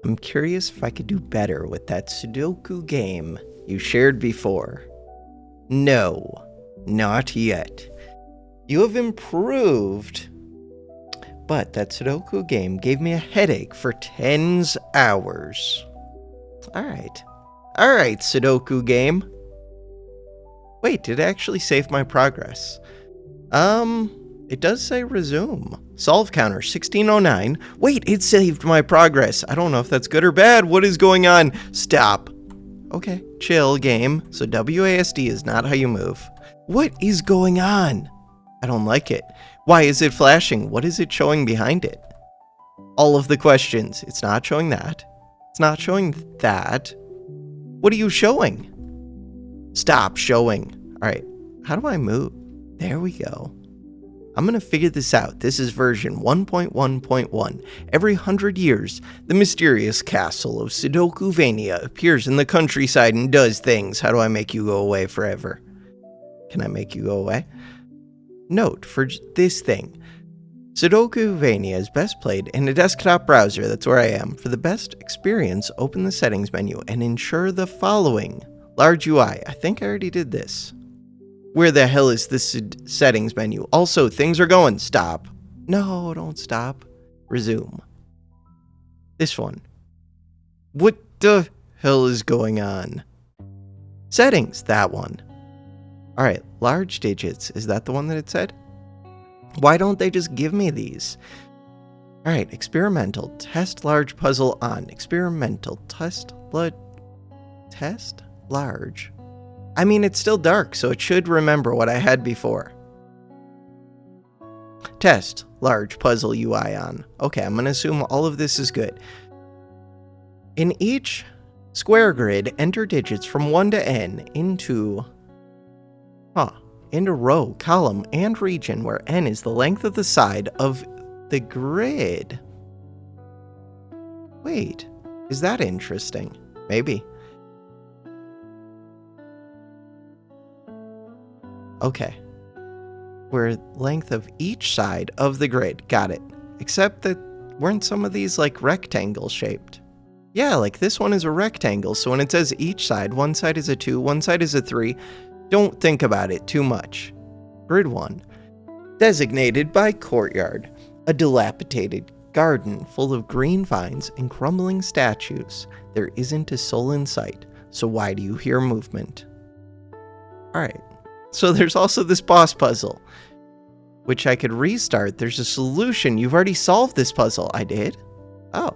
I'm curious if I could do better with that Sudoku game you shared before. No, not yet. You have improved, but that Sudoku game gave me a headache for 10 hours. Alright, Sudoku game. Wait, did it actually save my progress? It does say resume. Solve counter 1609. Wait, it saved my progress. I don't know if that's good or bad. What is going on? Stop. Okay, chill game. So WASD is not how you move. What is going on? I don't like it. Why is it flashing? What is it showing behind it? All of the questions. It's not showing that. It's not showing that. What are you showing? Stop showing. All right, how do I move? There we go. I'm going to figure this out. This is version 1.1.1. Every 100 years, the mysterious castle of Sudokuvania appears in the countryside and does things. How do I make you go away forever? Can I make you go away? Note for this thing. Sudokuvania is best played in a desktop browser. That's where I am. For the best experience, open the settings menu and ensure the following. Large UI. I think I already did this. Where the hell is this settings menu? Also, things are going. Stop. No, don't stop. Resume. This one. What the hell is going on? Settings. That one. All right. Large digits. Is that the one that it said? Why don't they just give me these? All right. Experimental. Test large puzzle on. Experimental. Test large. I mean, it's still dark, so it should remember what I had before. Test large puzzle UI on. Okay, I'm going to assume all of this is good. In each square grid, enter digits from 1 to n into row, column, and region where n is the length of the side of the grid. Wait, is that interesting? Maybe. Okay. Where length of each side of the grid. Got it. Except that weren't some of these like rectangle shaped? Yeah, like this one is a rectangle. So when it says each side, one side is a 2, one side is a 3. Don't think about it too much. Grid 1. Designated by courtyard. A dilapidated garden full of green vines and crumbling statues. There isn't a soul in sight. So why do you hear movement? Alright. So there's also this boss puzzle, which I could restart. There's a solution. You've already solved this puzzle. I did? Oh.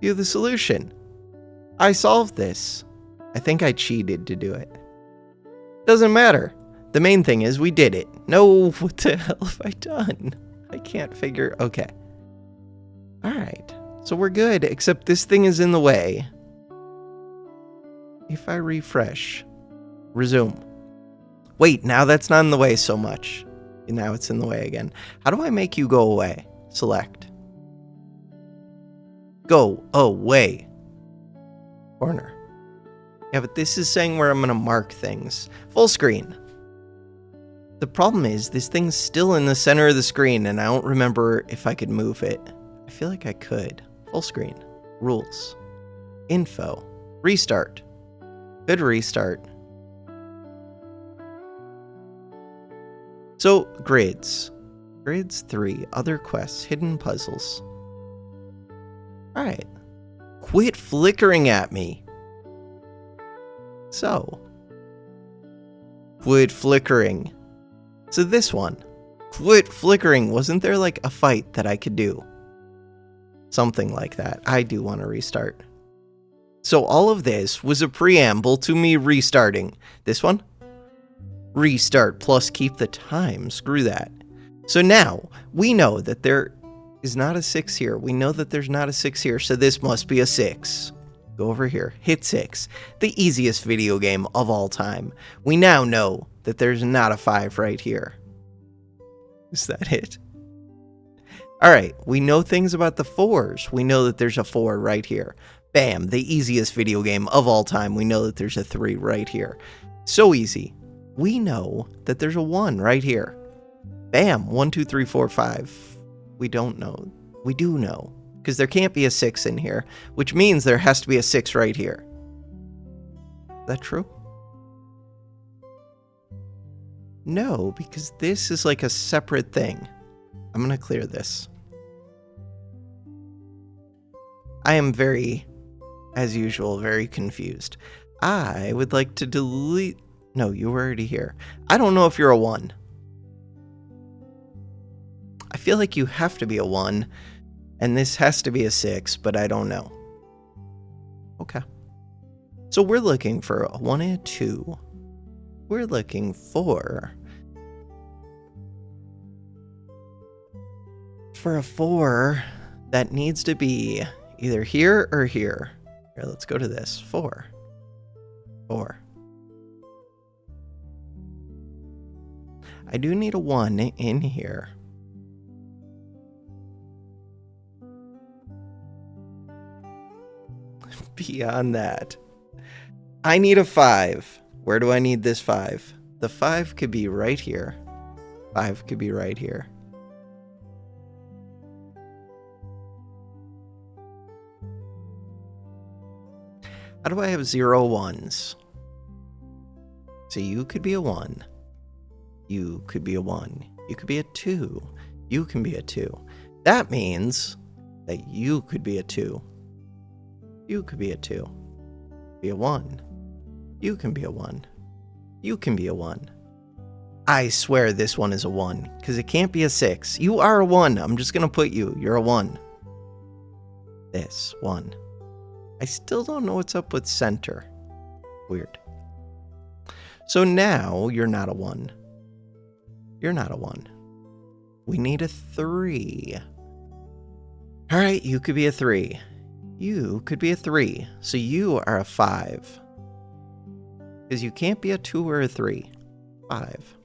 View the solution. I solved this. I think I cheated to do it. Doesn't matter. The main thing is we did it. No, what the hell have I done? I can't figure. Okay. Alright. So we're good, except this thing is in the way. If I refresh. Resume. Wait, now that's not in the way so much. Now it's in the way again. How do I make you go away? Select. Go away. Corner. Yeah, but this is saying where I'm going to mark things. Full screen. The problem is this thing's still in the center of the screen and I don't remember if I could move it. I feel like I could. Full screen. Rules. Info. Restart. Good restart. So, grids. Grids 3. Other quests. Hidden puzzles. Alright. Quit flickering at me. So. Quit flickering. So this one. Quit flickering. Wasn't there like a fight that I could do? Something like that. I do want to restart. So all of this was a preamble to me restarting. This one? Restart plus keep the time. Screw that. So now we know that there is not a 6 here. We know that there's not a 6 here. So this must be a 6. Go over here. Hit 6. The easiest video game of all time. We now know that there's not a 5 right here. Is that it? Alright, we know things about the 4s. We know that there's a 4 right here. Bam, the easiest video game of all time. We know that there's a 3 right here. So easy. We know that there's a 1 right here. Bam, 1, 2, 3, 4, 5. We don't know. We do know. because there can't be a 6 in here, which means there has to be a 6 right here. Is that true? No, because this is like a separate thing. I'm going to clear this. I am very, as usual, very confused. I would like to delete... No, you were already here. I don't know if you're a 1. I feel like you have to be a 1, and this has to be a 6, but I don't know. Okay. So we're looking for a 1 and a 2. We're looking for a 4 that needs to be either here or here. Here, let's go to this. 4. 4. I do need a 1 in here. Beyond that, I need a 5. Where do I need this 5? The 5 could be right here. 5 could be right here. How do I have 0 1s? So you could be a 1. You could be a 1. You could be a 2. You can be a 2. That means that you could be a 2. You could be a 2. Be a 1. You can be a 1. You can be a 1. I swear this one is a 1, because it can't be a 6. You are a 1. I'm just going to put you. You're a 1. This, 1. I still don't know what's up with center. Weird. So now you're not a 1. You're not a 1. We need a 3. All right, you could be a 3. You could be a 3. So you are a 5. Because you can't be a 2 or a 3. 5.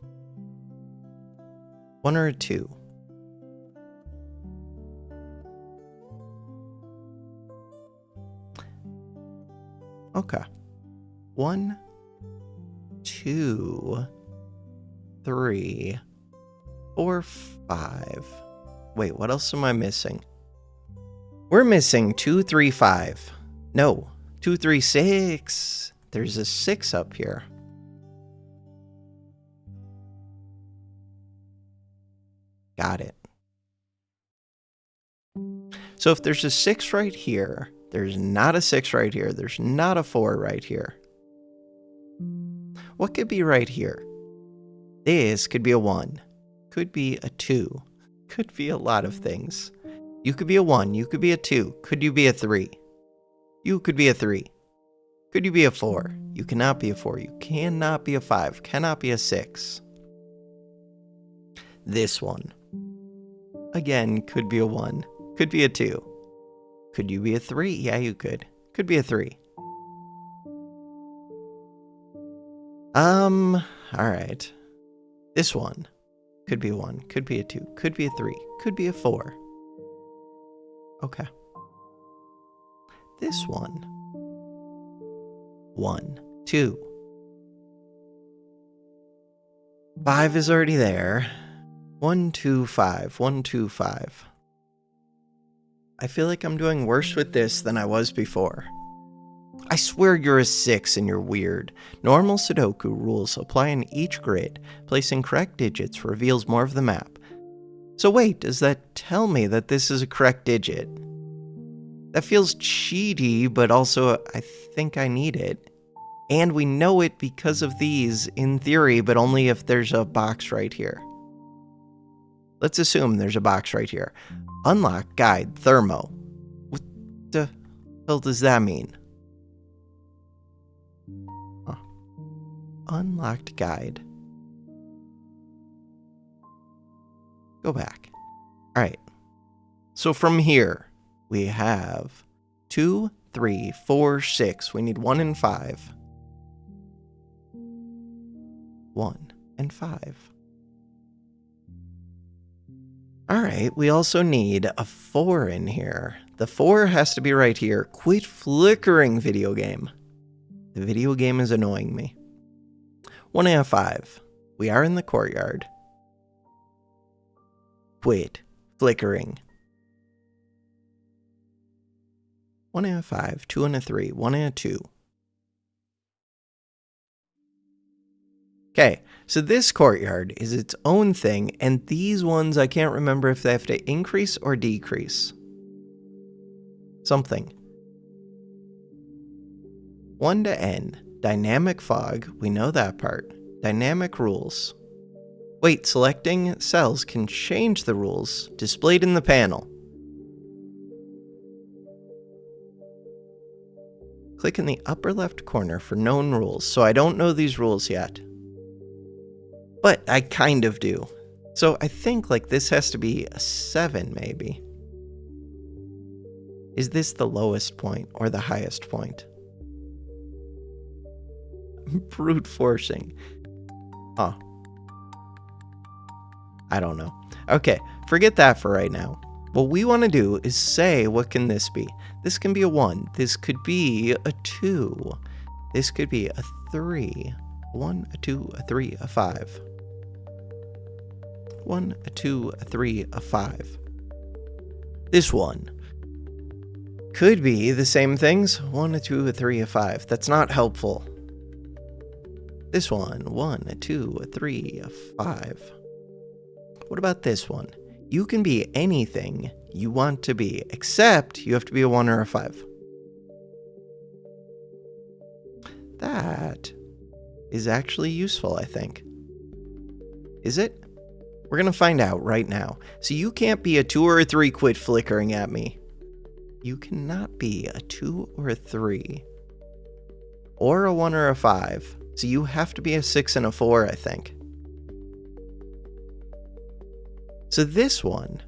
1 or a 2. Okay. 1, 2, 3, 4, 5. Wait, what else am I missing? We're missing 2, 3, 5. No, 2, 3, 6. There's a 6 up here. Got it. So if there's a 6 right here, there's not a 6 right here, there's not a 4 right here. What could be right here? This could be a 1. Could be a 2. Could be a lot of things. You could be a 1. You could be a 2. Could you be a 3? You could be a 3. Could you be a 4? You cannot be a 4. You cannot be a 5. Cannot be a 6. This one. Again, could be a 1. Could be a 2. Could you be a 3? Yeah, you could. Could be a 3. Alright. This one. Could be a 1. Could be a 2. Could be a 3. Could be a 4. Okay. This one. 1, 2. 5 is already there. 1, 2, 5. 1, 2, 5. I feel like I'm doing worse with this than I was before. I swear you're a 6 and you're weird. Normal Sudoku rules apply in each grid. Placing correct digits reveals more of the map. So wait, does that tell me that this is a correct digit? That feels cheaty, but also I think I need it. And we know it because of these, in theory, but only if there's a box right here. Let's assume there's a box right here. Unlock guide thermo. What the hell does that mean? Huh. Unlocked guide. Go back. Alright. So from here, we have 2, 3, 4, 6. We need 1 and 5. 1 and 5. Alright, we also need a 4 in here. The 4 has to be right here. Quit flickering, video game. The video game is annoying me. 1 and a 5. We are in the courtyard. Quit flickering. 1 and a 5, 2 and a 3, 1 and a 2. Okay, so this courtyard is its own thing, and these ones, I can't remember if they have to increase or decrease. Something. 1 to n. Dynamic fog, we know that part. Dynamic rules. Wait, selecting cells can change the rules displayed in the panel. Click in the upper left corner for known rules, so I don't know these rules yet. But I kind of do. So I think like this has to be a 7 maybe. Is this the lowest point or the highest point? Brute forcing. Huh. I don't know. Okay, forget that for right now. What we want to do is say, what can this be? This can be a 1. This could be a 2. This could be a 3. 1, a 2, a 3, a 5. 1, a 2, a 3, a 5. This one could be the same things. 1, a 2, a 3, a 5. That's not helpful. This one, 1, a 2, a 3, a 5. What about this one? You can be anything you want to be, except you have to be a 1 or a 5. That is actually useful, I think. Is it? We're going to find out right now. So you can't be a 2 or a 3, quit flickering at me. You cannot be a 2 or a 3. Or a 1 or a 5. So you have to be a 6 and a 4, I think. So this one,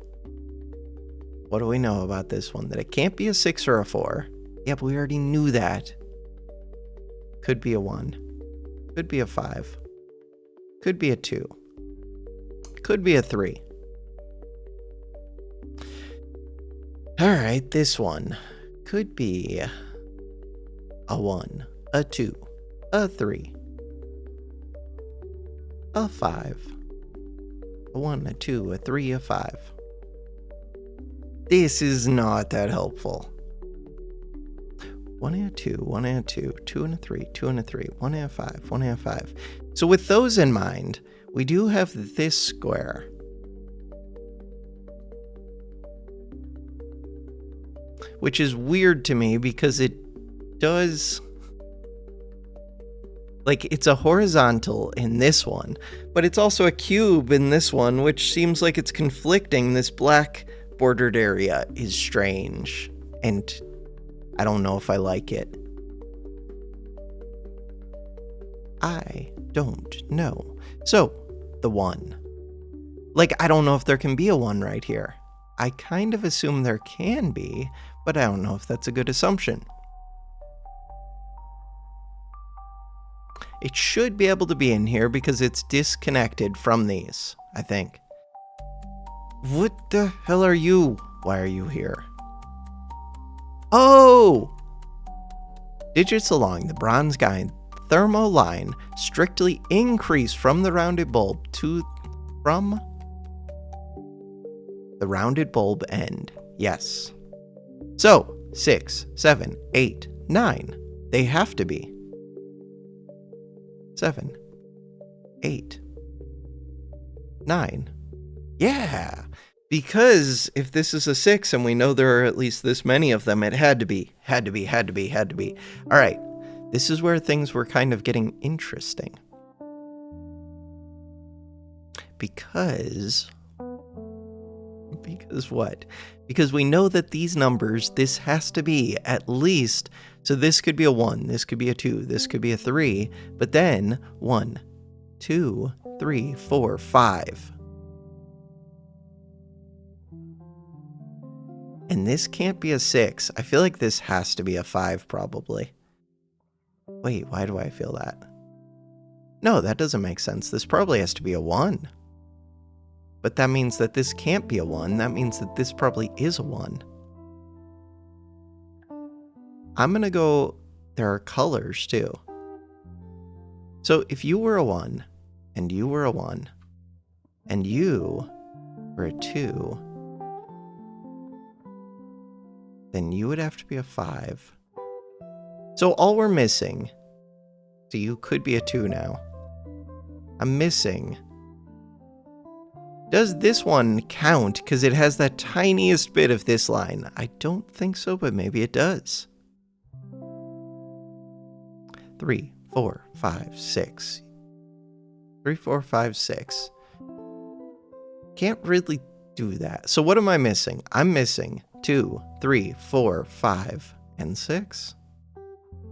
what do we know about this one? That it can't be a 6 or a 4. Yeah, but we already knew that. Could be a 1. Could be a 5. Could be a 2. Could be a 3. Alright, this one could be a 1, a 2, a 3, a 5, a 1, a 2, a 3, a 5. This is not that helpful. 1 and a 2, 1 and a 2, 2 and a 3, 2 and a 3, 1 and a 5, 1 and a 5. So with those in mind, we do have this square. Which is weird to me because it does... Like, it's a horizontal in this one, but it's also a cube in this one, which seems like it's conflicting. This black bordered area is strange, and I don't know if I like it. I don't know. So, the 1. Like, I don't know if there can be a 1 right here. I kind of assume there can be, but I don't know if that's a good assumption. It should be able to be in here because it's disconnected from these, I think. What the hell are you? Why are you here? Oh! Digits along the bronze guide thermal line strictly increase from the rounded bulb from the rounded bulb end. Yes. So, 6, 7, 8, 9. They have to be. 7, 8, 9. Yeah, because if this is a 6 and we know there are at least this many of them, it had to be. All right, this is where things were kind of getting interesting. Because what? Because we know that these numbers, this has to be at least, so this could be a 1, this could be a 2, this could be a 3, but then 1, 2, 3, 4, 5. And this can't be a 6. I feel like this has to be a 5 probably. Wait, why do I feel that? No, that doesn't make sense. This probably has to be a 1. But that means that this can't be a 1. That means that this probably is a 1. I'm going to go, there are colors too. So if you were a 1, and you were a 1, and you were a 2, then you would have to be a 5. So all we're missing, so you could be a 2 now. I'm missing. Does this one count because it has that tiniest bit of this line? I don't think so, but maybe it does. 3, 4, 5, 6. 3, 4, 5, 6. Can't really do that. So what am I missing? I'm missing 2, 3, 4, 5, and 6.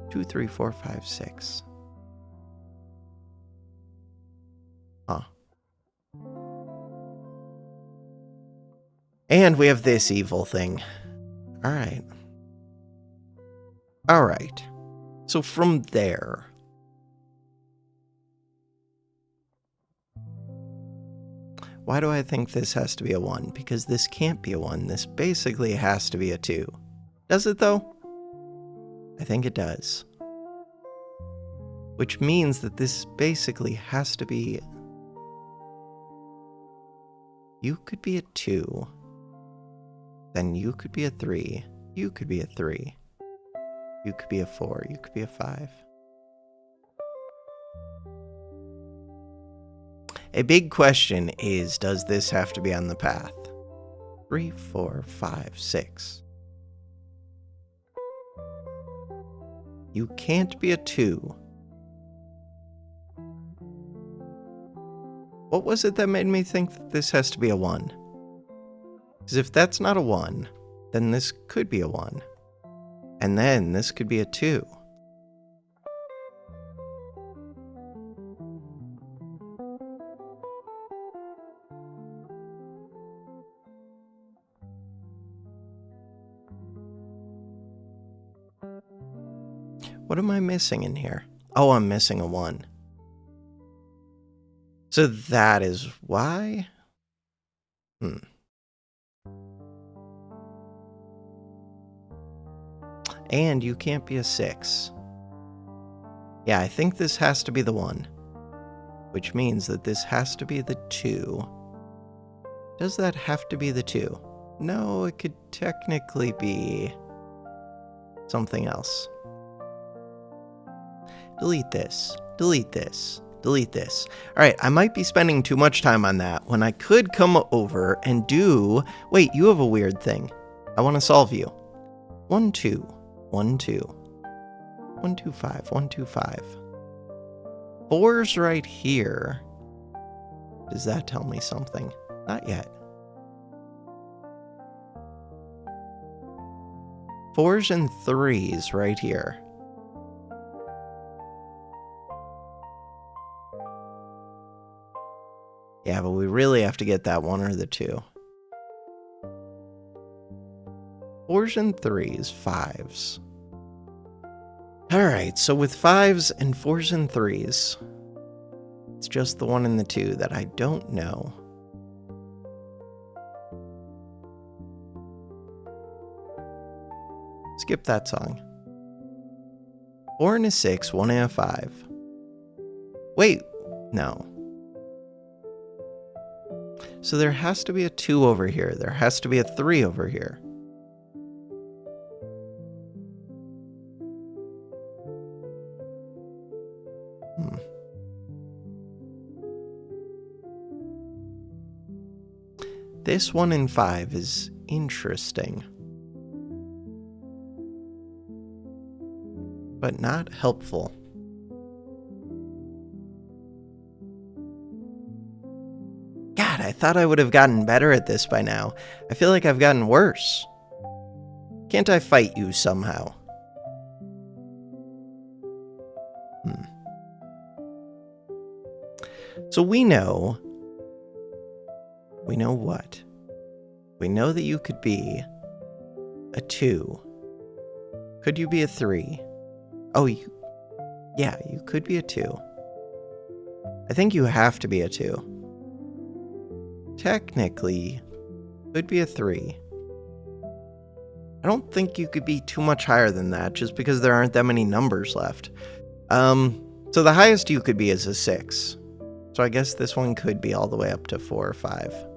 2, 3, 4, 5, 6. Huh. And we have this evil thing. Alright. Alright. So from there. Why do I think this has to be a 1? Because this can't be a 1. This basically has to be a 2. Does it though? I think it does. Which means that this basically has to be... You could be a 2. Then you could be a 3. You could be a 3. You could be a 4. You could be a 5. A big question is, does this have to be on the path? 3, 4, 5, 6. You can't be a 2. What was it that made me think that this has to be a 1? Because if that's not a 1, then this could be a 1. And then this could be a 2. What am I missing in here? Oh, I'm missing a 1. So that is why? And you can't be a 6. Yeah, I think this has to be the 1. Which means that this has to be the 2. Does that have to be the 2? No, it could technically be something else. Delete this. Delete this. Delete this. Alright, I might be spending too much time on that when I could come over and do... Wait, you have a weird thing. I want to solve you. 1, 2. 1, 2. 1, 2, 5. 1, 2, 5. 4's right here. Does that tell me something? Not yet. 4's and 3's right here. Yeah, but we really have to get that 1 or the 2. 4's and 3's, 5's. Alright, so with 5's and 4's and 3's, it's just the 1 and the 2 that I don't know. Skip that song. 4 and a 6, 1 and a 5. Wait, no. So there has to be a 2 over here. There has to be a 3 over here. This 1 and 5 is interesting. But not helpful. God, I thought I would have gotten better at this by now. I feel like I've gotten worse. Can't I fight you somehow? So we know what? We know that you could be a 2. Could you be a 3? Oh, yeah, you could be a 2. I think you have to be a 2. Technically, could be a 3. I don't think you could be too much higher than that, just because there aren't that many numbers left. So the highest you could be is a 6. So I guess this one could be all the way up to 4 or 5.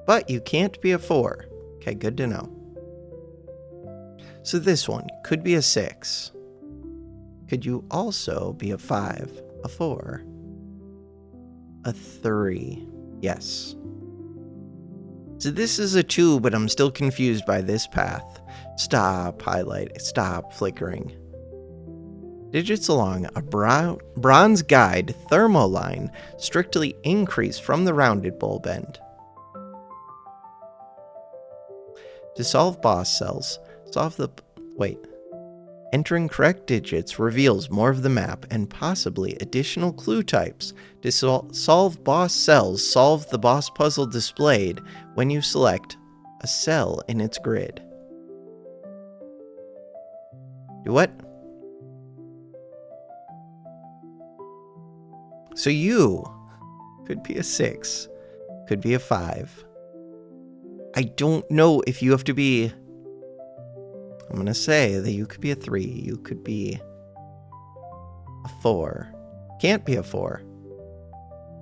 But you can't be a 4. Okay, good to know. So this one could be a 6. Could you also be a 5, a 4, a 3? Yes. So this is a 2, but I'm still confused by this path. Stop flickering. Digits along a bronze guide thermal line strictly increase from the rounded bulb end. To solve boss cells, entering correct digits reveals more of the map and possibly additional clue types. To solve boss cells, solve the boss puzzle displayed when you select a cell in its grid. Do what? So you could be a 6, could be a 5. I don't know if you have to be... I'm going to say that you could be a 3, you could be a 4. Can't be a 4.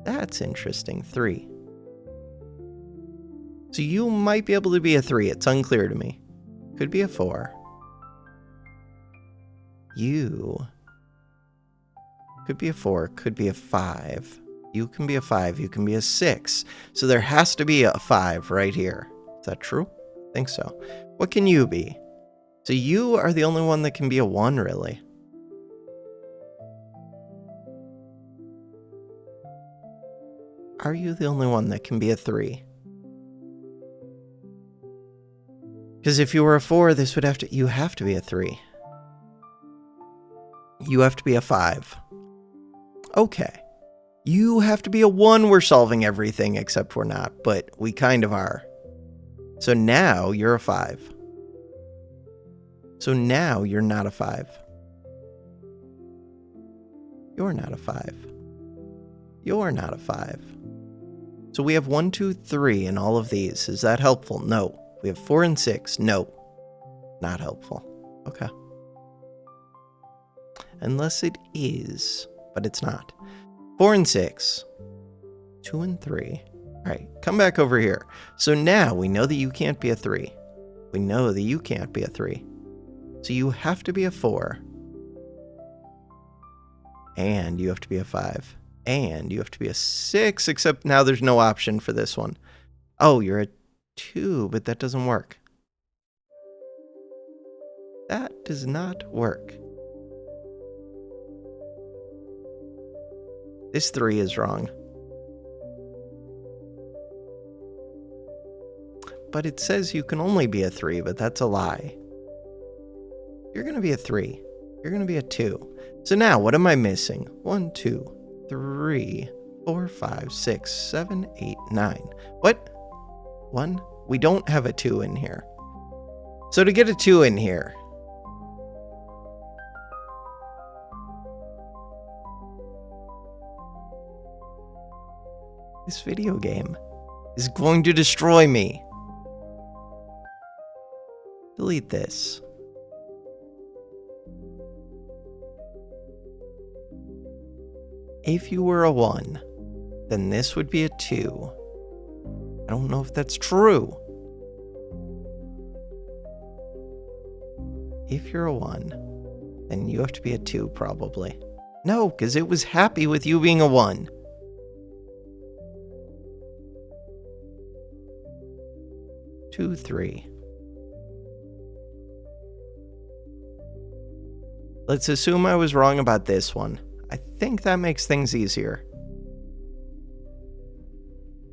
That's interesting, 3. So you might be able to be a 3, it's unclear to me. Could be a 4. You could be a 4, could be a 5. You can be a 5, you can be a 6. So there has to be a 5 right here. Is that true? I think so. What can you be? So you are the only one that can be a 1, really. Are you the only one that can be a 3? Because if you were a 4, this would have to... You have to be a 3. You have to be a 5. Okay. You have to be a 1. We're solving everything except we're not, but we kind of are. So now you're a 5. So now you're not a 5. You're not a 5. You're not a 5. So we have 1, 2, 3 in all of these. Is that helpful? No. We have 4 and 6. No. Not helpful. Okay. Unless it is, but it's not. 4 and 6. 2 and 3. All right, come back over here. So now we know that you can't be a 3. We know that you can't be a 3. So you have to be a 4. And you have to be a 5. And you have to be a 6, except now there's no option for this one. Oh, you're a 2, but that doesn't work. That does not work. This 3 is wrong. But it says you can only be a 3, but that's a lie. You're going to be a 3. You're going to be a 2. So now, what am I missing? 1, 2, 3, 4, 5, 6, 7, 8, 9. What? 1? We don't have a 2 in here. So to get a 2 in here... This video game is going to destroy me. Delete this. If you were a 1, then this would be a 2. I don't know if that's true. If you're a 1, then you have to be a 2, probably. No, because it was happy with you being a 1. 2, 3. Let's assume I was wrong about this one. I think that makes things easier.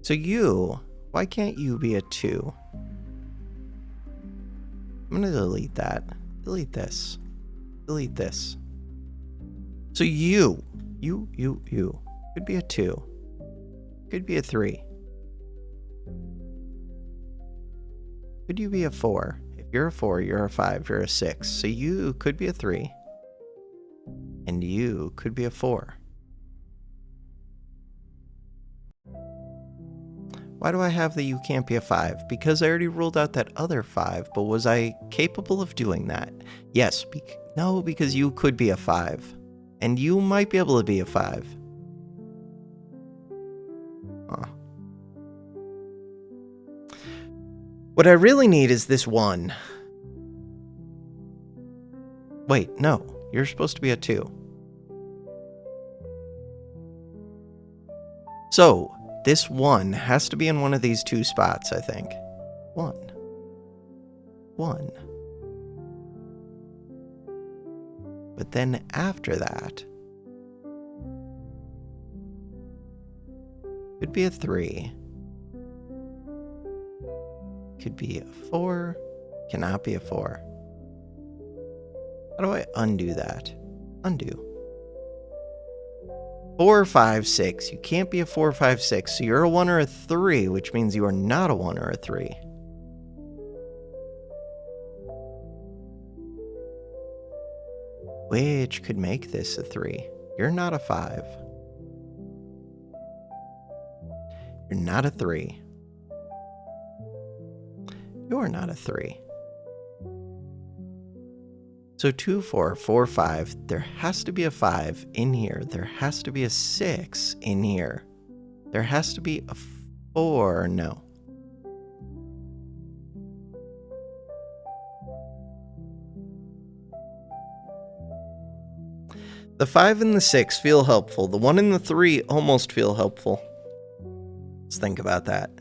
So why can't you be a 2? I'm going to delete that. Delete this. Delete this. So you could be a 2. Could be a 3. Could you be a 4? If you're a 4, you're a 5, you're a 6. So you could be a 3. And you could be a 4. Why do I have that you can't be a 5? Because I already ruled out that other 5, but was I capable of doing that? Yes. No, because you could be a 5. And you might be able to be a 5. Huh. What I really need is this 1. Wait, no. You're supposed to be a 2. So, this 1 has to be in one of these 2 spots, I think. 1. 1. But then after that, could be a 3. Could be a 4. Cannot be a 4. How do I undo that? Undo. 4, 5, 6. You can't be a 4, 5, 6. So you're a 1 or a 3, which means you are not a 1 or a 3. Which could make this a 3. You're not a 5. You're not a 3. You're not a 3. So 2, 4, 4, 5. There has to be a 5 in here. There has to be a 6 in here. There has to be a 4. No. The 5 and the 6 feel helpful. The 1 and the 3 almost feel helpful. Let's think about that.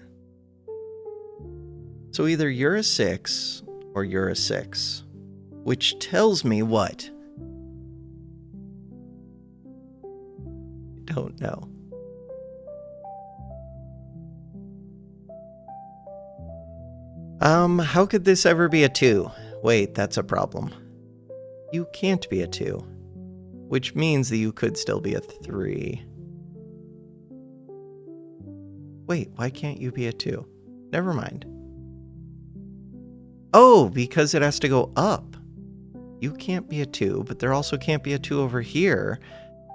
So either you're a 6 or you're a 6. Which tells me what? I don't know. How could this ever be a 2? Wait, that's a problem. You can't be a 2. Which means that you could still be a 3. Wait, why can't you be a 2? Never mind. Oh, because it has to go up. You can't be a 2, but there also can't be a 2 over here.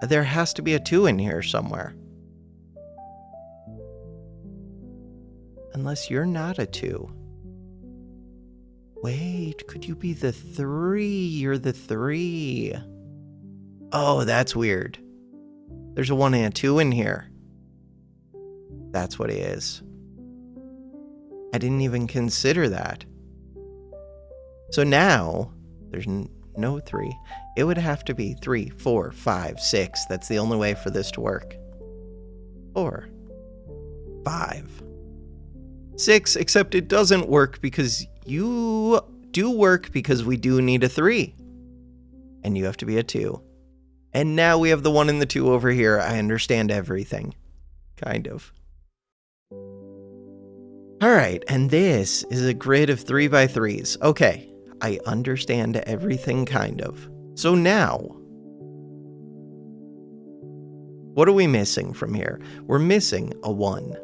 There has to be a 2 in here somewhere. Unless you're not a 2. Wait, could you be the 3? You're the 3. Oh, that's weird. There's a 1 and a 2 in here. That's what it is. I didn't even consider that. So now, there's no 3. It would have to be 3, 4, 5, 6. That's the only way for this to work. 4, 5, 6, except it doesn't work because you do work because we do need a 3. And you have to be a 2. And now we have the 1 and the 2 over here. I understand everything. Kind of. Alright, and this is a grid of 3x3s. Okay, I understand everything kind of. So now, what are we missing from here? We're missing a 1.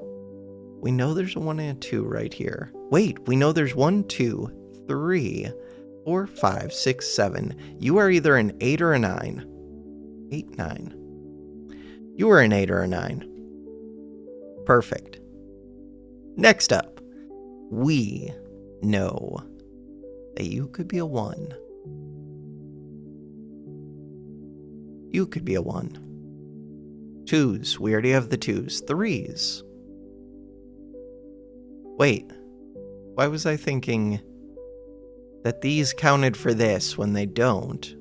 We know there's a 1 and a 2 right here. Wait, we know there's 1, 2, 3, 4, 5, 6, 7. You are either an 8 or a 9. 8, 9. You are an 8 or a 9. Perfect. Next up, we know that you could be a 1. You could be a 1. 2s, we already have the 2s. 3s. Wait, why was I thinking that these counted for this when they don't?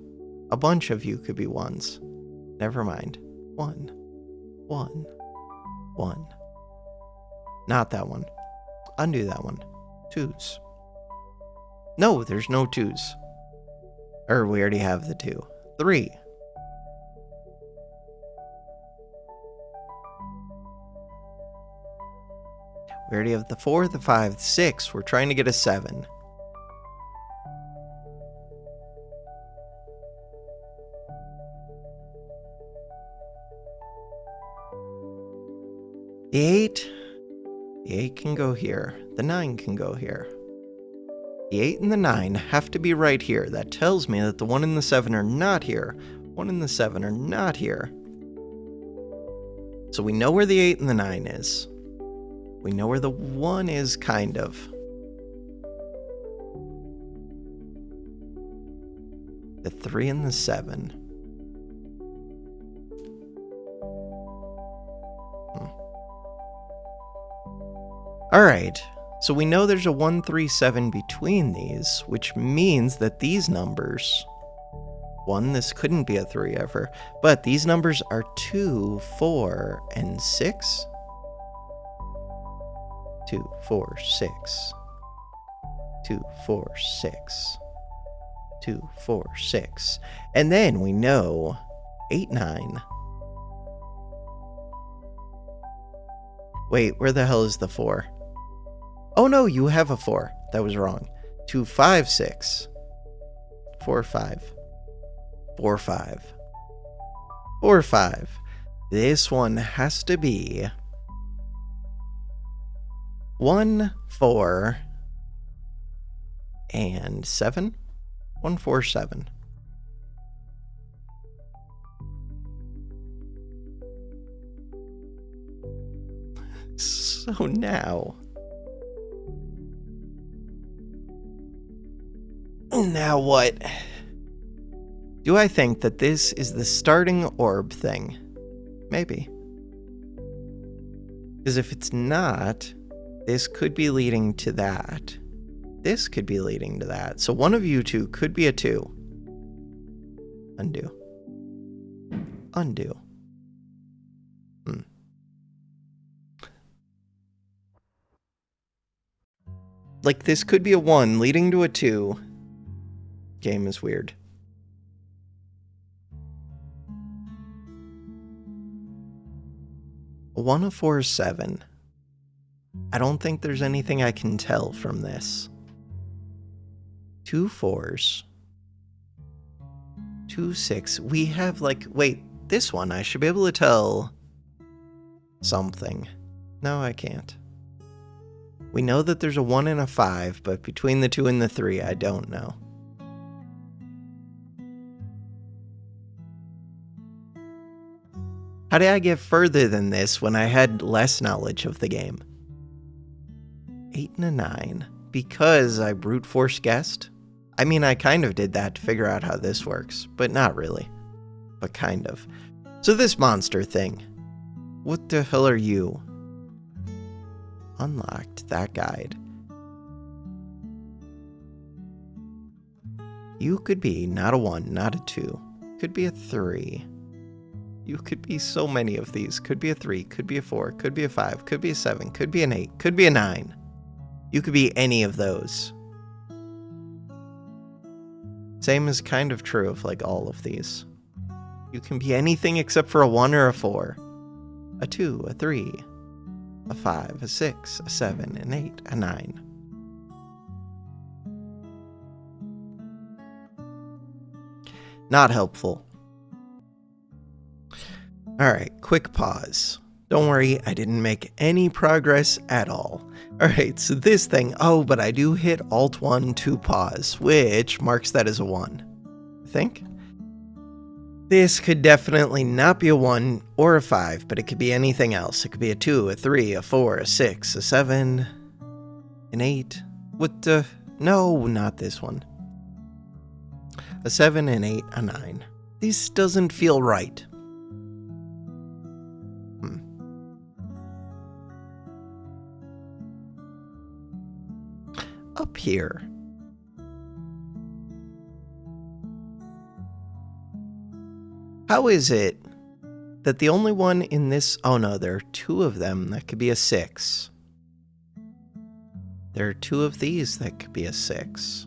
A bunch of you could be 1s. Never mind. 1, 1, 1. Not that one. Undo that one. 2s. No, there's no 2s. Or we already have the 2. 3. We already have the 4, the 5, the 6. We're trying to get a 7. The 8. The 8 can go here. The 9 can go here. The 8 and the 9 have to be right here. That tells me that the 1 and the 7 are not here. 1 and the 7 are not here. So we know where the 8 and the 9 is. We know where the 1 is, kind of. The 3 and the 7. Alright, so we know there's a 1, 3, 7 between these, which means that these numbers 1. This couldn't be a 3 ever. But these numbers are 2, 4, and 6. 2, 4, 6. 2, 4, 6. 2, 4, 6. And then we know 8, 9. Wait, where the hell is the 4? Oh no, you have a 4. That was wrong. 2, 5, 6. 4, 5. 4, 5. 4, 5. This one has to be 1, 4, and 7. 1, 4, 7. So now what? Do I think that this is the starting orb thing? Maybe. Because if it's not, this could be leading to that. This could be leading to that. So one of you two could be a 2. Undo. Undo. Like, this could be a 1 leading to a 2. Game is weird. A 1, a 4, 7. I don't think there's anything I can tell from this. 2 4s. 2 6. We have, like, wait, this one, I should be able to tell something. No, I can't. We know that there's a 1 and a 5, but between the 2 and the 3, I don't know. How did I get further than this when I had less knowledge of the game? 8 and a 9. Because I brute force guessed? I mean, I kind of did that to figure out how this works, but not really. But kind of. So this monster thing. What the hell are you? Unlocked that guide. You could be not a 1, not a 2. Could be a 3. You could be so many of these. Could be a 3, could be a 4, could be a 5, could be a 7, could be an 8, could be a 9. You could be any of those. Same is kind of true of like all of these. You can be anything except for a 1 or a 4. A 2, a 3, a 5, a 6, a 7, an 8, a 9. Not helpful. Alright, quick pause. Don't worry, I didn't make any progress at all. Alright, so this thing, oh, but I do hit Alt-1 to pause, which marks that as a 1, I think. This could definitely not be a 1 or a 5, but it could be anything else. It could be a 2, a 3, a 4, a 6, a 7, an 8. What the? No, not this one. A 7, an 8, a 9. This doesn't feel right. Up here. How is it that the only one in this... Oh no, there are 2 of them that could be a 6. There are 2 of these that could be a 6.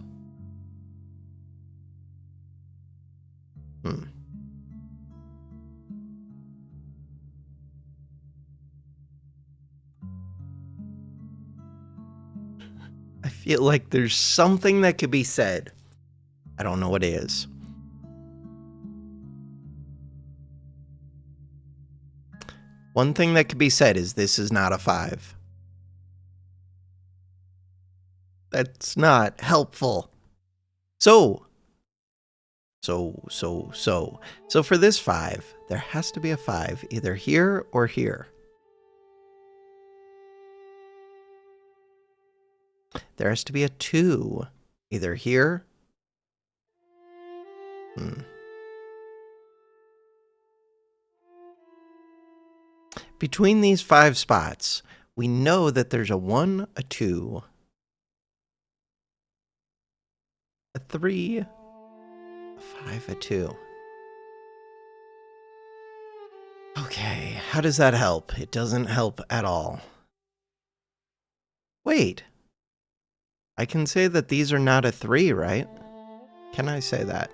I feel like there's something that could be said. I don't know what it is. One thing that could be said is this is not a 5. That's not helpful. So for this 5, there has to be a 5 either here or here. There has to be a 2 either here. Between these 5 spots, we know that there's a 1, a 2, a 3, a 5, a 2. Okay, how does that help? It doesn't help at all. Wait. I can say that these are not a 3, right? Can I say that?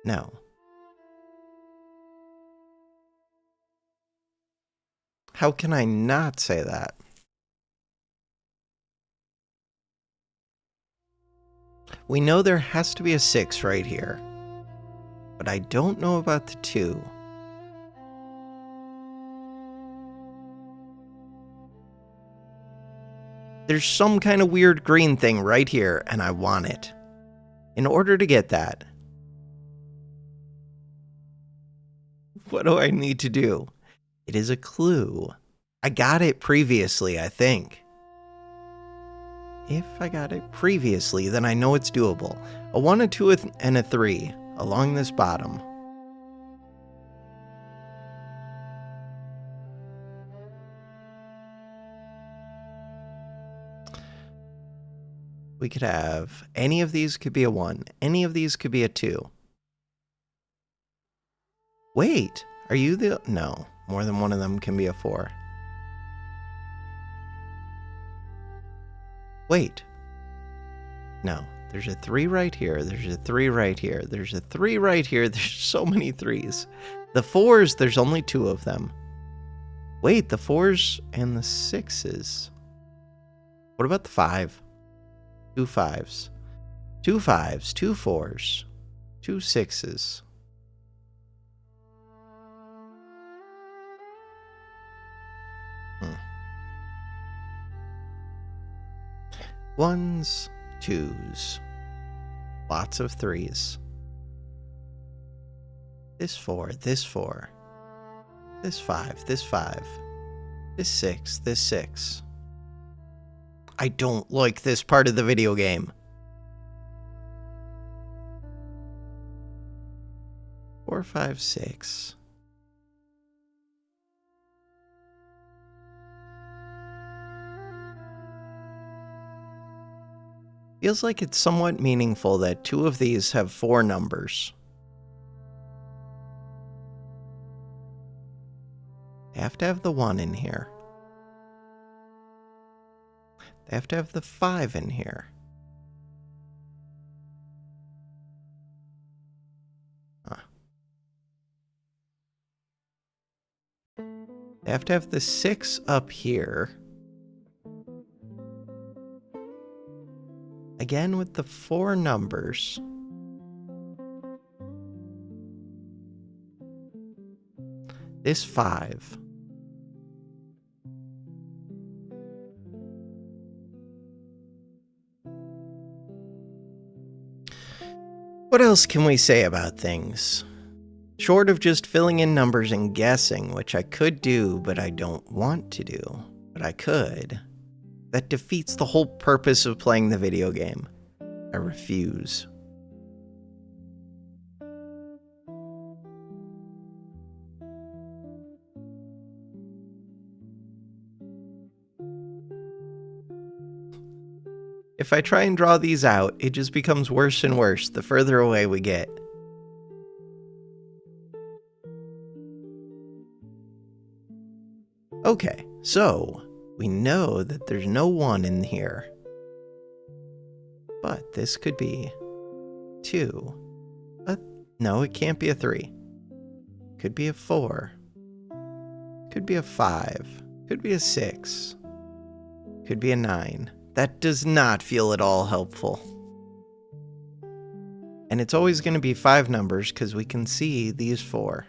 No. How can I not say that? We know there has to be a 6 right here. But I don't know about the 2. There's some kind of weird green thing right here, and I want it. In order to get that, what do I need to do? It is a clue. I got it previously, I think. If I got it previously, then I know it's doable. A 1, a 2, and a 3 along this bottom. We could have any of these could be a 1. Any of these could be a 2. Wait, are you the... No, more than one of them can be a 4. Wait. No, there's a 3 right here. There's a 3 right here. There's a 3 right here. There's so many 3s. The 4s, there's only 2 of them. Wait, the 4s and the 6s. What about the 5? 2 5s. 2 5s, 2 4s, 2 6s. Ones, 2s. Lots of 3s. This 4, this 4. This 5, this 5. This 6, this 6. I don't like this part of the video game. 4, 5, 6. Feels like it's somewhat meaningful that 2 of these have 4 numbers. They have to have the 1 in here. They have to have the 5 in here. Huh. They have to have the 6 up here. Again with the 4 numbers. This 5. What else can we say about things? Short of just filling in numbers and guessing, which I could do, but I don't want to do. But I could. That defeats the whole purpose of playing the video game. I refuse. If I try and draw these out, it just becomes worse and worse the further away we get. Okay, so we know that there's no 1 in here. But this could be 2. No, it can't be a 3. Could be a 4. Could be a 5. Could be a 6. Could be a 9. That does not feel at all helpful. And it's always going to be 5 numbers because we can see these 4.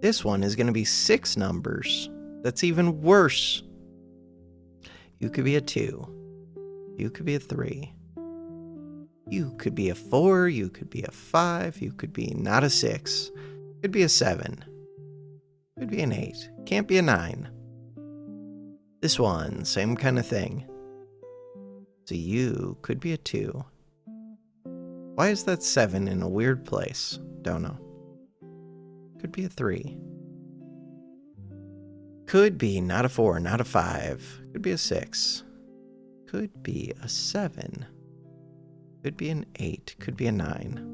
This one is going to be 6 numbers. That's even worse. You could be a 2. You could be a 3. You could be a 4. You could be a 5. You could be not a 6. Could be a 7. Could be an 8. Can't be a 9. This one, same kind of thing. So you could be a 2. Why is that 7 in a weird place? Don't know. Could be a 3. Could be not a 4, not a 5. Could be a 6. Could be a 7. Could be an 8. Could be a 9.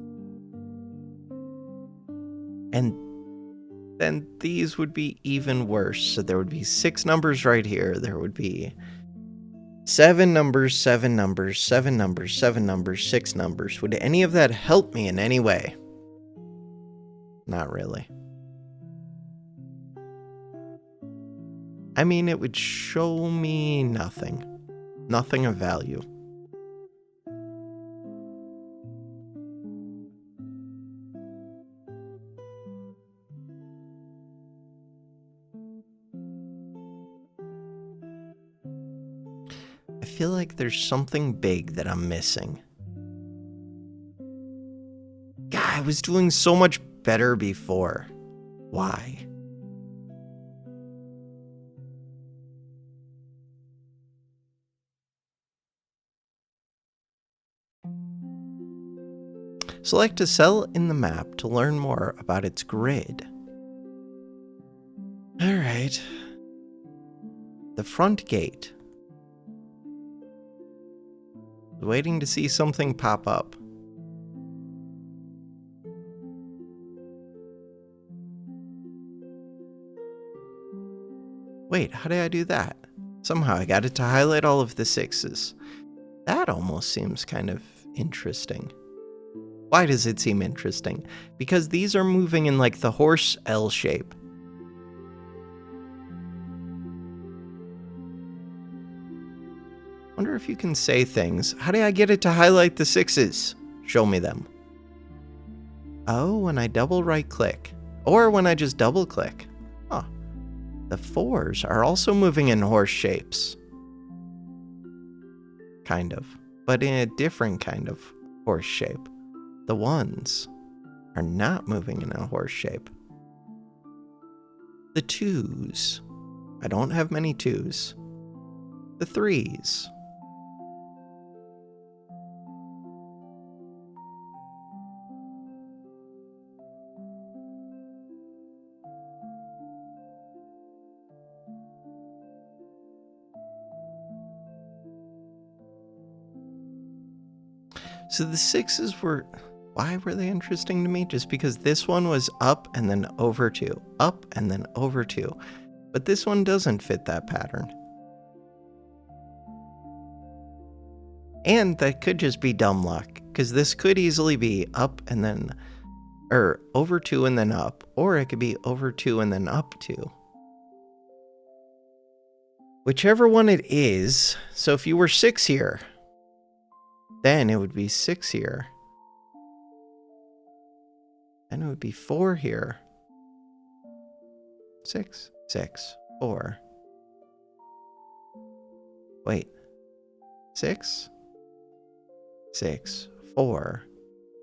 And then these would be even worse. So there would be 6 numbers right here. There would be 7 numbers, 7 numbers, 7 numbers, 7 numbers, 6 numbers. Would any of that help me in any way? Not really. I mean, it would show me nothing. Nothing of value. I feel like there's something big that I'm missing. God, I was doing so much better before. Why? Select a cell in the map to learn more about its grid. Alright. The front gate. Waiting to see something pop up. Wait, how did I do that? Somehow I got it to highlight all of the 6s. That almost seems kind of interesting. Why does it seem interesting? Because these are moving in like the horse L shape. Wonder if you can say things. How do I get it to highlight the 6s? Show me them. Oh, when I double right click. Or when I just double click. Huh. The 4s are also moving in horse shapes. Kind of. But in a different kind of horse shape. The 1s are not moving in a horse shape. The 2s. I don't have many 2s. The 3s. So the 6s were... Why were they interesting to me? Just because this one was up and then over 2. Up and then over 2. But this one doesn't fit that pattern. And that could just be dumb luck. Because this could easily be up and then... Or over 2 and then up. Or it could be over 2 and then up 2. Whichever one it is. So if you were 6 here... Then it would be 6 here. Then it would be 4 here. 6, 6, 4. Wait. 6, 6, 4,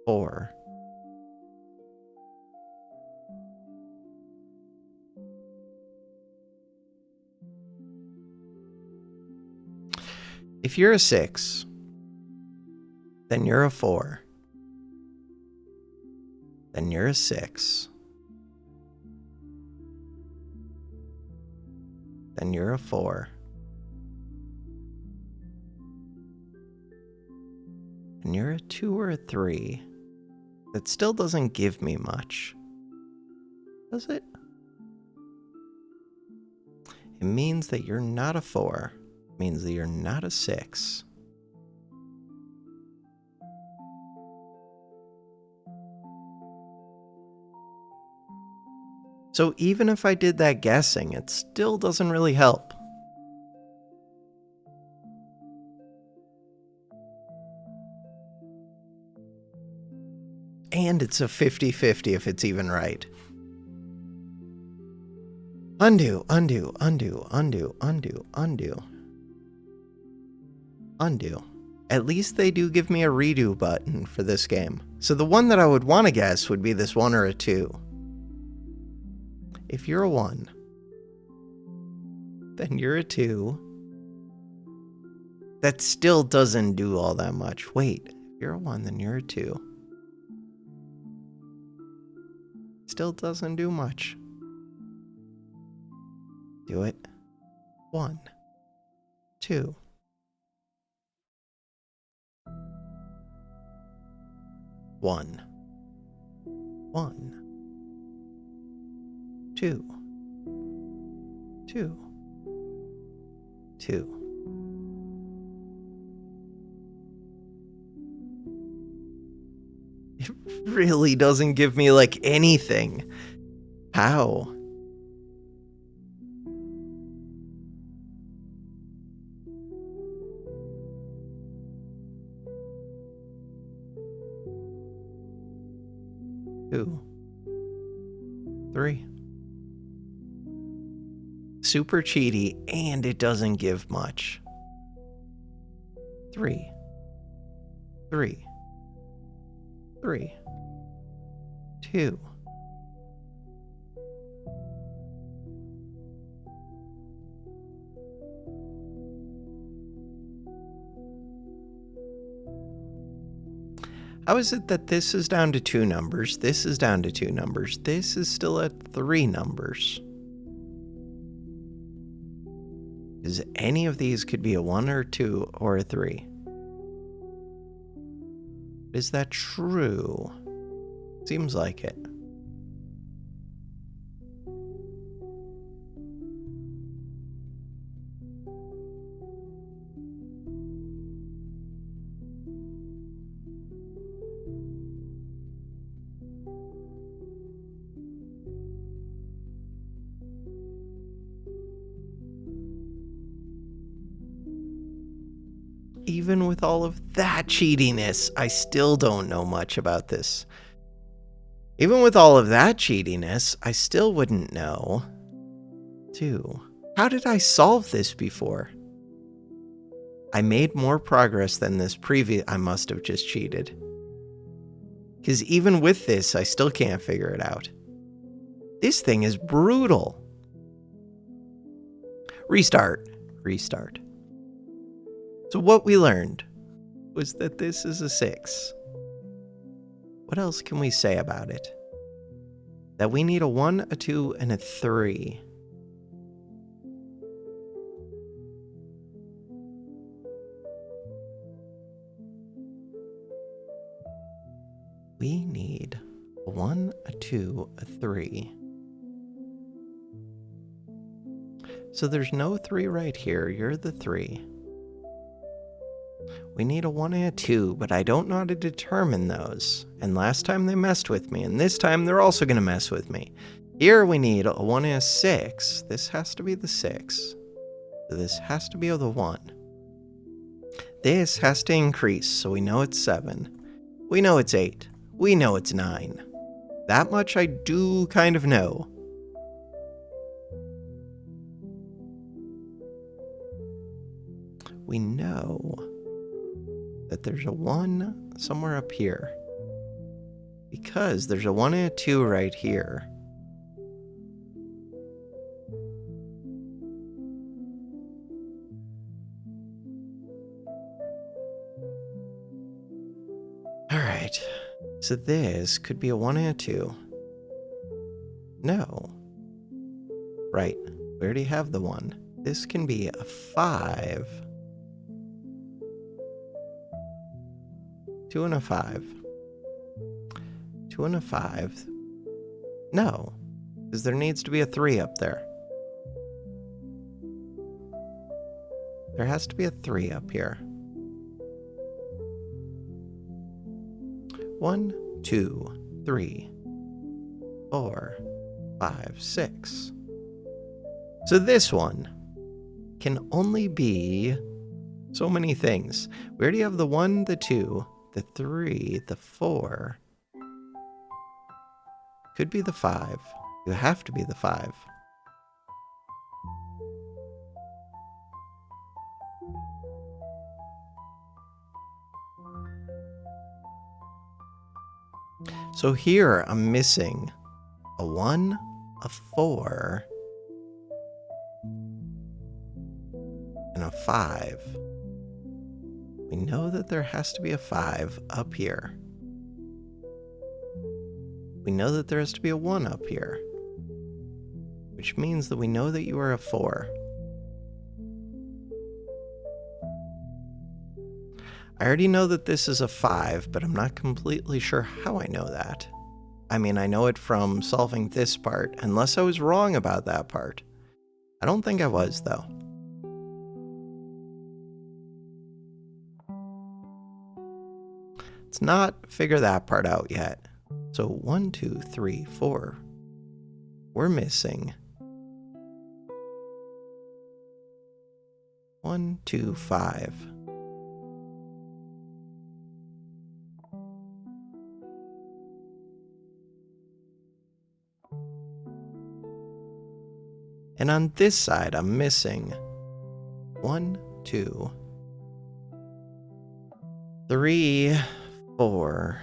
4. If you're a 6, then you're a 4. Then you're a 6. Then you're a 4. And you're a 2 or a 3. That still doesn't give me much. Does it? It means that you're not a 4. It means that you're not a 6. So even if I did that guessing, it still doesn't really help. And it's a 50-50 if it's even right. Undo, undo, undo, undo, undo, undo. Undo. At least they do give me a redo button for this game. So the one that I would want to guess would be this 1 or a 2. If you're a 1, then you're a 2. That still doesn't do all that much. Wait, if you're a 1, then you're a 2. Still doesn't do much. Do it. 1, 2. 1. 1. 2, 2, 2. It really doesn't give me, like, anything. How? Two, 3. Super cheaty, and it doesn't give much. 3, 3, 3, 2. How is it that this is down to 2 numbers, this is down to 2 numbers, this is still at 3 numbers? Because any of these could be a 1 or 2 or a 3. Is that true? Seems like it. Even with all of that cheatiness, I still don't know much about this. Even with all of that cheatiness, I still wouldn't know. 2. How did I solve this before? I made more progress than this previous. I must have just cheated. Because even with this, I still can't figure it out. This thing is brutal. Restart. Restart. So what we learned was that this is a 6. What else can we say about it? That we need a 1, a 2, and a 3. We need a 1, a 2, a 3. So there's no 3 right here. You're the 3. We need a 1 and a 2, but I don't know how to determine those. And last time they messed with me, and this time they're also going to mess with me. Here we need a 1 and a 6. This has to be the 6. This has to be the 1. This has to increase, so we know it's 7. We know it's 8. We know it's 9. That much I do kind of know. We know that there's a 1 somewhere up here. Because there's a 1 and a 2 right here. Alright, so this could be a 1 and a 2. No. Right, we already have the 1. This can be a 5. 2 and a 5. 2 and a 5. No, because there needs to be a 3 up there. There has to be a 3 up here. 1, 2, 3, 4, 5, 6. So this one can only be so many things. We already have the 1, the 2, the 3, the 4. Could be the 5. You have to be the 5. So here I'm missing a 1, a 4, and a 5. We know that there has to be a 5 up here. We know that there has to be a 1 up here, which means that we know that you are a 4. I already know that this is a 5, but I'm not completely sure how I know that. I mean, I know it from solving this part, unless I was wrong about that part. I don't think I was, though. Let's not figure that part out yet. So 1, 2, 3, 4. We're missing 1, 2, 5. And on this side, I'm missing 1, 2, 3, 4.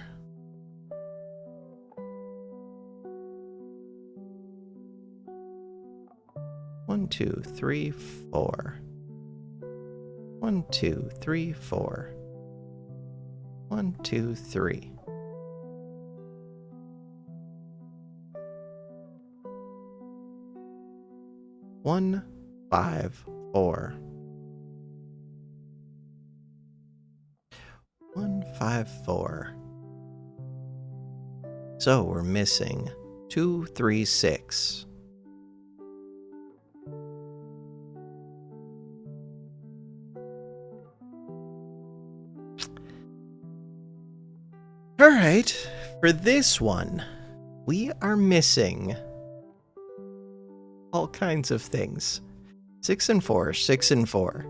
One, two, three, 4. 1, 2, 3, 4. 1, 2, 3. One, 5, 4. 1, 5, 4. So we're missing 2, 3, 6. All right, for this one, we are missing all kinds of things. 6 and 4, 6 and 4.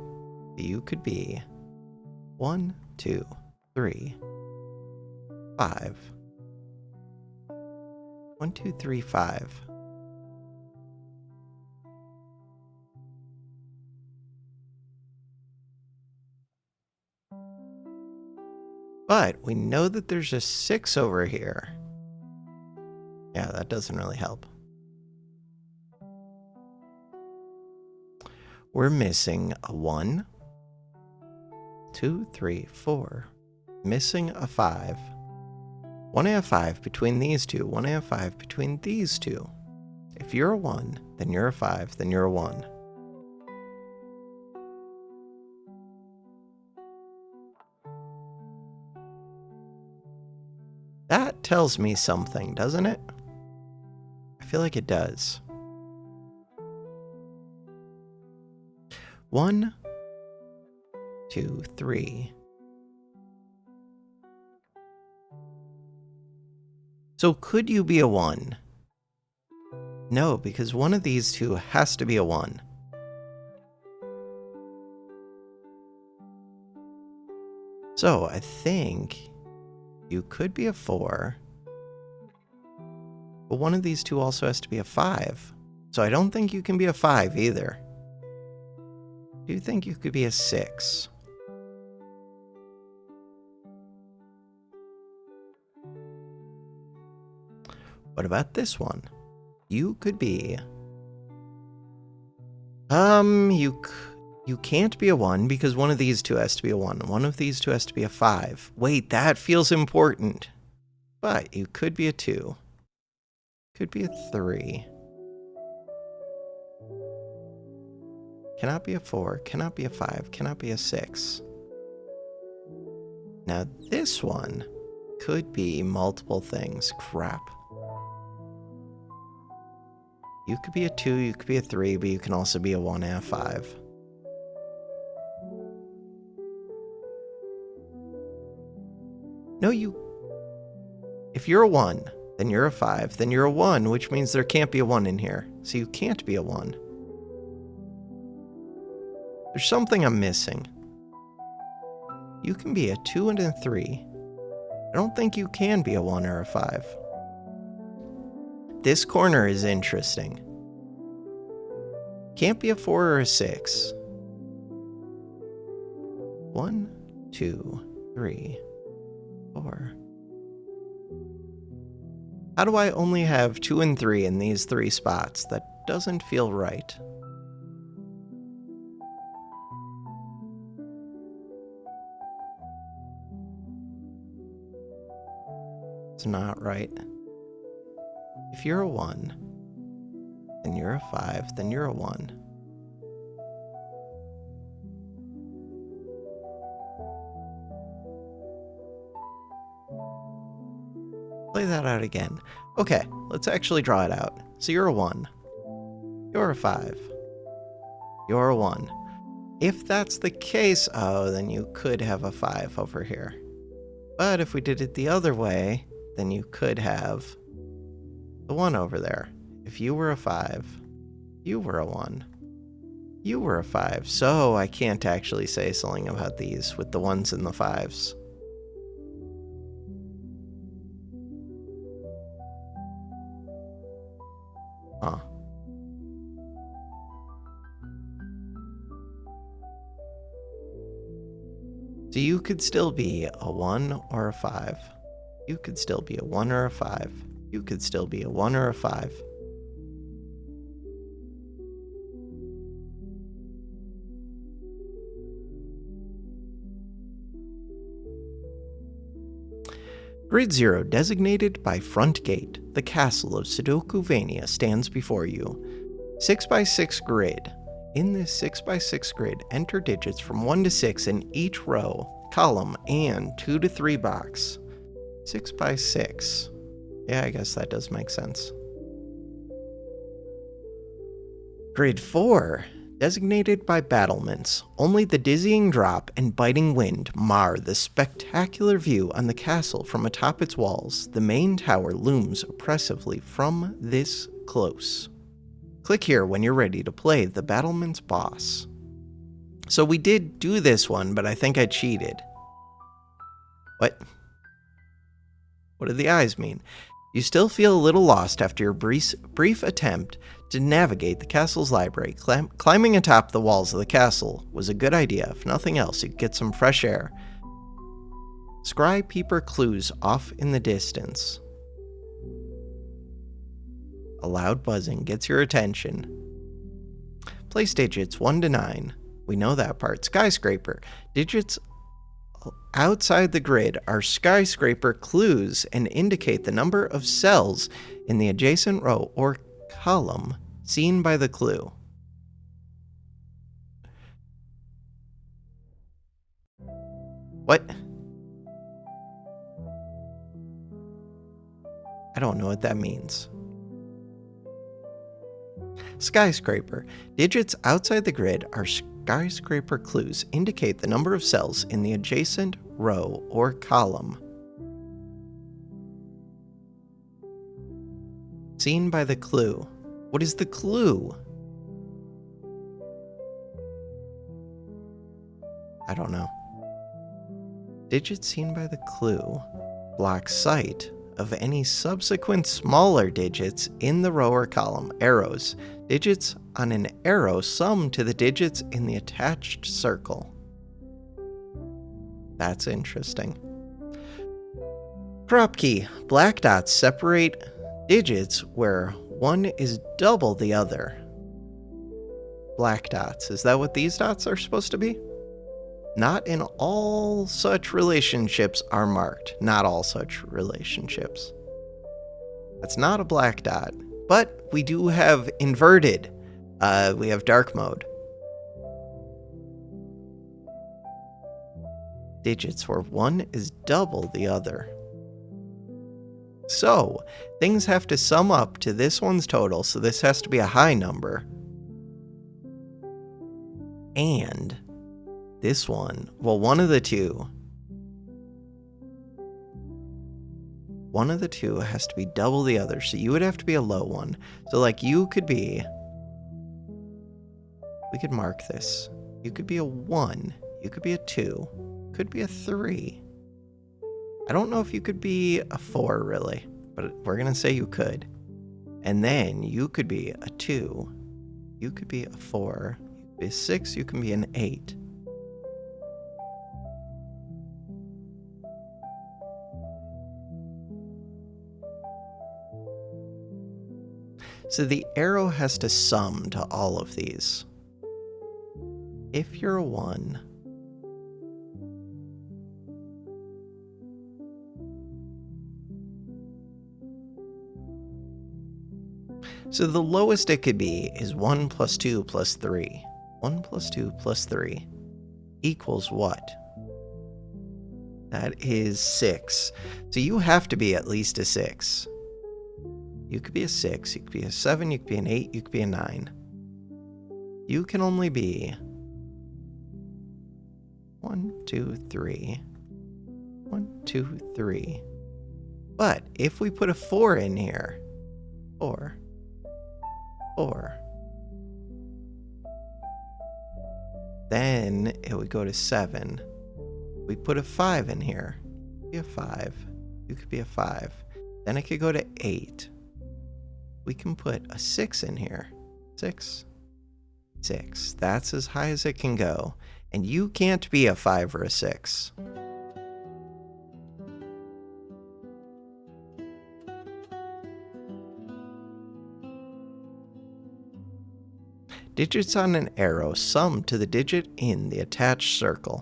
You could be 1, 2, 3, 5. 1, 2, 3, 5. But we know that there's a 6 over here. Yeah, that doesn't really help. We're missing a 1, 2, 3, 4. Missing a 5. 1 and a 5 between these two. 1 and a 5 between these two. If you're a 1, then you're a 5, then you're a 1. That tells me something, doesn't it? I feel like it does. 1, 2, 3. So could you be a 1? No, because one of these two has to be a 1. So I think you could be a 4. But one of these two also has to be a 5. So I don't think you can be a 5 either. Do you think you could be a 6? What about this one? You could be... You can't be a 1 because one of these two has to be a 1. One of these two has to be a 5. Wait, that feels important. But you could be a 2. Could be a 3. Cannot be a 4. Cannot be a 5. Cannot be a 6. Now this one could be multiple things. Crap. You could be a 2, you could be a 3, but you can also be a 1 and a 5. No, if you're a 1, then you're a 5, then you're a 1, which means there can't be a 1 in here. So you can't be a 1. There's something I'm missing. You can be a 2 and a 3. I don't think you can be a 1 or a 5. This corner is interesting. Can't be a 4 or a 6. 1, 2, 3, 4. How do I only have 2 and 3 in these 3 spots? That doesn't feel right. It's not right. If you're a 1, then you're a 5, then you're a 1. Play that out again. Okay, let's actually draw it out. So you're a 1. You're a 5. You're a 1. If that's the case, oh, then you could have a 5 over here. But if we did it the other way, then you could have the 1 over there. If you were a 5, you were a 1. You were a 5. So I can't actually say something about these with the 1s and the 5s. Huh. So you could still be a 1 or a 5. You could still be a 1 or a 5. You could still be a 1 or a 5. Grid 0, designated by front gate. The castle of Sudokuvania stands before you. 6x6 grid. In this 6x6 grid, enter digits from 1 to 6 in each row, column, and 2 to 3 box. 6x6. Yeah, I guess that does make sense. Grid 4. Designated by battlements. Only the dizzying drop and biting wind mar the spectacular view on the castle from atop its walls. The main tower looms oppressively from this close. Click here when you're ready to play the battlement's boss. So we did do this one, but I think I cheated. What? What do the eyes mean? You still feel a little lost after your brief attempt to navigate the castle's library. Climbing atop the walls of the castle was a good idea. If nothing else, you could get some fresh air. Scry peeper clues off in the distance. A loud buzzing gets your attention. Place digits 1 to 9. We know that part. Skyscraper. Digits outside the grid are skyscraper clues and indicate the number of cells in the adjacent row or column seen by the clue. What? I don't know what that means. Skyscraper. Digits outside the grid are skyscraper clues indicate the number of cells in the adjacent row or column seen by the clue. What is the clue? I don't know. Digits seen by the clue block sight of any subsequent smaller digits in the row or column. Arrows. Digits on an arrow sum to the digits in the attached circle. That's interesting. Crop key. Black dots separate digits where one is double the other. Black dots. Is that what these dots are supposed to be? Not in all such relationships are marked. Not all such relationships. That's not a black dot. But we do have inverted. We have dark mode. Digits where one is double the other. So, things have to sum up to this one's total, so this has to be a high number. And this one, well, one of the two has to be double the other, so you would have to be a low one. So, like, you could be, we could mark this. You could be a 1, you could be a 2, could be a 3. I don't know if you could be a 4, really, but we're going to say you could. And then you could be a 2, you could be a 4, you could be a 6, you can be an 8. So the arrow has to sum to all of these. If you're a 1, so the lowest it could be is 1 plus 2 plus 3. 1 plus 2 plus 3 equals what? That is 6. So you have to be at least a 6. You could be a 6, you could be a 7, you could be an 8, you could be a 9. You can only be 1, 2, 3. 1, 2, 3. But if we put a 4 in here, 4, 4, then it would go to 7. We put a 5 in here. Be a 5. You could be a 5. Then it could go to 8. We can put a 6 in here. 6. 6. That's as high as it can go. And you can't be a 5 or a 6. Digits on an arrow sum to the digit in the attached circle.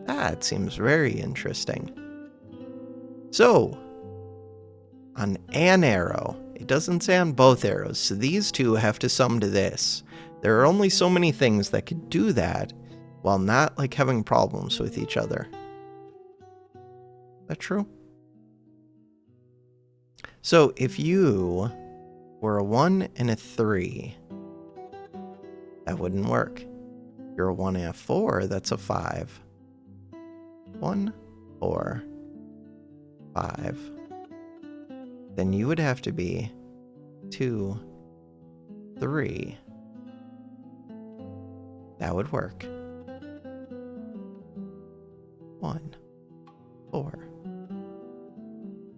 That seems very interesting. So, on an arrow, it doesn't say on both arrows, so these two have to sum to this. There are only so many things that could do that while not like having problems with each other. Is that true? So if you were a 1 and a 3, that wouldn't work. If you're a 1 and a 4, that's a 5. 1, 4, 5. Then you would have to be 2, 3. That would work. 1, 4.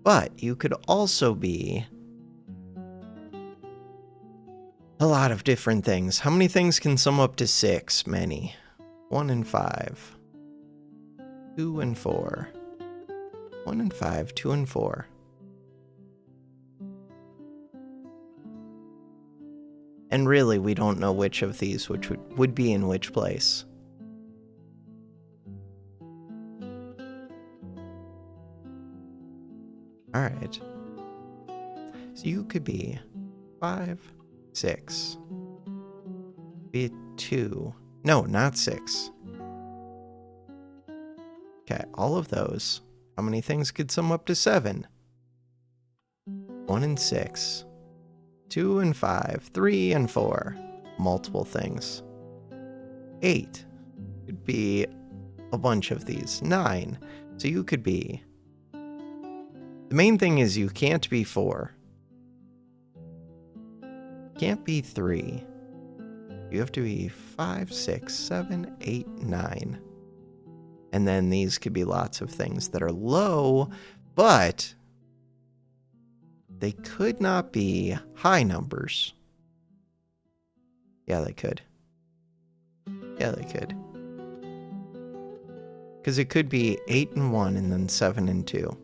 But you could also be a lot of different things. How many things can sum up to 6? Many. 1 and 5. 2 and 4. 1 and 5, 2 and 4. And really, we don't know which of these which would be in which place. Alright. So you could be 5, 6. Be 2. No, not 6. Okay, all of those. How many things could sum up to 7? 1 and 6. 2 and 5. 3 and 4. Multiple things. 8 could be a bunch of these. 9. So you could be... The main thing is you can't be 4. Can't be 3. You have to be 5, 6, 7, 8, 9. And then these could be lots of things that are low, but they could not be high numbers. Yeah, they could. Yeah, they could. Because it could be 8 and 1 and then 7 and 2.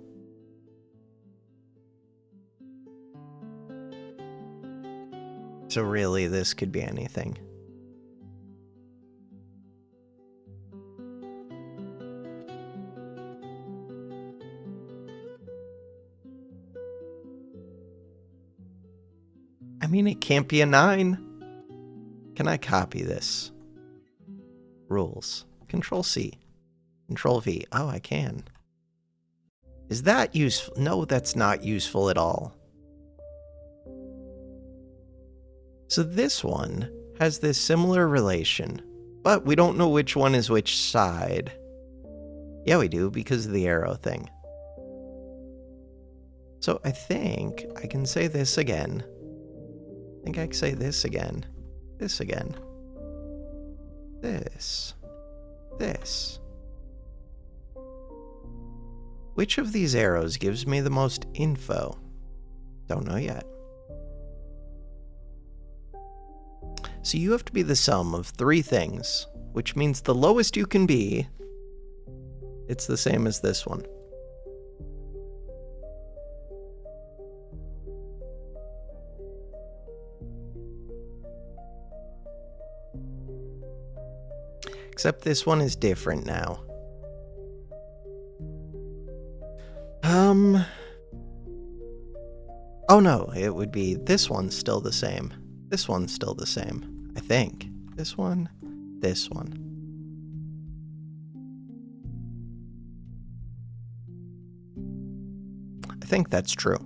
So really, this could be anything. I mean, it can't be a 9. Can I copy this? Rules. Control C. Control V. Oh, I can. Is that useful? No, that's not useful at all. So this one has this similar relation, but we don't know which one is which side. Yeah, we do, because of the arrow thing. So I think I can say this again. I think I can say this again. This again. This. This. Which of these arrows gives me the most info? Don't know yet. So you have to be the sum of 3 things, which means the lowest you can be, it's the same as this one. Except this one is different now. Oh no, it would be this one's still the same. This one's still the same, I think. This one, this one. think that's true.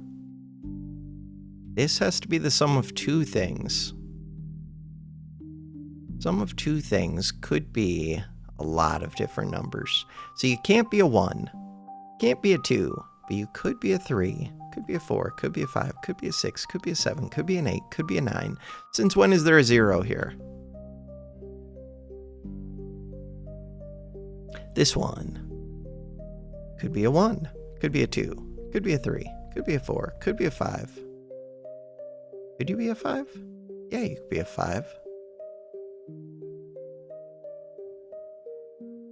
This has to be the sum of two things. Sum of two things could be a lot of different numbers. So you can't be a 1, can't be a 2, but you could be a 3, could be a 4, could be a 5, could be a 6, could be a 7, could be an 8, could be a 9. Since when is there a 0 here? This one could be a 1, could be a 2, could be a 3, could be a 4, could be a 5. Could you be a 5? Yeah, you could be a 5.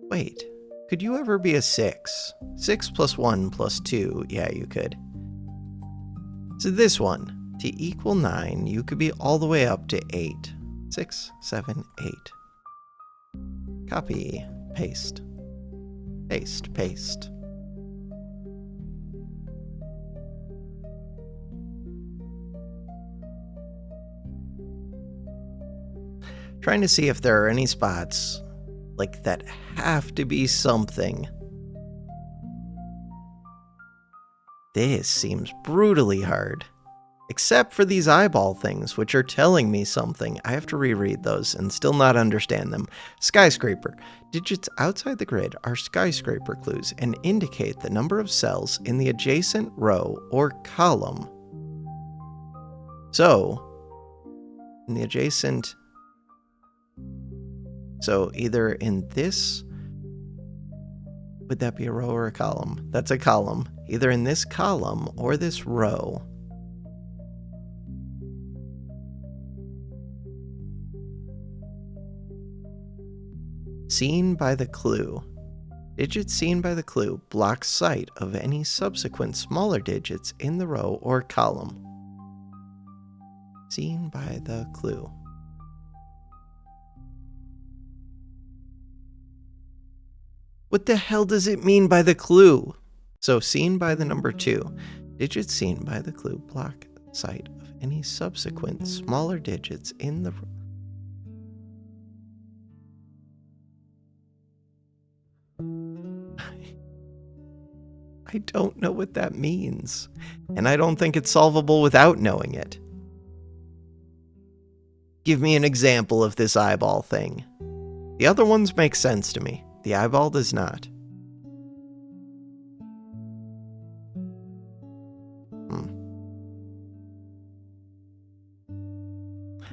Wait, could you ever be a 6? 6 plus 1 plus 2, yeah, you could. So this one, to equal 9, you could be all the way up to 8. 6, 7, 8. Copy, paste. Paste, paste. Trying to see if there are any spots like that have to be something. This seems brutally hard. Except for these eyeball things, which are telling me something. I have to reread those and still not understand them. Skyscraper. Digits outside the grid are skyscraper clues and indicate the number of cells in the adjacent row or column. So, in the adjacent... So either in this, would that be a row or a column? That's a column. Either in this column or this row. Seen by the clue. Digits seen by the clue block sight of any subsequent smaller digits in the row or column. Seen by the clue. What the hell does it mean by the clue? So seen by the number 2. Digits seen by the clue block sight of any subsequent smaller digits in the... I don't know what that means. And I don't think it's solvable without knowing it. Give me an example of this eyeball thing. The other ones make sense to me. The eyeball does not.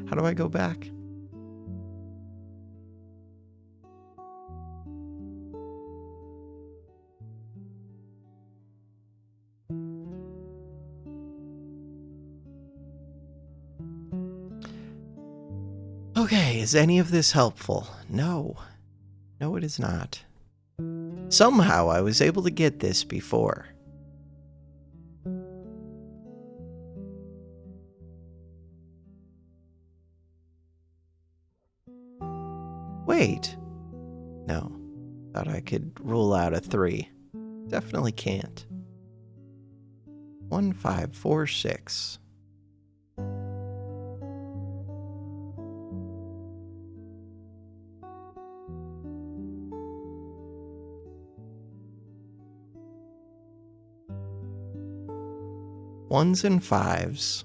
How do I go back? Okay, is any of this helpful? No. No, it is not. Somehow I was able to get this before. Wait. No. Thought I could rule out a 3. Definitely can't. 1, 5, 4, 6. Ones and 5s.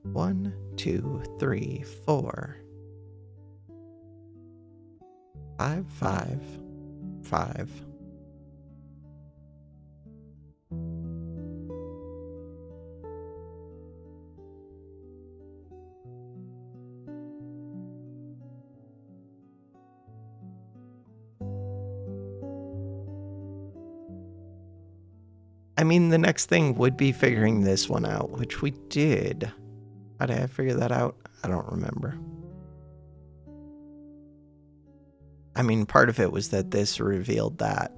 One, 2, 3, 4. 5, 5, 5. I mean, the next thing would be figuring this one out, which we did. How did I figure that out? I don't remember. I mean, part of it was that this revealed that.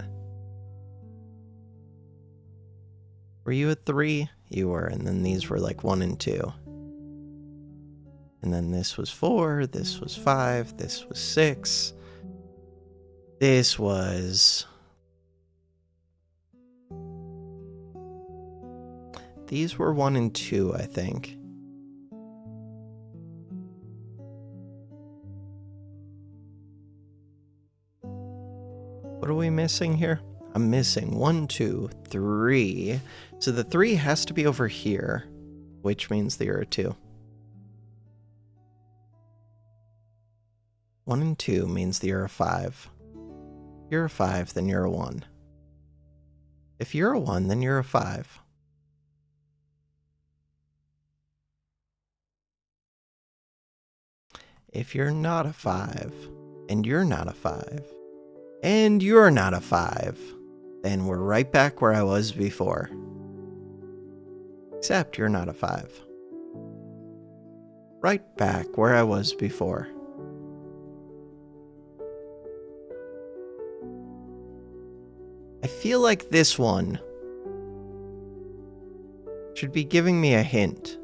Were you a 3? You were, and then these were like 1 and 2. And then this was 4, this was 5, this was 6. This was... These were 1 and 2, I think. What are we missing here? I'm missing 1, 2, 3. So the 3 has to be over here, which means that you're a 2. 1 and 2 means that you're a 5. If you're a 5, then you're a 1. If you're a 1, then you're a 5. If you're not a 5, and you're not a 5, and you're not a 5, then we're right back where I was before. Except you're not a 5. Right back where I was before. I feel like this one should be giving me a hint.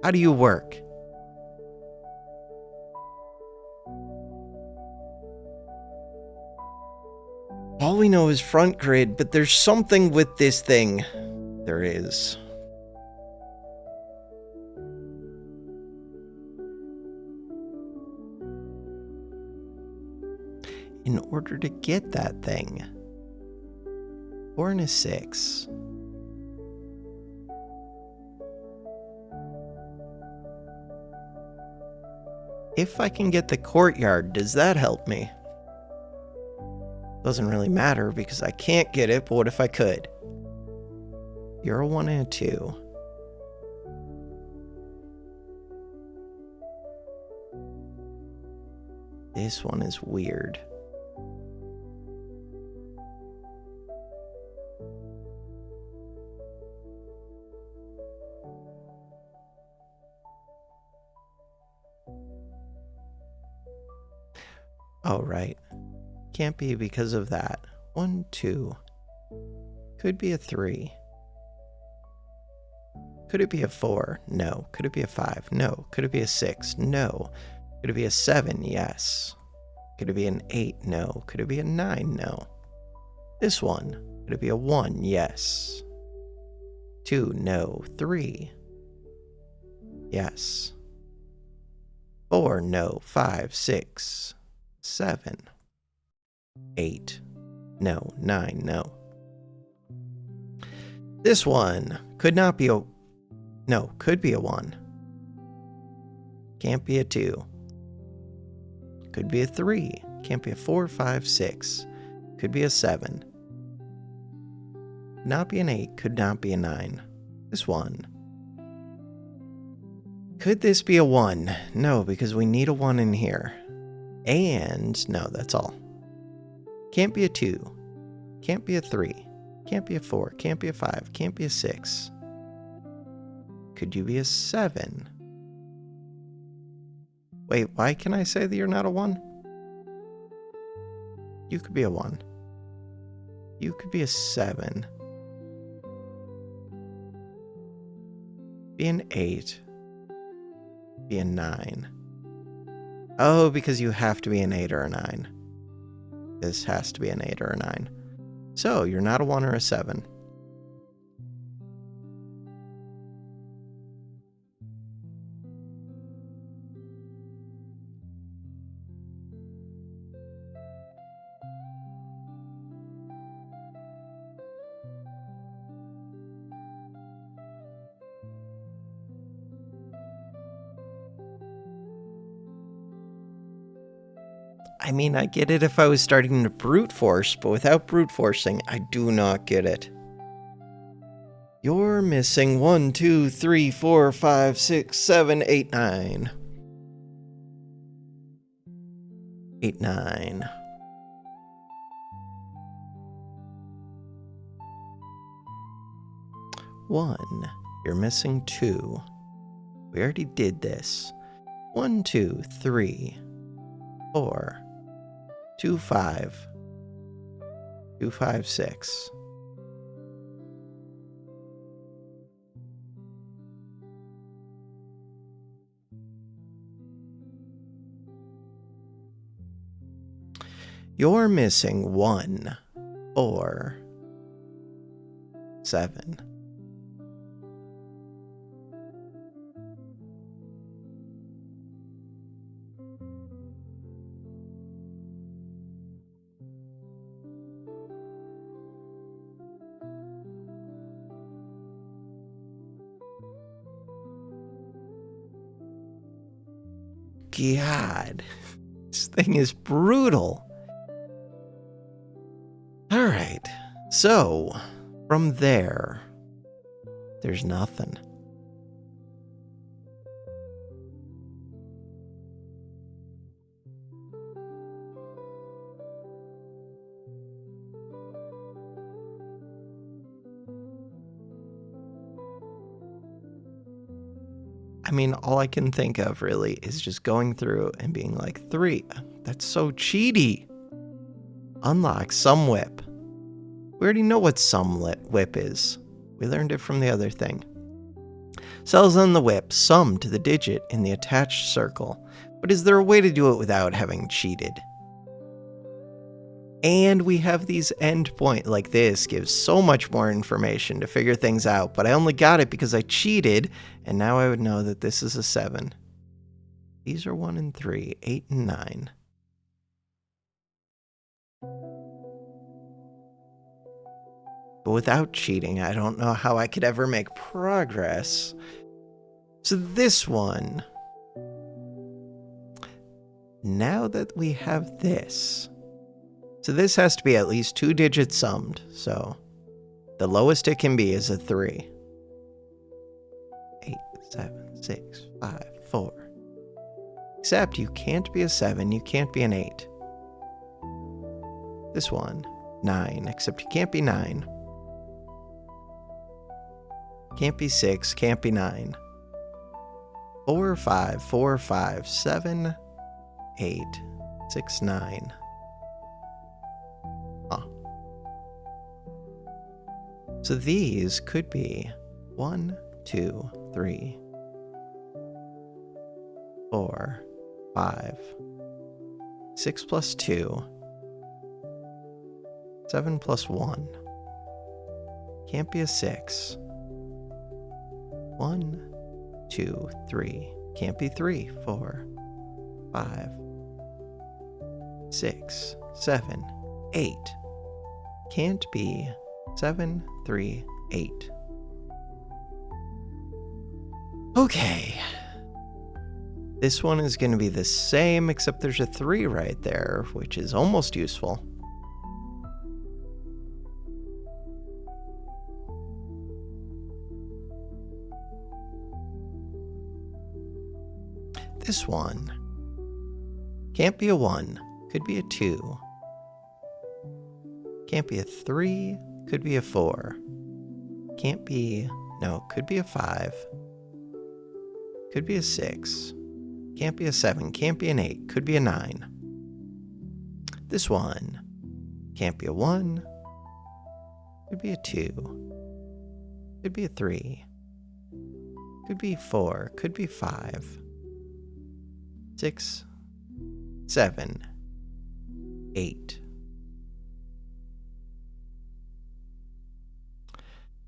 How do you work? All we know is front grid, but there's something with this thing. There is. In order to get that thing, 4 and a 6. If I can get the courtyard, does that help me? Doesn't really matter because I can't get it, but what if I could? You're a 1 and a 2. This one is weird. Oh, right. Can't be because of that. 1, 2. Could be a 3. Could it be a 4? No. Could it be a 5? No. Could it be a 6? No. Could it be a 7? Yes. Could it be an 8? No. Could it be a 9? No. This one. Could it be a 1? Yes. 2? No. 3? Yes. 4? No. 5? 6? 7? 8? No. 9? No. This one could not be a... No, could be a 1. Can't be a 2. Could be a 3. Can't be a 4, 5, 6. Could be a 7. Could not be an 8. Could not be a 9. This one. Could this be a 1? No, because we need a 1 in here. And, no, that's all. Can't be a 2. Can't be a 3. Can't be a 4. Can't be a 5. Can't be a 6. Could you be a 7? Wait, why can I say that you're not a 1? You could be a 1. You could be a 7. Be an 8. Be a 9. Oh, because you have to be an 8 or a 9. This has to be an 8 or a 9. So, you're not a 1 or a 7. I mean, I get it if I was starting to brute force, but without brute forcing, I do not get it. You're missing 1, 2, 3, 4, 5, 6, 7, 8, 9. 8, 9. One. You're missing 2. We already did this. 1, 2, 3, 4. 2, 5. 2, 5, 6. You're missing 1, 4, 7. God. This thing is brutal. All right. So, from there, there's nothing. I mean, all I can think of really is just going through and being like, 3. That's so cheaty. Unlock some whip. We already know what some whip is. We learned it from the other thing. Cells on the whip sum to the digit in the attached circle. But is there a way to do it without having cheated? And we have these endpoint, like this gives so much more information to figure things out, but I only got it because I cheated, and now I would know that this is a 7. These are 1 and 3, 8 and 9. But without cheating, I don't know how I could ever make progress. So this one, now that we have this, so this has to be at least 2 digits summed, so the lowest it can be is a 3. 8, 7, 6, 5, 4. Except you can't be a 7, you can't be an 8. This one, 9, except you can't be 9. Can't be 6, can't be 9. 4, 5, 4, 5, 7, 8, 6, 9. So these could be 1, 2, 3, 4, 5, 6 plus 2, 7 plus 1. Can't be a 6. 1, 2, 3. Can't be 3, 4, 5, 6, 7, 8. Can't be 7, 3, 8. Okay. This one is going to be the same, except there's a 3 right there, which is almost useful. This one can't be a 1, could be a 2. Can't be a 3, could be a 4. Can't be, no, could be a 5. Could be a 6. Can't be a 7, can't be an 8, could be a 9. This one can't be a 1, could be a 2. Could be a 3. Could be 4, could be 5. 6, 7, 8.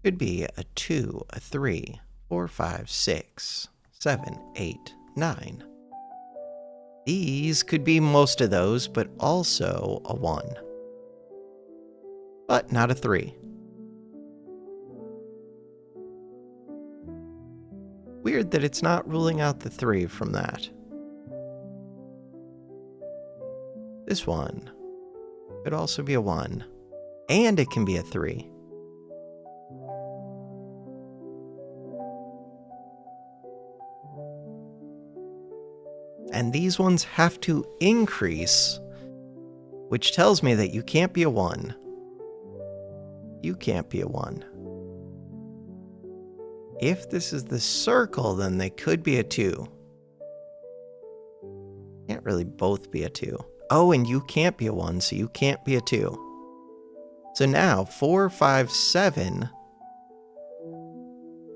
Could be a 2, a 3, 4, 5, 6, 7, 8, 9. These could be most of those, but also a 1. But not a 3. Weird that it's not ruling out the 3 from that. This one could also be a 1, and it can be a 3. And these ones have to increase, which tells me that you can't be a 1. You can't be a 1. If this is the circle, then they could be a 2. Can't really both be a 2. Oh, and you can't be a 1, so you can't be a 2. So now 4, 5, 7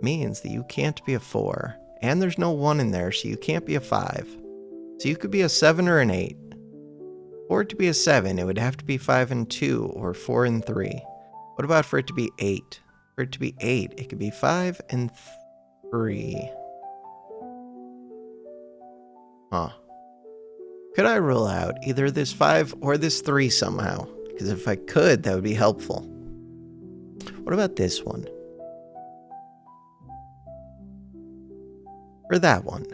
means that you can't be a 4. And there's no 1 in there, so you can't be a 5. So you could be a 7 or an 8. For it to be a 7, it would have to be 5 and 2 or 4 and 3. What about for it to be 8? For it to be 8, it could be 5 and 3. Huh. Could I rule out either this 5 or this 3 somehow? Because if I could, that would be helpful. What about this one? Or that one?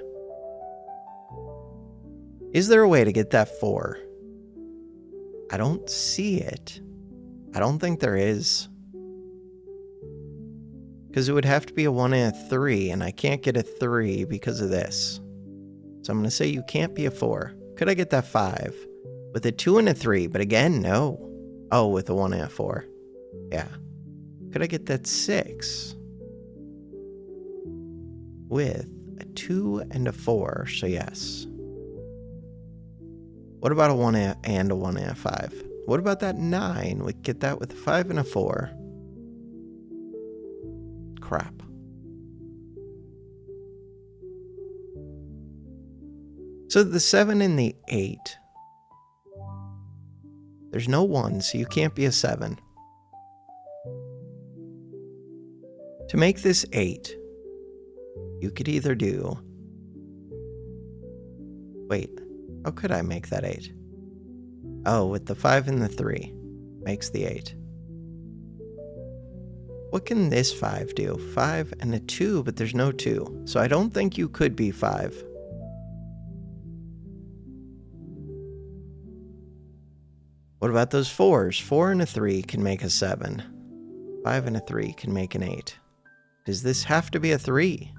Is there a way to get that 4? I don't see it. I don't think there is. Because it would have to be a 1 and a 3, and I can't get a 3 because of this. So I'm going to say you can't be a 4. Could I get that 5? With a 2 and a 3, but again, no. Oh, with a 1 and a 4. Yeah. Could I get that 6? With a 2 and a 4, so yes. What about a 1 and a 1 and a 5? What about that 9? We get that with a 5 and a 4. Crap. So the 7 and the 8. There's no 1, so you can't be a 7. To make this 8, you could either do... Wait, how could I make that 8? Oh, with the 5 and the 3 makes the 8. What can this 5 do? 5 and a 2, but there's no 2. So I don't think you could be 5. What about those 4s? 4 and a 3 can make a 7. 5 and a 3 can make an 8. Does this have to be a 3?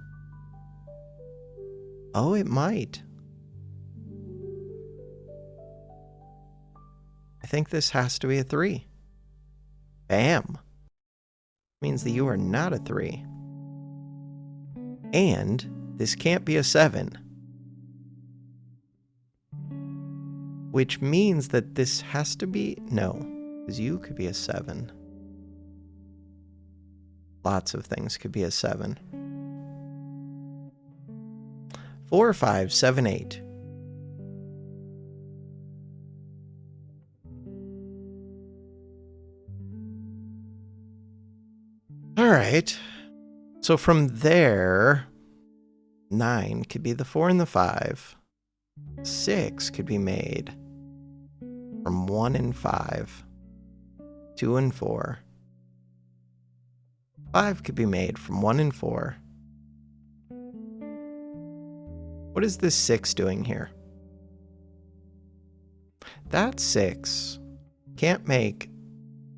Oh, it might. I think this has to be a 3. Bam. Means that you are not a 3. And this can't be a 7. Which means that this has to be... No, because you could be a 7. Lots of things could be a 7. 4, 5, 7, 8. All right. So from there, 9 could be the 4 and the 5. 6 could be made from 1 and 5. 2 and 4. 5 could be made from 1 and 4. What is this 6 doing here? That 6 can't make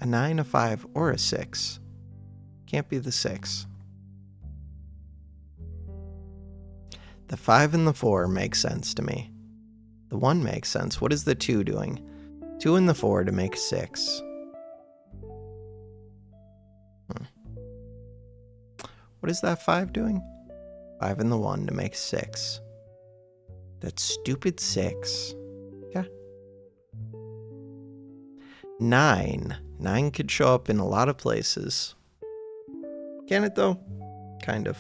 a 9, a 5, or a 6. Can't be the 6. The 5 and the 4 make sense to me. The 1 makes sense. What is the 2 doing? 2 and the 4 to make 6. What is that 5 doing? 5 and the 1 to make 6. That stupid 6. Okay. 9. 9 could show up in a lot of places. Can it though? Kind of.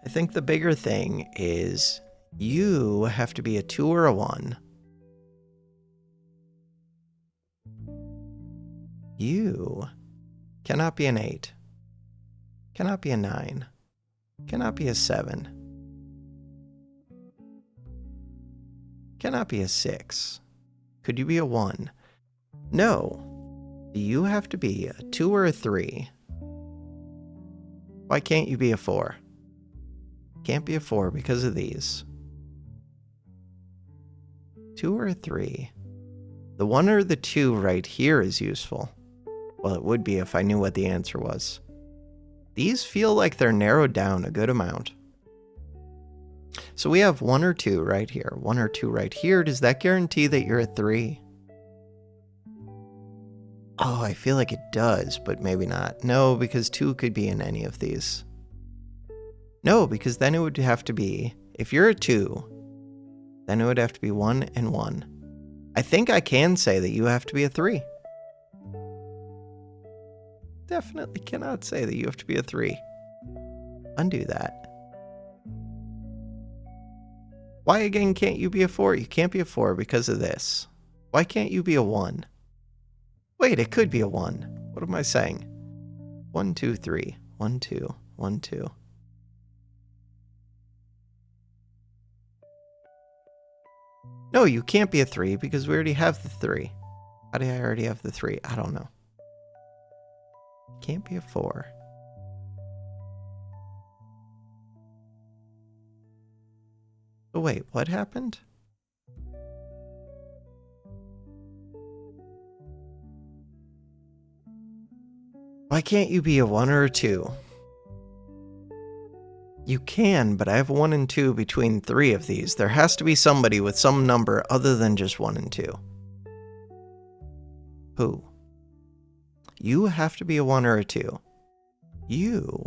I think the bigger thing is you have to be a 2 or a 1. You cannot be an 8. Cannot be a 9. Cannot be a 7. Cannot be a 6. Could you be a 1? No. You have to be a 2 or a 3. Why can't you be a 4? Can't be a 4 because of these. 2 or a 3. The 1 or the 2 right here is useful. Well, it would be if I knew what the answer was. These feel like they're narrowed down a good amount. So we have 1 or 2 right here. 1 or 2 right here. Does that guarantee that you're a 3? Oh, I feel like it does, but maybe not. No, because 2 could be in any of these. No, because then it would have to be, if you're a 2, then it would have to be 1 and 1. I think I can say that you have to be a 3. Definitely cannot say that you have to be a 3. Undo that. Why again can't you be a 4? You can't be a 4 because of this. Why can't you be a 1? Wait, it could be a 1. What am I saying? 1, 2, 3. 1, 2. 1, 2. No, you can't be a 3 because we already have the 3. How do I already have the 3? I don't know. Can't be a 4. Oh, wait, what happened? Why can't you be a 1 or a 2? You can, but I have 1 and 2 between 3 of these. There has to be somebody with some number other than just 1 and 2. Who? You have to be a 1 or a 2. You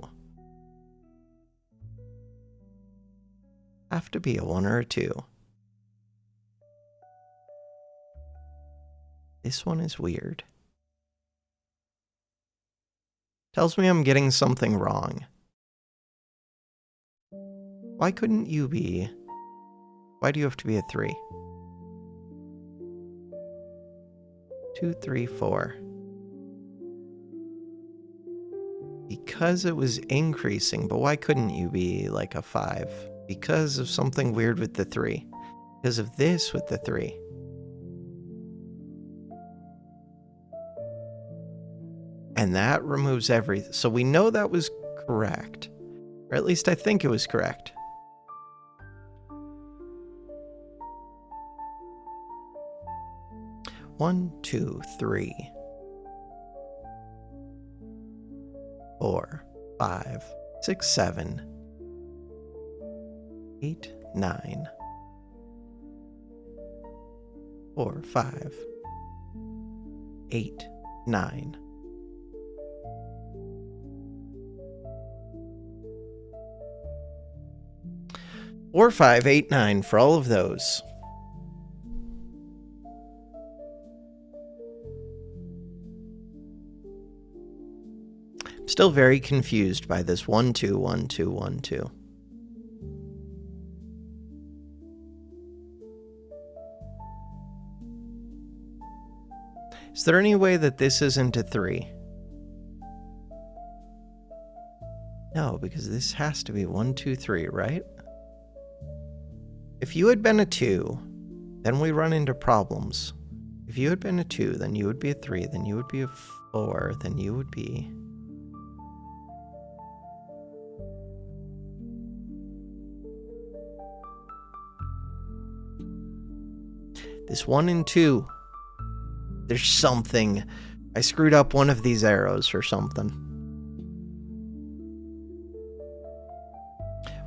have to be a 1 or a 2. This one is weird. Tells me I'm getting something wrong. Why couldn't you be? Why do you have to be a 3? 2, 3, 4. Because it was increasing, but why couldn't you be like a 5? Because of something weird with the 3. Because of this with the 3. And that removes everything. So we know that was correct. Or at least I think it was correct. One, 2, 3, 4, 5, 6, 7, 8, 9, 4, 5, 8, 9. Four, 5, 8, 9 for all of those. I'm still very confused by this 1, 2, 1, 2, 1, 2. Is there any way that this isn't a 3? No, because this has to be 1, 2, 3, right? If you had been a 2, then we run into problems. If you had been a 2, then you would be a 3, then you would be a 4, then you would be... This 1 and 2. There's something. I screwed up one of these arrows or something.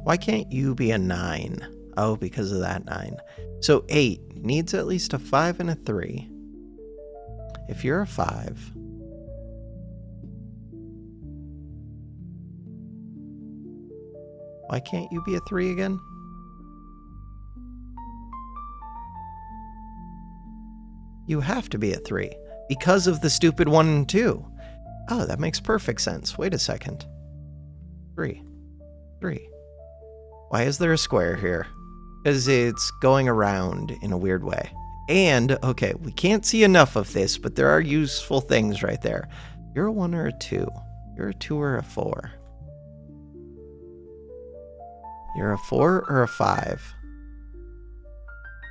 Why can't you be a 9? Oh, because of that 9. So 8 needs at least a 5 and a 3. If you're a 5... Why can't you be a 3 again? You have to be a 3. Because of the stupid 1 and 2. Oh, that makes perfect sense. Wait a second. 3. 3. Why is there a square here? Because it's going around in a weird way. And, okay, we can't see enough of this, but there are useful things right there. You're a 1 or a 2. You're a 2 or a 4. You're a 4 or a 5.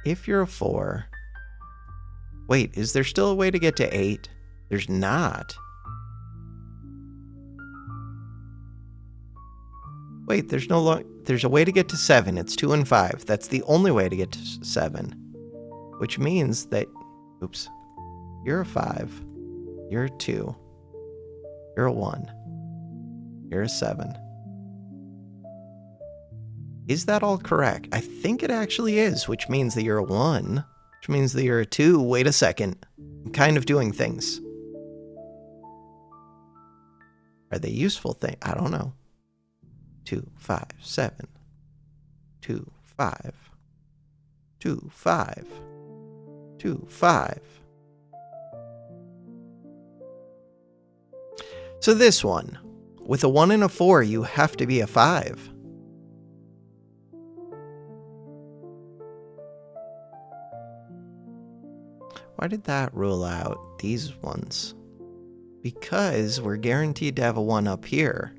If you're a 4... Wait, is there still a way to get to 8? There's not. Wait, there's a way to get to 7. It's 2 and 5. That's the only way to get to 7. Which means that... Oops. You're a 5. You're a 2. You're a 1. You're a 7. Is that all correct? I think it actually is, which means that you're a 1. Which means that you're a 2. Wait a second. I'm kind of doing things. Are they useful things? I don't know. 2, 5, 7. 2, 5. 2, 5. 2, 5. So this one. With a 1 and a 4, you have to be a 5. Why did that rule out these ones? Because we're guaranteed to have a 1 up here.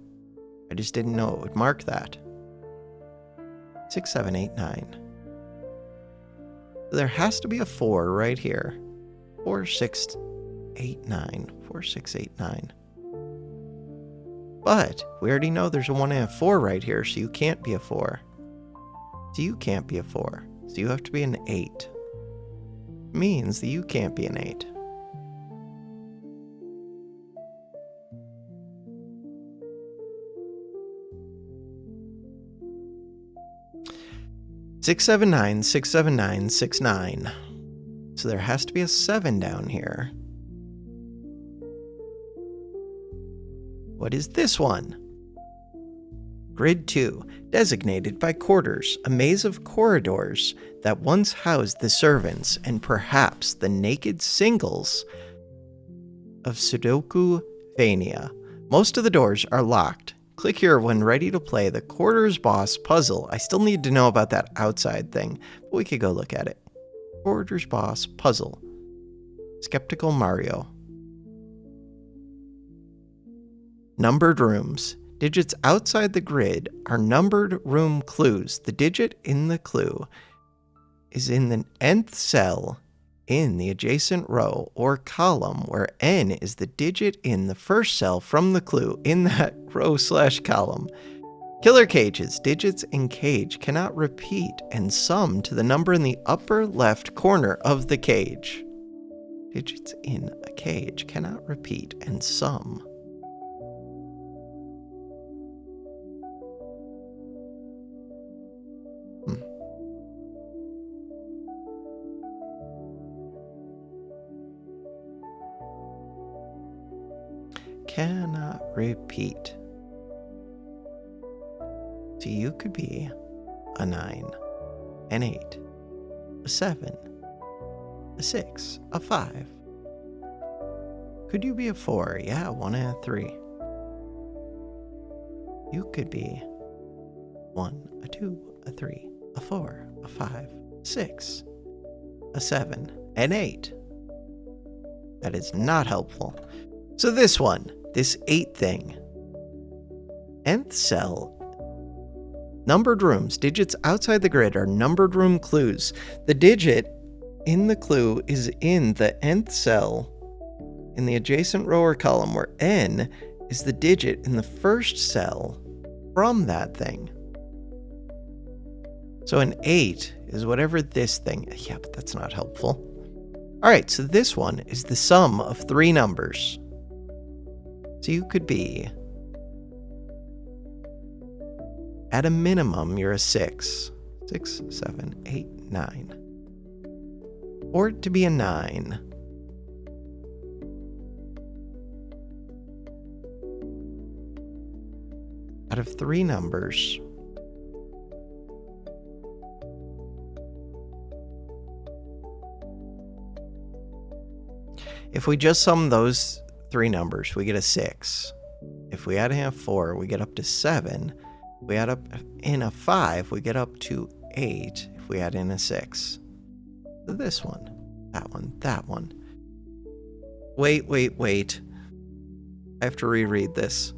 I just didn't know it would mark that. 6, 7, 8, 9. So there has to be a 4 right here. 4, 6, 8, 9. 4, 6, 8, 9. But we already know there's a 1 and a 4 right here, so you can't be a 4. So you can't be a 4. So you have to be an 8. Means that you can't be an 8. Six, 7, 9, 6, 7, 9, 6, 9. So there has to be a 7 down here. What is this one? Grid 2, designated by quarters, a maze of corridors that once housed the servants and perhaps the naked singles of Sudokuvania. Most of the doors are locked. Click here when ready to play the quarters boss puzzle. I still need to know about that outside thing, but we could go look at it. Quarters boss puzzle. Skeptical Mario. Numbered rooms. Digits outside the grid are numbered room clues. The digit in the clue is in the nth cell in the adjacent row or column, where n is the digit in the first cell from the clue in that row/column. Killer cages. Digits in cage cannot repeat and sum to the number in the upper left corner of the cage. Digits in a cage cannot repeat and sum. Cannot repeat. So you could be a 9, an 8, a 7, a 6, a 5. Could you be a 4? Yeah, 1 and a 3. You could be 1, a 2, a 3, a 4, a 5, 6, a 7, an 8. That is not helpful. So this one, this 8 thing. Nth cell. Numbered rooms. Digits outside the grid are numbered room clues. The digit in the clue is in the nth cell in the adjacent row or column, where n is the digit in the first cell from that thing. So an 8 is whatever this thing. Yeah, but that's not helpful. All right, so this one is the sum of 3 numbers. So you could be, at a minimum, you're a 6. 6, 7, 8, 9. Or to be a 9. Out of 3 numbers, if we just sum those 3 numbers, we get a 6. If we add in a 4, we get up to 7. If we add up in a 5, we get up to 8. If we add in a 6. So this one, that one, that one. Wait. I have to reread this.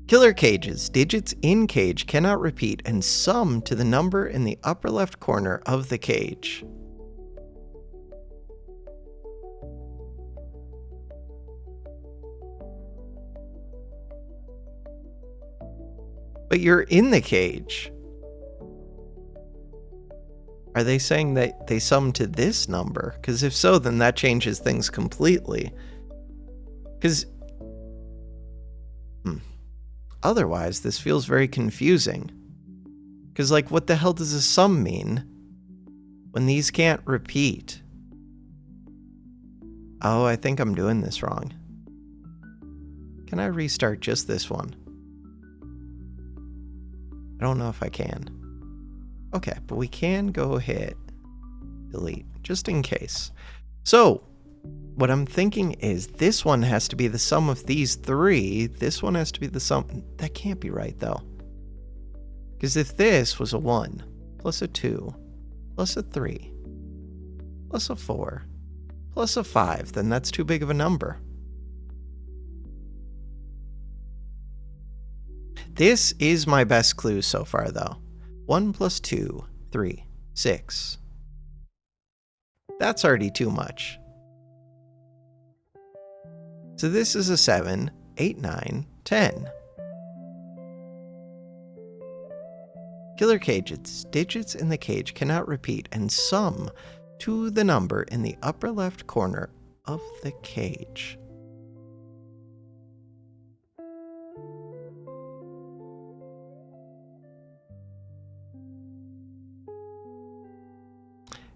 Killer cages. Digits in cage cannot repeat and sum to the number in the upper left corner of the cage. But you're in the cage. Are they saying that they sum to this number? Because if so, then that changes things completely. Because otherwise, this feels very confusing. Because, like, what the hell does a sum mean when these can't repeat? Oh, I think I'm doing this wrong. Can I restart just this one? I don't know if I can. Okay, but we can go hit delete, just in case. So, what I'm thinking is this one has to be the sum of these 3. This one has to be the sum. That can't be right, though. Because if this was a 1, plus a 2, plus a 3, plus a 4, plus a 5, then that's too big of a number. This is my best clue so far, though. 1 plus 2, 3, 6. That's already too much. So this is a 7, 8, 9, 10. Killer cages. Digits in the cage cannot repeat and sum to the number in the upper left corner of the cage.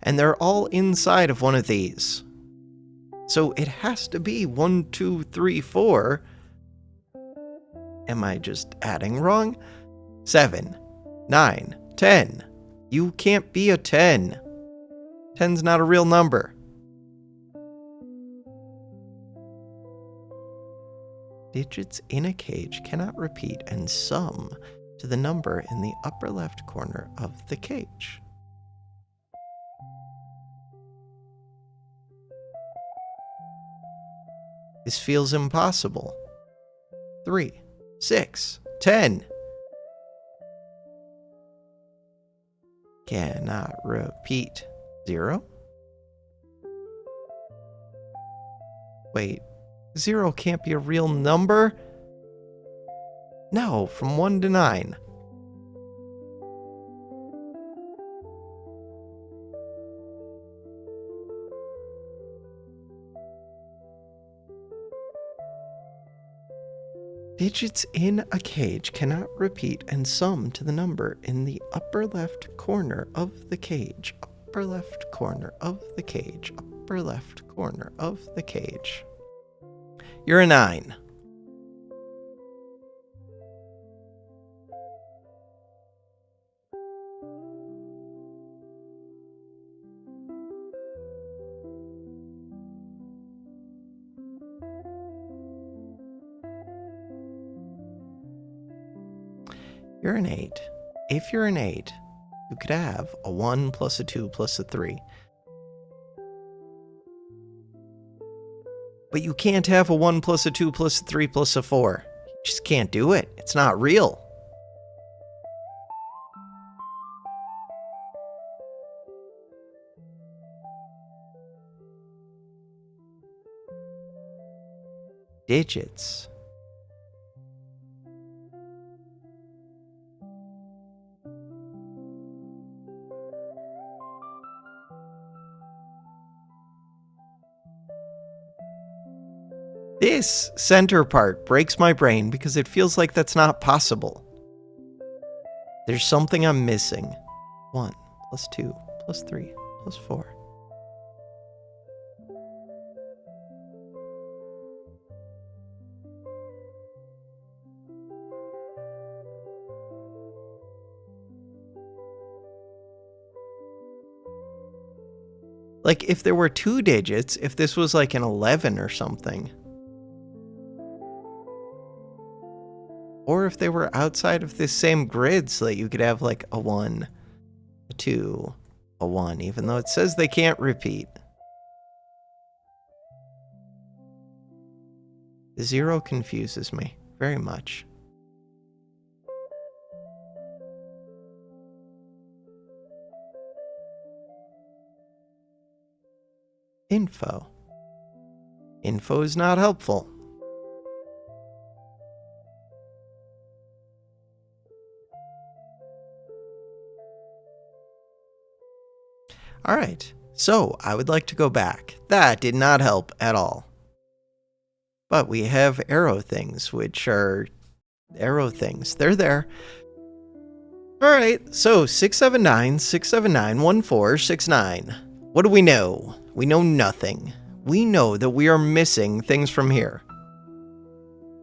And they're all inside of one of these. So it has to be 1, 2, 3, 4. Am I just adding wrong? 7, 9, 10. You can't be a 10. 10's not a real number. Digits in a cage cannot repeat and sum to the number in the upper left corner of the cage. This feels impossible. 3, 6, 10. Cannot repeat. 0? Wait, 0 can't be a real number? No, from 1 to 9. Digits in a cage cannot repeat and sum to the number in the upper left corner of the cage. Upper left corner of the cage. Upper left corner of the cage. You're a 9. You're an 8. If you're an 8, you could have a 1 plus a 2 plus a 3. But you can't have a 1 plus a 2 plus a 3 plus a 4. You just can't do it. It's not real. Digits. This center part breaks my brain because it feels like that's not possible. There's something I'm missing. 1 plus 2 plus 3 plus 4. Like, if there were 2 digits, if this was like an 11 or something. Or if they were outside of this same grid so that you could have like a 1, a 2, a 1, even though it says they can't repeat. The 0 confuses me very much. Info. Info is not helpful. All right, so I would like to go back. That did not help at all. But we have arrow things, which are arrow things. They're there. All right, so 679, 679, 1469. What do we know? We know nothing. We know that we are missing things from here.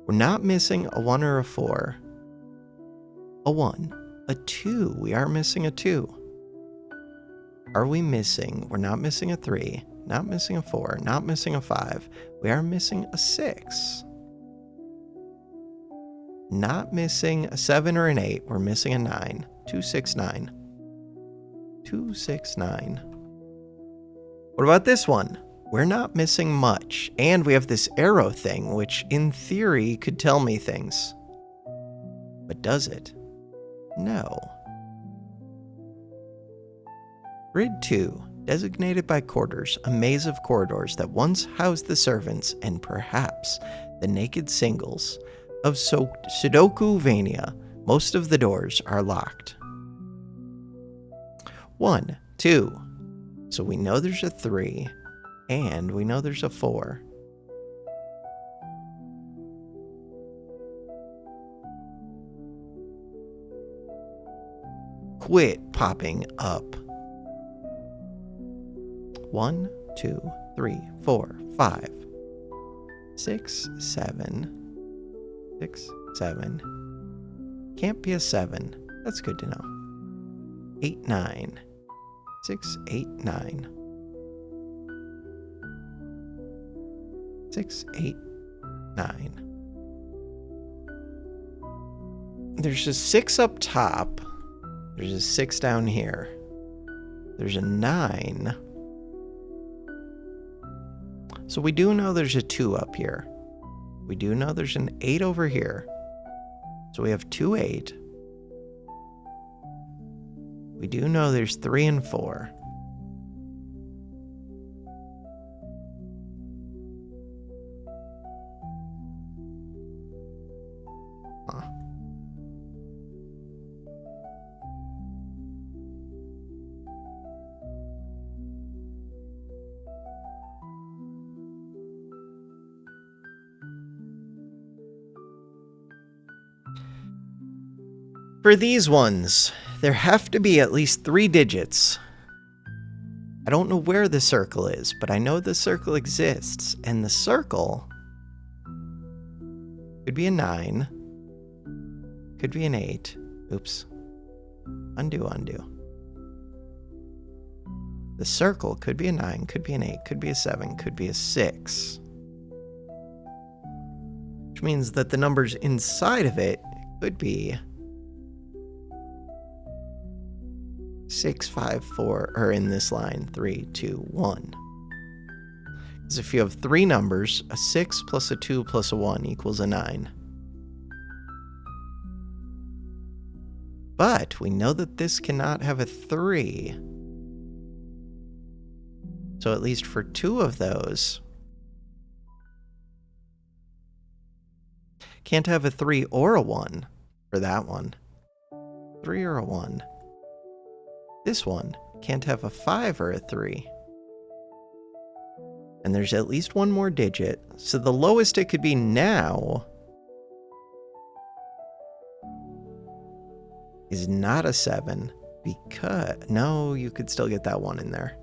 We're not missing a 1 or a 4. A 1. A 2. We are missing a 2. Are we missing? We're not missing a 3, not missing a 4, not missing a 5. We are missing a 6. Not missing a 7 or an 8. We're missing a 9. 269. 269. What about this one? We're not missing much, and we have this arrow thing, which in theory could tell me things. But does it? No. Grid 2, designated by quarters, a maze of corridors that once housed the servants and perhaps the naked singles of Sudokuvania. Most of the doors are locked. 1, 2. So we know there's a 3, and we know there's a 4. Quit popping up. 1, 2, 3, 4, 5, 6, 7. 6, 7. Can't be a 7. That's good to know. 8, 9. 6, 8, 9. 6, 8, 9. There's a 6 up top. There's a 6 down here. There's a 9. So we do know there's a 2 up here. We do know there's an 8 over here. So we have 2, 8. We do know there's 3 and 4. Huh. For these ones, there have to be at least 3 digits. I don't know where the circle is, but I know the circle exists, and the circle could be a 9, could be an 8. Oops. Undo. The circle could be a 9, could be an 8, could be a 7, could be a 6. Which means that the numbers inside of it could be 6, 5, 4, or in this line, 3, 2, 1. Because if you have 3 numbers, a 6 plus a 2 plus a 1 equals a 9. But we know that this cannot have a 3. So at least for 2 of those, can't have a 3 or a 1 for that one. 3 or a 1. This one can't have a 5 or a 3. And there's at least one more digit, so the lowest it could be now is not a 7, because... No, you could still get that 1 in there.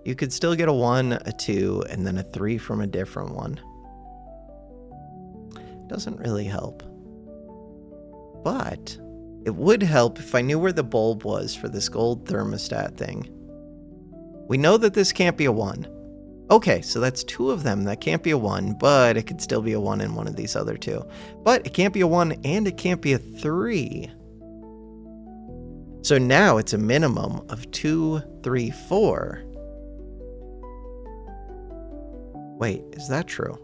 You could still get a 1, a 2, and then a 3 from a different one. Doesn't really help. But it would help if I knew where the bulb was for this gold thermostat thing. We know that this can't be a 1. Okay, so that's 2 of them that can't be a 1, but it could still be a 1 in one of these other 2. But it can't be a 1 and it can't be a 3. So now it's a minimum of 2, 3, 4. Wait, is that true?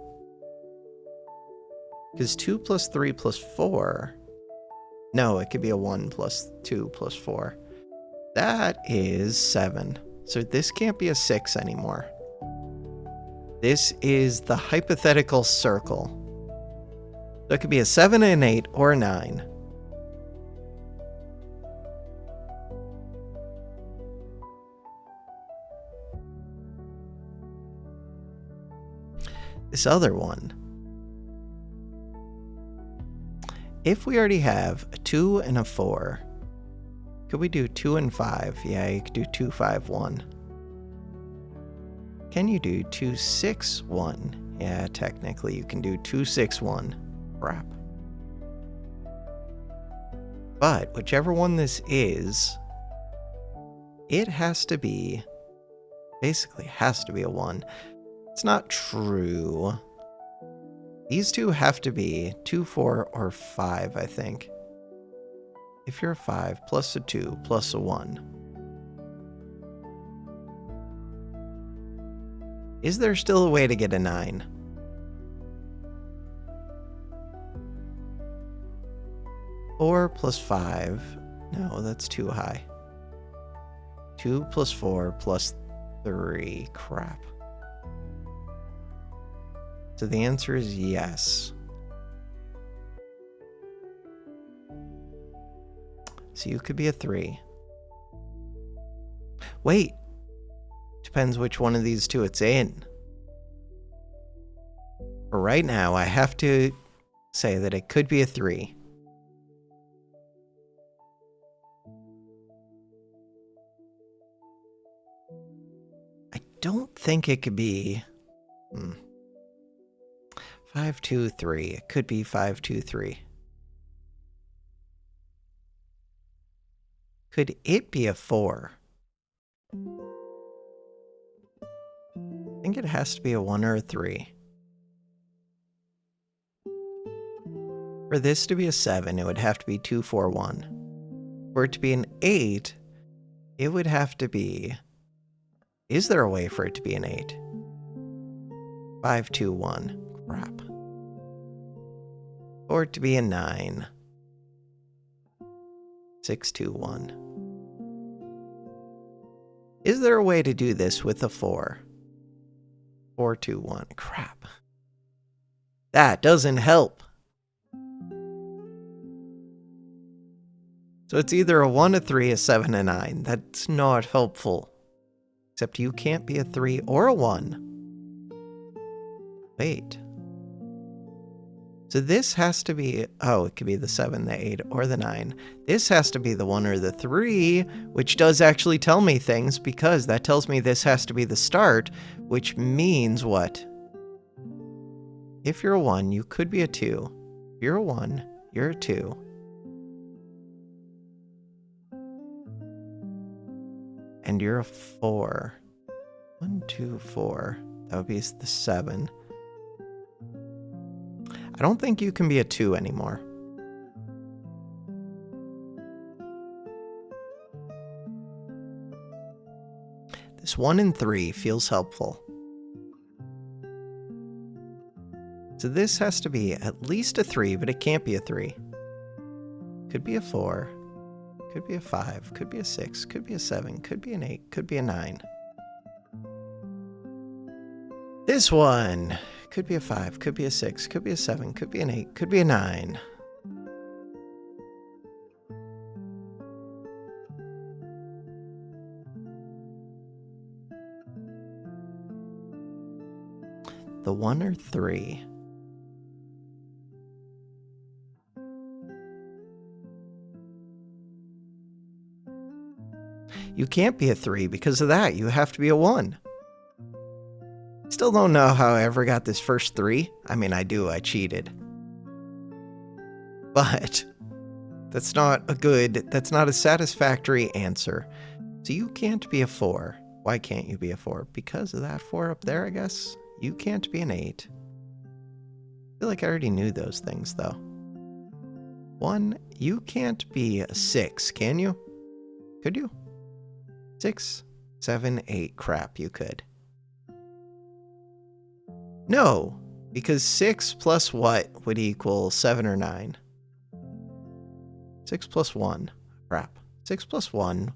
Because 2 plus 3 plus 4... No, it could be a 1 plus 2 plus 4. That is 7. So this can't be a 6 anymore. This is the hypothetical circle. So it could be a 7, an 8, or a 9. This other one. If we already have a 2 and a 4, could we do 2 and 5? Yeah, you could do 2, 5, 1. Can you do 2, 6, 1? Yeah, technically you can do 2, 6, 1. Crap. But whichever one this is, it has to be, basically has to be a 1. It's not true. These two have to be 2, 4, or 5, I think. If you're a 5, plus a 2, plus a 1. Is there still a way to get a 9? Four plus 5. No, that's too high. 2 plus 4 plus 3. Crap. So the answer is yes. So you could be a 3. Wait. Depends which one of these two it's in. For right now, I have to say that it could be a 3. I don't think it could be 5, 2, 3. It could be 5, 2, 3. Could it be a 4? I think it has to be a 1 or a 3. For this to be a 7, it would have to be 2, 4, 1. For it to be an 8, it would have to be... Is there a way for it to be an 8? 5, 2, 1. Crap. For it to be a 9. 6, 2, 1. Is there a way to do this with a 4? 4, 2, 1. Crap. That doesn't help. So it's either a 1, a 3, a 7, a 9. That's not helpful. Except you can't be a 3 or a 1. Wait. So this has to be... Oh, it could be the 7, the 8, or the 9. This has to be the 1 or the 3, which does actually tell me things, because that tells me this has to be the start, which means what? If you're a 1, you could be a 2. If you're a 1, you're a 2. And you're a 4. 1, 2, 4. That would be the 7. I don't think you can be a 2 anymore. This 1 and 3 feels helpful. So this has to be at least a 3, but it can't be a 3. Could be a 4. Could be a 5, could be a 6, could be a 7, could be an 8, could be a 9. This one could be a 5, could be a 6, could be a 7, could be an 8, could be a 9. The 1 or 3. You can't be a 3 because of that. You have to be a 1. Still don't know how I ever got this first 3. I mean, I do. I cheated. But that's not a satisfactory answer. So you can't be a 4. Why can't you be a 4? Because of that 4 up there, I guess. You can't be an 8. I feel like I already knew those things, though. 1, you can't be a 6, can you? Could you? 6, 7, 8. Crap, you could. No, because 6 plus what would equal 7 or 9? 6 plus 1. Crap. 6 plus 1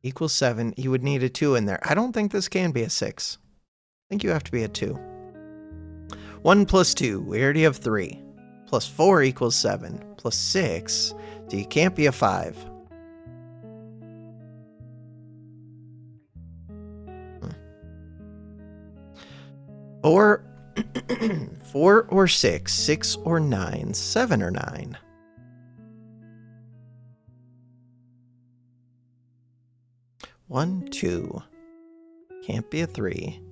equals 7. You would need a 2 in there. I don't think this can be a 6. I think you have to be a 2. 1 plus 2. We already have 3. Plus 4 equals 7. Plus 6. So you can't be a 5. Or 4 or 6, 6 or 9, 7 or 9. One, 2. Can't be a 3.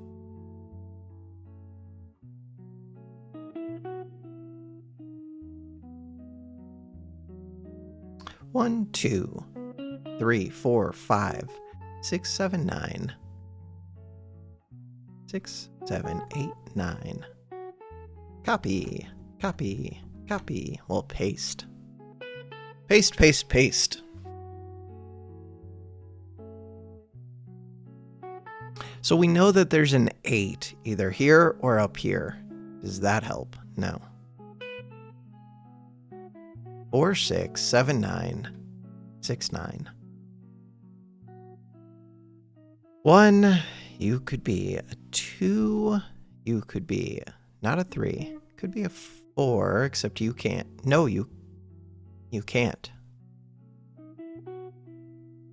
One, 2, 3, 4, 5, 6, 7, 9. 6, 7, 8, 9. Copy, copy, copy. Well, paste. Paste, paste, paste. So we know that there's an 8 either here or up here. Does that help? No. 4, 6, 7, 9, 6, 9. 1, you could be a 2. You could be not a 3. Could be a 4, except you can't. No, you can't.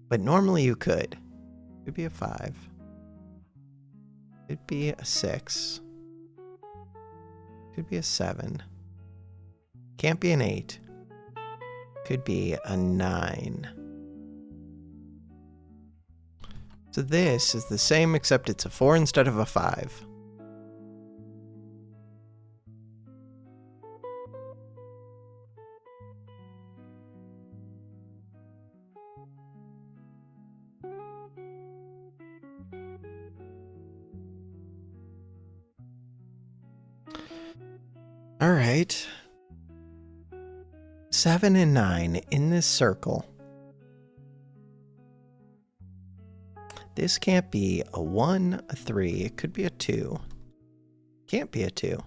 But normally you could. Could be a 5. Could be a 6. Could be a 7. Can't be an 8. Could be a 9. So this is the same, except it's a 4 instead of a 5. All right. 7 and 9 in this circle. This can't be a 1, a 3. It could be a 2. Can't be a 2.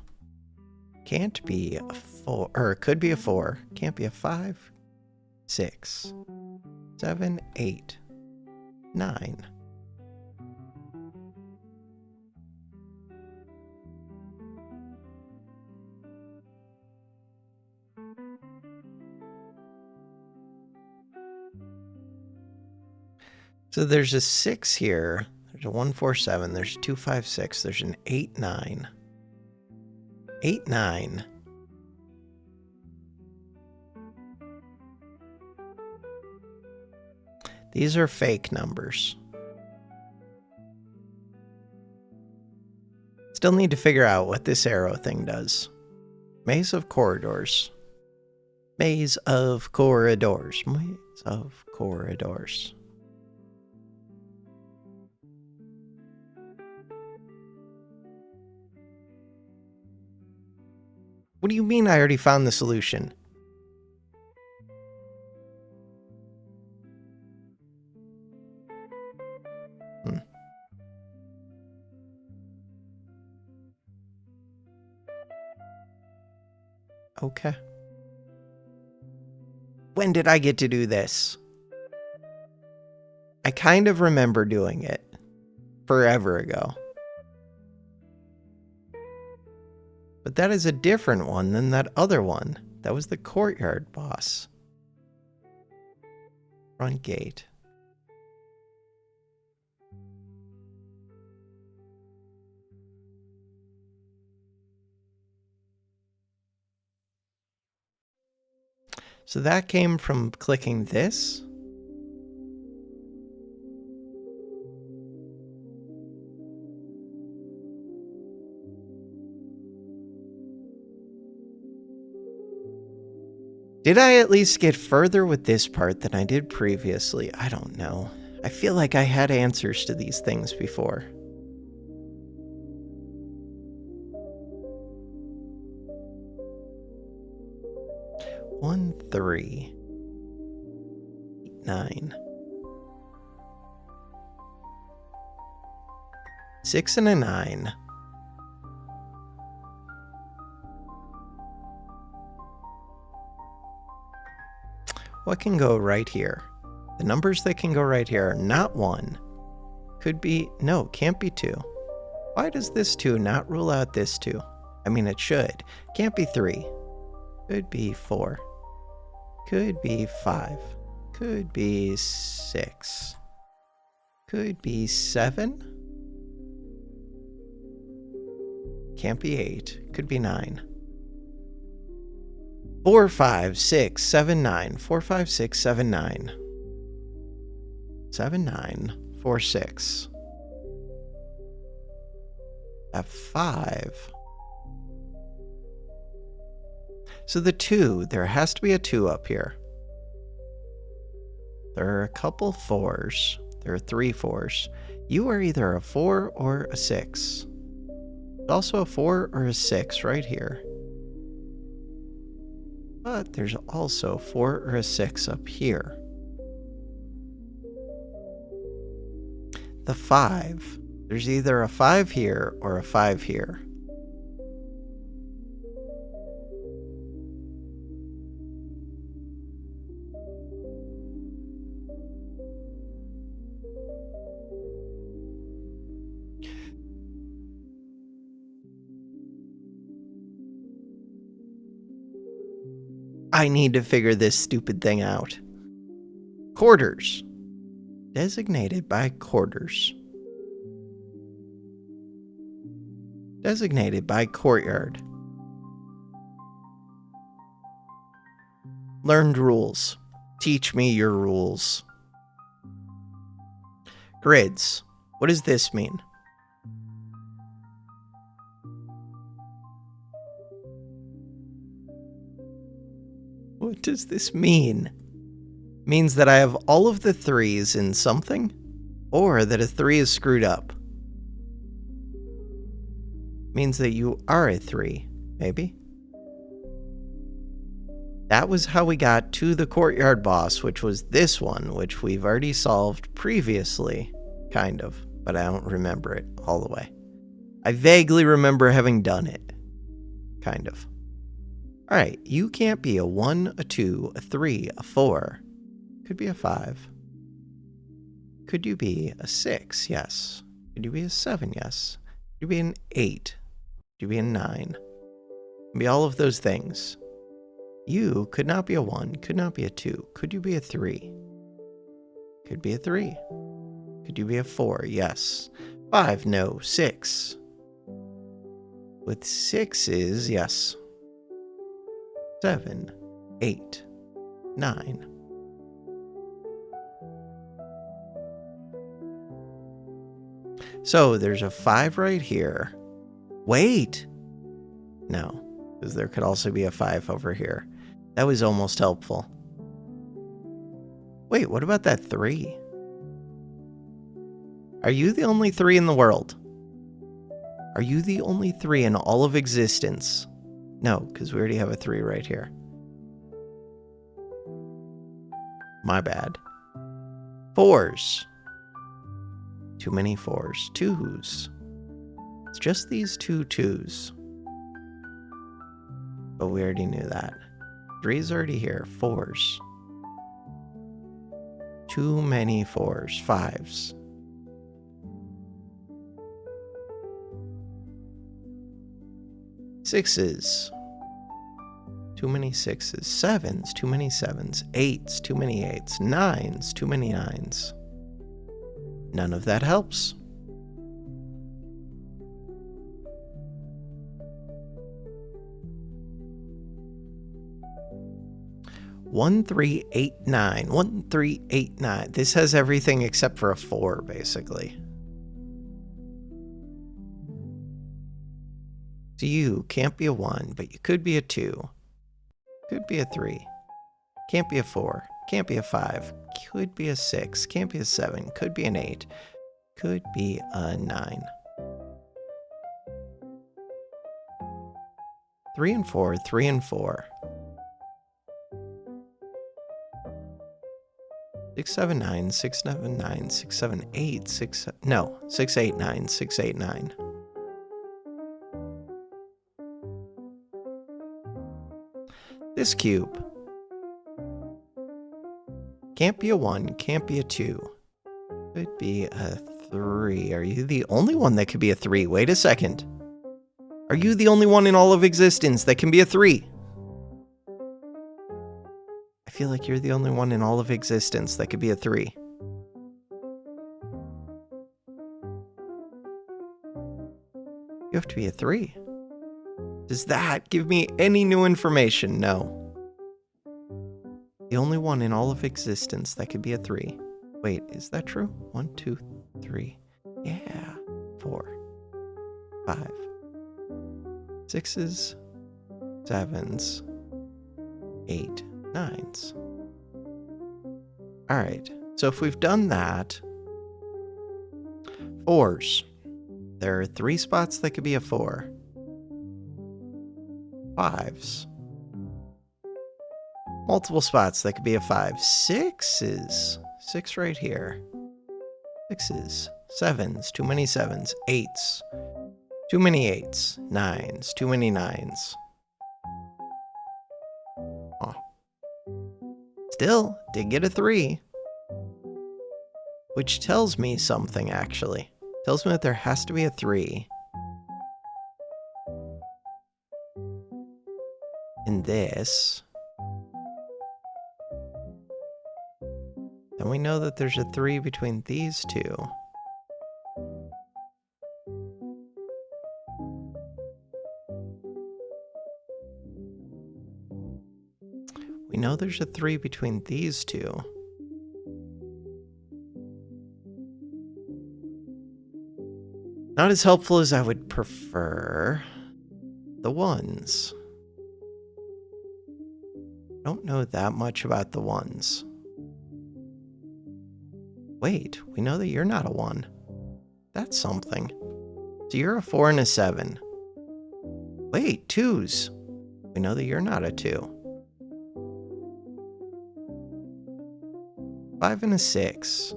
Can't be a 4. Or it could be a 4. Can't be a 5, 6, 7, 8, 9. So there's a 6 here. There's a 1, 4, 7. There's a 2, 5, 6. There's an 8, 9. 8, 9. These are fake numbers. Still need to figure out what this arrow thing does. Maze of corridors. Maze of corridors. Maze of corridors. What do you mean I already found the solution? Okay. When did I get to do this? I kind of remember doing it forever ago. But that is a different one than that other one. That was the courtyard boss. Front gate. So that came from clicking this. Did I at least get further with this part than I did previously? I don't know. I feel like I had answers to these things before. One, 3, 9. 6 and a 9. What can go right here? The numbers that can go right here are not 1. Could be, no, can't be 2. Why does this 2 not rule out this 2? I mean, it should. Can't be 3. Could be 4. Could be 5. Could be 6. Could be 7. Can't be 8. Could be 9. 4, 5, 6, 7, 9. 4, 5, 6, 7, 9. 7, 9, 4, 6. F5. So the 2, there has to be a 2 up here. There are a couple 4s. There are 3 4s. You are either a 4 or a 6. There's also a 4 or a 6 right here. But there's also a 4 or a 6 up here. The 5. There's either a 5 here or a 5 here. I need to figure this stupid thing out. Quarters. Designated by quarters. Designated by courtyard. Learned rules. Teach me your rules. Grids. What does this mean? What does this mean? Means that I have all of the 3s in something, or that a 3 is screwed up. Means that you are a 3, maybe? That was how we got to the courtyard boss, which was this one, which we've already solved previously, kind of, but I don't remember it all the way. I vaguely remember having done it, kind of. All right, you can't be a 1, a 2, a 3, a 4. Could be a 5. Could you be a 6? Yes. Could you be a 7? Yes. Could you be an 8? Could you be a 9? Could be all of those things. You could not be a 1, could not be a 2. Could you be a 3? Could be a 3. Could you be a 4? Yes. 5, no. 6. With 6s, yes. 7, 8, 9. So there's a 5 right here. Wait. No, because there could also be a 5 over here. That was almost helpful. Wait, what about that 3? Are you the only 3 in the world? Are you the only 3 in all of existence? No, because we already have a 3 right here. My bad. 4s. Too many 4s. 2s. It's just these 2 2s. But we already knew that. 3's already here. 4s. Too many 4s. 5s. 6s. Too many 6s. 7s. Too many 7s. 8s. Too many 8s. 9s. Too many 9s. None of that helps. One, 3, 8, 9. 1, 3, 8, 9. This has everything except for a 4, basically. So you can't be a 1, but you could be a 2. Could be a 3. Can't be a 4. Can't be a 5. Could be a 6. Can't be a 7. Could be an 8. Could be a 9. 3 and 4. 3 and 4. 6, 7, 9. 6, 7, 9. 6, 7, 8. 6, no. 6, 8, 9. 6, 8, 9. This cube can't be a 1, can't be a 2. Could be a 3. Are you the only one that could be a 3? Wait a second. Are you the only one in all of existence that can be a 3? I feel like you're the only one in all of existence that could be a 3. You have to be a 3. Does that give me any new information? No. The only one in all of existence that could be a 3. Wait, is that true? 1, 2, 3. Yeah. 4, 5. 6s, 7s, 8, 9s. All right. So if we've done that, 4s. There are 3 spots that could be a 4. 5s. Multiple spots that could be a 5. 6s. 6 right here. 6s. 7s. Too many 7s. 8s. Too many 8s. 9s. Too many 9s. Oh. Still, did get a 3. Which tells me something, actually. Tells me that there has to be a 3. In this. And we know that there's a 3 between these two. We know there's a 3 between these two. Not as helpful as I would prefer. The ones. Don't know that much about the ones. Wait, we know that you're not a 1. That's something. So you're a 4 and a 7. Wait, 2s. We know that you're not a 2. 5 and a 6.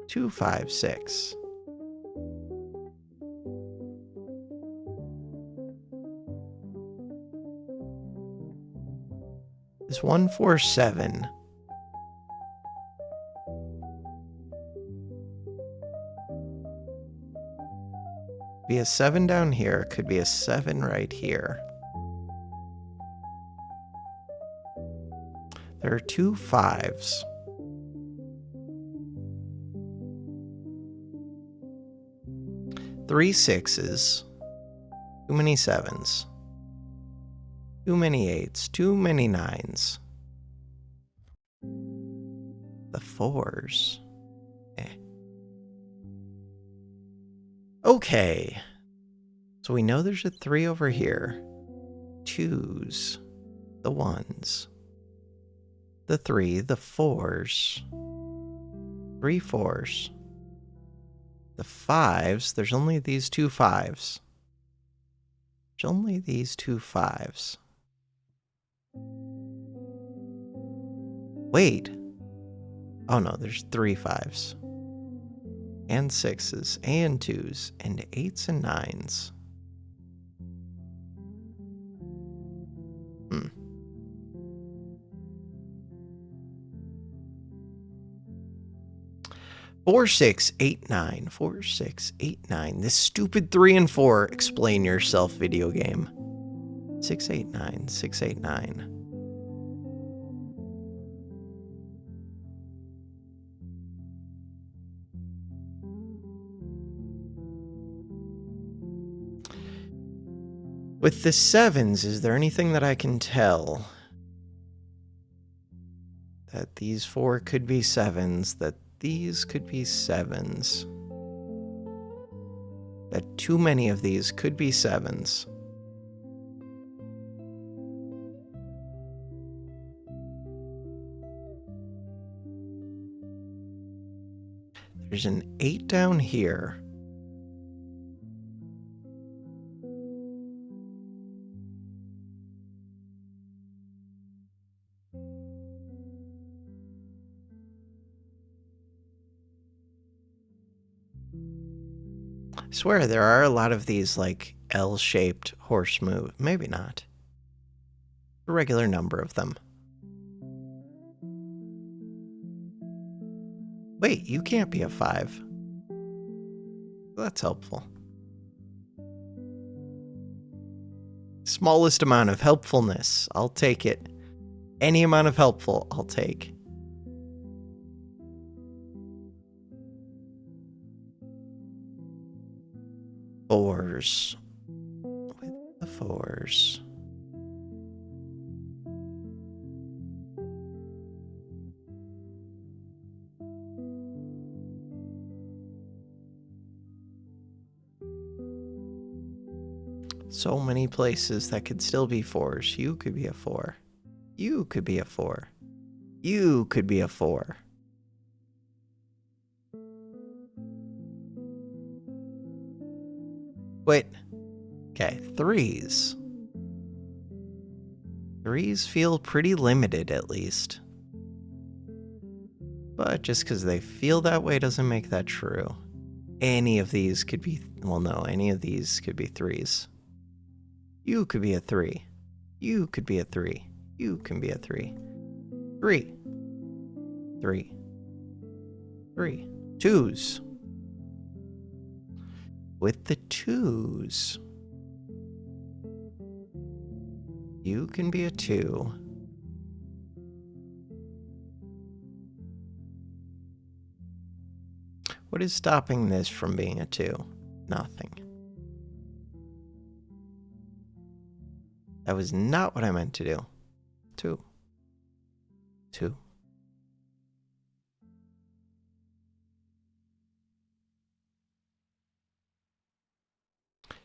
2, 5, 6. Is 1, 4, 7. Be a 7 down here. Could be a 7 right here. There are 2 5s. 3 6s. Too many 7s. Too many 8s. Too many 9s. The 4s. Okay. So we know there's a 3 over here. 2s. The 1s. The 3. The 4s. 3 4s. The 5s. There's only these 2 5s. There's only these 2 5s. Wait. Oh no, there's 3 5s. And 6s. And 2s. And 8s and 9s. 4 6 8 9. 4 6 8 9. This stupid 3 and 4. Explain yourself, video game. 6 8 9. 6 8 9. With the 7s, is there anything that I can tell? That these 4 could be 7s, that these could be 7s. That too many of these could be 7s. There's an 8 down here. I swear there are a lot of these like L-shaped horse move. Maybe not. A regular number of them. Wait, you can't be a 5. That's helpful. Smallest amount of helpfulness. I'll take it. Any amount of helpful, I'll take. Fours. With the 4s. So many places that could still be 4s. You could be a 4. You could be a 4. You could be a 4. Wait. Okay, 3s. 3s feel pretty limited, at least. But just because they feel that way doesn't make that true. Any of these could be... Well, no, any of these could be 3s. You could be a 3. You could be a 3. You can be a 3. 3. 3. 3. 2s. With the 2s. You can be a 2. What is stopping this from being a 2? Nothing. That was not what I meant to do. 2. 2.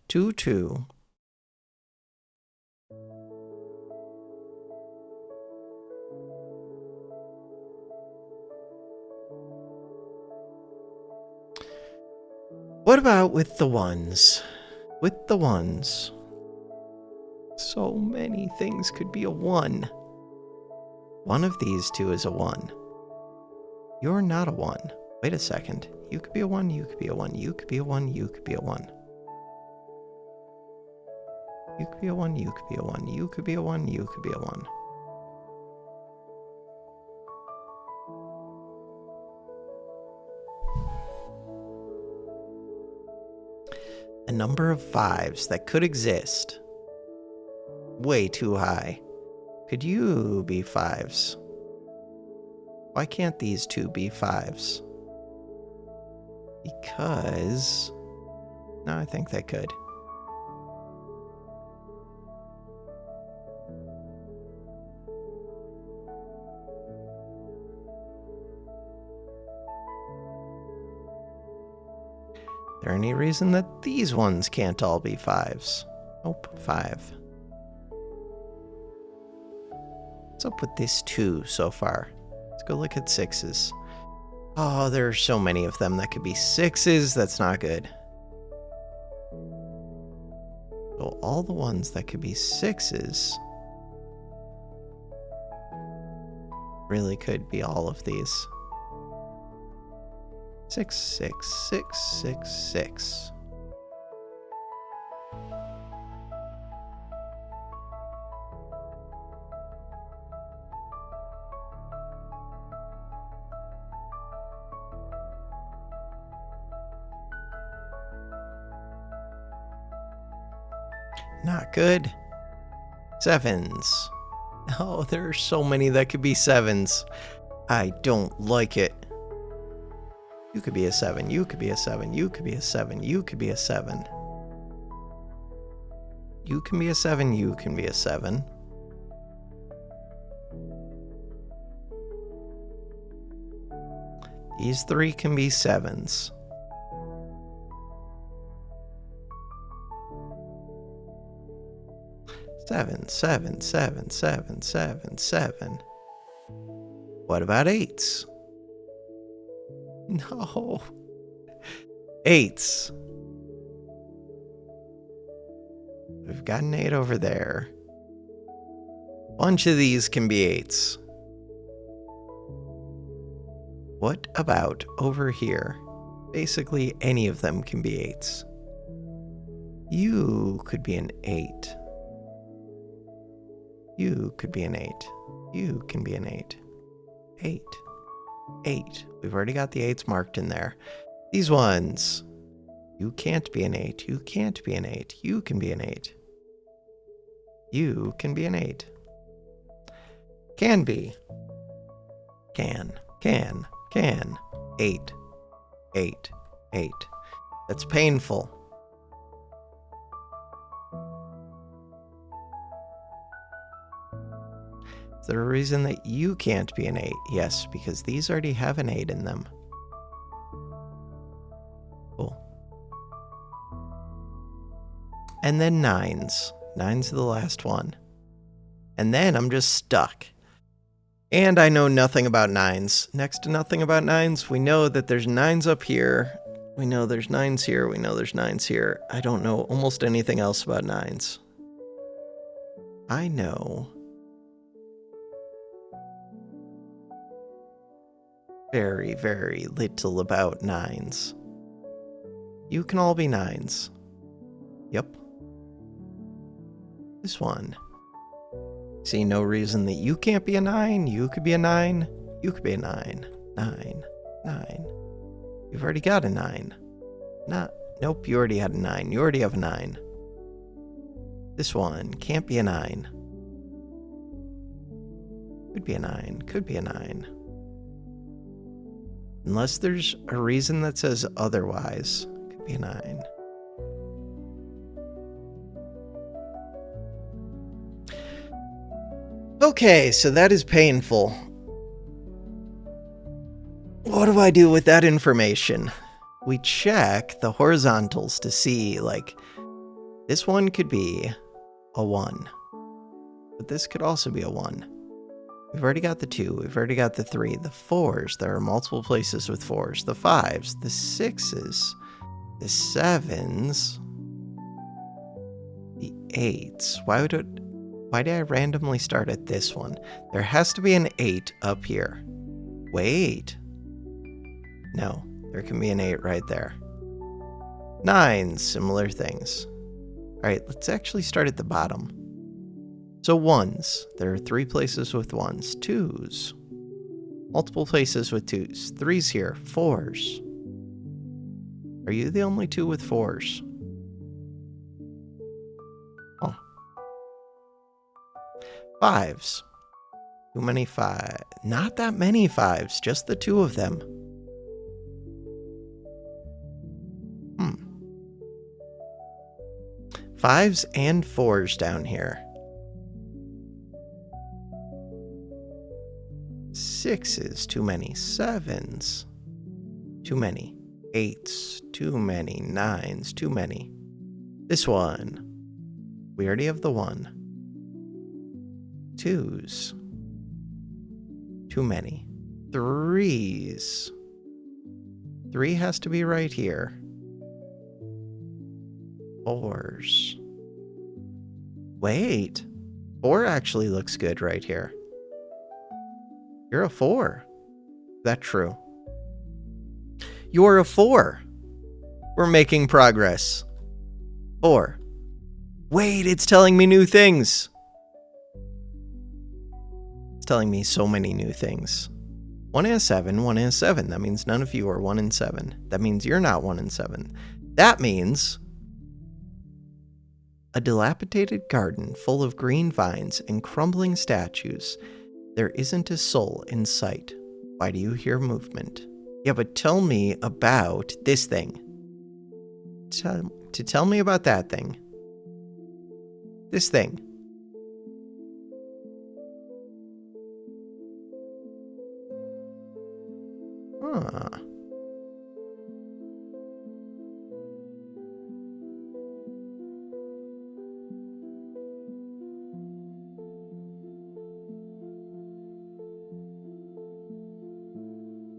2, 2. What about with the ones? With the ones. So many things could be a 1. One of these two is a 1. You're not a 1. Wait a second. You could be a 1, you could be a 1, you could be a 1, you could be a 1. You could be a 1, you could be a 1, you could be a 1, you could be a 1. A number of 5s that could exist. Way too high. Could you be 5s? Why can't these two be 5s? Because... No, I think they could. Is there any reason that these ones can't all be 5s? Nope, 5. What's up with this 2 so far? Let's go look at 6s. Oh, there are so many of them that could be 6s. That's not good. So all the ones that could be 6s really could be all of these. 6, 6, 6, 6, 6. Not good. 7s. Oh, there are so many that could be 7s. I don't like it. You could be a 7, you could be a 7, you could be a 7, you could be a 7. You can be a 7, you can be a 7. These 3 can be 7s. Seven, 7, 7, 7, 7, 7. What about 8s? No. 8s. We've got an 8 over there. Bunch of these can be 8s. What about over here? Basically, any of them can be 8s. You could be an 8. You could be an 8. You can be an 8. 8. 8. We've already got the 8s marked in there. These ones. You can't be an 8. You can't be an 8. You can be an 8. You can be an 8. Can be. Can. 8. 8. 8. That's painful. Is there a reason that you can't be an 8? Yes, because these already have an 8 in them. Cool. And then 9s. 9s are the last one. And then I'm just stuck. And I know nothing about 9s. Next to nothing about 9s, we know that there's 9s up here. We know there's 9s here. We know there's 9s here. I don't know almost anything else about 9s. I know very, very little about 9s. You can all be 9s. Yep. This one. See no reason that you can't be a 9. You could be a 9. You could be a 9. 9. 9. You've already got a 9. Nope, you already had a 9. You already have a 9. This one can't be a 9. Could be a 9. Could be a 9. Unless there's a reason that says otherwise. Could be a 9. Okay, so that is painful. What do I do with that information? We check the horizontals to see, like, this one could be a 1. But this could also be a 1. We've already got the 2, we've already got the 3, the 4s, there are multiple places with 4s, the 5s, the 6s, the 7s, the 8s. Why did I randomly start at this one? There has to be an 8 up here. Wait. No, there can be an 8 right there. 9s, similar things. Alright, let's actually start at the bottom. So 1s, there are 3 places with 1s. 2s, multiple places with 2s. 3s here, 4s. Are you the only 2 with 4s? Oh. 5s. Too many 5. Not that many 5s, just the 2 of them. 5s and 4s down here. 6s, too many. 7s, too many. 8s, too many. 9s, too many. This one, we already have the 1. 2s, too many. 3s, 3 has to be right here. 4s. Wait, 4 actually looks good right here. You're a 4. Is that true? You're a 4. We're making progress. 4. Wait, it's telling me new things. It's telling me so many new things. 1 and 7, 1 and 7. That means none of you are 1 and 7. That means you're not 1 and 7. That means a dilapidated garden full of green vines and crumbling statues. There isn't a soul in sight. Why do you hear movement? Yeah, but tell me about this thing. Tell me about that thing. This thing. Huh.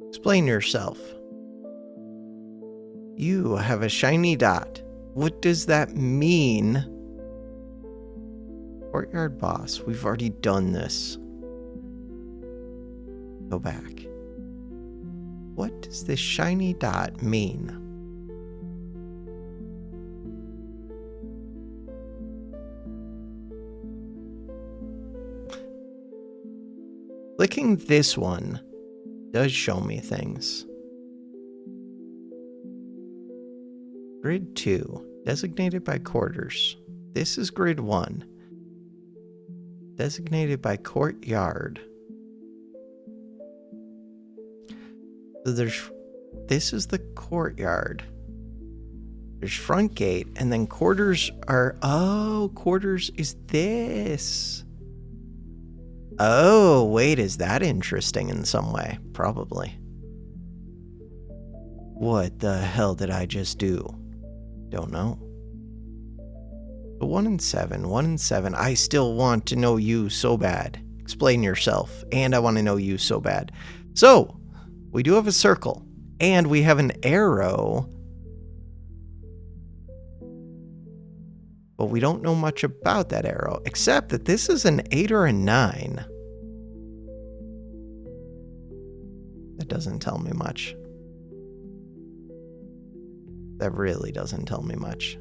Explain yourself. You have a shiny dot. What does that mean? Courtyard boss, we've already done this. Go back. What does this shiny dot mean? Clicking this one does show me things. Grid 2, designated by quarters. This is grid 1, designated by courtyard. So this is the courtyard. There's front gate, and then quarters are, quarters is this. Oh, wait, is that interesting in some way? Probably. What the hell did I just do? Don't know. But 1 and 7, 1 and 7. I still want to know you so bad. Explain yourself. And I want to know you so bad. So, we do have a circle. And we have an arrow. But we don't know much about that arrow. Except that this is an 8 or a 9. That doesn't tell me much. That really doesn't tell me much.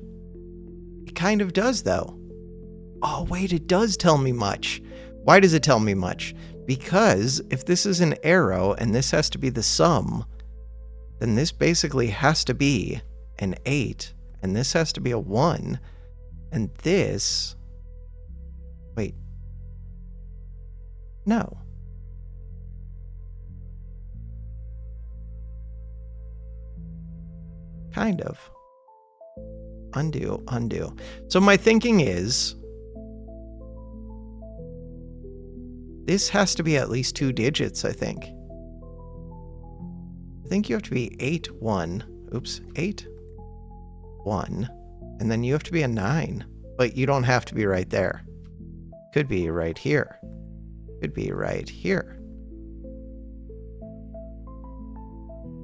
It kind of does, though. Oh, wait, it does tell me much. Why does it tell me much? Because if this is an arrow and this has to be the sum, then this basically has to be an 8, and this has to be a 1, and this... Wait. No. Kind of. Undo, undo. So my thinking is, this has to be at least 2 digits, I think. I think you have to be 8, 1. Oops, 8, 1. And then you have to be a 9. But you don't have to be right there. Could be right here. Could be right here.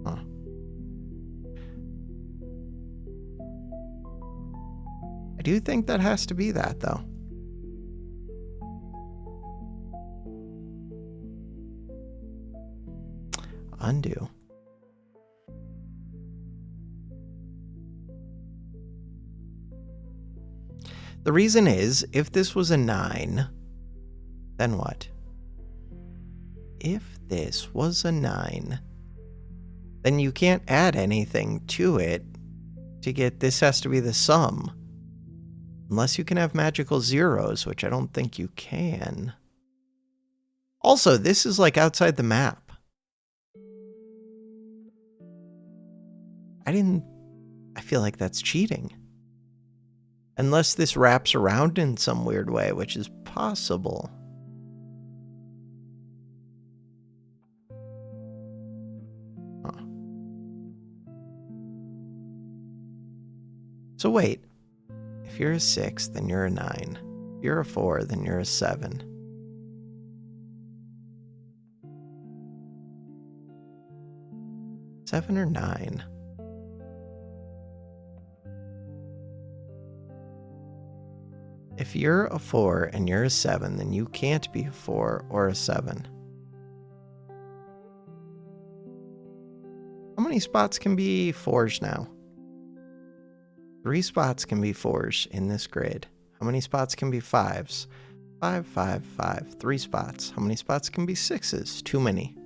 Huh. I do think that has to be that, though. Undo. The reason is, if this was a 9, then what? If this was a 9, then you can't add anything to it to get this has to be the sum. Unless you can have magical zeros, which I don't think you can. Also, this is like outside the map. I feel like that's cheating. Unless this wraps around in some weird way, which is possible. Huh. So wait, if you're a 6, then you're a 9. If you're a 4, then you're a 7. Seven or 9? If you're a 4 and you're a 7, then you can't be a 4 or a 7. How many spots can be 4s now? 3 spots can be 4s in this grid. How many spots can be 5s? 5, 5, 5. 3 spots. How many spots can be 6s? Too many.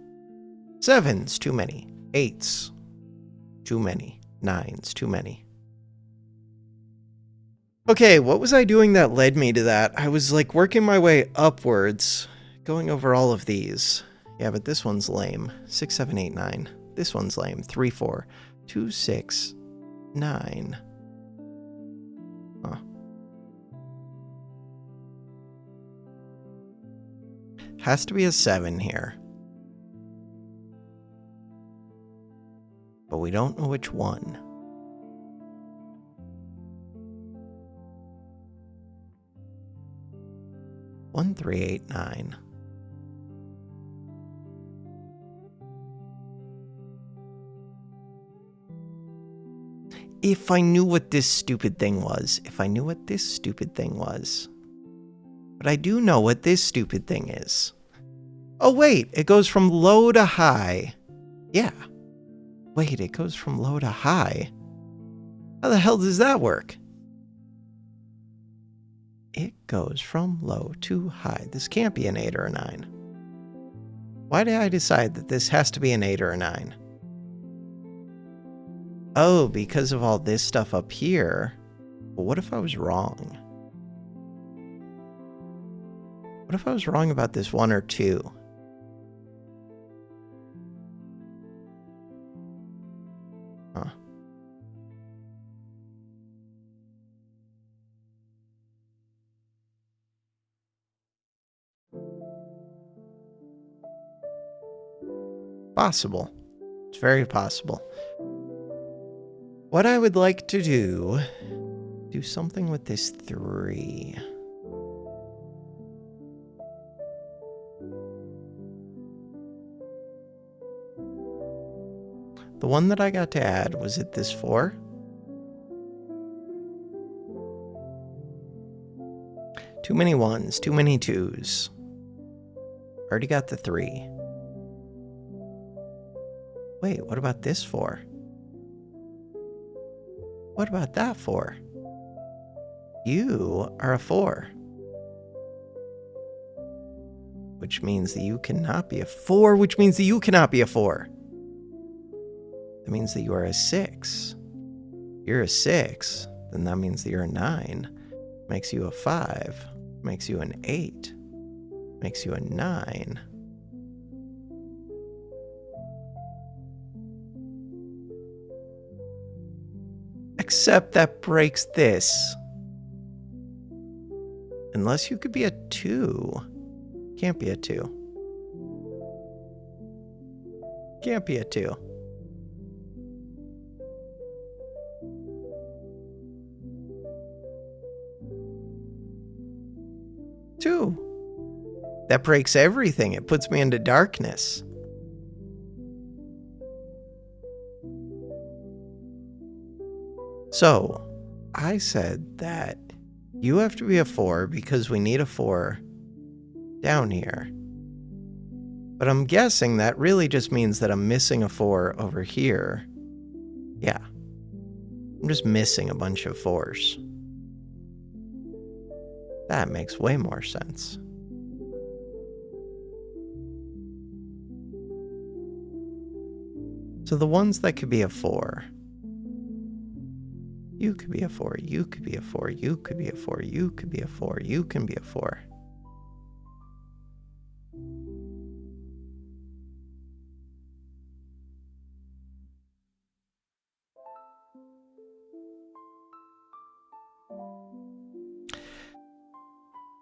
7s, too many. 8s, too many. 9s, too many. Okay, what was I doing that led me to that? I was like working my way upwards, going over all of these. Yeah, but this one's lame. 6, 7, 8, 9. This one's lame. 3, 4, 2, 6, 9. Huh. Has to be a 7 here. But we don't know which one. One, 3, 8, 9. If I knew what this stupid thing was. But I do know what this stupid thing is. Oh, wait, it goes from low to high. Yeah. Wait, it goes from low to high. How the hell does that work? It goes from low to high. This can't be an 8 or a 9. Why did I decide that this has to be an 8 or a 9? Oh, because of all this stuff up here. But what if I was wrong? What if I was wrong about this 1 or 2? Huh. Possible. It's very possible. What I would like to do something with this 3. The one that I got to add, was it this 4? Too many 1s, too many 2s. Already got the 3. Wait, what about this 4? What about that 4? You are a 4. Which means that you cannot be a 4, which means that you cannot be a 4. That means that you are a 6. You're a 6, then that means that you're a 9. Makes you a 5. Makes you an 8. Makes you a 9. Except that breaks this. Unless you could be a 2. Can't be a 2. Can't be a 2. That breaks everything. It puts me into darkness. So, I said that you have to be a 4 because we need a 4 down here. But I'm guessing that really just means that I'm missing a 4 over here. Yeah. I'm just missing a bunch of 4s. That makes way more sense. So the ones that could be a 4. You could be a 4, you could be a 4, you could be a 4, you could be a 4, you can be a 4.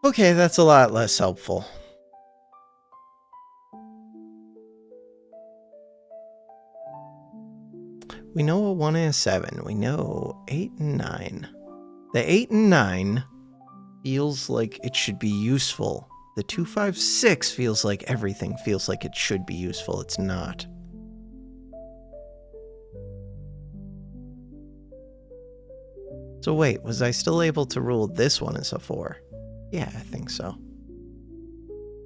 Okay, that's a lot less helpful. We know a 1 and a 7. We know 8 and 9. The 8 and 9 feels like it should be useful. The 2, 5, 6 feels like everything feels like it should be useful. It's not. So wait, was I still able to rule this one as a 4? Yeah, I think so.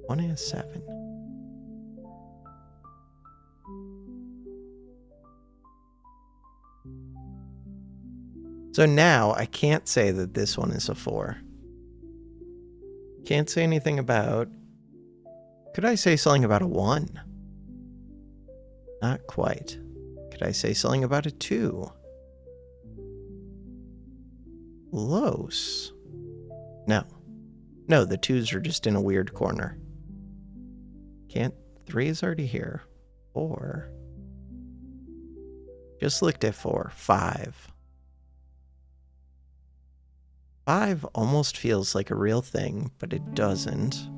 1 and a 7. So now I can't say that this one is a 4. Can't say anything about... Could I say something about a 1? Not quite. Could I say something about a 2? Close. No. No, the 2s are just in a weird corner. Can't... 3 is already here. 4. Just looked at 4. 5. 5 almost feels like a real thing, but it doesn't.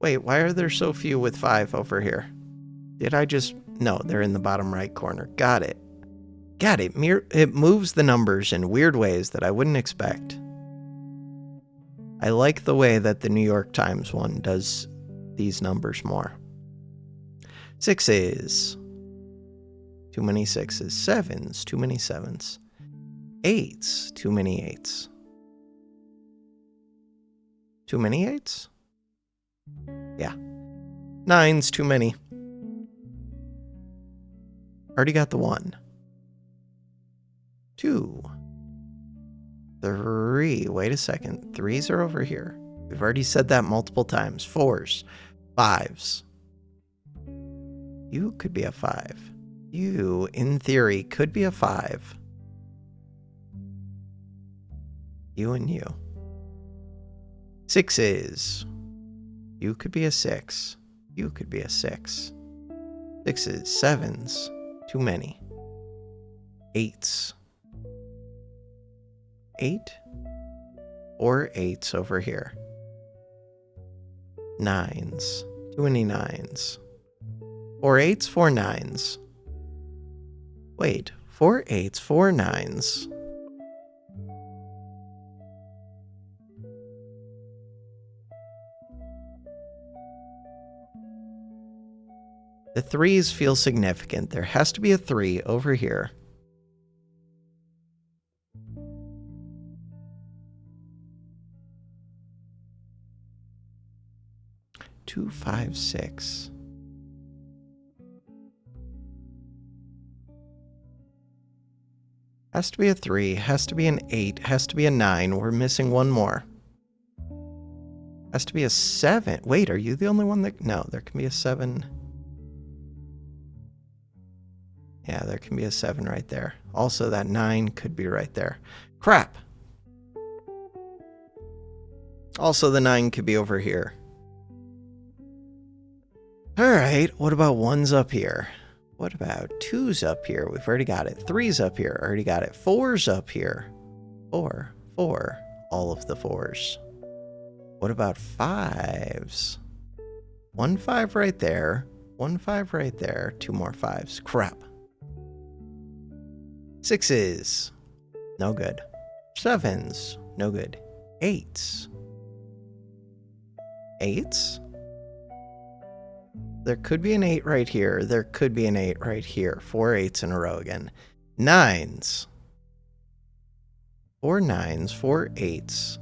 Wait, why are there so few with 5 over here? Did I just... No, they're in the bottom right corner. Got it. Got it. It moves the numbers in weird ways that I wouldn't expect. I like the way that the New York Times one does these numbers more. 6s. Too many 6s. 7s. Too many 7s. 8s. Too many 8s. Too many 8s? Yeah. 9s. Too many. Already got the 1. 2. 3. Wait a second. 3s are over here. We've already said that multiple times. 4s. 5s. You could be a 5. You, in theory, could be a 5. You and you. 6s. You could be a 6. You could be a 6. 6s. 7s. Too many. 8s. 8? Or 8s over here. 9s. Too many 9s. 4 8s, 4 9s. Wait, 4 8s, 4 9s. The 3s feel significant. There has to be a 3 over here. Two, 5, 6. Has to be a 3, has to be an 8, has to be a 9. We're missing one more. Has to be a 7. Wait, are you the only one that... No, there can be a 7. Yeah, there can be a 7 right there. Also, that 9 could be right there. Crap! Also, the 9 could be over here. Alright. right, what about 1's up here? What about 2's up here? We've already got it. 3's up here. Already got it. 4's up here. 4. All of the 4's. What about 5's? 1 5 right there. 1 5 right there. 2 more 5's. Crap. 6's. No good. 7's. No good. 8's. 8's? There could be an 8 right here. There could be an 8 right here. 4 8's in a row again. 9's. 4 9's. 4 8's.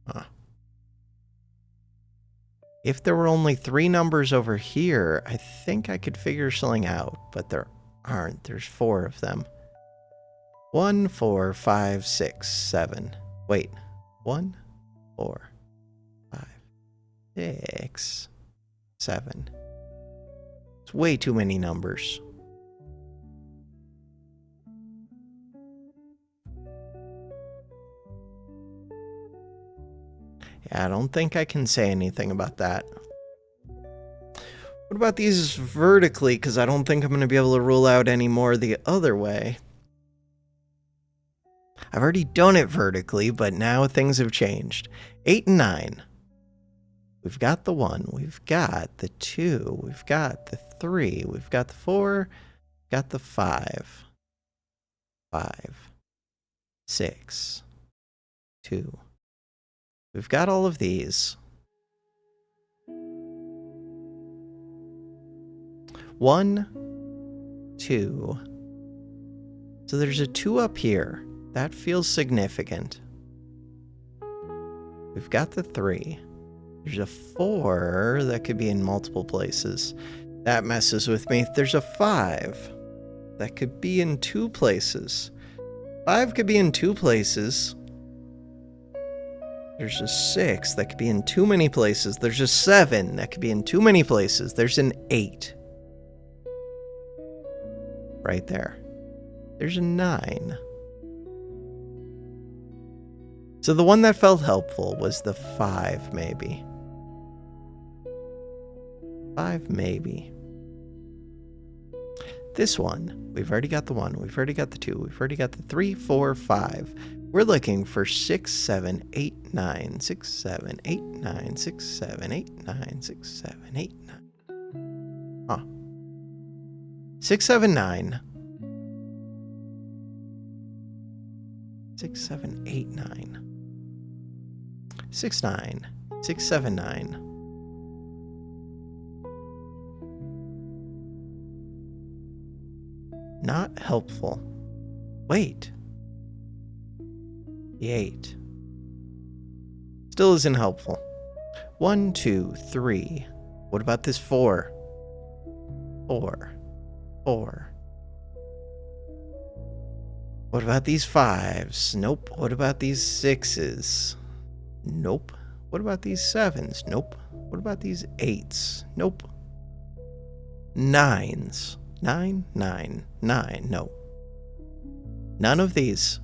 Huh. If there were only 3 numbers over here, I think I could figure something out, but there aren't. There's 4 of them. 1 4 5 6 7. Wait. 1 4 5 6 7. It's way too many numbers. Yeah, I don't think I can say anything about that. What about these vertically? Because I don't think I'm going to be able to rule out any more the other way. I've already done it vertically, but now things have changed. 8 and 9. We've got the 1. We've got the 2. We've got the 3. We've got the 4. Got the 5. 5. 6. 2. We've got all of these. 1, 2. So there's a 2 up here. That feels significant. We've got the 3. There's a 4 that could be in multiple places. That messes with me. There's a 5 that could be in 2 places. 5 could be in 2 places. There's a 6 that could be in too many places. There's a 7 that could be in too many places. There's an 8. Right there. There's a 9. So the one that felt helpful was the 5, maybe. 5, maybe. This one, we've already got the 1, we've already got the 2, we've already got the 3, 4, 5. We're looking for 6, 7, 8, 9, 6, 7, 8, 9, 6, 7, 8, 9, 6, 7, 8, 9. Huh. 6, 7, 9. 6, 7, 8, 9. 6, 9. 6, 7, 9. Not helpful. Wait. The 8. Still isn't helpful. 1, 2, 3. What about this 4? 4. 4. What about these 5s? Nope. What about these 6s? Nope. What about these 7s? Nope. What about these 8s? Nope. 9s. 9, 9, 9. No. None of these.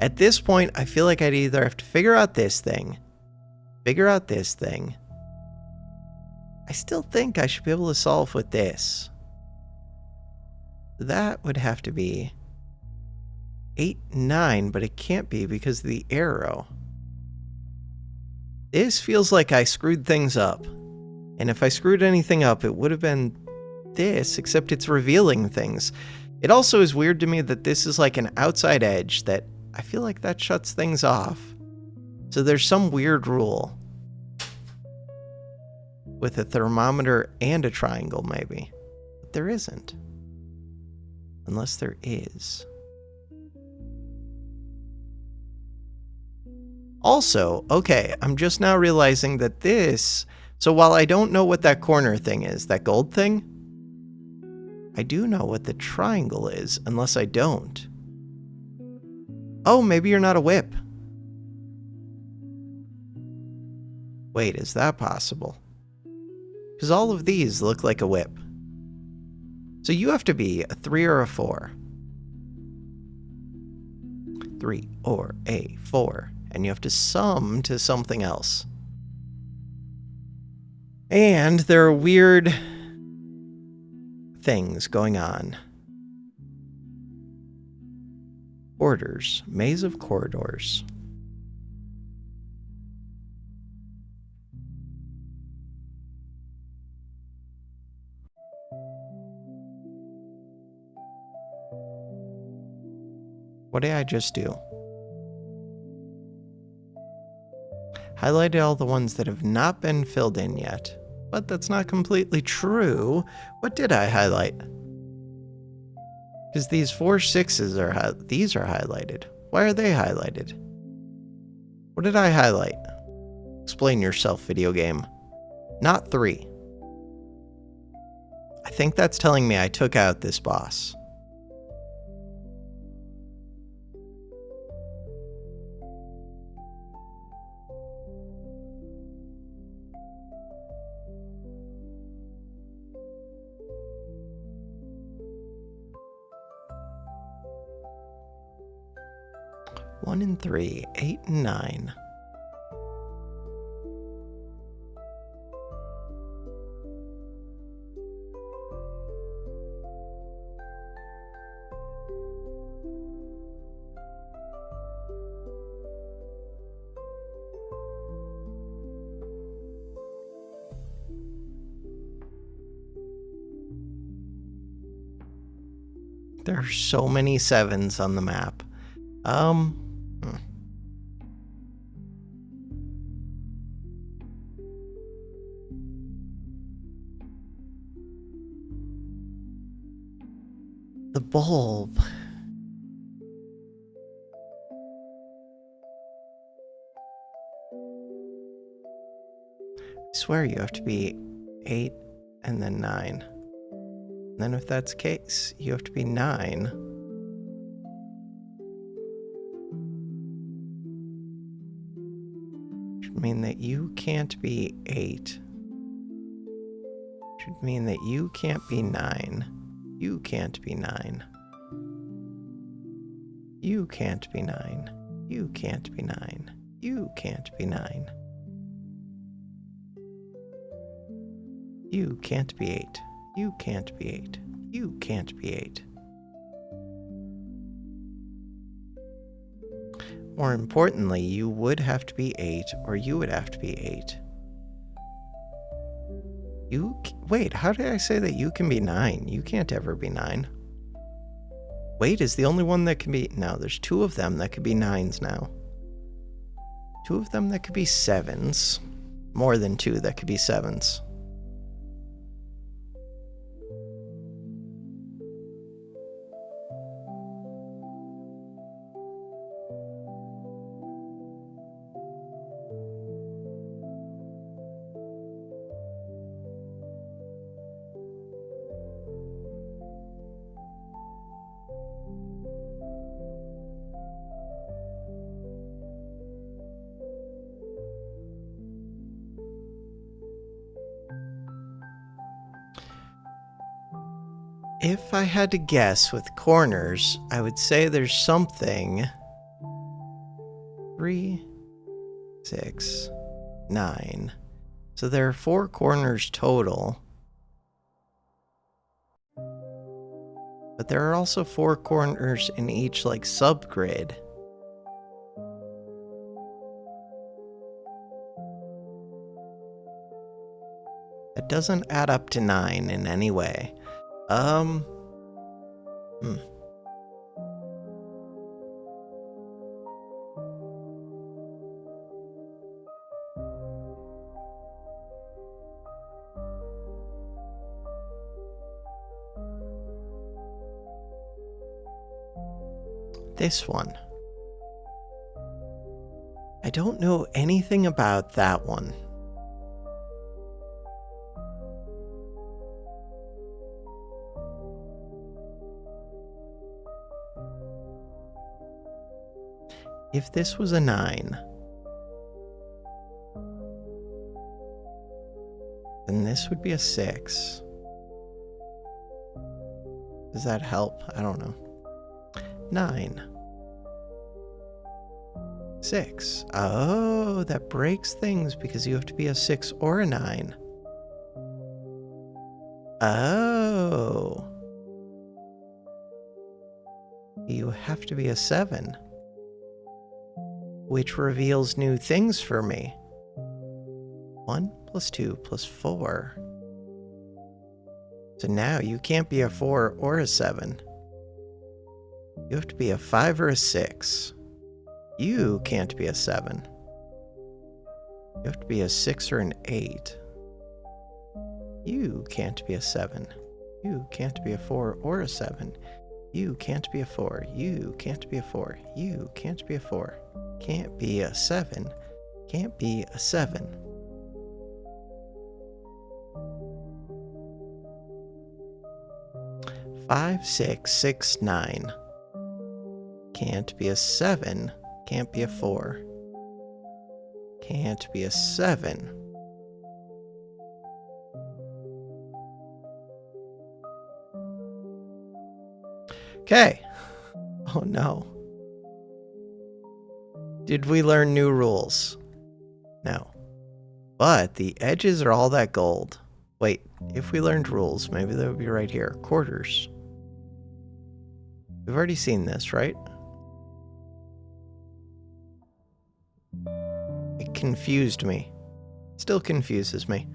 At this point, I feel like I'd either have to figure out this thing, figure out this thing. I still think I should be able to solve with this. That would have to be 8, 9, but it can't be because of the arrow. This feels like I screwed things up. And if I screwed anything up, it would have been this, except it's revealing things. It also is weird to me that this is like an outside edge that I feel like that shuts things off. So there's some weird rule with a thermometer and a triangle, maybe. But there isn't. Unless there is. Also, okay, I'm just now realizing that this... So while I don't know what that corner thing is, that gold thing, I do know what the triangle is, unless I don't. Oh, maybe you're not a whip. Wait, is that possible? Because all of these look like a whip. So you have to be a 3 or a 4. 3 or a 4. and you have to sum to something else. And there are weird things going on. Corridors. Maze of corridors. What did I just do? Highlighted all the ones that have not been filled in yet. But that's not completely true. What did I highlight? Because these 4 6s are these are highlighted. Why are they highlighted? What did I highlight? Explain yourself, video game. Not 3. I think that's telling me I took out this boss. One and 3, 8 and 9. There are so many 7s on the map. The bulb. I swear you have to be 8 and then 9. And then if that's the case, you have to be 9. Should mean that you can't be 8. Should mean that you can't be 9. You can't be 9. You can't be 9. You can't be 9. You can't be 9. You can't be 8. You can't be 8. You can't be 8. More importantly, you would have to be 8, or you would have to be 8. Wait, how did I say that you can be 9? You can't ever be 9. Wait is the only one that can be... No, there's 2 of them that could be 9s now. 2 of them that could be 7s. More than 2 that could be 7s. If I had to guess with corners, I would say there's something 3, 6, 9. So there are 4 corners total. But there are also 4 corners in each like subgrid. It doesn't add up to 9 in any way. This one. I don't know anything about that one. If this was a 9, then this would be a 6. Does that help? I don't know. 9, 6. Oh, that breaks things because you have to be a 6 or a 9. Oh. You have to be a 7. Which reveals new things for me. 1 plus 2 plus 4. So now you can't be a 4 or a 7. You have to be a 5 or a 6. You can't be a 7. You have to be a 6 or an 8. You can't be a 7. You can't be a 4 or a 7. You can't be a 4. You can't be a 4. You can't be a 4. Can't be a 7. Can't be a 7. Five, 6, 6, 9. Can't be a 7. Can't be a 4. Can't be a 7. Okay. Oh no. Did we learn new rules? No. But the edges are all that gold. Wait, if we learned rules, maybe they would be right here. Quarters. We've already seen this, right? It confused me. Still confuses me.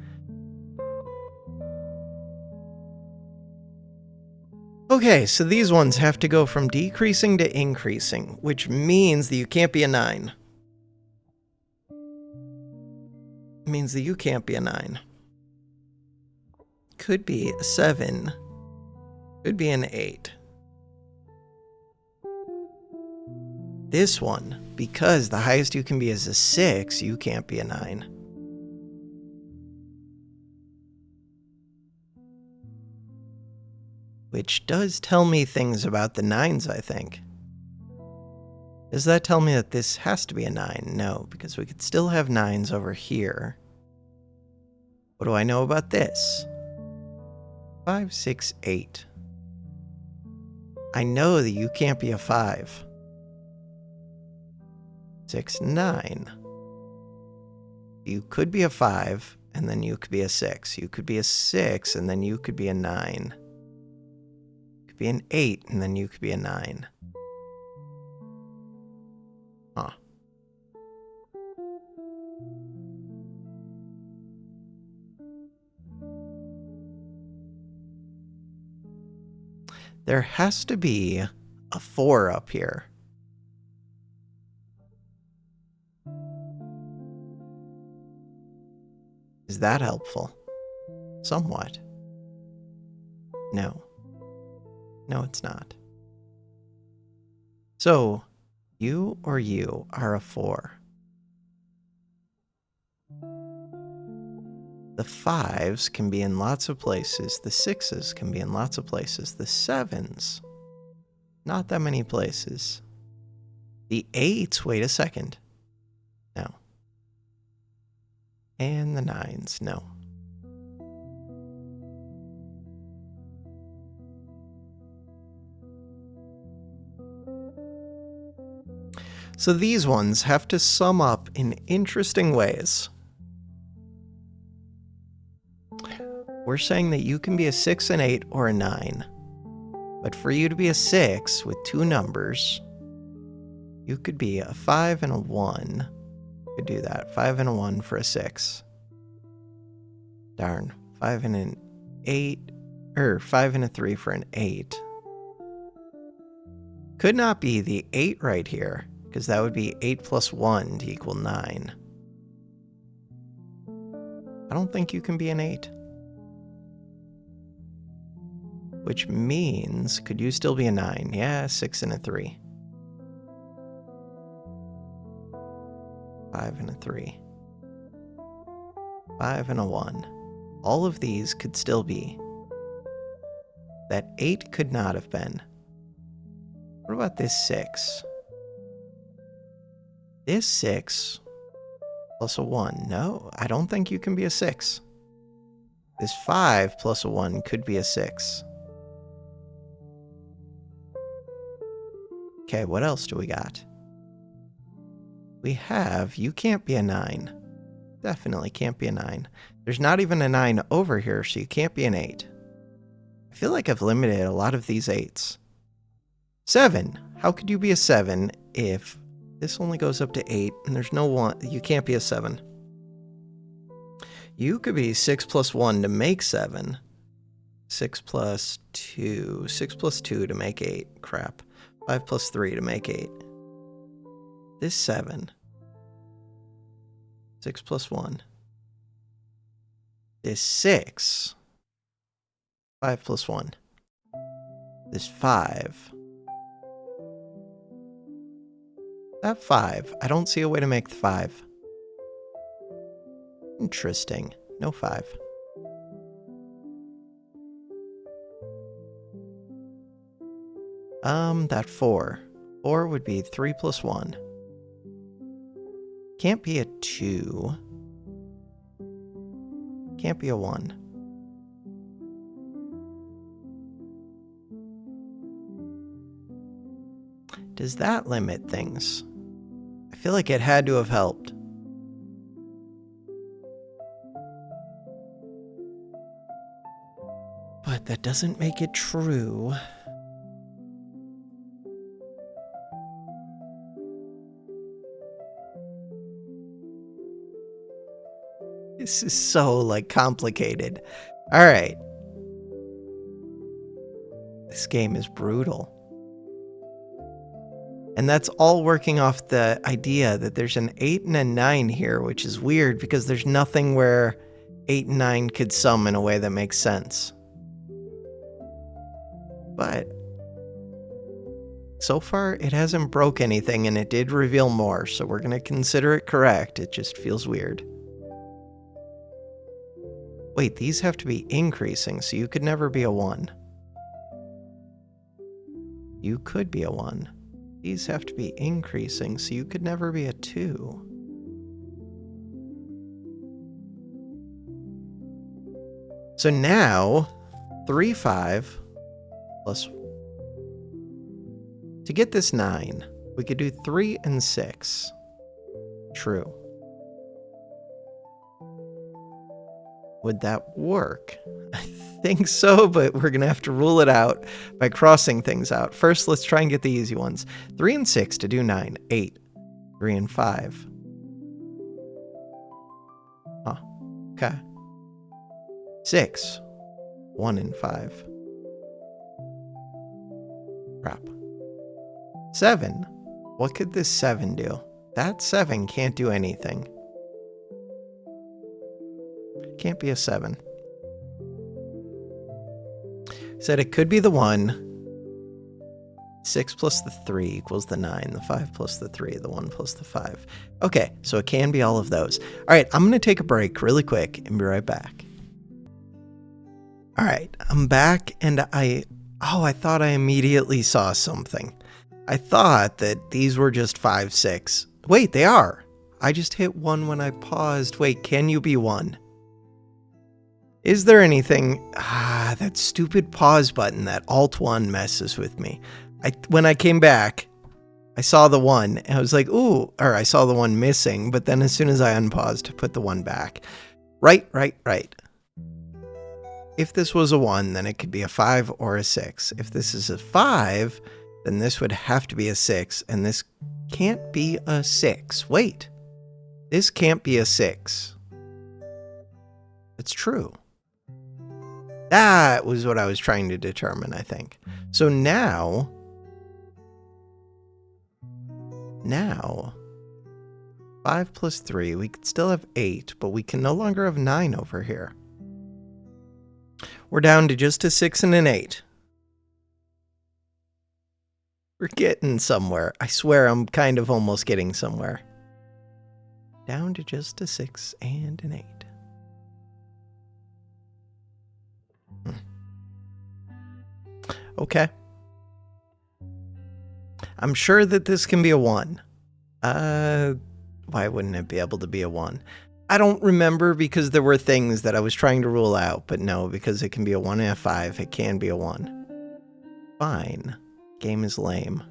Okay, so these ones have to go from decreasing to increasing, which means that you can't be a 9. It means that you can't be a 9. Could be a 7. Could be an 8. This one, because the highest you can be is a 6, you can't be a 9. Which does tell me things about the 9s, I think. Does that tell me that this has to be a 9? No, because we could still have 9s over here. What do I know about this? 5, 6, 8. I know that you can't be a 5. 6, 9. You could be a 5, and then you could be a 6. You could be a 6, and then you could be a 9. You could be an 8, and then you could be a 9. Huh. There has to be a 4 up here. Is that helpful? Somewhat. No. No, it's not. So, you or you are a 4. The 5s can be in lots of places. The 6s can be in lots of places. The 7s, not that many places. The 8s, wait a second. No. And the 9s, no. So these ones have to sum up in interesting ways. We're saying that you can be a 6, an 8, or a 9. But for you to be a 6 with 2 numbers, you could be a 5 and a 1. You could do that. 5 and a 1 for a 6. Darn. 5 and an 8, or 5 and a 3 for an 8. Could not be the 8 right here, because that would be 8 plus 1 to equal 9. I don't think you can be an 8. Which means, could you still be a 9? Yeah, 6 and a 3. 5 and a 3. 5 and a 1. All of these could still be. That 8 could not have been. What about this 6? This 6 plus a 1. No, I don't think you can be a 6. This 5 plus a 1 could be a 6. Okay, what else do we got? We have, you can't be a 9. Definitely can't be a 9. There's not even a 9 over here, so you can't be an 8. I feel like I've limited a lot of these 8s. 7. How could you be a 7 if this only goes up to 8 and there's no 1? You can't be a 7. You could be 6 plus 1 to make 7. 6 plus 2. 6 plus 2 to make 8. Crap. 5 plus 3 to make 8. This 7. 6 plus 1. This 6. 5 plus 1. This 5. That 5. I don't see a way to make the 5. Interesting. No 5. That 4. 4 would be 3 plus 1. Can't be a 2. Can't be a 1. Does that limit things? I feel like it had to have helped. But that doesn't make it true. This is so, like, complicated. All right. This game is brutal. And that's all working off the idea that there's an 8 and a 9 here, which is weird because there's nothing where 8 and 9 could sum in a way that makes sense. But so far, it hasn't broke anything, and it did reveal more, so we're going to consider it correct. It just feels weird. Wait, these have to be increasing, so you could never be a 1. You could be a 1. These have to be increasing, so you could never be a 2. So now, 3, 5, plus... To get this 9, we could do 3 and 6. True. Would that work? I think so, but we're going to have to rule it out by crossing things out. First, let's try and get the easy ones. 3 and 6 to do 9. 8. 3 and 5. Huh. Okay. 6. 1 and 5. Crap. 7. What could this 7 do? That 7 can't do anything. Can't be a 7. Said it could be the 1. 6 plus the 3 equals the 9. The 5 plus the 3. The 1 plus the 5. Okay, so it can be all of those. All right, I'm going to take a break really quick and be right back. All right, I'm back, and I thought I immediately saw something. I thought that these were just 5, 6. Wait, they are. I just hit 1 when I paused. Wait, can you be 1? Is there anything... that stupid pause button, that Alt-1 messes with me. When I came back, I saw the 1, and I was like, ooh, or I saw the 1 missing, but then as soon as I unpaused, I put the 1 back. Right. If this was a 1, then it could be a 5 or a 6. If this is a 5, then this would have to be a 6, and this can't be a 6. Wait, this can't be a 6. It's true. That was what I was trying to determine, I think. So now, 5 plus 3, we could still have 8, but we can no longer have 9 over here. We're down to just a 6 and an 8. We're getting somewhere. I swear I'm kind of almost getting somewhere. Down to just a 6 and an 8. Okay. I'm sure that this can be a 1. Why wouldn't it be able to be a 1? I don't remember because there were things that I was trying to rule out, but no, because it can be a 1 and a 5, it can be a 1. Fine. Game is lame.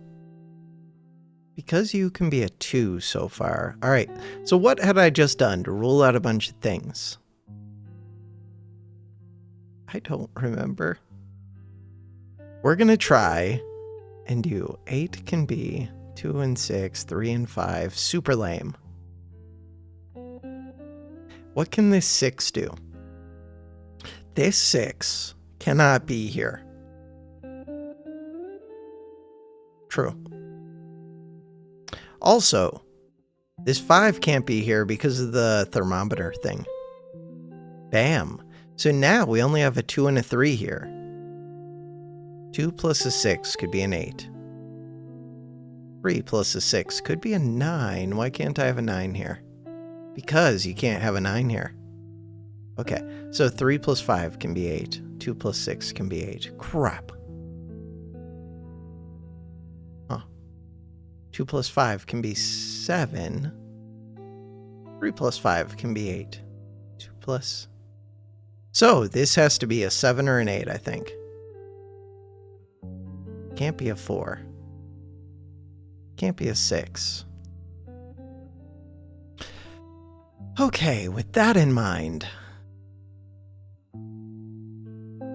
Because you can be a 2 so far. All right, so what had I just done to rule out a bunch of things? I don't remember. We're going to try and do 8 can be 2 and 6, 3 and 5. Super lame. What can this 6 do? This 6 cannot be here. True. Also, this 5 can't be here because of the thermometer thing. Bam. So now we only have a 2 and a 3 here. 2 plus a 6 could be an 8. 3 plus a 6 could be a 9. Why can't I have a 9 here? Because you can't have a 9 here. Okay, so 3 plus 5 can be 8. 2 plus 6 can be 8. Crap. Huh. 2 plus 5 can be 7. 3 plus 5 can be 8. 2 plus... So, this has to be a 7 or an 8, I think. Can't be a 4. Can't be a 6. Okay, with that in mind,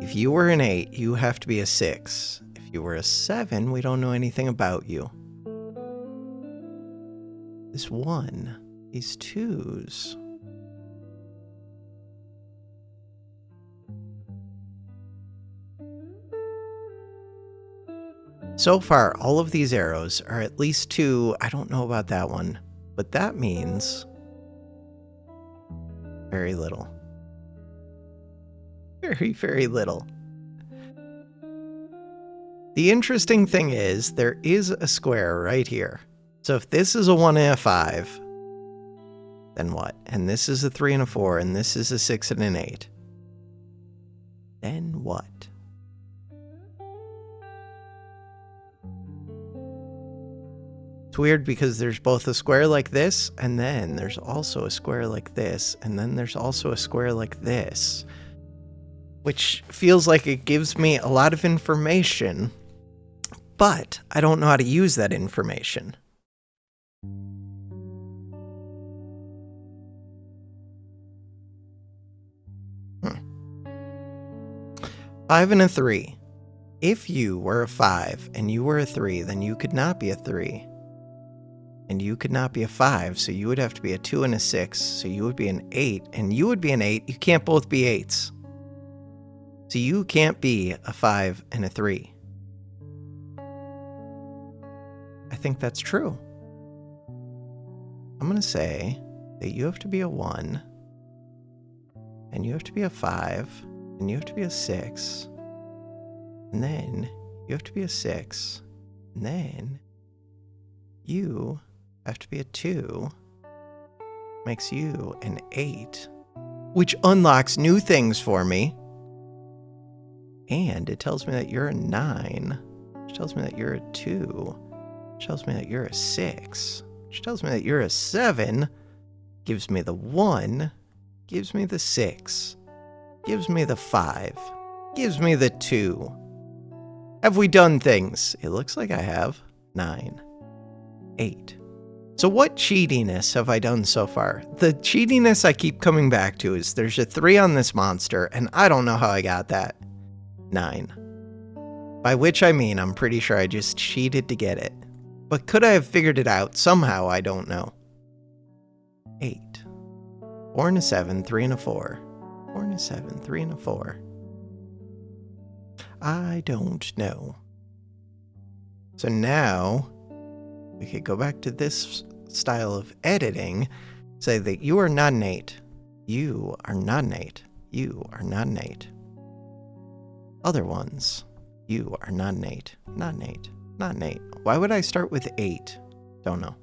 if you were an 8, you have to be a 6. If you were a 7, we don't know anything about you. This 1, these 2s. So far, all of these arrows are at least 2. I don't know about that one, but that means very little. Very, very little. The interesting thing is, there is a square right here. So if this is a 1 and a 5, then what? And this is a 3 and a 4, and this is a 6 and an 8. Then what? It's weird because there's both a square like this, and then there's also a square like this, and then there's also a square like this. Which feels like it gives me a lot of information, but I don't know how to use that information. Five and a 3. If you were a 5 and you were a 3, then you could not be a 3. And you could not be a 5, so you would have to be a 2 and a 6, so you would be an 8, and you would be an 8. You can't both be 8s. So you can't be a 5 and a 3. I think that's true. I'm going to say that you have to be a 1, and you have to be a 5, and you have to be a 6, and then you have to be a 6, and then you have to be a 2, makes you an 8, which unlocks new things for me. And it tells me that you're a 9, which tells me that you're a 2, which tells me that you're a 6, which tells me that you're a 7, gives me the 1, gives me the 6, gives me the 5, gives me the 2. Have we done things? It looks like I have. 9, 8. So what cheatiness have I done so far? The cheatiness I keep coming back to is there's a 3 on this monster, and I don't know how I got that. 9. By which I mean I'm pretty sure I just cheated to get it. But could I have figured it out somehow? I don't know. 8. 4 and a 7, 3 and a 4. 4 and a 7, 3 and a 4. I don't know. So now we could go back to this style of editing, say that you are not an 8. You are not an 8. You are not an 8. Other ones, you are not an 8. Not an 8. Not an 8. Why would I start with 8? Don't know.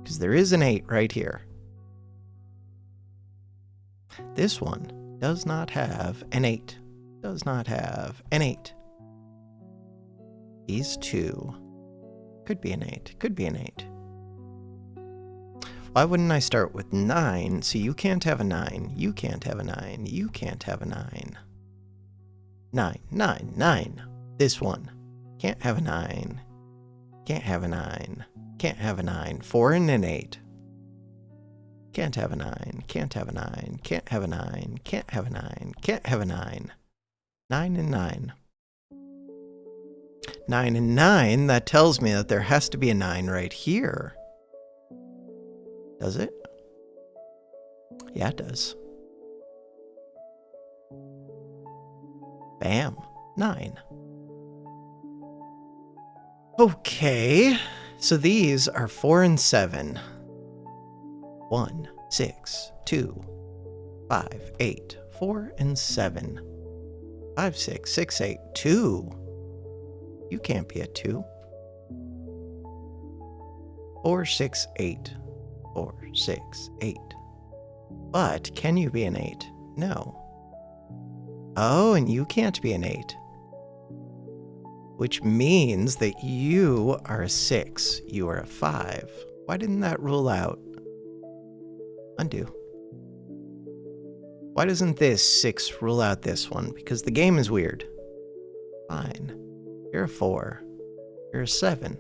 Because there is an 8 right here. This one does not have an 8. Does not have an 8. These 2 could be an 8. Could be an 8. Why wouldn't I start with 9? So you can't have a 9. You can't have a 9. You can't have a 9. 9, 9, 9. This one can't have a 9. Can't have a 9. Can't have a 9. 4 and an 8. Can't have a 9. Can't have a 9. Can't have a 9. Can't have a 9. Can't have a 9. 9 and 9. 9 and 9, that tells me that there has to be a 9 right here. Does it? Yeah, it does. Bam. 9. Okay, so these are 4 and 7. 1, 6, 2, 5, 8. 4 and 7. 5, 6, 6, 8, 2. You can't be a 2. 4, 6, 8. 4, 6, 8. But can you be an 8? No. Oh, and you can't be an 8. Which means that you are a 6. You are a 5. Why didn't that rule out? Undo. Why doesn't this 6 rule out this one? Because the game is weird. Fine. You're a 4. You're a 7.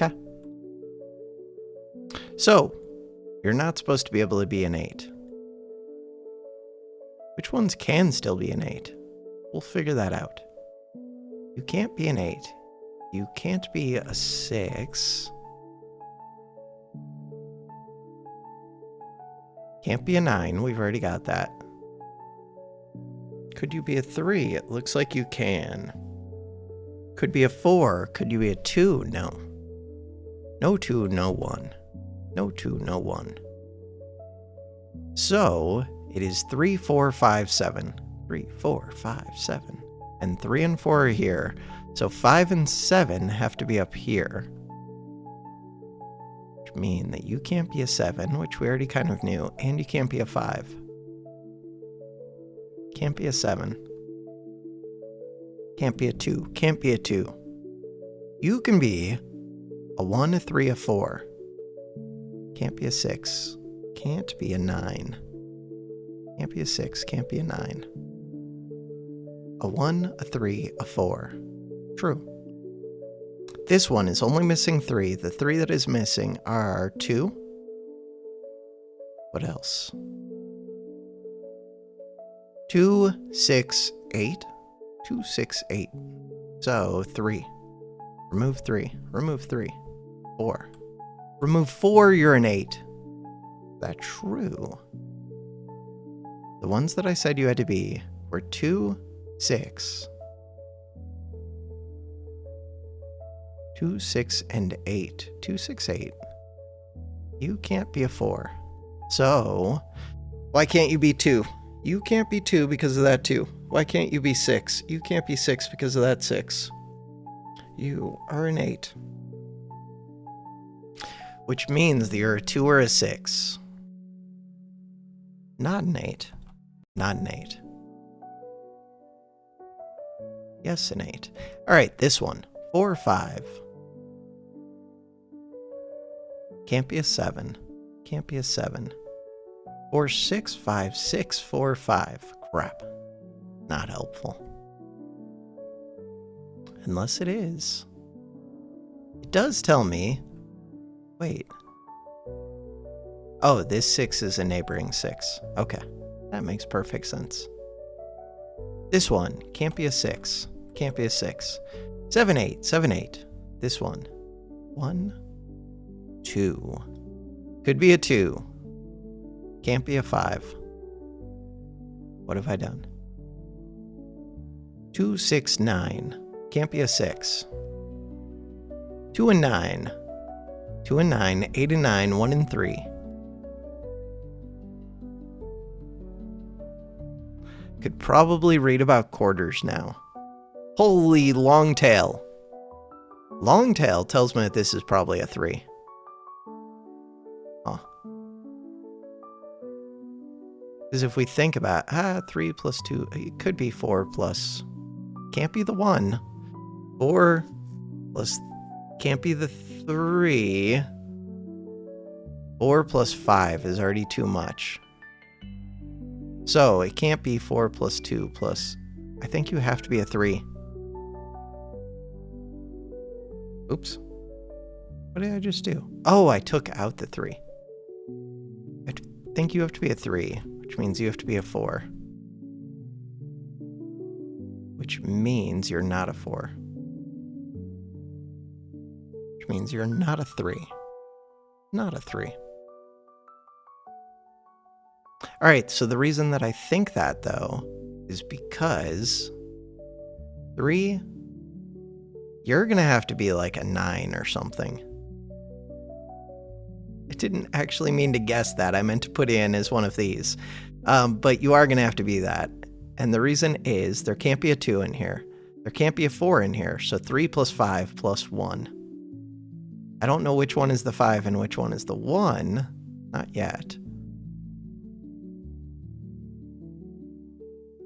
Okay. So, you're not supposed to be able to be an 8. Which ones can still be an 8? We'll figure that out. You can't be an 8. You can't be a 6. Can't be a 9. We've already got that. Could you be a 3? It looks like you can. Could be a 4. Could you be a 2? No. No 2, no 1. No 2, no 1. So, it is 3, 4, 5, 7. 3, 4, 5, 7. And 3 and 4 are here. So 5 and 7 have to be up here. Which mean that you can't be a 7, which we already kind of knew, and you can't be a 5. Can't be a 7. Can't be a 2. Can't be a 2. You can be a 1, a 3, a 4. Can't be a 6. Can't be a 9. Can't be a 6. Can't be a 9. A 1, a 3, a 4. True. This one is only missing 3. The 3 that is missing are 2. What else? 2, 6, 8. 2, 6, 8. So 3. Remove 3. Remove 3. 4. Remove 4, you're an 8. Is that true? The ones that I said you had to be were 2, 6. 2, 6, and 8. 2, 6, 8. You can't be a 4. So, why can't you be 2? You can't be 2 because of that 2. Why can't you be 6? You can't be 6 because of that 6. You are an 8. Which means that you're a 2 or a 6. Not an 8. Not an 8. Yes, an 8. Alright, this one. 4 or 5. Can't be a 7. Can't be a 7. 4, 6, 5, 6, 4, 5. Crap. Not helpful. Unless it is. It does tell me. Wait. Oh, this 6 is a neighboring 6. Okay. That makes perfect sense. This one. Can't be a 6. Can't be a 6. 7, 8. 7, 8. This one. 1, 2. Could be a 2. Can't be a 5. What have I done? 2, 6, 9. Can't be a 6. 2 and 9. 2 and 9. 8 and 9. 1 and 3. Could probably read about quarters now. Holy long tail. Long tail tells me that this is probably a 3. Huh. Because if we think about 3 plus 2, it could be 4 plus. Can't be the 1. 4 plus. Can't be the 3. 4 plus 5 is already too much. So it can't be 4 plus 2 plus... I think you have to be a 3. Oops. What did I just do? Oh, I took out the 3. I think you have to be a 3, which means you have to be a 4. Which means you're not a 4. Which means you're not a 3. Not a 3. Alright, so the reason that I think that, though, is because 3, you're gonna have to be like a 9 or something. I didn't actually mean to guess that. I meant to put in as one of these. But you are gonna have to be that. And the reason is there can't be a 2 in here. There can't be a 4 in here. So 3 plus 5 plus 1. I don't know which one is the 5 and which one is the 1. Not yet.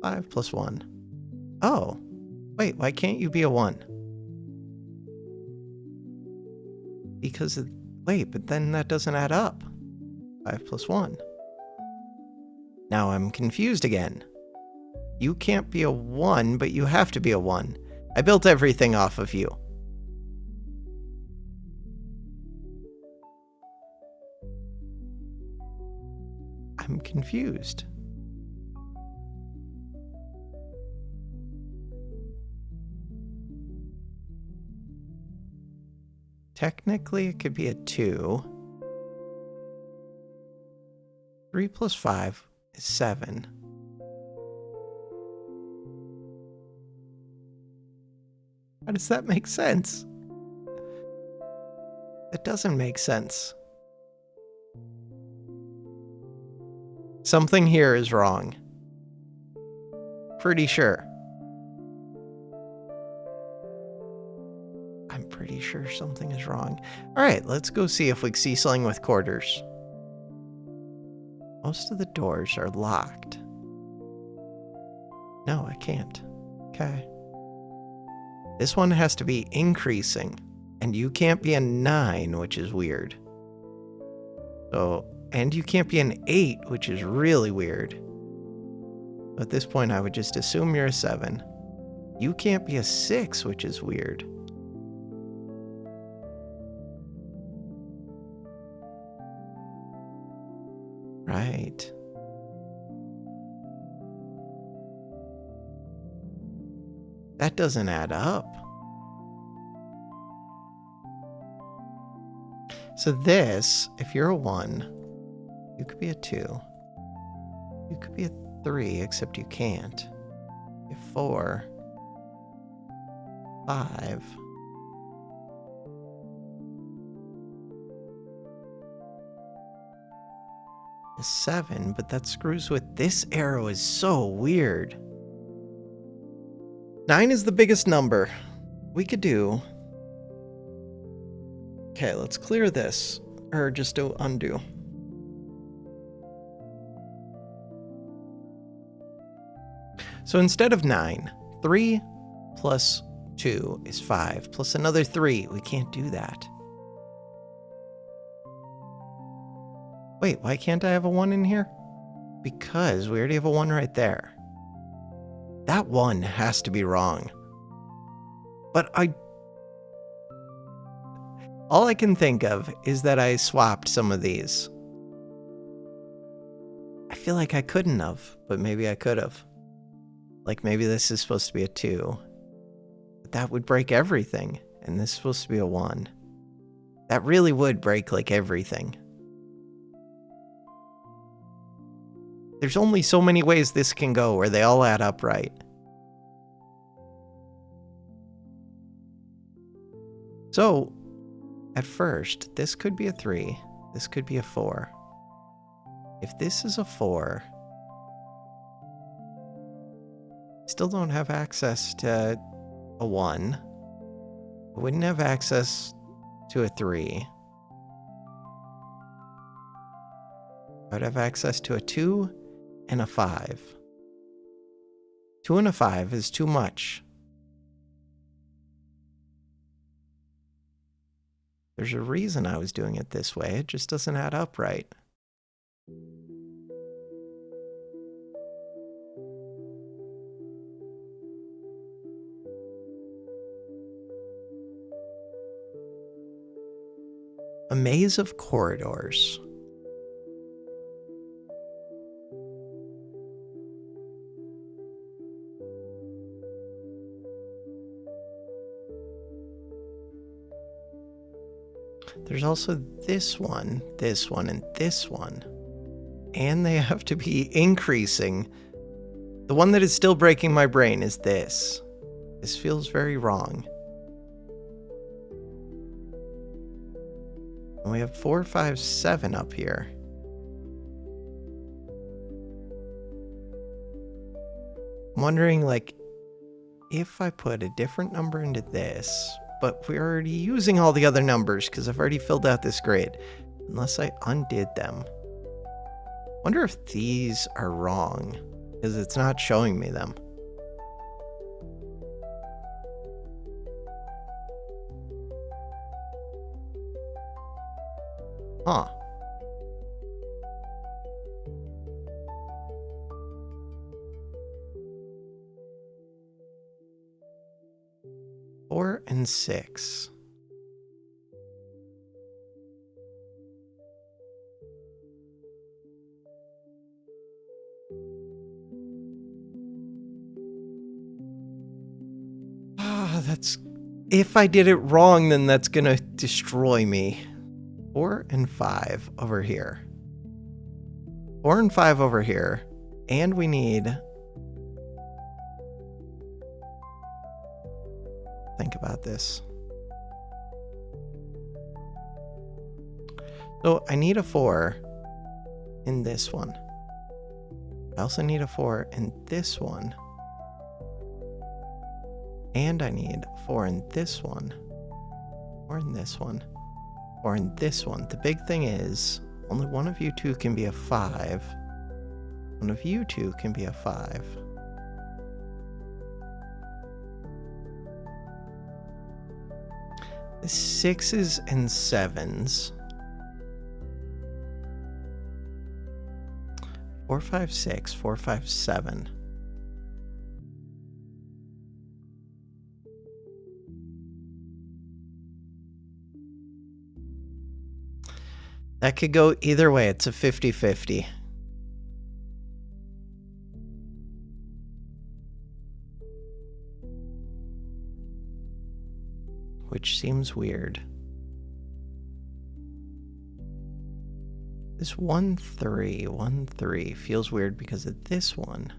5 plus 1. Oh. Wait, why can't you be a 1? Because of... Wait, but then that doesn't add up. 5 plus 1. Now I'm confused again. You can't be a 1, but you have to be a 1. I built everything off of you. I'm confused. Technically, it could be a 2. 3 plus 5 is 7. How does that make sense? It doesn't make sense. Something here is wrong. Pretty sure. I'm pretty sure something is wrong. Alright, let's go see if we can see something with quarters. Most of the doors are locked. No, I can't. Okay. This one has to be increasing. And you can't be a 9, which is weird. So, and you can't be an 8, which is really weird. At this point, I would just assume you're a 7. You can't be a 6, which is weird. Right. That doesn't add up. So this, if you're a 1, you could be a 2. You could be a 3, except you can't. A 4. 5. A 7, but that screws with this arrow is so weird. 9 is the biggest number. We could do... Okay, let's clear this. Or just do undo. So instead of 9, 3 plus 2 is 5, plus another 3. We can't do that. Wait, why can't I have a 1 in here? Because we already have a 1 right there. That 1 has to be wrong. But all I can think of is that I swapped some of these. I feel like I couldn't have, but maybe I could have. Like maybe this is supposed to be a 2. But that would break everything. And this is supposed to be a 1. That really would break like everything. There's only so many ways this can go where they all add up right. So, at first, this could be a 3. This could be a 4. If this is a 4, still don't have access to a 1. I wouldn't have access to a 3. I would have access to a 2 and a 5. 2 and a 5 is too much. There's a reason I was doing it this way. It just doesn't add up right. A maze of corridors. There's also this one, and this one. And they have to be increasing. The one that is still breaking my brain is this. This feels very wrong. And we have 4, 5, 7 up here. I'm wondering, like, if I put a different number into this, but we're already using all the other numbers because I've already filled out this grid, unless I undid them. Wonder if these are wrong, because it's not showing me them. Huh. Four and 6. That's... If I did it wrong, then that's gonna destroy me. 4 and 5 over here. 4 and 5 over here. And we need... Think about this. So I need a 4 in this one. I also need a 4 in this one. And I need 4 in this one. 4 in this one. 4 in this one. The big thing is, only one of you two can be a 5. One of you two can be a 5. The 6s and 7s. 4, 5, 6, 4, 5, 7. That could go either way. It's a 50-50. Which seems weird. This 1, 3, 1, 3 feels weird because of this one.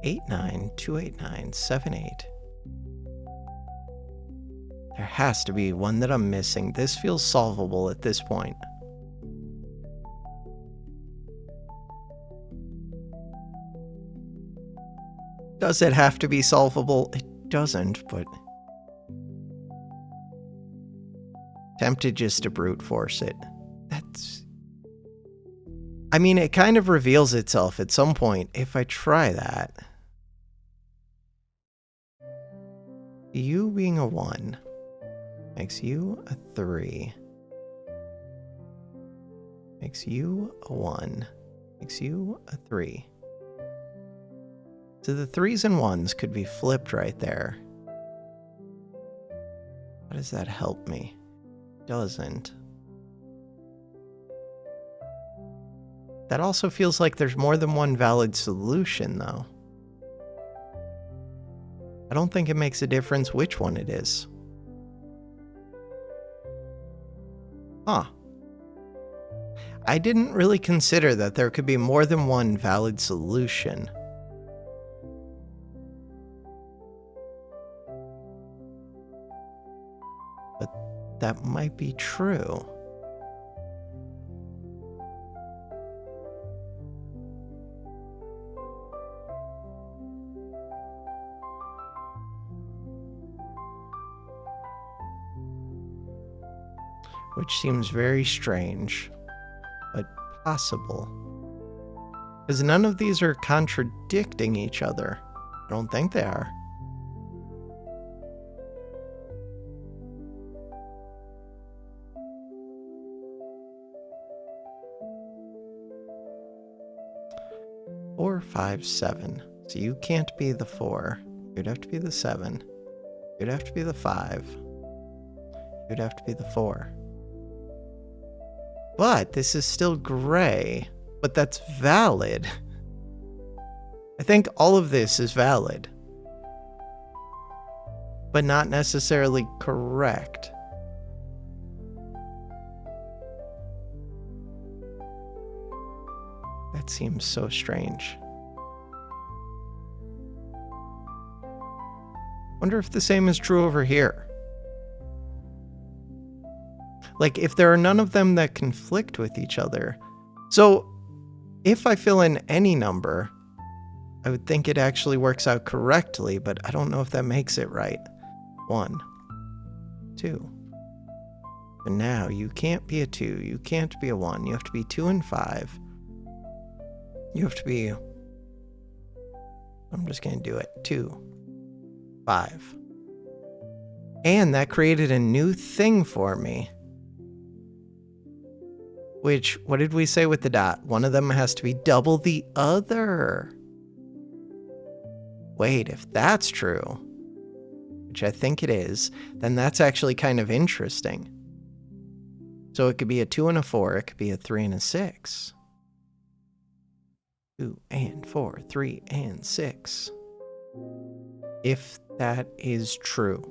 8, 9, 2, 8, 9, 7, 8. There has to be one that I'm missing. This feels solvable at this point. Does it have to be solvable? It doesn't, but... Tempted just to brute force it. That's... I mean, it kind of reveals itself at some point if I try that. You being a 1 makes you a 3. Makes you a 1. Makes you a 3. So the 3s and 1s could be flipped right there. How does that help me? Doesn't. That also feels like there's more than one valid solution, though. I don't think it makes a difference which one it is. Huh. I didn't really consider that there could be more than one valid solution. But that might be true. Which seems very strange, but possible. Because none of these are contradicting each other. I don't think they are. Four, 5, 7. So you can't be the 4. You'd have to be the 7. You'd have to be the 5. You'd have to be the 4. But this is still gray, but that's valid. I think all of this is valid, but not necessarily correct. That seems so strange. Wonder if the same is true over here. Like, if there are none of them that conflict with each other. So, if I fill in any number, I would think it actually works out correctly, but I don't know if that makes it right. 1, 2. But now, you can't be a 2, you can't be a 1, you have to be 2 and 5. You have to be... I'm just gonna do it. 2, 5. And that created a new thing for me. Which, what did we say with the dot? One of them has to be double the other. Wait, if that's true, which I think it is, then that's actually kind of interesting. So it could be a 2 and a 4, it could be a 3 and a 6. 2 and 4, 3 and 6. If that is true.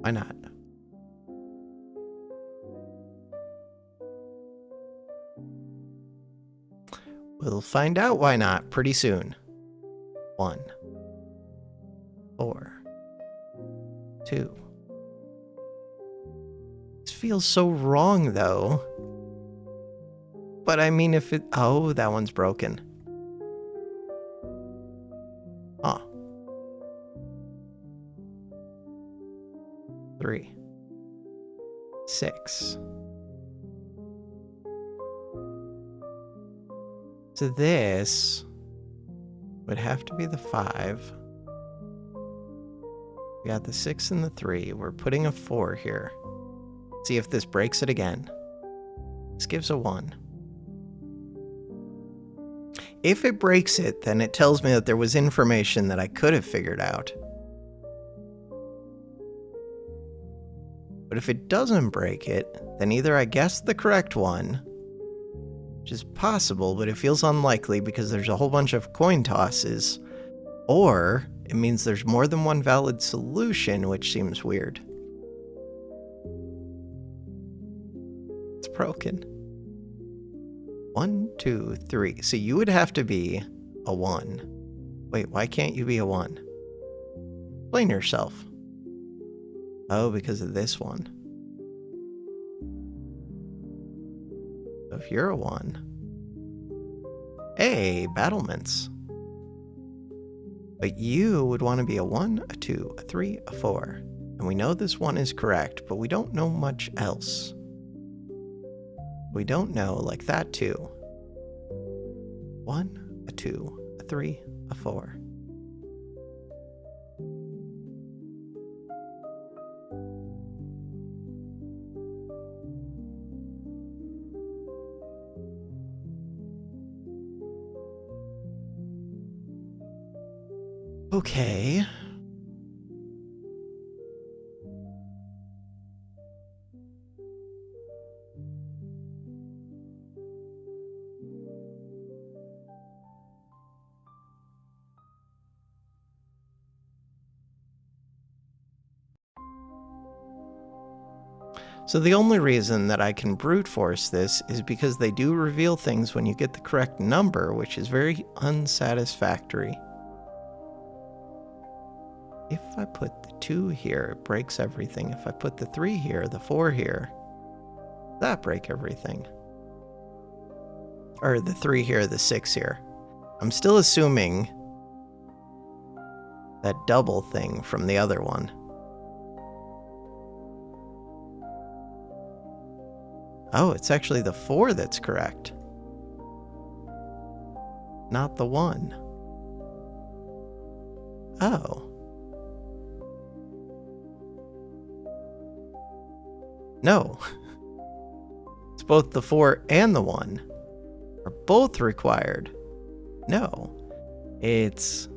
Why not? We'll find out why not pretty soon. 1, 4, 2. This feels so wrong, though. But I mean, if it... Oh, that one's broken. Huh. 3, 6. So this would have to be the 5. We got the 6 and the 3. We're putting a 4 here. See if this breaks it again. This gives a 1. If it breaks it, then it tells me that there was information that I could have figured out. But if it doesn't break it, then either I guessed the correct one, which is possible, but it feels unlikely because there's a whole bunch of coin tosses, or it means there's more than one valid solution, which seems weird. It's broken. 1, 2, 3. So you would have to be a 1. Wait, why can't you be a 1? Explain yourself. Oh, because of this one. So if you're a 1... Hey, battlements. But you would want to be a 1, a 2, a 3, a 4. And we know this one is correct, but we don't know much else. We don't know, like that too. 1, a 2, a 3, a 4. Okay. So the only reason that I can brute force this is because they do reveal things when you get the correct number, which is very unsatisfactory. If I put the 2 here, it breaks everything. If I put the 3 here, the 4 here, that break everything. Or the 3 here, the 6 here. I'm still assuming that double thing from the other one. Oh, it's actually the 4 that's correct. Not the 1. Oh. No. It's both the 4 and the 1 are both required. No. It's...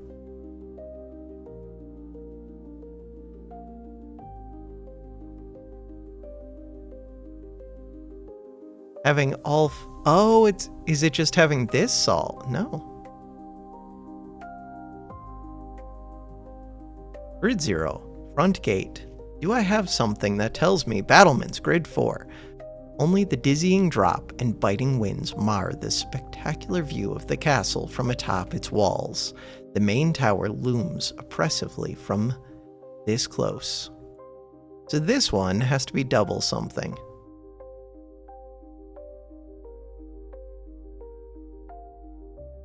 Having all... Oh, is it just having this salt? No. Grid 0. Front gate. Do I have something that tells me battlements grid 4? Only the dizzying drop and biting winds mar the spectacular view of the castle from atop its walls. The main tower looms oppressively from this close. So this one has to be double something.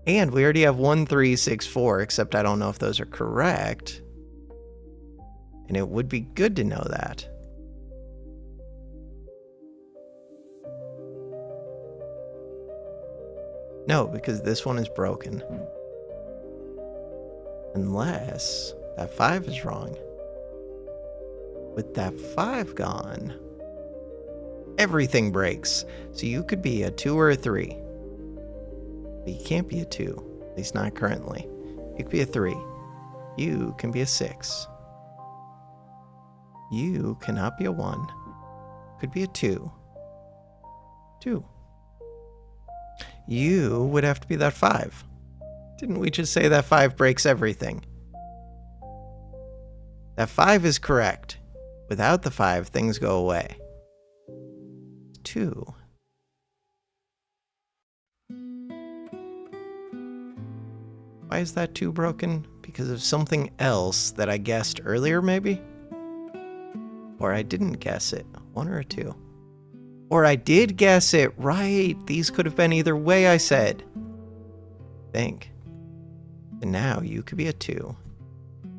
And we already have 1, 3, 6, 4, except I don't know if those are correct. And it would be good to know that. No, because this one is broken. Unless that 5 is wrong. With that 5 gone, everything breaks. So you could be a 2 or a 3. But you can't be a 2, at least not currently. You could be a 3. You can be a 6. You cannot be a 1. Could be a 2. 2. You would have to be that 5. Didn't we just say that 5 breaks everything? That 5 is correct. Without the 5, things go away. 2. Why is that 2 broken? Because of something else that I guessed earlier, maybe? Or I didn't guess it. 1 or a 2. Or I did guess it. Right. These could have been either way, I said. Think. And now you could be a 2.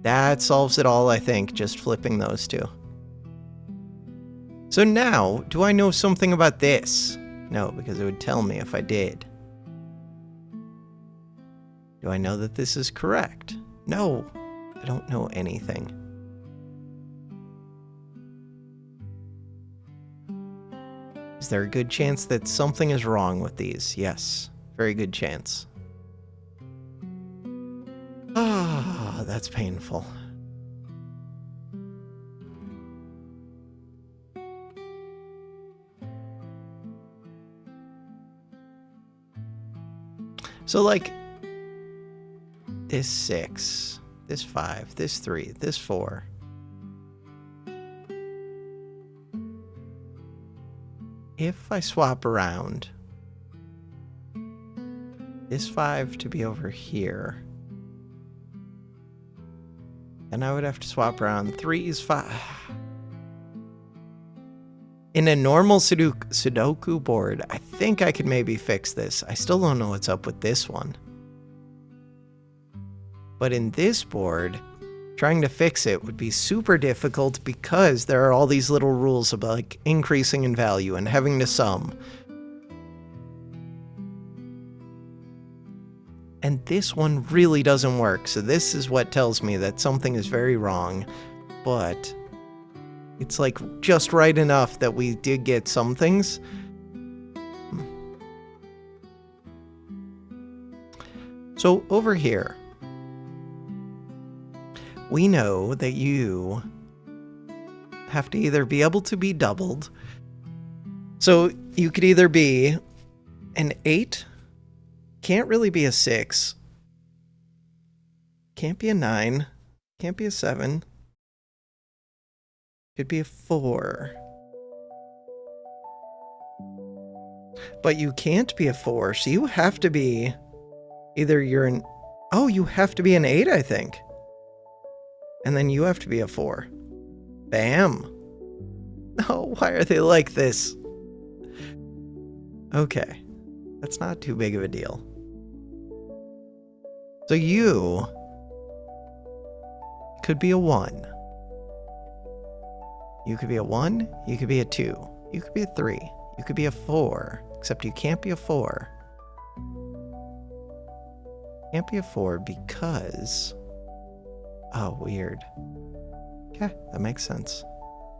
That solves it all, I think, just flipping those 2. So now, do I know something about this? No, because it would tell me if I did. Do I know that this is correct? No, I don't know anything. Is there a good chance that something is wrong with these? Yes, very good chance. Ah, that's painful. So like, this 6, this 5, this 3, this 4. If I swap around this 5 to be over here, and I would have to swap around 3's 5. In a normal Sudoku board, I think I could maybe fix this. I still don't know what's up with this one. But in this board, trying to fix it would be super difficult because there are all these little rules about like increasing in value and having to sum. And this one really doesn't work, so this is what tells me that something is very wrong, but it's like just right enough that we did get some things. So over here, we know that you have to either be able to be doubled. So you could either be an 8, can't really be a 6, can't be a 9, can't be a 7, could be a 4. But you can't be a 4, so you have to be either you're an... Oh, you have to be an 8, I think. And then you have to be a 4. Bam. Oh, why are they like this? Okay. That's not too big of a deal. So you could be a 1. You could be a 1. You could be a 2. You could be a 3. You could be a 4. Except you can't be a 4. Can't be a 4 because... Oh, weird. Okay, that makes sense.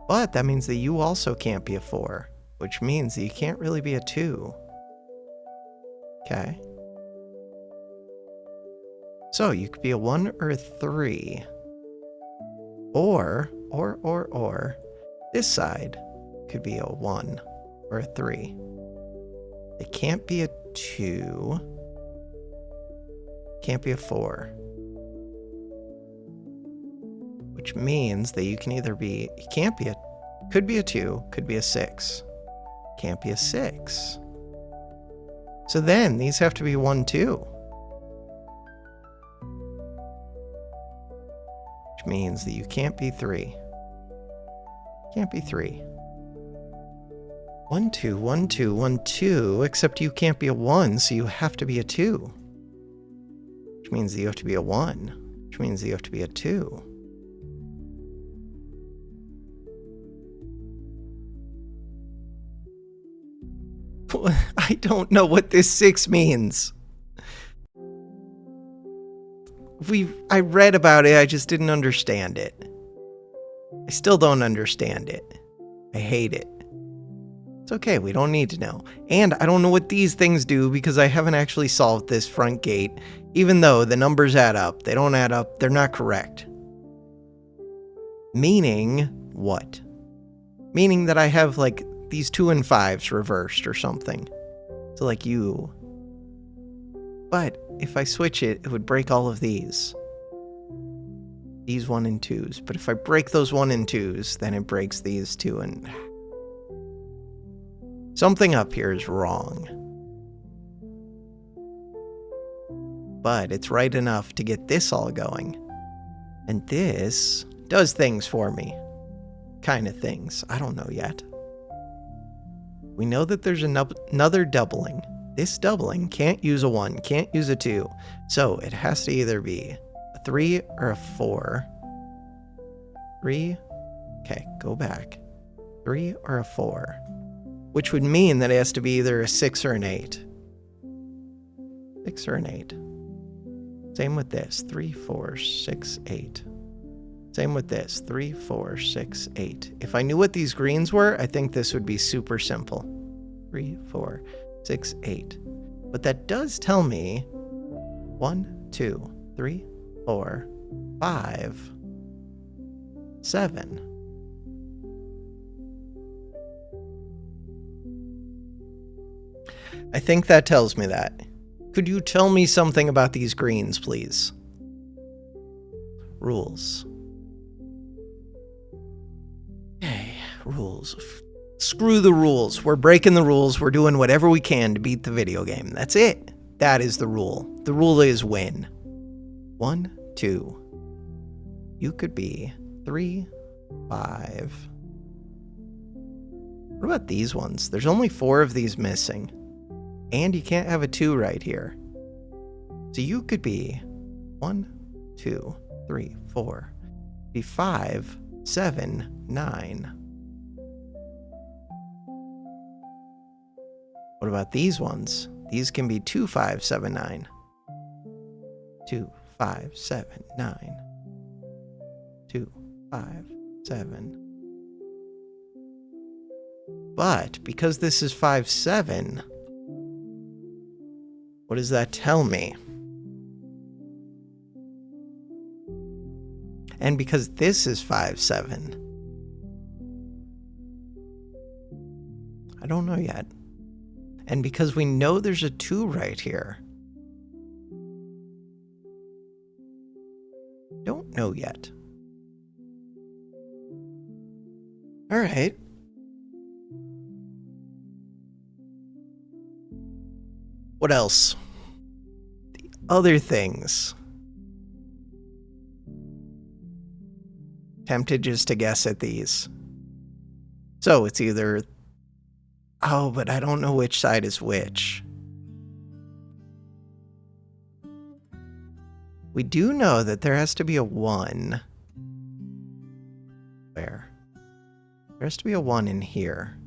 But that means that you also can't be a 4, which means that you can't really be a 2. Okay. So you could be a 1 or a 3. Or, this side could be a 1 or a 3. It can't be a 2. Can't be a 4. Which means that you can either be, it can't be a, could be a 2, could be a 6. Can't be a 6. So then these have to be 1, 2. Which means that you can't be 3. Can't be 3. 1, 2, 1, 2, 1, 2, except you can't be a 1, so you have to be a 2. Which means that you have to be a 1. Which means that you have to be a 2. I don't know what this 6 means. I read about it, I just didn't understand it. I still don't understand it. I hate it. It's okay, we don't need to know. And I don't know what these things do because I haven't actually solved this front gate, even though the numbers add up. They don't add up, they're not correct. Meaning what? Meaning that I have like these 2 and 5s reversed or something. So like you. But if I switch it, it would break all of these. These 1 and 2s. But if I break those 1 and 2s, then it breaks these 2 and... Something up here is wrong. But it's right enough to get this all going. And this does things for me. Kind of things. I don't know yet. We know that there's another doubling. This doubling can't use a 1, can't use a 2. So it has to either be a 3 or a 4. 3. Okay, go back. 3 or a 4. Which would mean that it has to be either a 6 or an 8. 6 or an 8. Same with this. 3, 4, 6, 8. Same with this. 3, 4, 6, 8. If I knew what these greens were, I think this would be super simple. 3, 4, 6, 8. But that does tell me 1, 2, 3, 4, 5, 7. I think that tells me that. Could you tell me something about these greens, please? Rules. Okay, rules. Screw the rules. We're breaking the rules. We're doing whatever we can to beat the video game. That's it. That is the rule. The rule is win. 1, 2. You could be 3, 5. What about these ones? There's only 4 of these missing. And you can't have a 2 right here. So you could be 1, 2, 3, 4. Be 5, 7, 9. What about these ones? These can be 2, 5, 7, 9. 2, 5, 7, 9. 2, 5, 7. But because this is 5, 7, what does that tell me? And because this is 5, 7, I don't know yet. And because we know there's a 2 right here, don't know yet. All right. What else? The other things. Tempted just to guess at these. So it's either... Oh, but I don't know which side is which. We do know that there has to be a 1. Where? There has to be a 1 in here.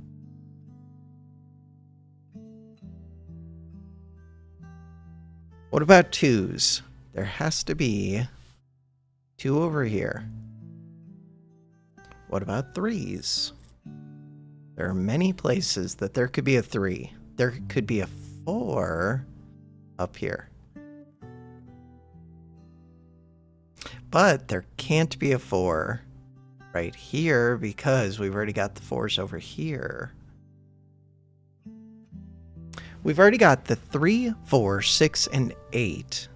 What about 2s? There has to be 2 over here. What about 3s? There are many places that there could be a 3. There could be a 4 up here. But there can't be a 4 right here because we've already got the 4s over here. we've already got the 3, 4, 6, and 8.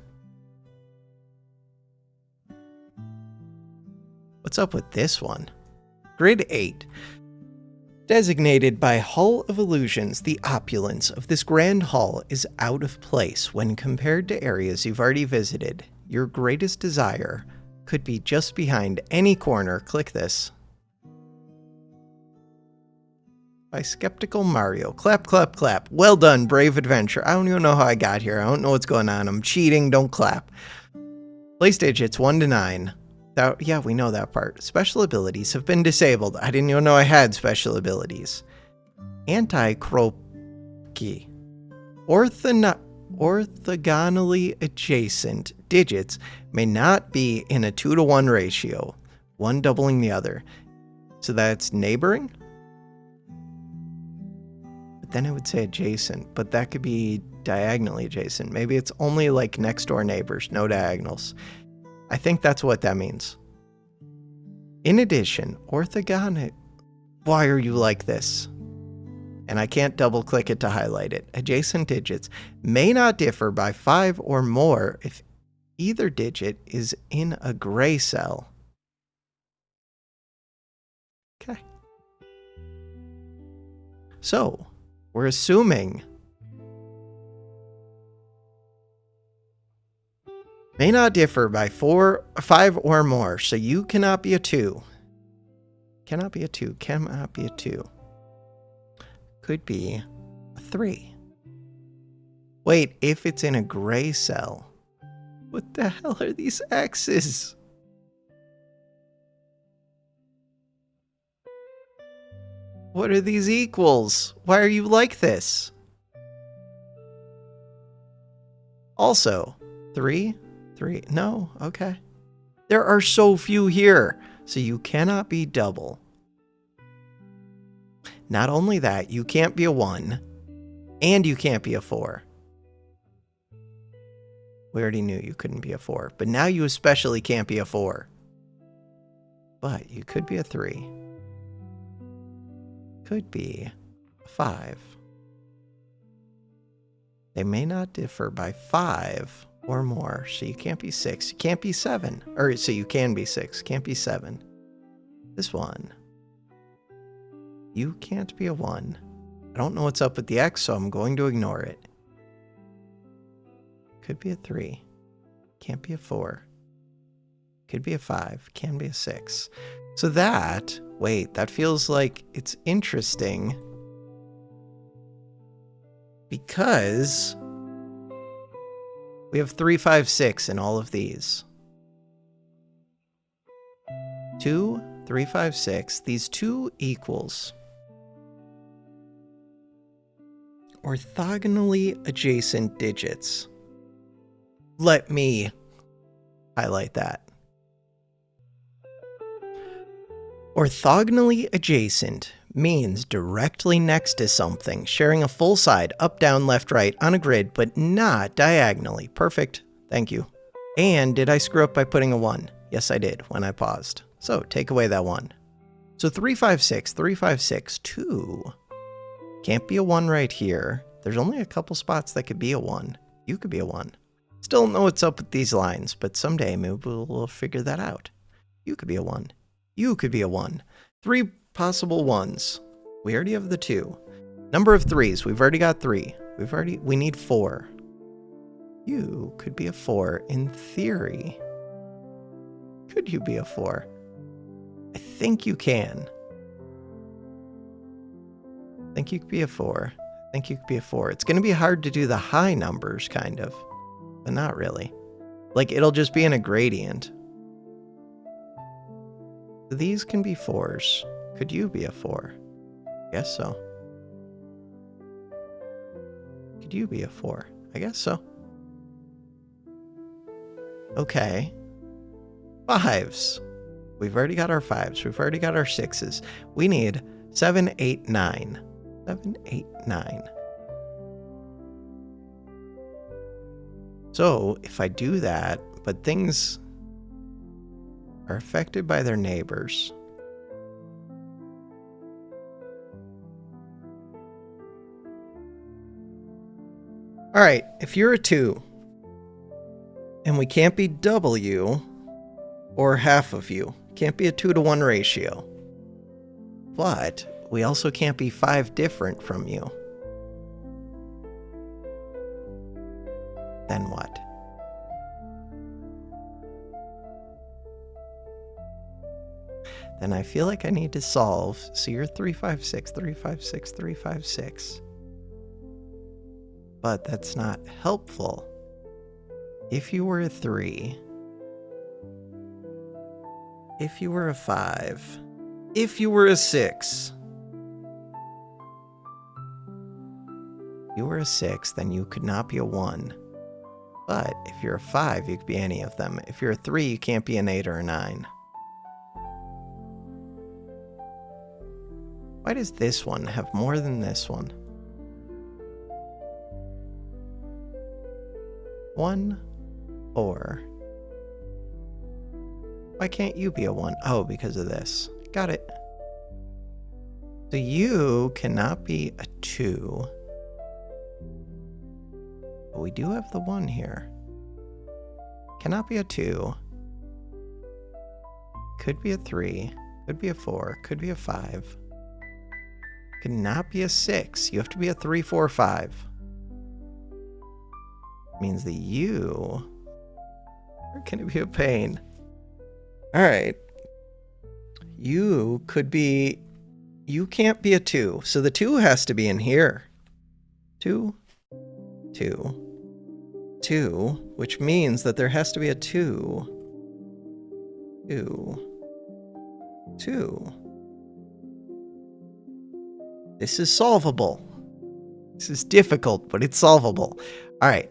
What's up with this one? Grid 8. Designated by Hall of Illusions, the opulence of this grand hall is out of place when compared to areas you've already visited. Your greatest desire could be just behind any corner. Click this. By Skeptical Mario. Clap, clap, clap. Well done, brave adventure. I don't even know how I got here. I don't know what's going on. I'm cheating. Don't clap. Place digits 1 to 9. Yeah, we know that part. Special abilities have been disabled. I didn't even know I had special abilities. Anti-Kropki. Orthogonally adjacent digits may not be in a 2 to 1 ratio, one doubling the other. So that's neighboring? But then it would say adjacent, but that could be diagonally adjacent. Maybe it's only like next door neighbors, no diagonals. I think that's what that means. In addition, orthogonal... Why are you like this? And I can't double click it to highlight it. Adjacent digits may not differ by 5 or more if either digit is in a gray cell. Okay. So, we're assuming may not differ by 5 or more, so you cannot be a 2. Cannot be a 2. Cannot be a 2. Could be a 3. Wait, if it's in a gray cell. What the hell are these X's? What are these equals? Why are you like this? Also, 3? 3. No, okay. There are so few here, so you cannot be double. Not only that, you can't be a 1, and you can't be a 4. We already knew you couldn't be a 4, but now you especially can't be a 4. But you could be a 3. Could be a 5. They may not differ by 5 or more, so you can't be 6. You can't be 7. Or, so you can be 6. Can't be 7. This one. You can't be a 1. I don't know what's up with the X, so I'm going to ignore it. Could be a 3. Can't be a 4. Could be a 5. Can be a 6. So that... Wait, that feels like it's interesting. Because... we have 3, 5, 6 in all of these. 2, 3, 5, 6. These 2 equals... orthogonally adjacent digits. Let me highlight that. Orthogonally adjacent means directly next to something, sharing a full side, up, down, left, right, on a grid, but not diagonally. Perfect. Thank you. And did I screw up by putting a 1? Yes, I did when I paused. So take away that 1. So 3, 5, 6, 3, 5, 6, 2. Can't be a 1 right here. There's only a couple spots that could be a 1. You could be a 1. Still don't know what's up with these lines, but someday maybe we'll figure that out. You could be a 1. You could be a 1. 3 possible 1s. We already have the 2. Number of 3s. We've already got 3. We need 4. You could be a 4 in theory. Could you be a 4? I think you can. I think you could be a 4. I think you could be a 4. It's going to be hard to do the high numbers, kind of. But not really. Like, it'll just be in a gradient. These can be 4s. Could you be a 4? I guess so. Could you be a 4? I guess so. Okay. 5s. We've already got our 5s. We've already got our 6s. We need 7, 8, 9. 7, 8, 9. So, if I do that, but things are affected by their neighbors. All right, if you're a 2, and we can't be double you or half of you, can't be a 2-to-1 ratio, but we also can't be 5 different from you, then what? Then I feel like I need to solve. So you're 3, 5, 6, 3, 5, 6, 3, 5, 6. But that's not helpful. If you were a 3, if you were a 5, if you were a 6, if you were a 6, then you could not be a 1. But if you're a 5, you could be any of them. If you're a 3, you can't be an 8 or a 9. Why does this one have more than this one? 1 or... Why can't you be a 1? Oh, because of this. Got it. So you cannot be a 2. But we do have the 1 here. Cannot be a 2. Could be a 3. Could be a 4. Could be a 5. Could not be a 6. You have to be a 3, 4, 5. Means that you are going to be a pain. All right. You could be... You can't be a 2. So the 2 has to be in here. 2, 2, 2, which means that there has to be a 2, 2, 2. This is solvable. This is difficult, but it's solvable. All right.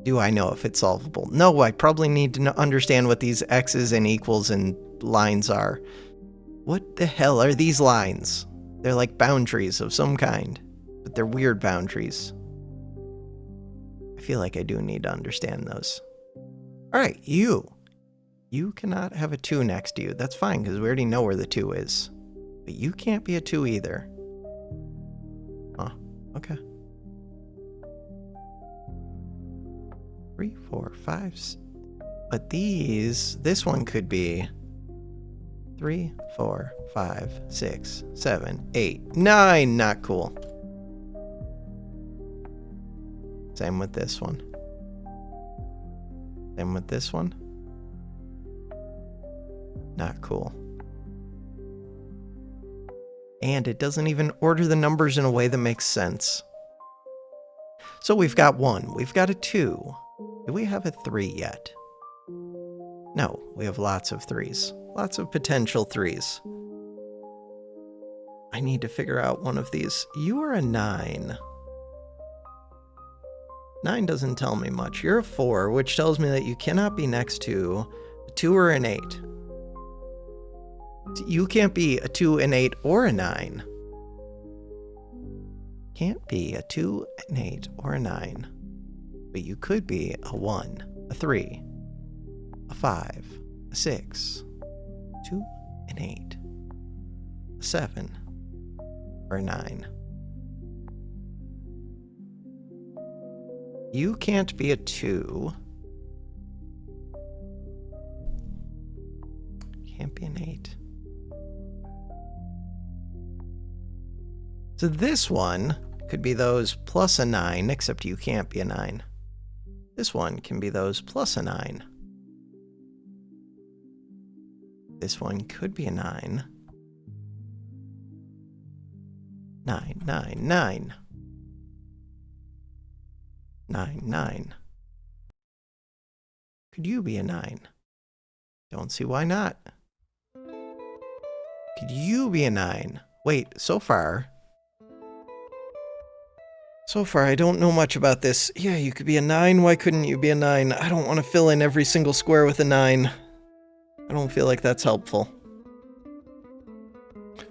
Do I know if it's solvable? No, I probably need to understand what these X's and equals and lines are. What the hell are these lines? They're like boundaries of some kind, but they're weird boundaries. I feel like I do need to understand those. All right, you. You cannot have a 2 next to you. That's fine, because we already know where the 2 is. But you can't be a 2 either. Huh, okay. 3, 4, 5. But this one could be 3, 4, 5, 6, 7, 8, 9. Not cool. Same with this one. Same with this one. Not cool. And it doesn't even order the numbers in a way that makes sense. So we've got 1. We've got a 2. Do we have a 3 yet? No, we have lots of 3s. Lots of potential 3s. I need to figure out one of these. You are a 9. 9 doesn't tell me much. You're a 4, which tells me that you cannot be next to a 2 or an 8. You can't be a 2, an 8, or a 9. Can't be a 2, an 8, or a 9. But you could be a 1, a 3, a 5, a 6, 2, an 8, a 7, or a 9. You can't be a 2. Can't be an 8. So this one could be those plus a 9, except you can't be a 9. This one can be those plus a 9. This one could be a 9. 9, 9, 9. 9, 9. Could you be a 9? Don't see why not. Could you be a 9? Wait, so far I don't know much about this. Yeah, you could be a 9. Why couldn't you be a 9? I don't want to fill in every single square with a 9. I don't feel like that's helpful.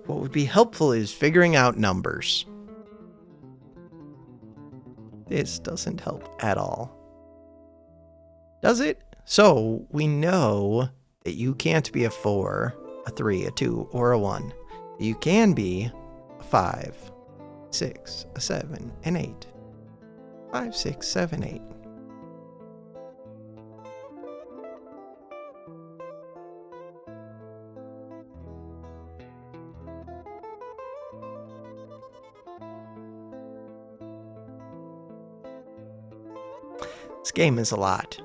What would be helpful is figuring out numbers. This doesn't help at all. Does it? So, we know that you can't be a 4, a 3, a 2, or a 1. You can be a 5, 6, a 7, an 8. 5, 6, 7, 8. This game is a lot.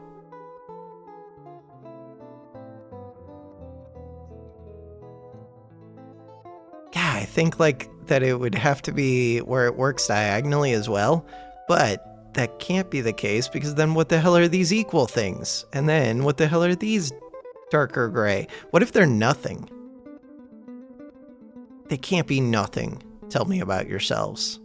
Yeah, I think like that it would have to be where it works diagonally as well, but that can't be the case because then what the hell are these equal things? And then what the hell are these darker gray? What if they're nothing? They can't be nothing. Tell me about yourselves.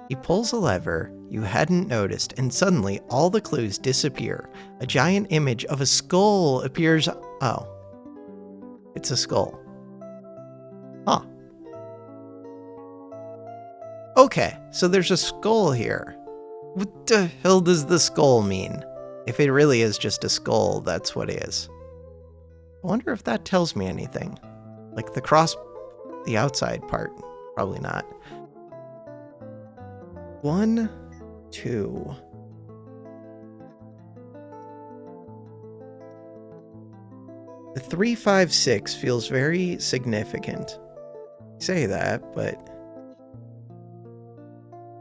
He pulls a lever you hadn't noticed, and suddenly all the clues disappear. A giant image of a skull appears. Oh. It's a skull. Huh. Okay, so there's a skull here. What the hell does the skull mean? If it really is just a skull, that's what it is. I wonder if that tells me anything. Like the outside part. Probably not. 1, 2. The 3, 5, 6 feels very significant. Say that, but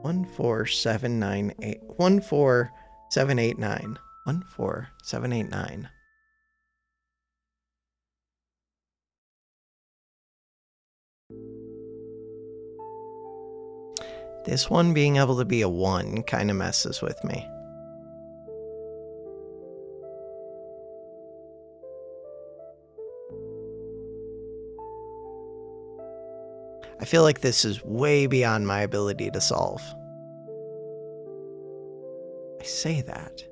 1, 4, 7, 9, 8. 1, 4, 7, 8, 9. 1, 4, 7, 8, 9. This one being able to be a 1 kind of messes with me. I feel like this is way beyond my ability to solve. I say that.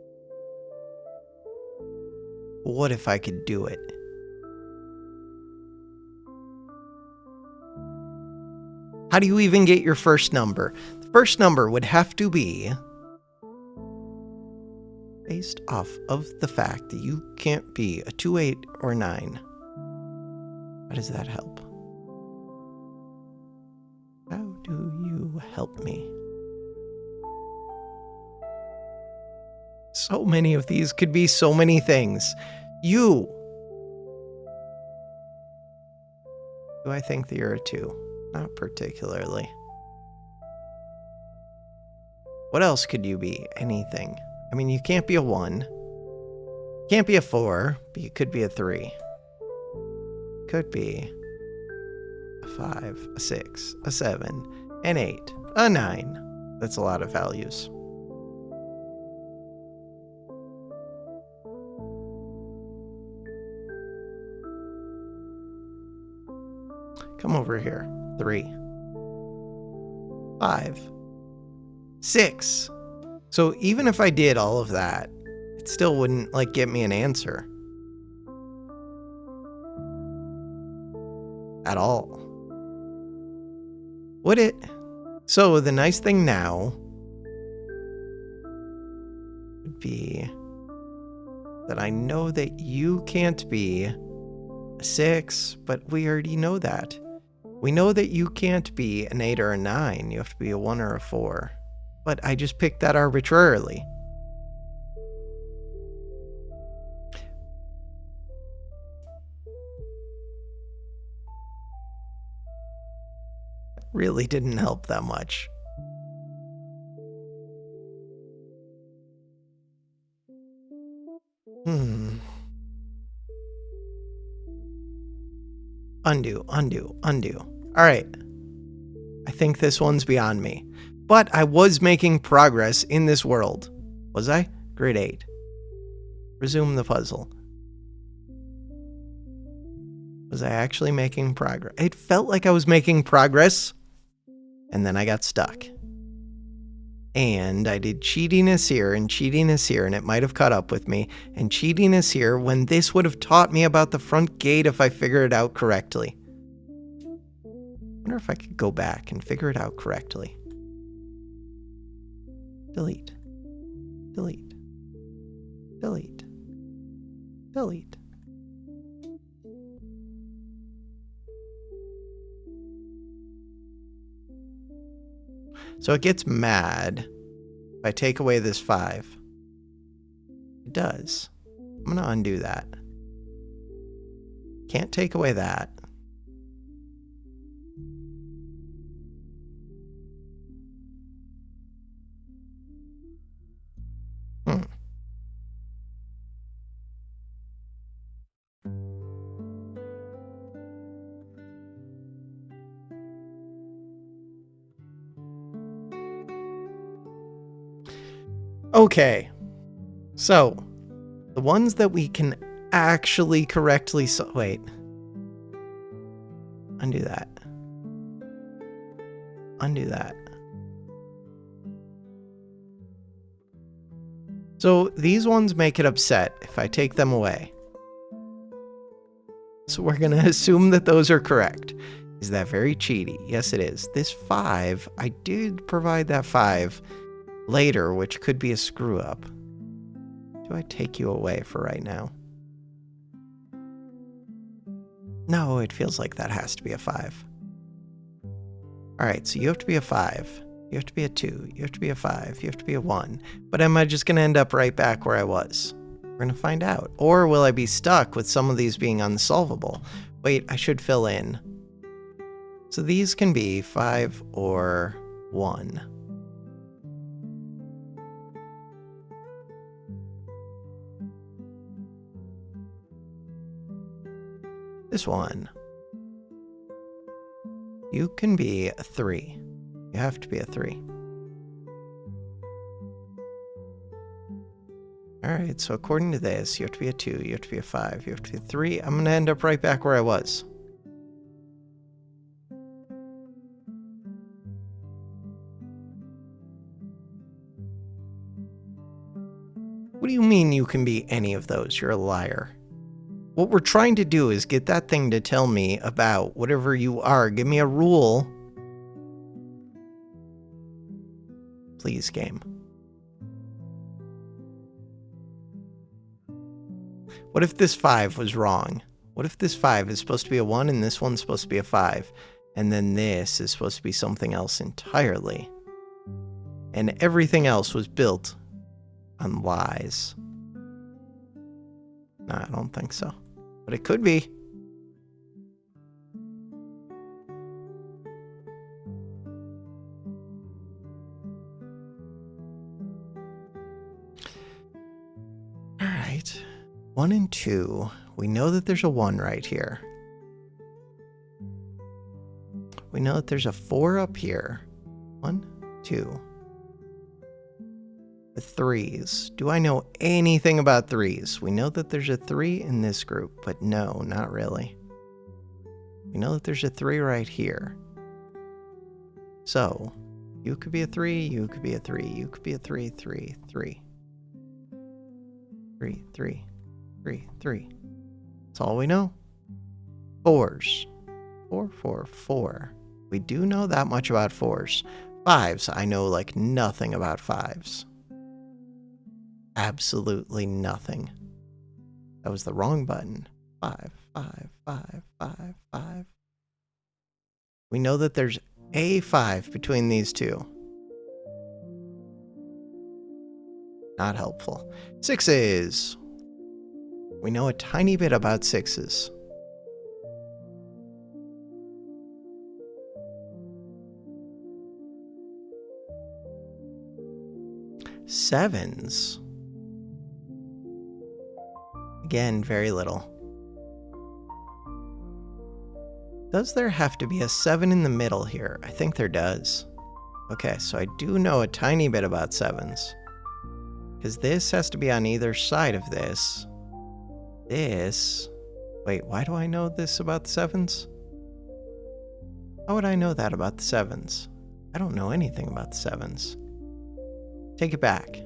What if I could do it? How do you even get your first number? The first number would have to be based off of the fact that you can't be a 2, 8, or 9. How does that help? How do you help me? So many of these could be so many things. You. Do I think that you're a 2? Not particularly. What else could you be? Anything. I mean, you can't be a 1. You can't be a 4, but you could be a 3. Could be a 5, a 6, a 7, an 8, a 9. That's a lot of values. Come over here. 3, 5, 6. So even if I did all of that, it still wouldn't like get me an answer. At all. Would it? So the nice thing now would be that I know that you can't be a 6, but we already know that. We know that you can't be an 8 or a 9. You have to be a 1 or a 4. But I just picked that arbitrarily. Really didn't help that much. Undo, undo, undo. All right. I think this one's beyond me. But I was making progress in this world. Was I? Grade 8. Resume the puzzle. Was I actually making progress? It felt like I was making progress. And then I got stuck. And I did cheatiness here and cheatiness here, and it might have caught up with me. And cheatiness here when this would have taught me about the front gate if I figured it out correctly. I wonder if I could go back and figure it out correctly. Delete. Delete. Delete. Delete. So it gets mad if I take away this 5. It does. I'm going to undo that. Can't take away that. Okay. So, the ones that we can actually correctly wait. Undo that. Undo that. So these ones make it upset if I take them away. So we're going to assume that those are correct. Is that very cheaty? Yes, it is. This 5, I did provide that 5 later, which could be a screw up. Do I take you away for right now? No, it feels like that has to be a 5. All right, so you have to be a 5. You have to be a 2. You have to be a 5. You have to be a 1. But am I just going to end up right back where I was? We're going to find out. Or will I be stuck with some of these being unsolvable? Wait, I should fill in. So these can be 5 or 1. This one. You can be a 3. You have to be a 3. Alright, so according to this, you have to be a 2, you have to be a 5, you have to be a 3. I'm going to end up right back where I was. What do you mean you can be any of those? You're a liar. What we're trying to do is get that thing to tell me about whatever you are. Give me a rule. Please, game. What if this 5 was wrong? What if this 5 is supposed to be a 1 and this one's supposed to be a 5? And then this is supposed to be something else entirely. And everything else was built on lies. No, I don't think so. But it could be. All right. 1 and 2. We know that there's a 1 right here. We know that there's a 4 up here. 1, 2. The 3s. Do I know anything about 3s? We know that there's a 3 in this group, but no, not really. We know that there's a 3 right here. So, you could be a 3, you could be a 3, you could be a 3, 3, 3. 3, 3, 3, 3. That's all we know. 4s. 4, 4, 4. We do know that much about 4s. 5s, I know like nothing about 5s. Absolutely nothing. That was the wrong button. 5, 5, 5, 5, 5. We know that there's a 5 between these two. Not helpful. 6s. We know a tiny bit about 6s. 7s. Again, very little. Does there have to be a 7 in the middle here? I think there does. Okay, so I do know a tiny bit about 7s. Because this has to be on either side of this. This... Wait, why do I know this about the 7s? How would I know that about the 7s? I don't know anything about the 7s. Take it back.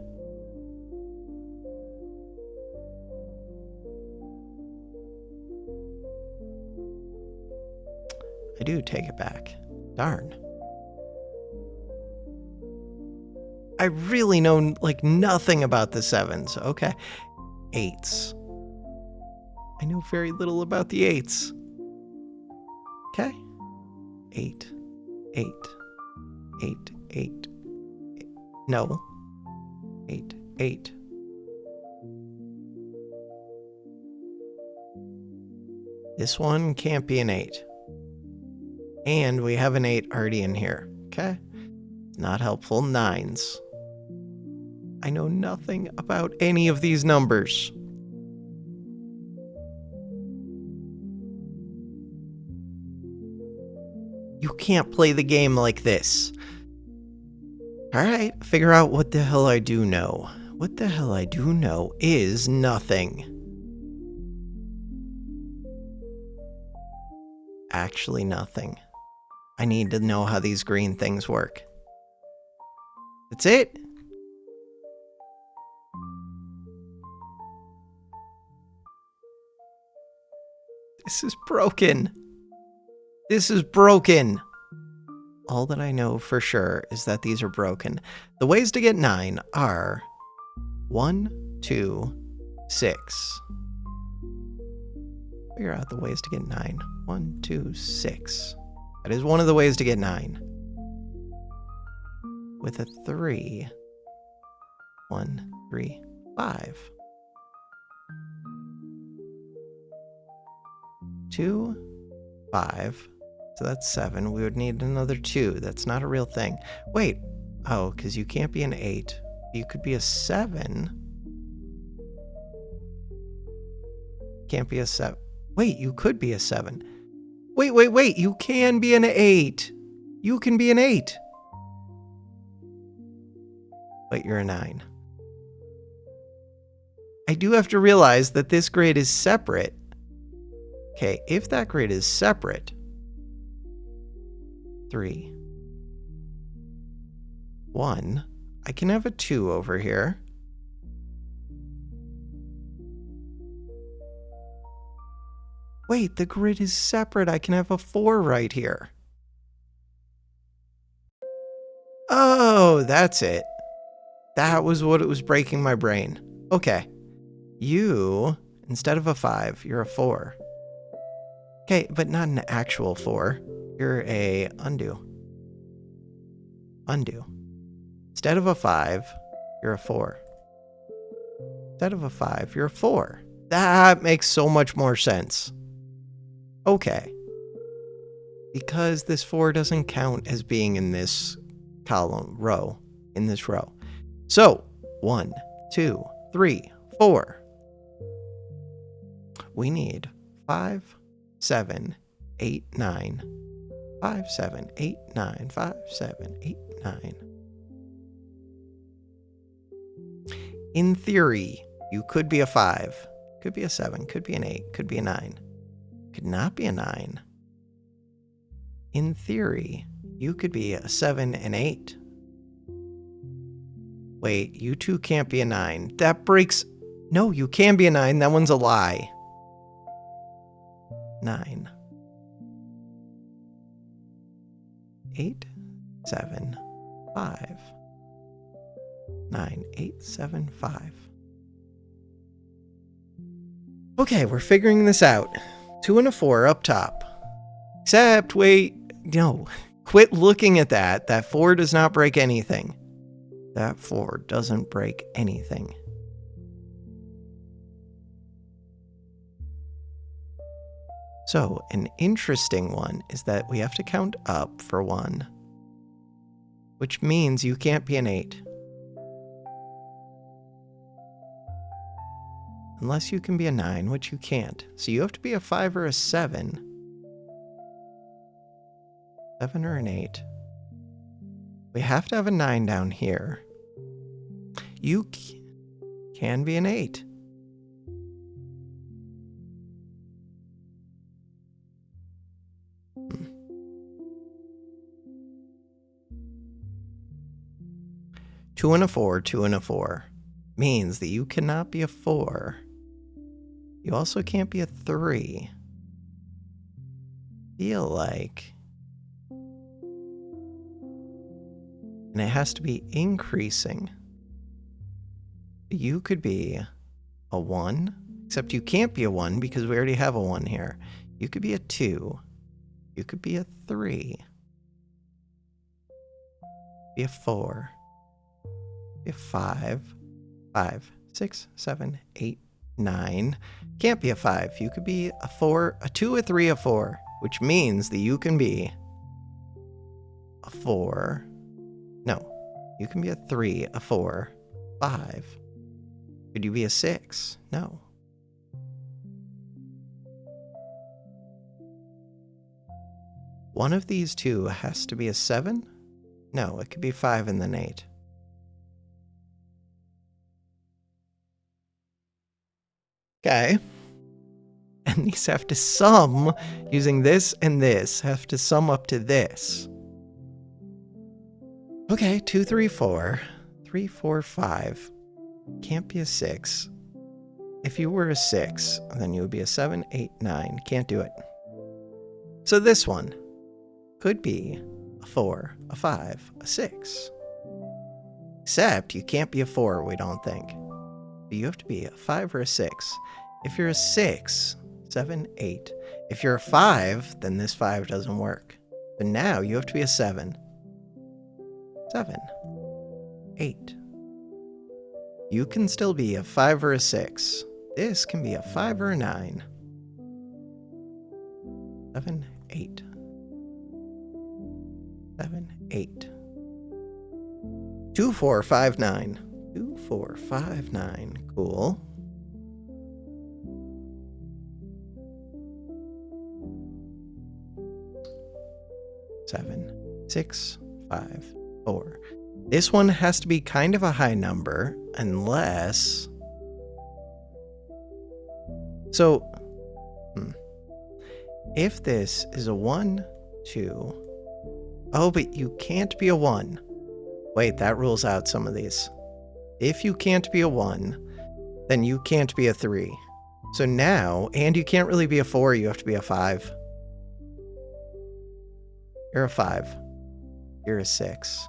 I do take it back. Darn. I really know, like, nothing about the 7s. Okay. 8s. I know very little about the 8s. Okay. 8. 8. 8. 8. No. 8, 8. This one can't be an 8. And we have an 8 already in here. Okay. Not helpful. 9s. I know nothing about any of these numbers. You can't play the game like this. Alright, figure out what the hell I do know. What the hell I do know is nothing. Actually nothing. I need to know how these green things work. That's it. This is broken. This is broken. All that I know for sure is that these are broken. The ways to get 9 are 1, 2, 6. Figure out the ways to get 9. 1, 2, 6. That is one of the ways to get 9. With a 3. 1, 3, 5. 2, 5. So that's 7. We would need another 2. That's not a real thing. Wait. Oh, because you can't be an 8. You could be a 7. Can't be a 7. Wait, you could be a 7. Wait. You can be an 8. You can be an 8. But you're a 9. I do have to realize that this grid is separate. Okay, if that grid is separate, 3, 1, I can have a 2 over here. Wait, the grid is separate. I can have a 4 right here. Oh, that's it. That was what it was breaking my brain. Okay. You, instead of a 5, you're a 4. Okay, but not an actual 4. You're a undo. Undo. Instead of a 5, you're a 4. Instead of a 5, you're a 4. That makes so much more sense. Okay. Because this 4 doesn't count as being in this row. So, 1, 2, 3, 4. We need 5, 7, 8, 9. 5, 7, 8, 9. 5, 7, 8, 9. In theory, you could be a 5. Could be a 7. Could be an 8. Could be a 9. Could not be a 9. In theory, you could be a 7 and 8. Wait, you two can't be a 9. That breaks... No, you can be a 9. That one's a lie. 9. 8, 7, 5. 9, 8, 7, 5. Okay, we're figuring this out. 2 and a 4 up top. Except, wait, no. Quit looking at that. That 4 does not break anything. That 4 doesn't break anything. So, an interesting one is that we have to count up for 1. Which means you can't be an 8. Unless you can be a 9, which you can't. So you have to be a 5 or a 7. 7 or an 8. We have to have a 9 down here. You can be an 8. Two and a 4, 2 and a 4 means that you cannot be a 4. You also can't be a 3. Feel like. And it has to be increasing. You could be a 1, except you can't be a 1 because we already have a 1 here. You could be a 2. You could be a 3. Be a 4. Be a 5. 5, 6, 7, 8, 9. Can't be a 5. You could be a 4, a 2, a 3, a 4, which means that you can be a 4. No, you can be a 3, a 4, 5. Could you be a 6? No. One of these two has to be a 7? No, it could be 5 and then 8. Okay. And these have to sum using this and this, have to sum up to this. Okay, 2, 3, 4. 3, 4, 5. Can't be a 6. If you were a 6, then you would be a 7, 8, 9. Can't do it. So this one could be a 4, a 5, a 6. Except you can't be a 4, we don't think. You have to be a 5 or a 6. If you're a 6, 7, 8. If you're a 5, then this 5 doesn't work. But now you have to be a 7. 7, 8. You can still be a 5 or a 6. This can be a 5 or a 9. 7, 8. 7, 8. 2, 4, 5, 9. 2, 4, 5, 9. Cool. Seven, 6, 5, 4. This one has to be kind of a high number, unless... So, if this is a 1, 2... Oh, but you can't be a 1. Wait, that rules out some of these. If you can't be a 1, then you can't be a 3. So now, and you can't really be a 4, you have to be a 5. You're a 5. You're a 6.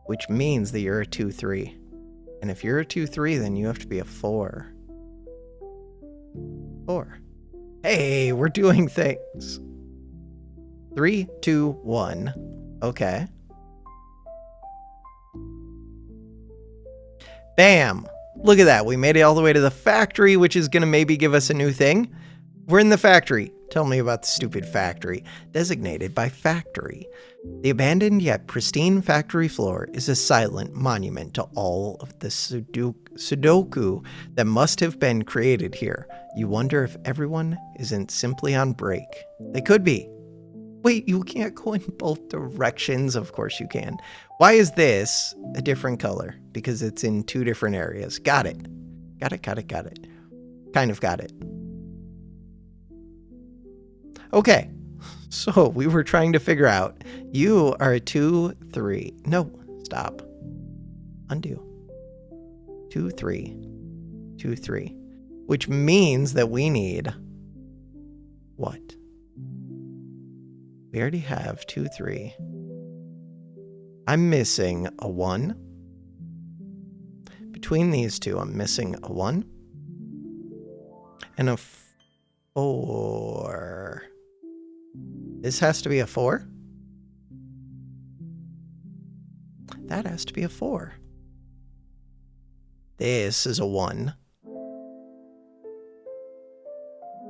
Which means that you're a 2, 3. And if you're a 2, 3, then you have to be a 4. 4. Hey, we're doing things. 3, 2, 1. Okay. Bam! Look at that. We made it all the way to the factory, which is going to maybe give us a new thing. We're in the factory. Tell me about the stupid factory. Designated by factory. The abandoned yet pristine factory floor is a silent monument to all of the Sudoku that must have been created here. You wonder if everyone isn't simply on break. They could be. Wait, you can't go in both directions? Of course you can. Why is this a different color? Because it's in 2 different areas. Got it. Got it. Kind of got it. Okay, so we were trying to figure out. You are a 2, 3. No, stop. Undo. 2, 3. 2, 3. Which means that we need... what? We already have 2, 3. I'm missing a 1. Between these two, I'm missing a 1. And a 4. This has to be a 4. That has to be a 4. This is a 1.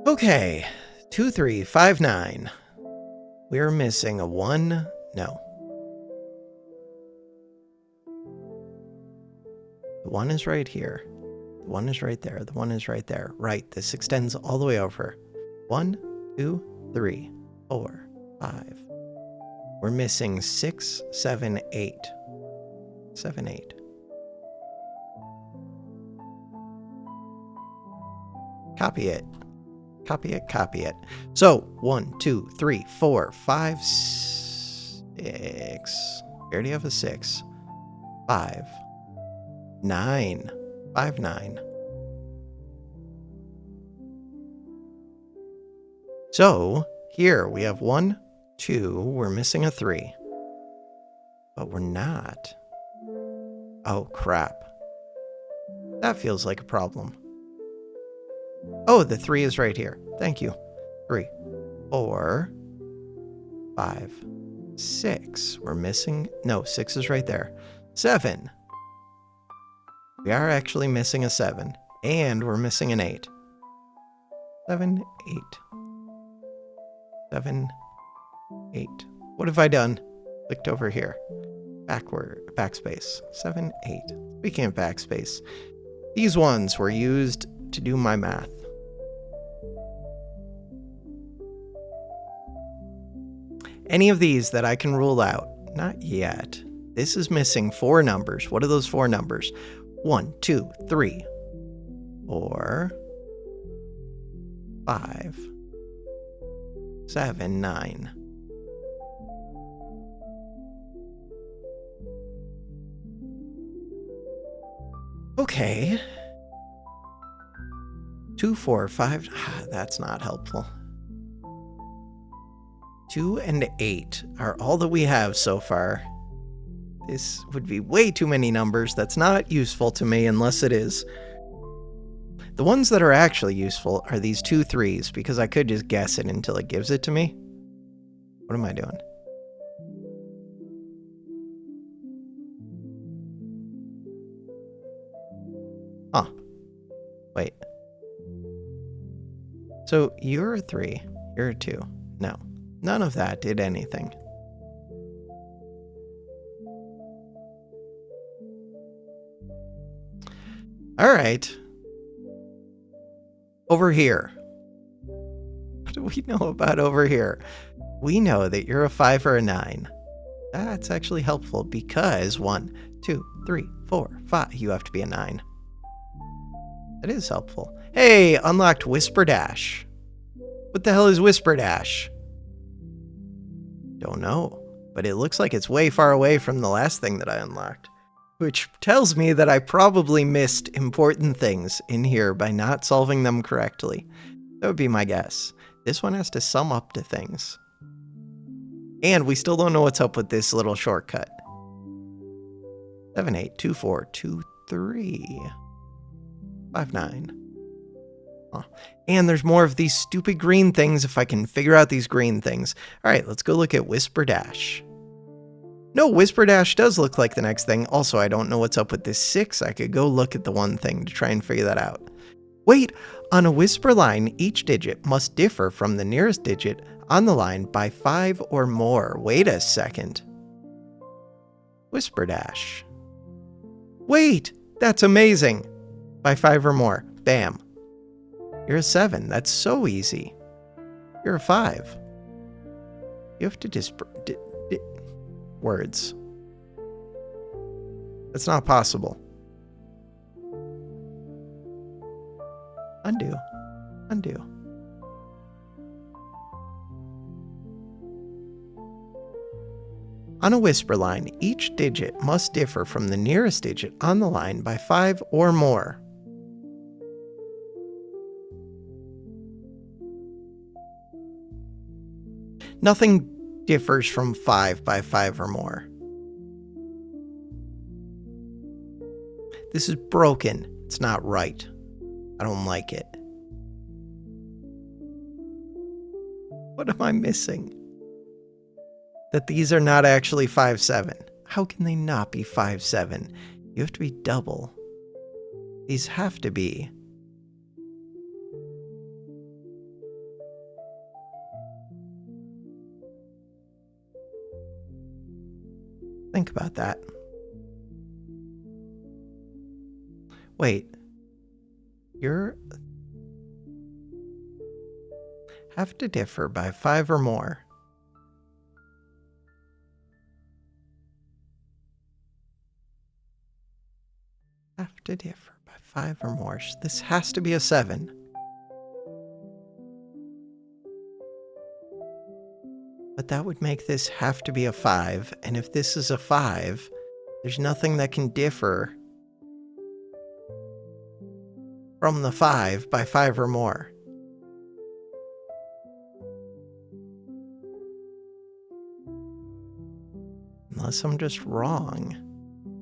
Okay. 2, 3, 5, 9. We're missing a 1. No. The 1 is right here. The 1 is right there. The 1 is right there. Right. This extends all the way over. 1, 2, 3, 4, 5. We're missing 6, 7, 8. 7, 8. Copy it. Copy it, copy it. So, 1, 2, 3, 4, 5, 6. We already have a 6. 5. 9. 5, 9. So, here we have 1, 2. We're missing a 3. But we're not. Oh, crap. That feels like a problem. Oh, the 3 is right here. Thank you. 3, 4, 5, 6. We're missing... No, 6 is right there. 7. We are actually missing a 7. And we're missing an 8. 7, 8. 7, 8. What have I done? Clicked over here. Backspace. 7, 8. Speaking of backspace, these ones were used to do my math. Any of these that I can rule out? Not yet. This is missing 4 numbers. What are those 4 numbers? 1, 2, 3, 4, 5, 7, 9. Okay. 2, 4, 5. That's not helpful. 2 and 8 are all that we have so far. This would be way too many numbers. That's not useful to me unless it is. The ones that are actually useful are these 2 3s, because I could just guess it until it gives it to me. What am I doing? Huh. Wait. So you're a 3, you're a 2. No, none of that did anything. All right. Over here. What do we know about over here? We know that you're a 5 or a 9. That's actually helpful because 1, 2, 3, 4, 5. You have to be a 9. That is helpful. Hey, unlocked Whisper Dash. What the hell is Whisper Dash? Don't know, but it looks like it's way far away from the last thing that I unlocked, which tells me that I probably missed important things in here by not solving them correctly. That would be my guess. This one has to sum up to things. And we still don't know what's up with this little shortcut. 7, 8, 2, 4, 2, 3, 5, 9. Huh. And there's more of these stupid green things if I can figure out these green things. All right, let's go look at Whisper Dash. No, Whisper Dash does look like the next thing. Also, I don't know what's up with this 6. I could go look at the one thing to try and figure that out. Wait, on a whisper line, each digit must differ from the nearest digit on the line by 5 or more. Wait a second. Whisper Dash. Wait, that's amazing. By 5 or more. Bam. You're a 7. That's so easy. You're a 5. You have to words. That's not possible. Undo. Undo. On a whisper line, each digit must differ from the nearest digit on the line by 5 or more. Nothing differs from 5 by 5 or more. This is broken. It's not right. I don't like it. What am I missing? That these are not actually 5, 7. How can they not be 5, 7? You have to be double. These have to be. Think about that. Wait. You're... have to differ by 5 or more. Have to differ by 5 or more. This has to be a 7. But that would make this have to be a 5, and if this is a 5, there's nothing that can differ from the 5 by 5 or more. Unless I'm just wrong,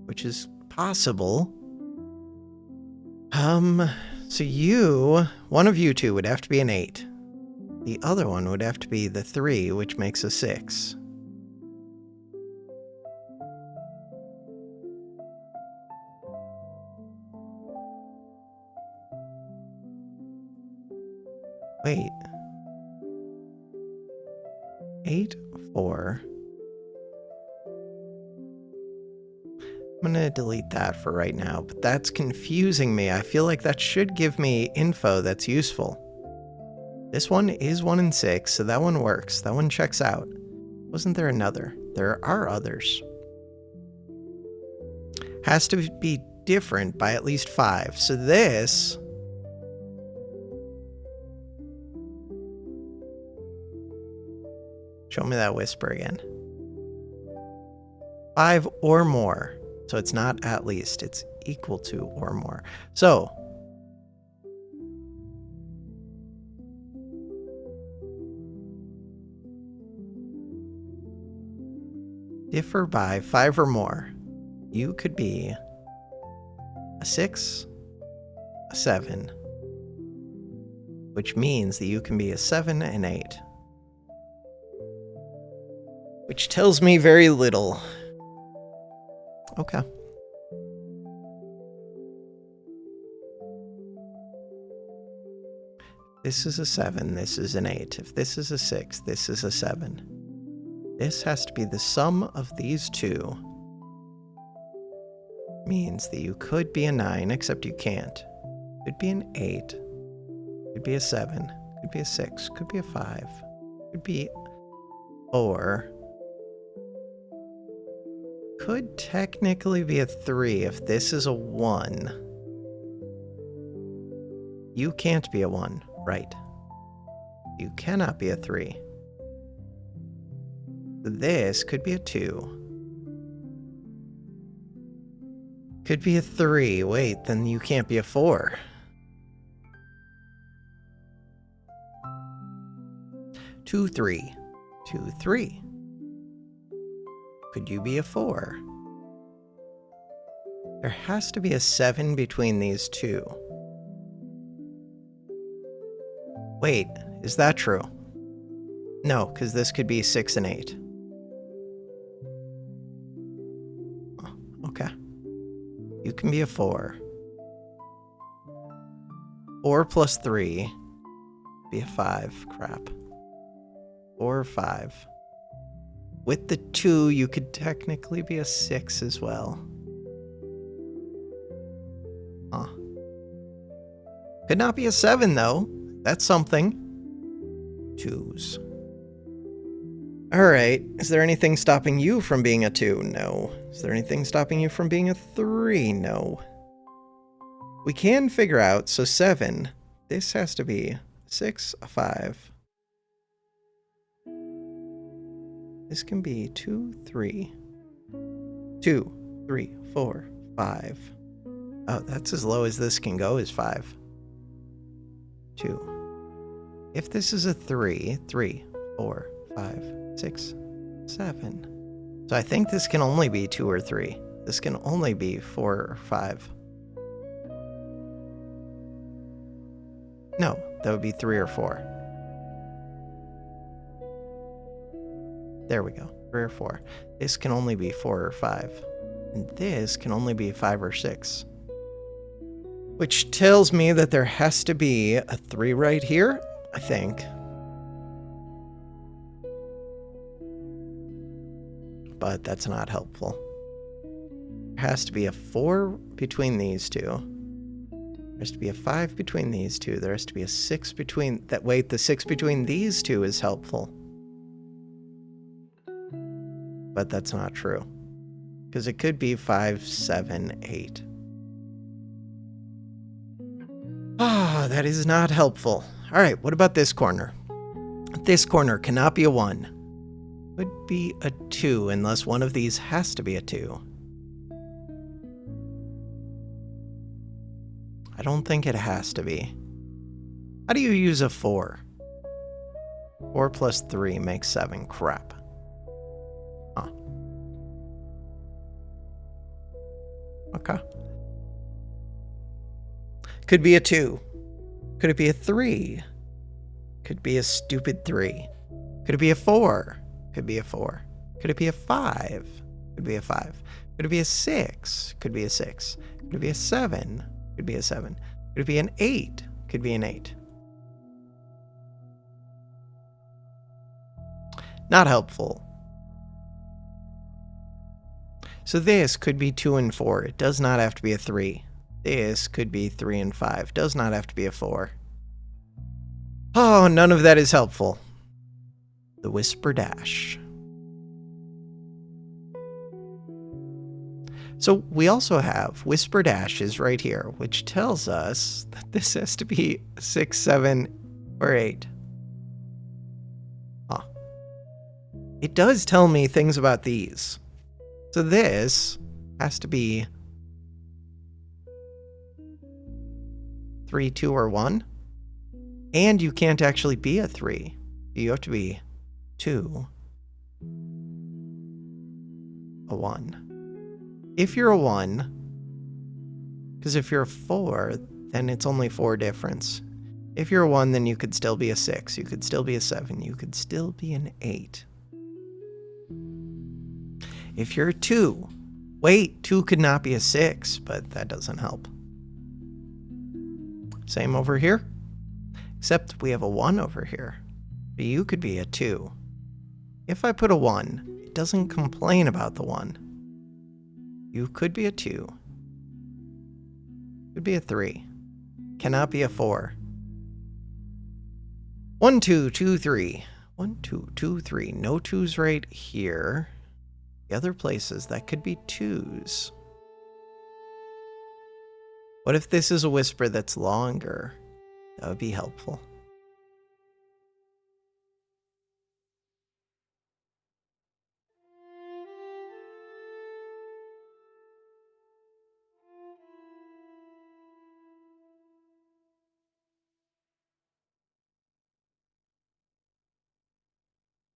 which is possible. So one of you two would have to be an 8. The other one would have to be the 3, which makes a 6. Wait. 8, 4. I'm going to delete that for right now, but that's confusing me. I feel like that should give me info that's useful. This one is 1 and 6, so that one works. That one checks out. Wasn't there another? There are others. Has to be different by at least 5. So this... Show me that whisper again. 5 or more. So it's not at least, it's equal to or more. So, differ by 5 or more. You could be a 6, a 7, which means that you can be a 7 and 8. Which tells me very little. Okay. This is a 7, this is an 8. If this is a 6, this is a 7. This has to be the sum of these two. Means that you could be a 9, except you can't. Could be an 8. Could be a 7. Could be a 6. Could be a 5. Could be 4. Could technically be a 3 if this is a 1. You can't be a 1, right? You cannot be a 3. This could be a 2. Could be a 3. Wait, then you can't be a 4. Two, 3. 2, 3. Could you be a 4? There has to be a 7 between these two. Wait, is that true? No, because this could be 6 and 8. Oh, okay. You can be a 4. 4 plus 3 be a 5. Crap. 4 or 5. With the 2, you could technically be a 6 as well. Huh. Could not be a 7, though. That's something. 2s. Alright, is there anything stopping you from being a 2? No. Is there anything stopping you from being a 3? No. We can figure out, so 7. This has to be 6, a 5. This can be 2, 3. 2, 3, 4, 5. Oh, that's as low as this can go, is 5. 2. If this is a 3, 3, 4, 5, 6, 7. So I think this can only be 2 or 3. This can only be 4 or 5. No, that would be 3 or 4. There we go, 3 or 4. This can only be 4 or 5. And this can only be 5 or 6. Which tells me that there has to be a 3 right here, I think. But that's not helpful. There has to be a 4 between these two. There has to be a 5 between these two. There has to be a 6 between... Wait, the 6 between these two is helpful. But that's not true. Because it could be 5, 7, 8. Ah, that is not helpful. Alright, what about this corner? This corner cannot be a 1. Would be a 2, unless one of these has to be a 2. I don't think it has to be. How do you use a 4? 4 plus 3 makes 7. Crap. Huh. Okay. Could be a 2. Could it be a 3? Could be a stupid 3. Could it be a 4? Could be a 4. Could it be a 5? Could be a 5. Could it be a 6? Could be a 6. Could it be a 7? Could be a 7. Could it be an 8? Could be an 8. Not helpful. So this could be 2 and 4. It does not have to be a 3. This could be 3 and 5. Does not have to be a 4. Oh, none of that is helpful. The Whisper Dash. So we also have Whisper Dashes right here, which tells us that this has to be 6, 7, or 8. Huh. It does tell me things about these. So this has to be 3, 2, or 1. And you can't actually be a 3. You have to be 2, a 1. If you're a 1, because if you're a 4, then it's only 4 difference. If you're a 1, then you could still be a 6. You could still be a 7. You could still be an 8. If you're a 2, wait, 2 could not be a 6, but that doesn't help. Same over here, except we have a 1 over here. But you could be a 2. If I put a 1, it doesn't complain about the 1. You could be a 2. Could be a 3. Cannot be a 4. 1, 2, 2, 3. 1, 2, 2, 3. No 2s right here. The other places, that could be 2s. What if this is a whisper that's longer? That would be helpful.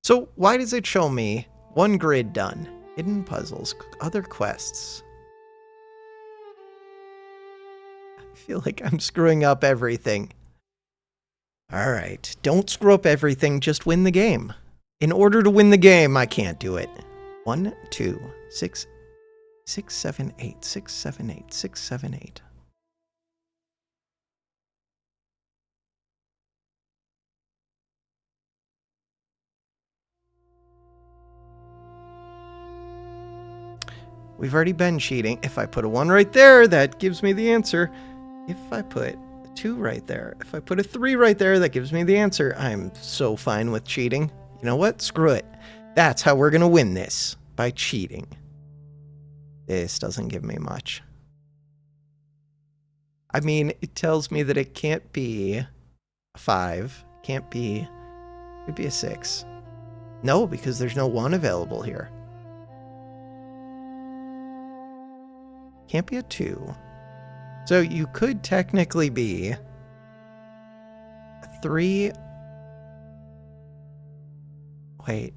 So why does it show me 1 grid done? Hidden puzzles, other quests. I feel like I'm screwing up everything. Alright, don't screw up everything, just win the game. In order to win the game, I can't do it. 1, 2, 6, 6, 7, 8, 6, 7, 8, 6, 7, 8. We've already been cheating. If I put a 1 right there, that gives me the answer. If I put a 2 right there, if I put a 3 right there, that gives me the answer. I'm so fine with cheating. You know what? Screw it. That's how we're going to win this, by cheating. This doesn't give me much. I mean, it tells me that it can't be a 5. Can't be... It could be a 6. No, because there's no 1 available here. Can't be a 2. So you could technically be a 3. Wait.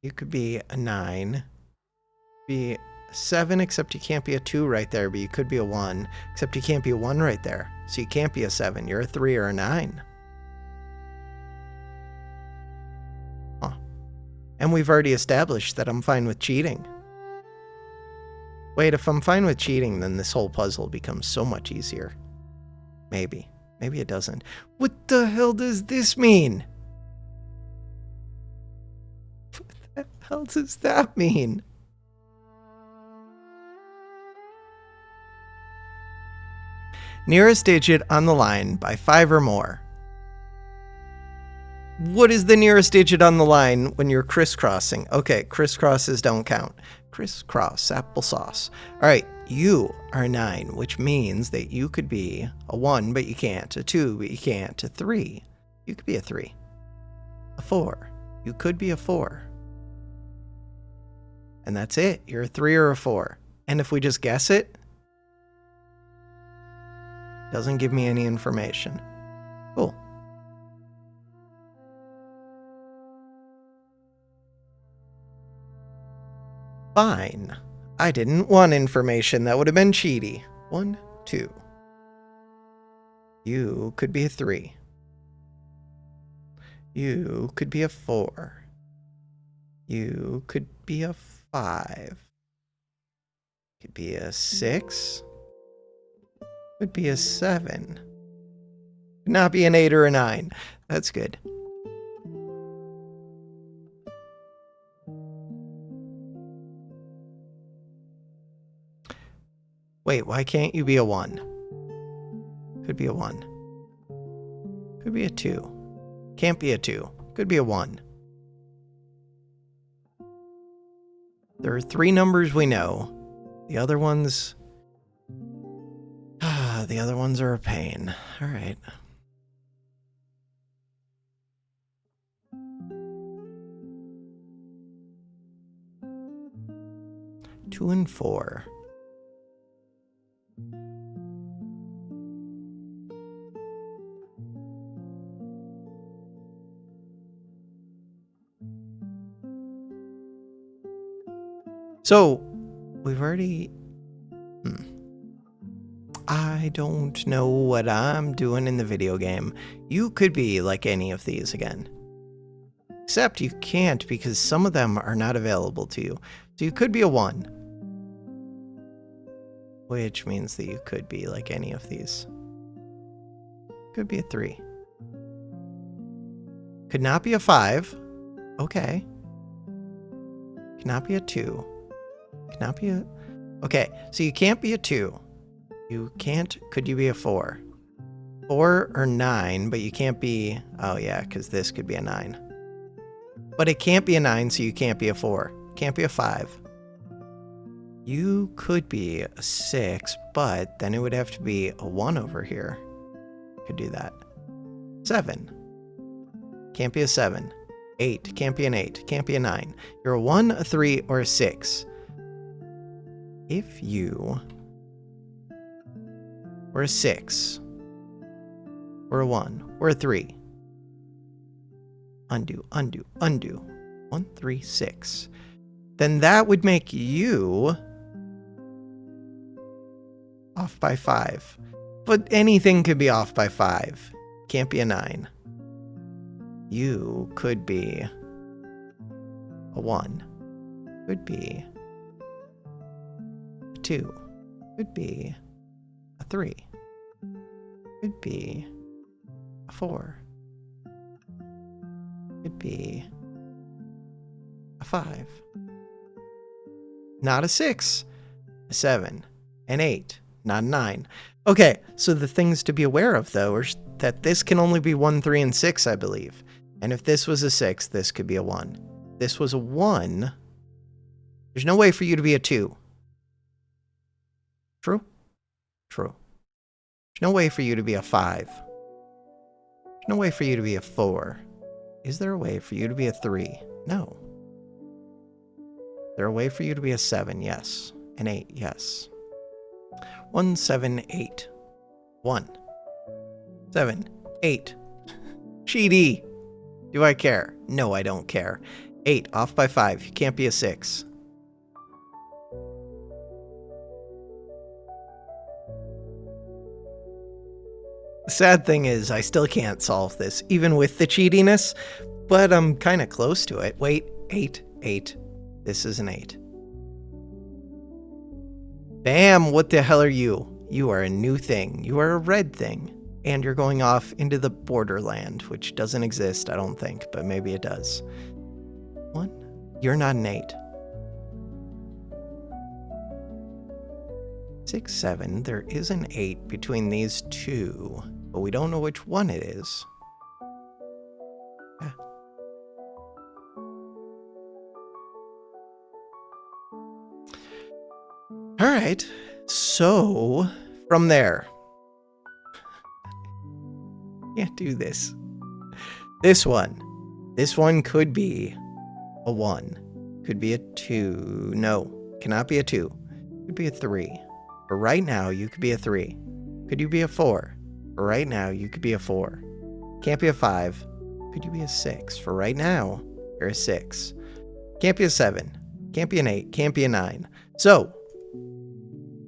You could be a 9. Be a 7, except you can't be a 2 right there, but you could be a 1. Except you can't be a 1 right there. So you can't be a 7. You're a 3 or a 9. Huh. And we've already established that I'm fine with cheating. Wait, if I'm fine with cheating, then this whole puzzle becomes so much easier. Maybe. Maybe it doesn't. What the hell does this mean? What the hell does that mean? Nearest digit on the line by 5 or more. What is the nearest digit on the line when you're crisscrossing? Okay, crisscrosses don't count. Crisscross, applesauce. All right, you are 9, which means that you could be a 1, but you can't. A 2, but you can't. A 3, you could be a 3. A 4, you could be a 4. And that's it. You're a 3 or a 4. And if we just guess it, doesn't give me any information. Cool. Fine. I didn't want information. That would have been cheaty. 1, 2. You could be a 3. You could be a 4. You could be a 5. Could be a 6. Could be a 7. Could not be an 8 or a 9. That's good. Wait, why can't you be a 1? Could be a 1. Could be a 2. Can't be a 2. Could be a 1. There are 3 numbers we know. The other ones... the other ones are a pain. All right. Two and 4. So, we've already... I don't know what I'm doing in the video game. You could be like any of these again. Except you can't because some of them are not available to you. So you could be a 1. Which means that you could be like any of these. Could be a 3. Could not be a 5. Okay. Could not be a 2. Could not be a... Okay, so you can't be a 2. You can't... Could you be a 4? 4 or 9, but you can't be... Oh yeah, because this could be a 9. But it can't be a 9, so you can't be a 4. Can't be a 5. You could be a 6, but then it would have to be a 1 over here. Could do that. 7. Can't be a 7. 8. Can't be an 8. Can't be a 9. You're a 1, a 3, or a 6. If you were a 6, or a 1, or a 3, undo, undo, undo, 1, 3, 6, then that would make you off by 5. But anything could be off by 5. Can't be a 9. You could be a 1. Could be a 2. Could be a 3. Could be a 4. Could be a 5. Not a 6. A 7. An 8. Not a 9. Okay, so the things to be aware of, though, are that this can only be 1, 3, and 6, I believe. And if this was a 6, this could be a 1. If this was a 1, there's no way for you to be a 2. True? True. There's no way for you to be a 5. There's no way for you to be a 4. Is there a way for you to be a 3? No. Is there a way for you to be a 7? Yes. An 8? Yes. 1, 7, 8. 1. 7, 8. Cheaty. Do I care? No, I don't care. 8, off by 5. You can't be a 6. The sad thing is, I still can't solve this, even with the cheatiness, but I'm kind of close to it. Wait, 8, 8. This is an 8. Bam, what the hell are you? You are a new thing. You are a red thing. And you're going off into the borderland, which doesn't exist, I don't think, but maybe it does. 1. You're not an 8. 6, 7. There is an 8 between these two, but we don't know which one it is. Yeah. All right. So, from there. Can't do this. This one could be a 1. Could be a 2. No, cannot be a 2. Could be a 3. But right now, you could be a 3. Could you be a 4? For right now, you could be a 4. Can't be a 5. Could you be a 6? For right now, you're a 6. Can't be a 7. Can't be an 8. Can't be a 9. So,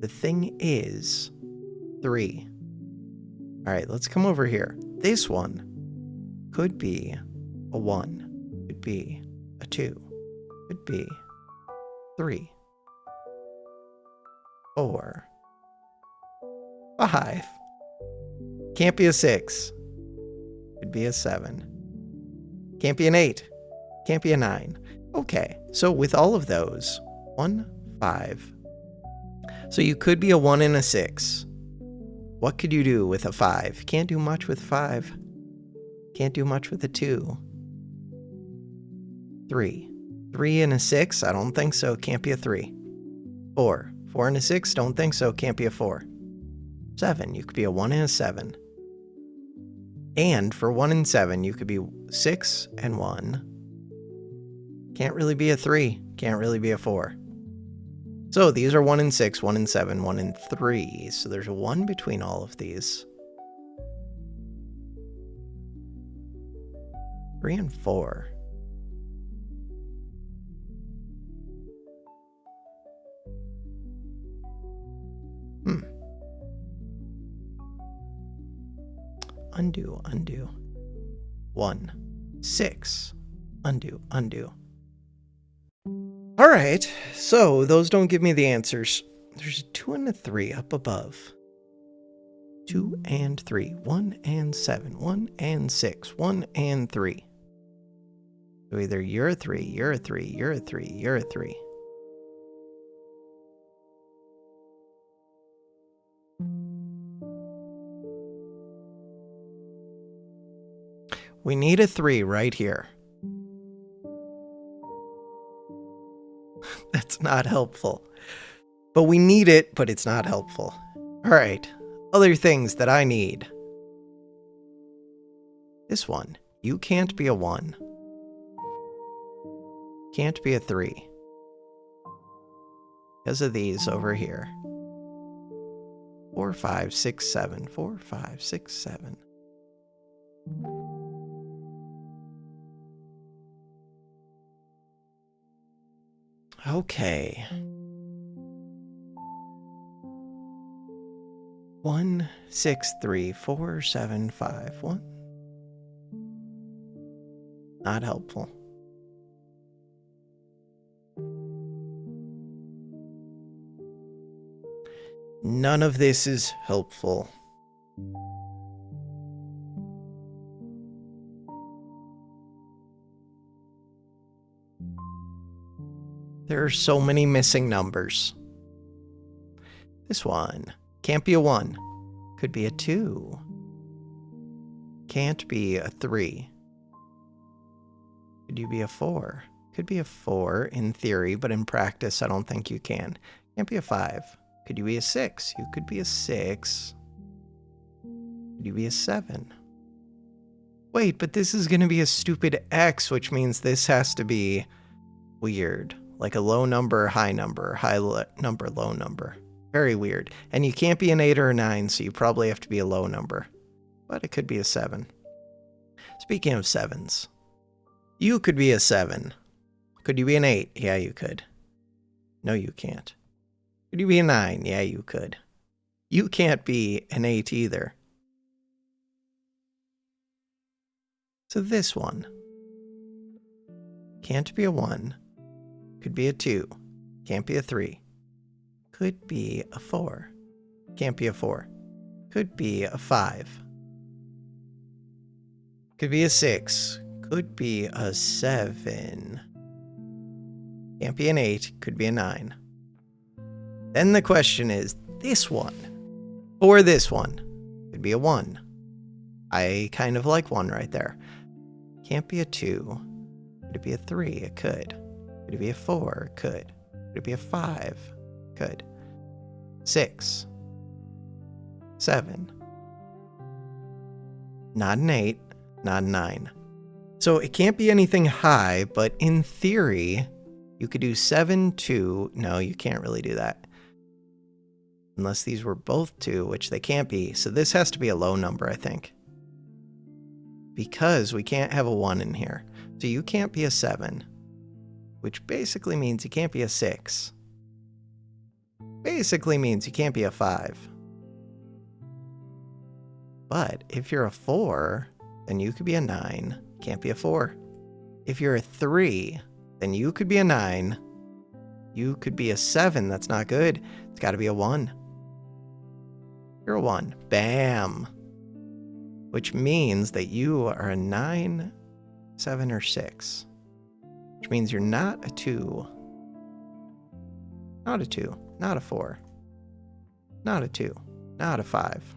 the thing is 3. All right, let's come over here. This one could be a 1. Could be a 2. Could be 3. 4. 5. Can't be a 6. Could be a 7. Can't be an 8. Can't be a 9. Okay, so with all of those, 1, 5, So you could be a 1 and a 6. What could you do with a 5? Can't do much with 5. Can't do much with a 2. 3. 3 and a 6? I don't think so. Can't be a 3. 4. 4 and a 6? Don't think so. Can't be a 4. 7. You could be a 1 and a 7. And for 1 and 7, you could be 6 and 1. Can't really be a 3. Can't really be a 4. So these are 1 and 6, 1 and 7, 1 and 3. So there's a 1 between all of these. 3 and 4. Undo. 1, 6. Undo. All right, so those don't give me the answers. There's a 2 and a 3 up above. 2 and 3, 1 and 7, 1 and 6, 1 and 3. So either you're a 3, you're a 3, you're a 3, you're a 3. We need a 3 right here. That's not helpful. But we need it, but it's not helpful. All right, other things that I need. This one. You can't be a 1. Can't be a 3. Because of these over here. 4, 5, 6, 7. 4, 5, 6, 7. Okay. 1, 6, 3, 4, 7, 5, 1. Not helpful. None of this is helpful. There are so many missing numbers. This one. Can't be a 1. Could be a 2. Can't be a 3. Could you be a 4? Could be a 4 in theory, but in practice I don't think you can. Can't be a 5. Could you be a 6? You could be a 6. Could you be a 7? Wait, but this is going to be a stupid X, which means this has to be weird. Like a low number, high number, number, low number. Very weird. And you can't be an 8 or a 9, so you probably have to be a low number. But it could be a 7. Speaking of 7s, you could be a 7. Could you be an 8? Yeah, you could. No, you can't. Could you be a 9? Yeah, you could. You can't be an 8 either. So this one. Can't be a 1. Could be a 2. Can't be a 3. Could be a 4. Can't be a 4. Could be a 5. Could be a 6. Could be a 7. Can't be an 8. Could be a 9. Then the question is this one. Or this one. Could be a 1. I kind of like 1 right there. Can't be a 2. Could it be a 3? It could. Could it be a 4? Could. Could it be a 5? Could. 6. 7. Not an 8. Not a 9. So it can't be anything high, but in theory, you could do 7, 2. No, you can't really do that. Unless these were both 2, which they can't be. So this has to be a low number, I think. Because we can't have a 1 in here. So you can't be a 7. Which basically means you can't be a 6. Basically means you can't be a 5. But if you're a 4, then you could be a 9. Can't be a 4. If you're a 3, then you could be a 9. You could be a 7. That's not good. It's got to be a 1. You're a 1. Bam. Which means that you are a 9, 7, or 6. Which means you're not a 2. Not a 2. Not a 4. Not a 2. Not a 5.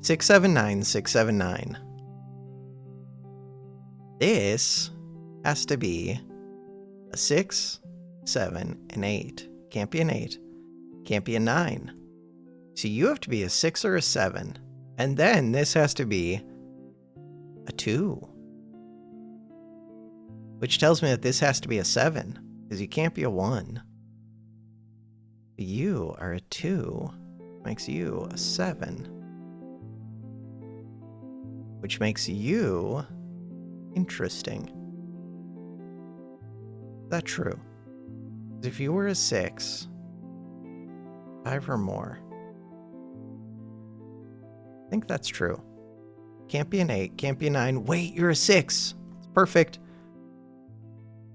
679, 679. This has to be a 6, 7, and 8. Can't be an 8. Can't be a 9. So you have to be a 6 or a 7. And then this has to be a 2. Which tells me that this has to be a 7. Because you can't be a 1. You are a 2. Makes you a 7. Which makes you interesting. Is that true? If you were a 6, 5 or more, I think that's true. Can't be an 8, can't be a 9. Wait, you're a 6. It's perfect.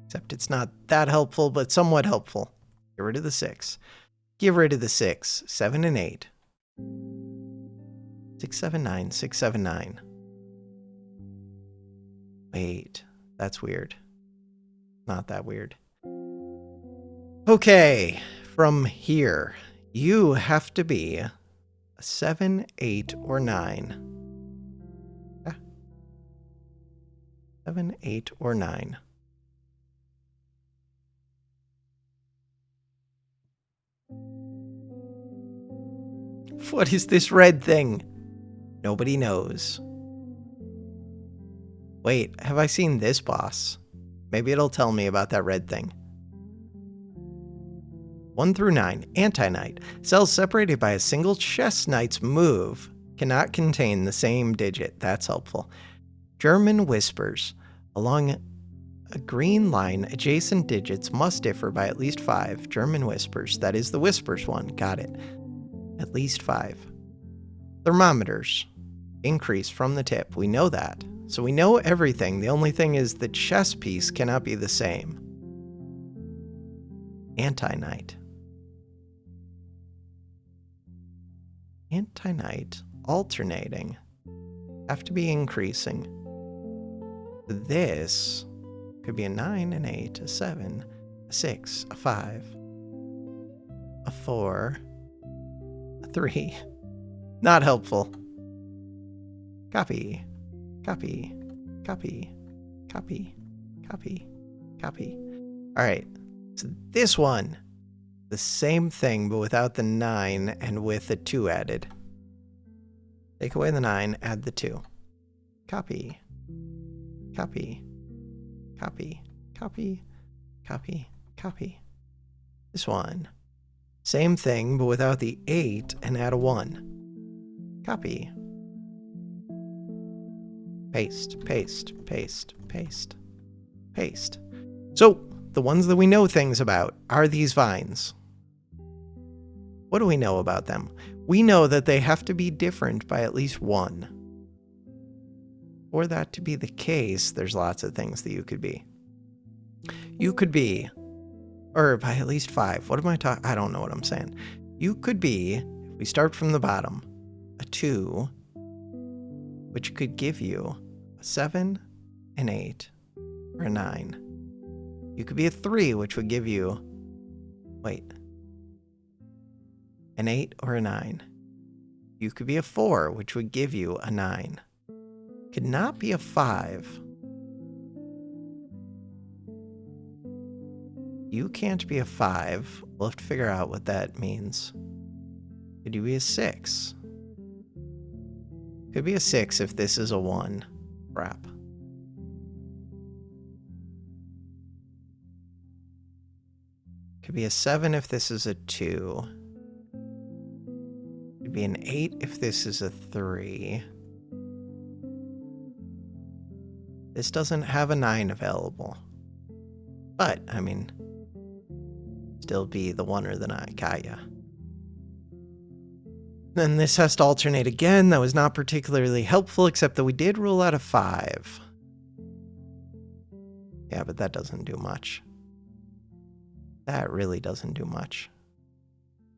Except it's not that helpful, but somewhat helpful. Get rid of the 6. Get rid of the 6. 7 and 8. 679, 679. Wait, that's weird. Not that weird. Okay, from here, you have to be a 7, 8, or 9. 7, 8, or 9. What is this red thing? Nobody knows. Wait, have I seen this boss? Maybe it'll tell me about that red thing. 1 through 9, Anti-Knight. Cells separated by a single chess knight's move cannot contain the same digit. That's helpful. German whispers. Along a green line, adjacent digits must differ by at least 5. German whispers. That is the whispers one. Got it. At least 5. Thermometers. Increase from the tip. We know that. So we know everything. The only thing is the chess piece cannot be the same. Anti-Knight. Anti-Knight. Alternating. Have to be increasing. This could be a 9, an 8, a 7, a 6, a 5, a 4, a 3. Not helpful. Copy. Copy. Copy. Copy. Copy. Copy. Alright. So this one. The same thing, but without the 9 and with the 2 added. Take away the 9, add the 2. Copy. Copy. Copy. Copy. Copy. Copy. This one. Same thing, but without the 8 and add a 1. Copy. Paste. Paste. Paste. Paste. Paste. So, the ones that we know things about are these vines. What do we know about them? We know that they have to be different by at least 1. For that to be the case, there's lots of things that you could be. You could be, or by at least 5. What am I talking? I don't know what I'm saying. You could be, if we start from the bottom, a 2, which could give you a 7, an 8, or a 9. You could be a 3, which would give you, an 8 or a 9. You could be a 4, which would give you a 9. Could not be a 5. You can't be a 5. We'll have to figure out what that means. Could you be a 6? Could be a 6 if this is a 1. Crap. Could be a 7 if this is a 2. Could be an 8 if this is a 3. This doesn't have a 9 available. But, I mean, still be the 1 or the 9. Kaya. Then this has to alternate again. That was not particularly helpful, except that we did rule out a 5. Yeah, but that doesn't do much. That really doesn't do much.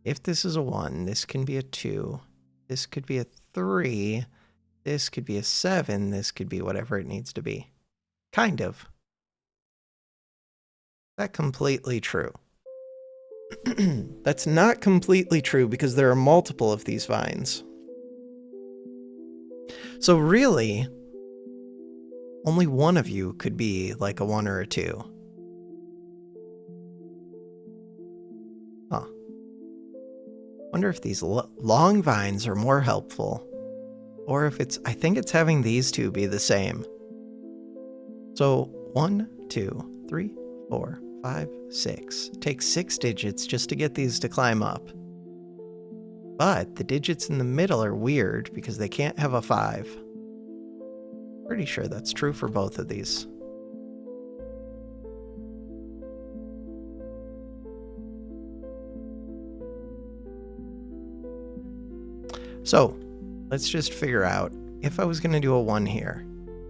If this is a 1, this can be a 2. This could be a 3. This could be a 7. This could be whatever it needs to be. Kind of. That completely true. That's not completely true because there are multiple of these vines. So really, only one of you could be like a 1 or a 2. Huh. Wonder if these long vines are more helpful. Or if it's, I think it's having these two be the same. So 1, 2, 3, 4, 5, 6. It takes 6 digits just to get these to climb up. But the digits in the middle are weird because they can't have a 5. Pretty sure that's true for both of these. So, let's just figure out if I was going to do a 1 here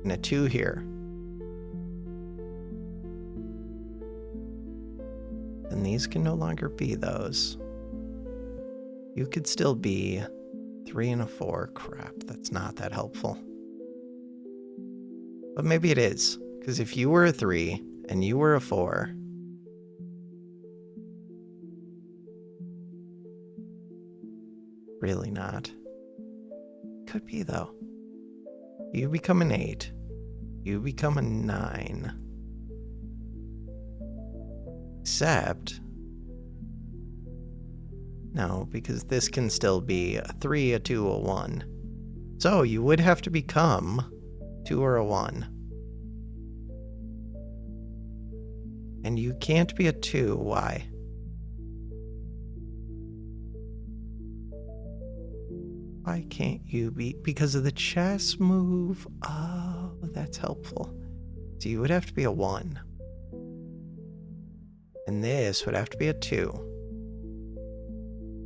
and a 2 here. Then these can no longer be those. You could still be 3 and a 4. Crap, that's not that helpful. But maybe it is, because if you were a 3 and you were a 4, really not. Could be, though. You become an 8. You become a 9. Except... no, because this can still be a 3, a 2, a 1. So you would have to become 2 or a 1. And you can't be a 2. Why? Why can't you be? Because of the chess move. Oh, that's helpful. So you would have to be a 1. And this would have to be a 2.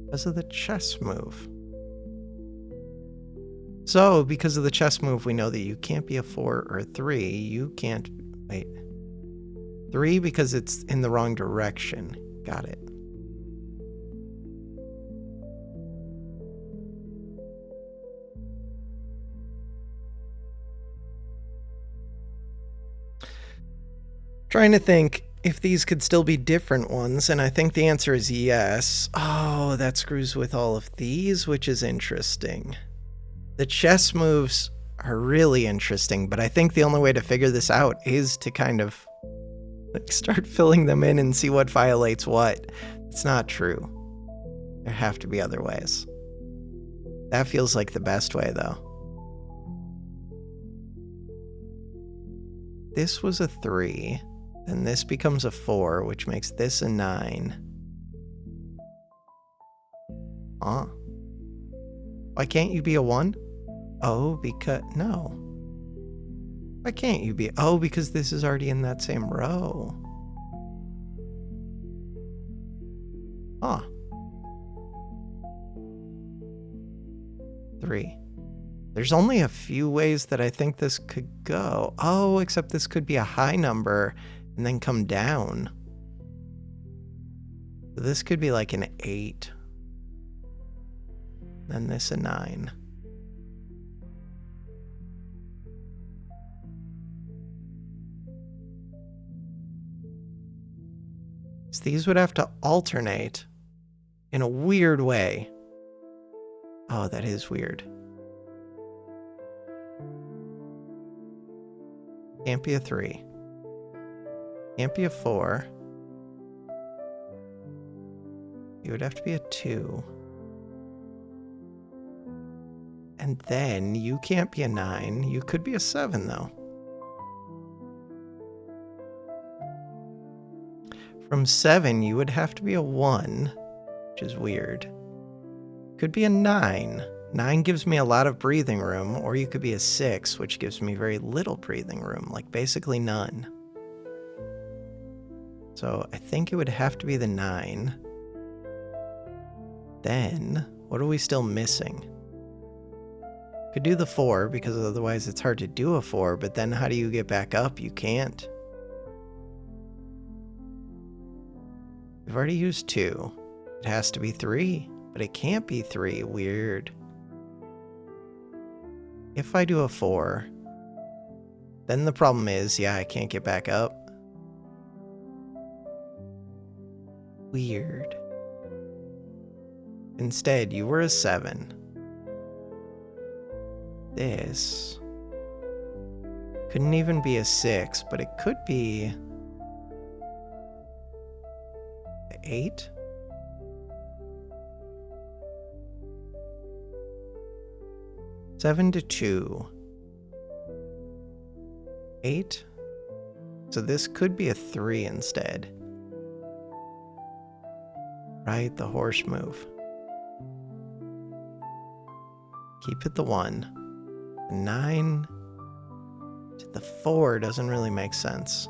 Because of the chess move. So, because of the chess move, we know that you can't be a 4 or a 3. You can't... wait. 3 because it's in the wrong direction. Got it. Trying to think if these could still be different ones, and I think the answer is yes. Oh, that screws with all of these, which is interesting. The chess moves are really interesting, but I think the only way to figure this out is to kind of start filling them in and see what violates what. It's not true. There have to be other ways. That feels like the best way, though. This was a 3. Then this becomes a 4, which makes this a 9. Huh. Why can't you be a 1? Oh, because... no. Why can't you be... oh, because this is already in that same row. Huh. 3. There's only a few ways that I think this could go. Oh, except this could be a high number and then come down. So this could be like an 8. Then this a 9. So these would have to alternate in a weird way. Oh, that is weird. Can't be a 3. Can't be a 4. You would have to be a 2. And then you can't be a 9. You could be a 7, though. From 7, you would have to be a 1, which is weird. Could be a 9. 9 gives me a lot of breathing room, or you could be a 6, which gives me very little breathing room, like basically none. So I think it would have to be the 9. Then, what are we still missing? Could do the 4, because otherwise it's hard to do a 4, but then how do you get back up? You can't. We've already used 2. It has to be 3, but it can't be 3. Weird. If I do a 4, then the problem is, yeah, I can't get back up. Weird. Instead, you were a 7. This couldn't even be a 6, but it could be an 8. Seven to 2. 8. So this could be a 3 instead. Right, the horse move. Keep it the 1. The 9 to the 4 doesn't really make sense.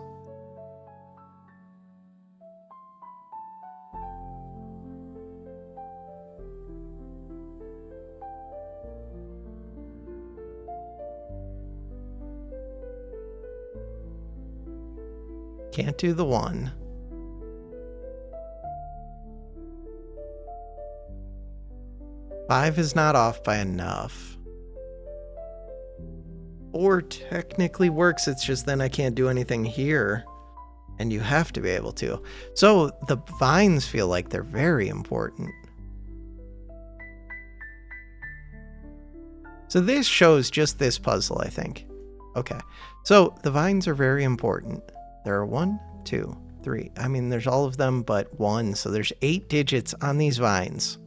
Can't do the 1. Five is not off by enough. 4 technically works, it's just then I can't do anything here. And you have to be able to. So the vines feel like they're very important. So this shows just this puzzle, I think. Okay, so the vines are very important. There are 1, 2, 3. I mean, there's all of them but 1, so there's 8 digits on these vines.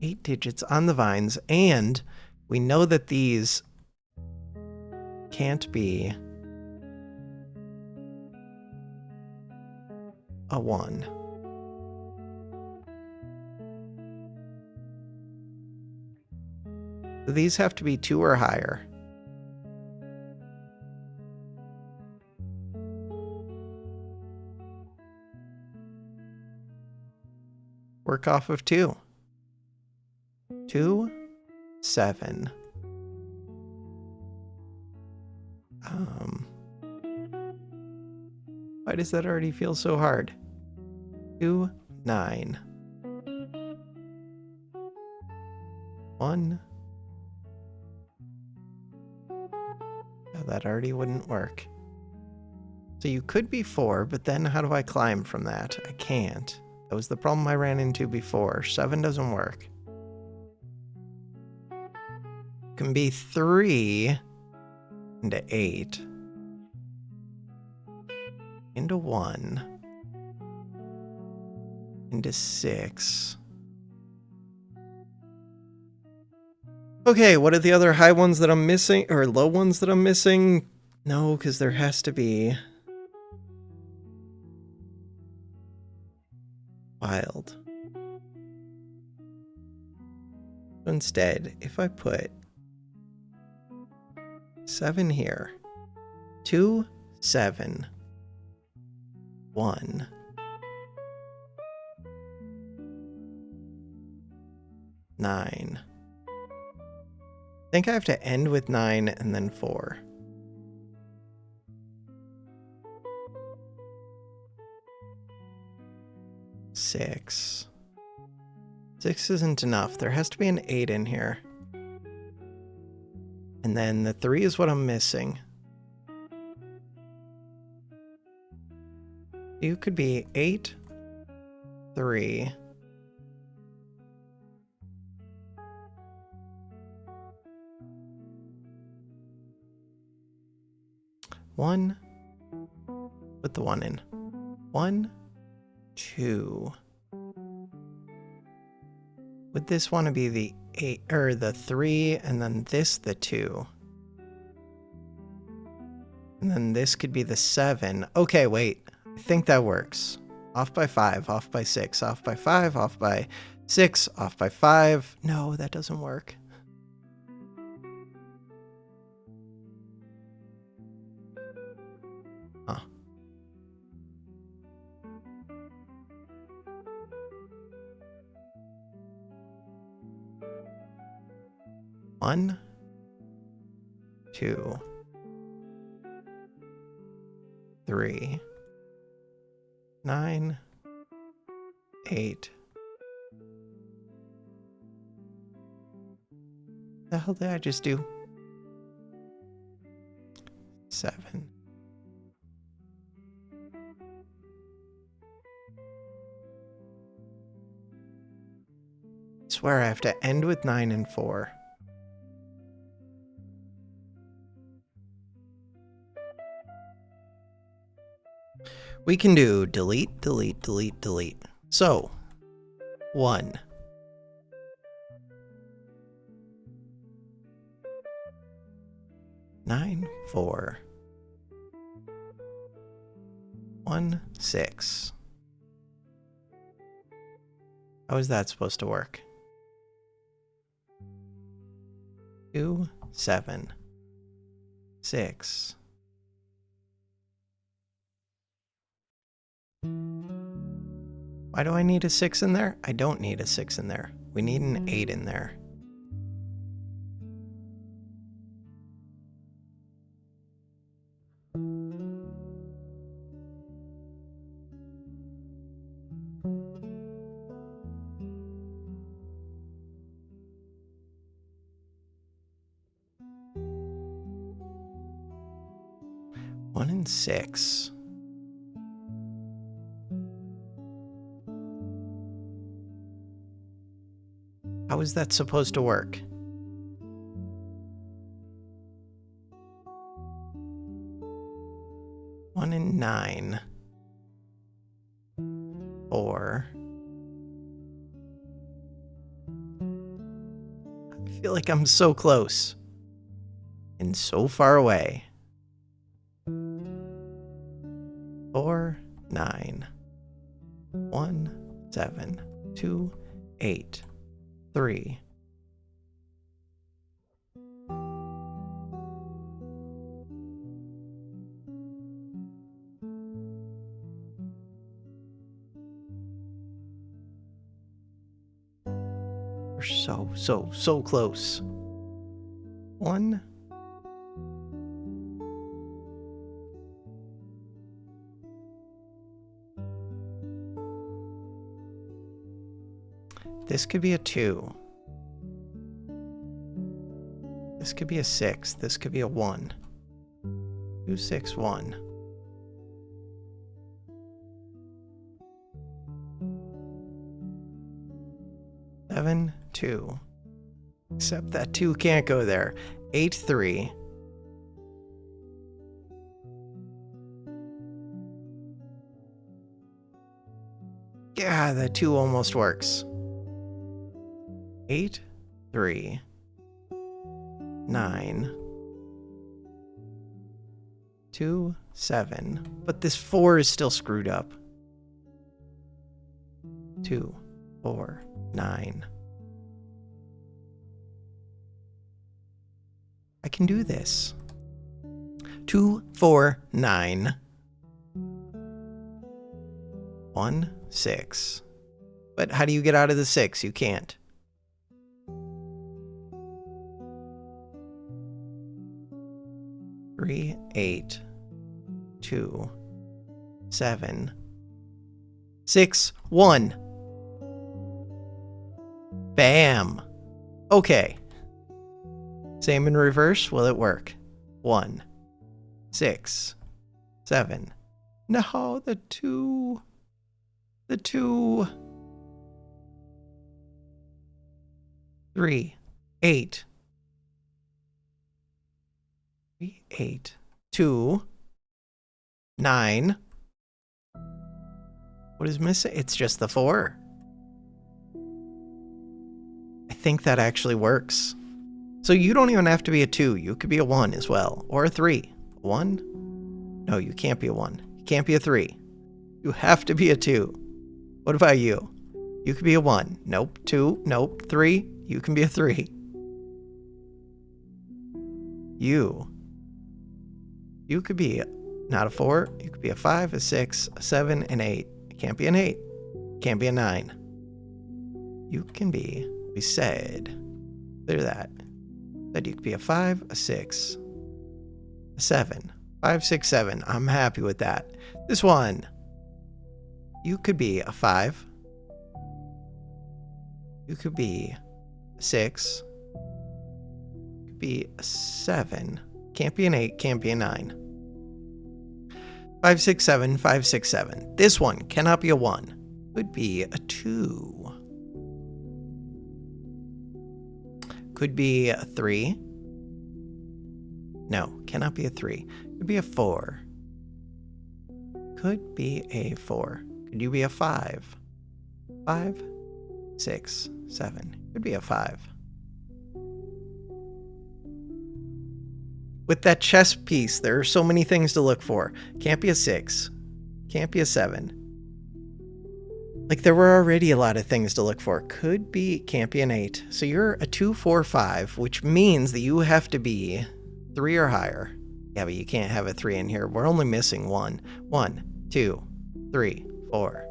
8 digits on the vines, and we know that these can't be a 1. So these have to be 2 or higher. Work off of 2. 2, 7. Why does that already feel so hard? 2, 9. 1. Oh, that already wouldn't work. So you could be 4, but then how do I climb from that? I can't. That was the problem I ran into before. 7 doesn't work. Can be 3 into 8 into 1 into 6. Okay, what are the other high ones that I'm missing, or low ones that I'm missing? No, because there has to be wild. Instead, if I put 7 here, 2, 7, 1, 9. I think I have to end with 9 and then 4. Six. 6 isn't enough. There has to be an 8 in here. And then the 3 is what I'm missing. You could be 8, 3. One. Put the 1 in. 1, 2. Would this want to be the 8 or the 3 and then this the 2? And then this could be the 7. Okay, wait. I think that works. Off by 5, off by 6, off by 5, off by 6, off by 5. No, that doesn't work. Huh. One, 2, 3, 9, 8. The hell did I just do? 7. Swear I have to end with 9 and 4. We can do delete, delete, delete, delete. So, 1. 9, 4. 1, 6. How is that supposed to work? 2, 7. 6. Why do I need a 6 in there? I don't need a 6 in there. We need an 8 in there. One and 6. How is that supposed to work? One and 9. 4. I feel like I'm so close. And so far away. 4, 9. 1, 7. 2, 8. 3. We're so close. 1. This could be a 2. This could be a 6. This could be a 1. 2, 6, 1. Seven, 2. Except that 2 can't go there. 8, 3. Yeah, that 2 almost works. 8, 3. 9. 2, 7. But this 4 is still screwed up. 2, 4, 9. I can do this. 2, 4, 9. 1, 6. But how do you get out of the 6? You can't. 3, 8. 2, 7. 6, 1. Bam. Okay. Same in reverse. Will it work? 1, 6, 7. No, the 2. The 2. 3, 8. 3, 8. 2, 9. What is missing? It's just the 4. I think that actually works. So you don't even have to be a 2. You could be a 1 as well. Or a 3. 1? No, you can't be a 1. You can't be a 3. You have to be a 2. What about you? You could be a 1. Nope. 2. Nope. 3. You can be a 3. You could be not a 4. You could be a 5, a 6, a 7, an 8. It can't be an 8. It can't be a 9. You can be, we said, clear that. That you could be a 5, a 6, a 7. 5, 6, 7. I'm happy with that. This one. You could be a 5. You could be a 6. You could be a 7. Can't be an 8. Can't be a 9. 5, 6, 7. 5, 6, 7. This one cannot be a 1. Would be a 2. could be a 3. No, cannot be a 3. Could be a 4. Could be a 4. Could you be a 5? 5, 6, 7. Could be a 5. With that chess piece, there are so many things to look for. Can't be a 6. Can't be a 7. Like, there were already a lot of things to look for. Can't be an 8. So you're a 2, 4, 5, which means that you have to be 3 or higher. Yeah, but you can't have a 3 in here. We're only missing 1. 1, 2, 3, 4.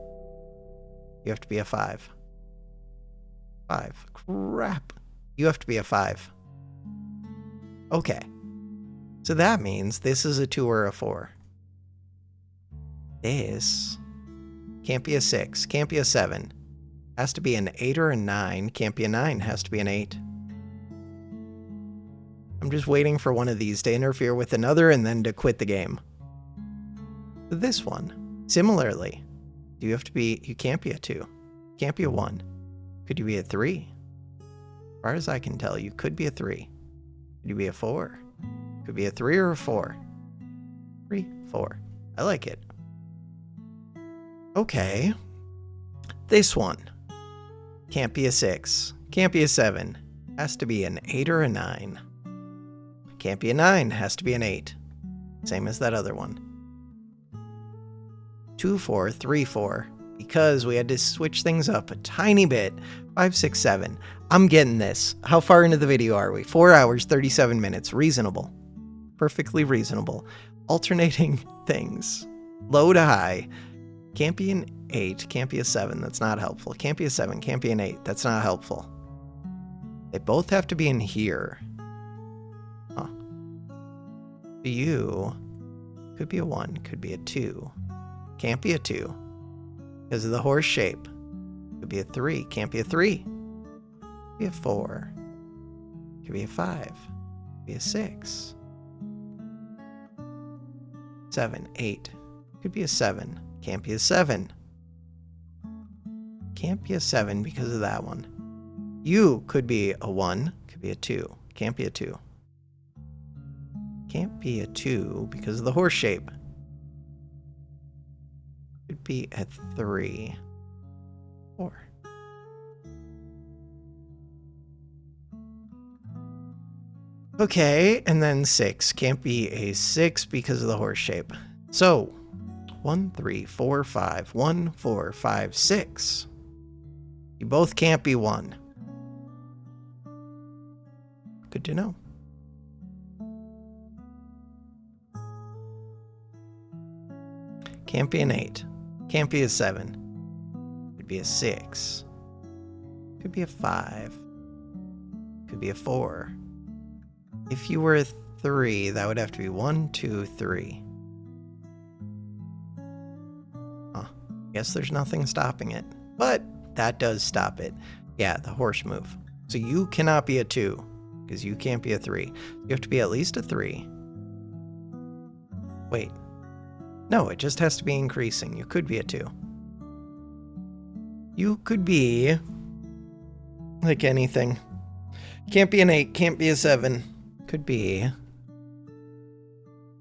You have to be a 5. 5. Crap. You have to be a 5. Okay. So that means this is a 2 or a 4. This can't be a 6. Can't be a 7. Has to be an 8 or a 9. Can't be a 9. Has to be an 8. I'm just waiting for one of these to interfere with another and then to quit the game. This one, similarly, you can't be a 2. Can't be a 1. Could you be a 3? As far as I can tell, you could be a 3. Could you be a 4? Could be a 3 or a 4. 3, 4. I like it. Okay. This one. Can't be a 6. Can't be a 7. Has to be an 8 or a 9. Can't be a 9. Has to be an 8. Same as that other one. 2, 4, 3, 4. Because we had to switch things up a tiny bit. 5, 6, 7. I'm getting this. How far into the video are we? 4 hours, 37 minutes. Reasonable. Perfectly reasonable. Alternating things. Low to high. Can't be an 8. Can't be a 7. That's not helpful. Can't be a 7. Can't be an 8. That's not helpful. They both have to be in here. Huh. You could be a 1. Could be a 2. Can't be a 2. Because of the horse shape. Could be a 3. Can't be a 3. Could be a 4. Could be a 5. Could be a 6. 7, 8. Could be a 7. Can't be a 7. Can't be a 7 because of that one. You could be a 1. Could be a 2. Can't be a 2. Can't be a 2 because of the horse shape. Could be a 3. 4. Okay, and then 6. Can't be a 6 because of the horse shape. So, 1, 3, 4, 5. 1, 4, 5, 6. You both can't be 1. Good to know. Can't be an 8. Can't be a 7. Could be a 6. Could be a 5. Could be a 4. If you were a 3, that would have to be 1, 2, 3. Guess there's nothing stopping it. But that does stop it. Yeah, the horse move. So you cannot be a 2, because you can't be a 3. You have to be at least a 3. Wait. No, it just has to be increasing. You could be a 2. You could be like anything. Can't be an 8, can't be a 7. Could be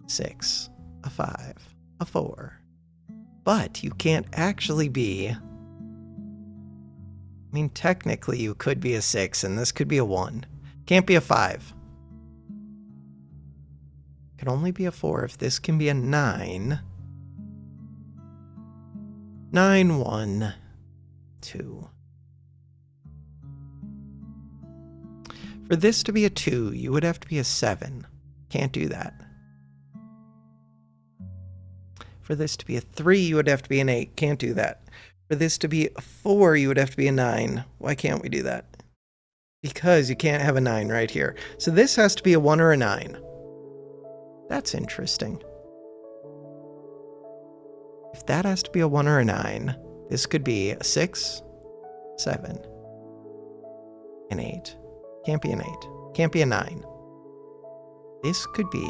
6, a 5, a 4. But you can't actually be... I mean, technically you could be a 6, and this could be a 1. Can't be a 5. Can only be a 4 if this can be a 9. 9, 1, 2. For this to be a 2, you would have to be a 7. Can't do that. For this to be a 3, you would have to be an 8. Can't do that. For this to be a 4, you would have to be a 9. Why can't we do that? Because you can't have a 9 right here. So this has to be a 1 or a 9. That's interesting. If that has to be a 1 or a 9, this could be a 6, 7, an 8. Can't be an 8. Can't be a 9. This could be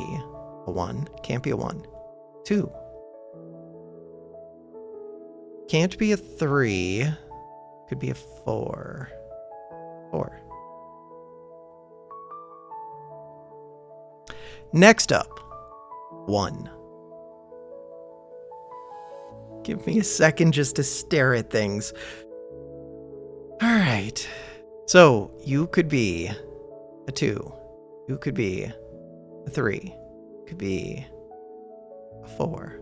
a 1. Can't be a 1. 2. Can't be a 3. Could be a 4. 4. Next up, 1. Give me a second just to stare at things. All right. So you could be a 2. You could be a 3. You could be a 4.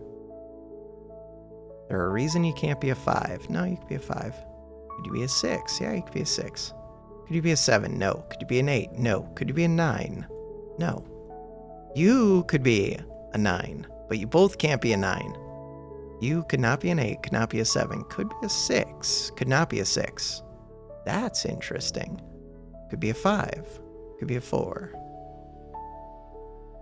There a reason you can't be a 5? No, you could be a 5. Could you be a 6? Yeah, you could be a 6. Could you be a 7? No. Could you be an 8? No. Could you be a 9? No. You could be a 9, but you both can't be a 9. You could not be an 8, could not be a 7, could be a 6, could not be a 6. That's interesting. Could be a 5, could be a 4.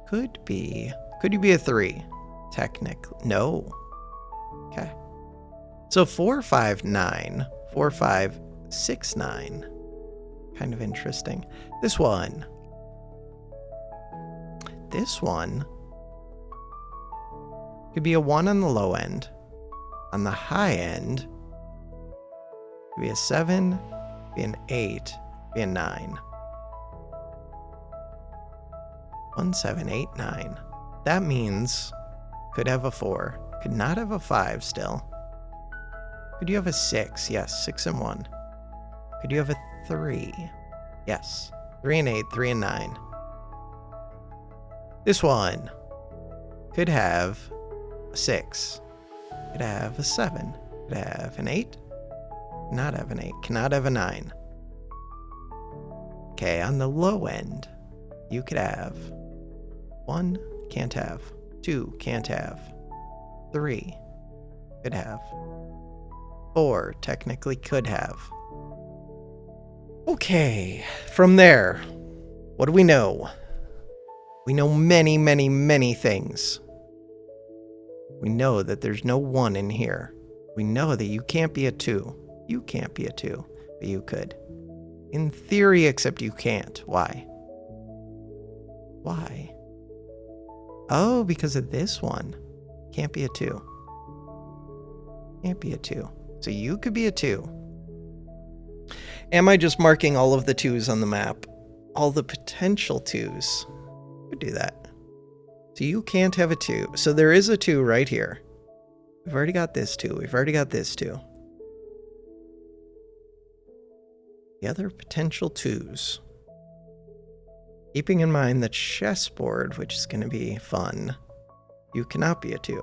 Could you be a 3? Technically, no. Okay. So 4, 5, 9. 4, 5, 6, 9. Kind of interesting. This one could be a 1 on the low end. On the high end, could be a 7, be an 8, be a 9. 1, 7, 8, 9. That means could have a 4. Could not have a 5 still. Could you have a 6? Yes, 6 and 1. Could you have a 3? Yes. 3 and 8, 3 and 9. This one could have a 6. Could have a 7. Could have an 8. Not have an 8. Cannot have a 9. Okay, on the low end, you could have 1, can't have. 2, can't have. 3, could have. 4, technically could have. Okay, from there, what do we know? We know many, many, many things. We know that there's no 1 in here. We know that you can't be a 2. You can't be a 2, but you could. In theory, except you can't. Why? Why? Oh, because of this one. Can't be a 2. Can't be a 2. So you could be a 2. Am I just marking all of the 2s on the map? All the potential 2s? Could do that. So you can't have a 2. So there is a 2 right here. We've already got this 2. We've already got this 2. The other potential 2s. Keeping in mind the chessboard, which is going to be fun, you cannot be a 2.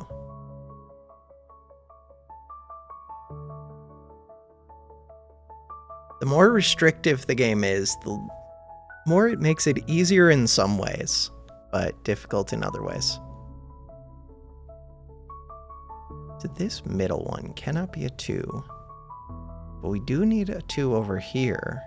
The more restrictive the game is, the more it makes it easier in some ways, but difficult in other ways. So this middle one cannot be a 2, but we do need a 2 over here.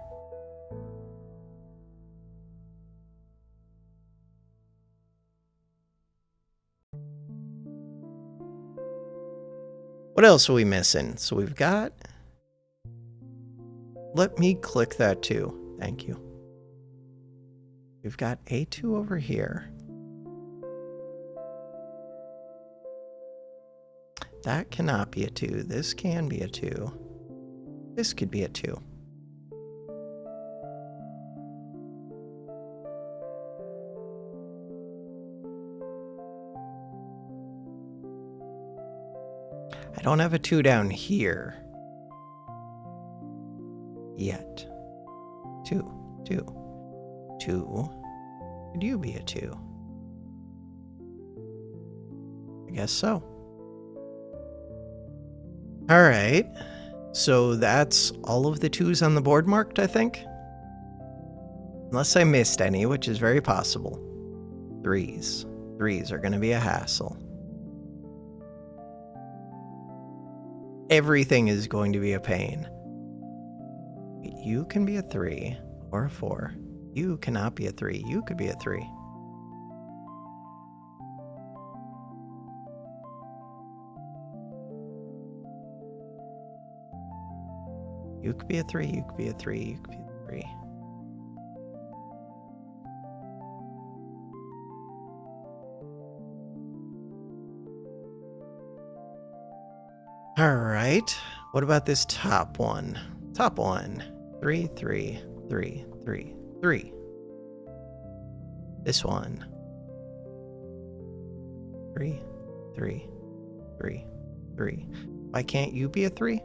What else are we missing? So we've got... Let me click that 2. Thank you. We've got A2 over here. That cannot be a 2. This can be a 2. This could be a 2. I don't have a 2 down here. Yet. 2, 2, 2. Could you be a 2? I guess so. All right. So that's all of the 2s on the board marked, I think. Unless I missed any, which is very possible. 3s. 3s are going to be a hassle. Everything is going to be a pain. You can be a 3 or a 4. You cannot be a 3. You could be a 3. You could be a 3. You could be a 3. You could be a 3. All right. What about this top one? Top one. 3, 3, 3, 3, 3. This one. 3, 3, 3, 3. Why can't you be a 3?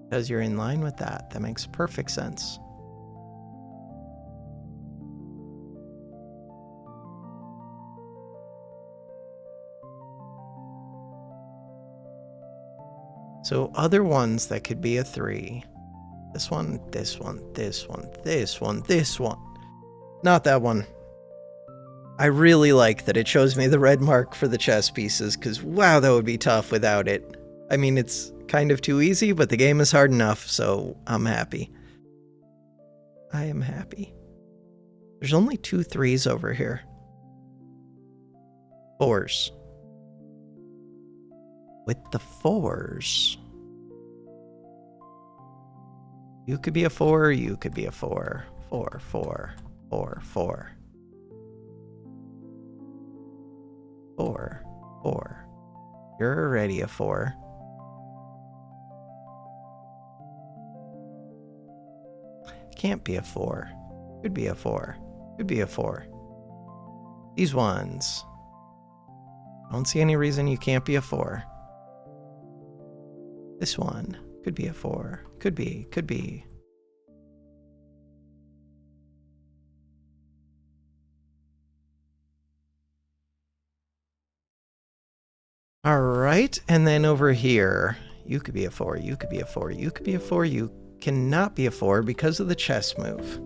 Because you're in line with that. That makes perfect sense. So other ones that could be a 3. This one, this one, this one, this one, this one. Not that one. I really like that it shows me the red mark for the chess pieces, because wow, that would be tough without it. I mean, it's kind of too easy, but the game is hard enough, so I'm happy. I am happy. There's only 2 3s over here. 4s. With the 4s, you could be a 4, you could be a 4. 4, 4, 4, 4. 4, 4. You're already a 4. Can't be a 4. Could be a 4. Could be a 4. These ones. I don't see any reason you can't be a 4. This one could be a 4. Could be, could be. All right, and then over here, you could be a 4, you could be a 4, you could be a 4, you cannot be a 4 because of the chess move.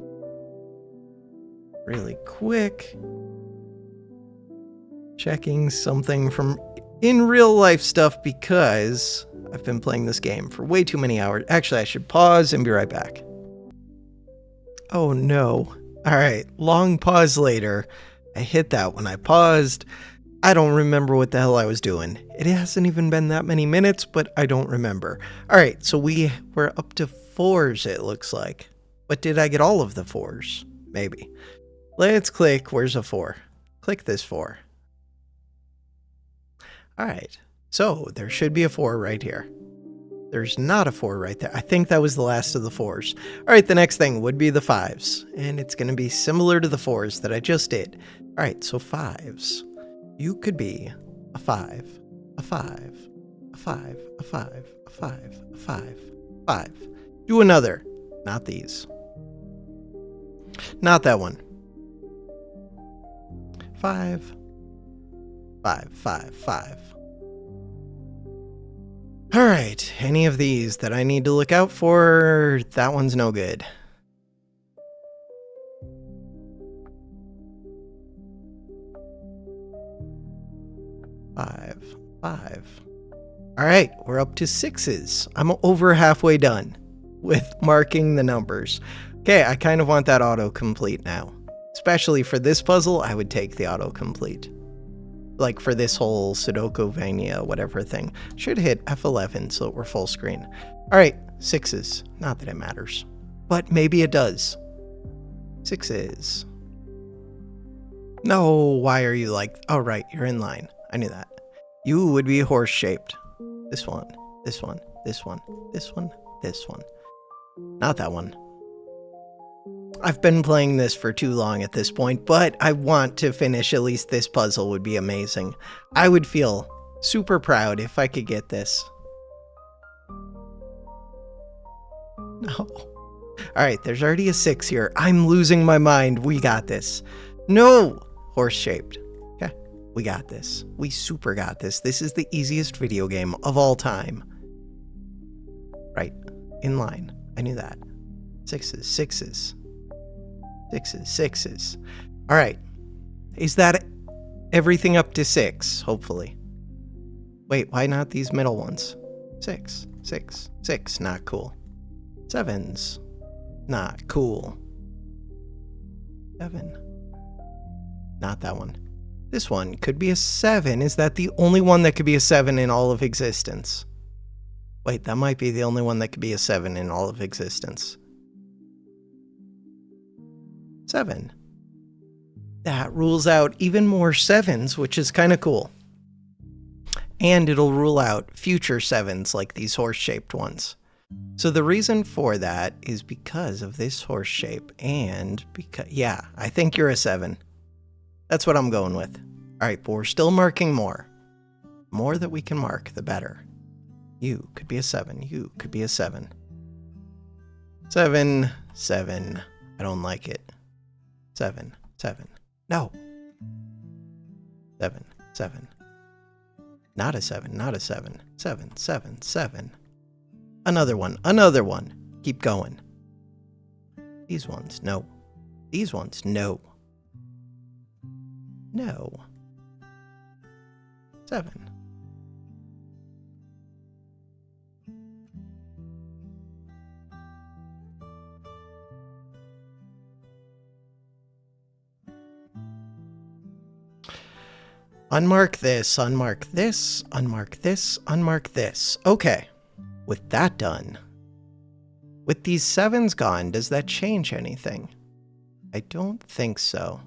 Really quick. Checking something from in real life stuff because I've been playing this game for way too many hours. Actually, I should pause and be right back. Oh no. All right, long pause later. I hit that when I paused. I don't remember what the hell I was doing. It hasn't even been that many minutes, but I don't remember. All right, so we're up to 4s, it looks like. But did I get all of the 4s? Maybe. Let's click, where's a 4? Click this 4. All right, so there should be a 4 right here. There's not a 4 right there. I think that was the last of the 4s. All right, the next thing would be the 5s. And it's going to be similar to the 4s that I just did. All right, so 5s. You could be a 5, a 5, a 5, a 5, a 5, a 5, 5. Do another. Not these. Not that one. 5, 5, 5, 5. All right, any of these that I need to look out for, that one's no good. Five, 5. All right, we're up to 6s. I'm over halfway done with marking the numbers. Okay, I kind of want that autocomplete now. Especially for this puzzle, I would take the autocomplete. Like for this whole Sudokuvania, whatever thing. Should hit F11 so that we're full screen. All right, 6s. Not that it matters. But maybe it does. 6s. No, why are you like... Oh, right, you're in line. I knew that. You would be horse-shaped. This one, this one, this one, this one, this one. Not that one. I've been playing this for too long at this point, but I want to finish at least this puzzle would be amazing. I would feel super proud if I could get this. No. All right, there's already a 6 here. I'm losing my mind. We got this. No! Horse-shaped. Okay, we got this. We super got this. This is the easiest video game of all time. Right, in line. I knew that. 6s, 6s. 6s, 6s. All right. Is that everything up to 6, hopefully? Wait, why not these middle ones? 6, 6, 6, not cool. 7s, not cool. 7. Not that one. This one could be a 7. Is that the only one that could be a 7 in all of existence? Wait, that might be the only one that could be a 7 in all of existence. 7. That rules out even more 7s, which is kind of cool. And it'll rule out future 7s like these horse-shaped ones. So the reason for that is because of this horse shape and because, yeah, I think you're a 7. That's what I'm going with. All right, but we're still marking more. More that we can mark, the better. You could be a 7. You could be a 7. 7, 7. I don't like it. 7, 7. No. 7, 7. Not a 7, not a 7. 7, 7, 7. Another one, another one. Keep going. These ones, no. These ones, no. No. 7. Unmark this, unmark this, unmark this, unmark this. Okay, with that done, with these 7s gone, does that change anything? I don't think so.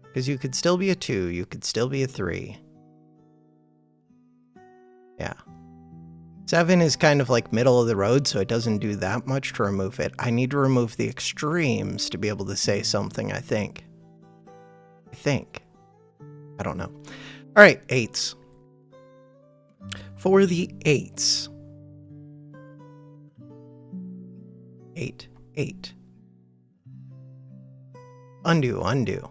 Because you could still be a 2, you could still be a 3. Yeah. 7 is kind of like middle of the road, so it doesn't do that much to remove it. I need to remove the extremes to be able to say something, I think. I don't know. All right, 8s. For the 8s. 8, 8. Undo, undo.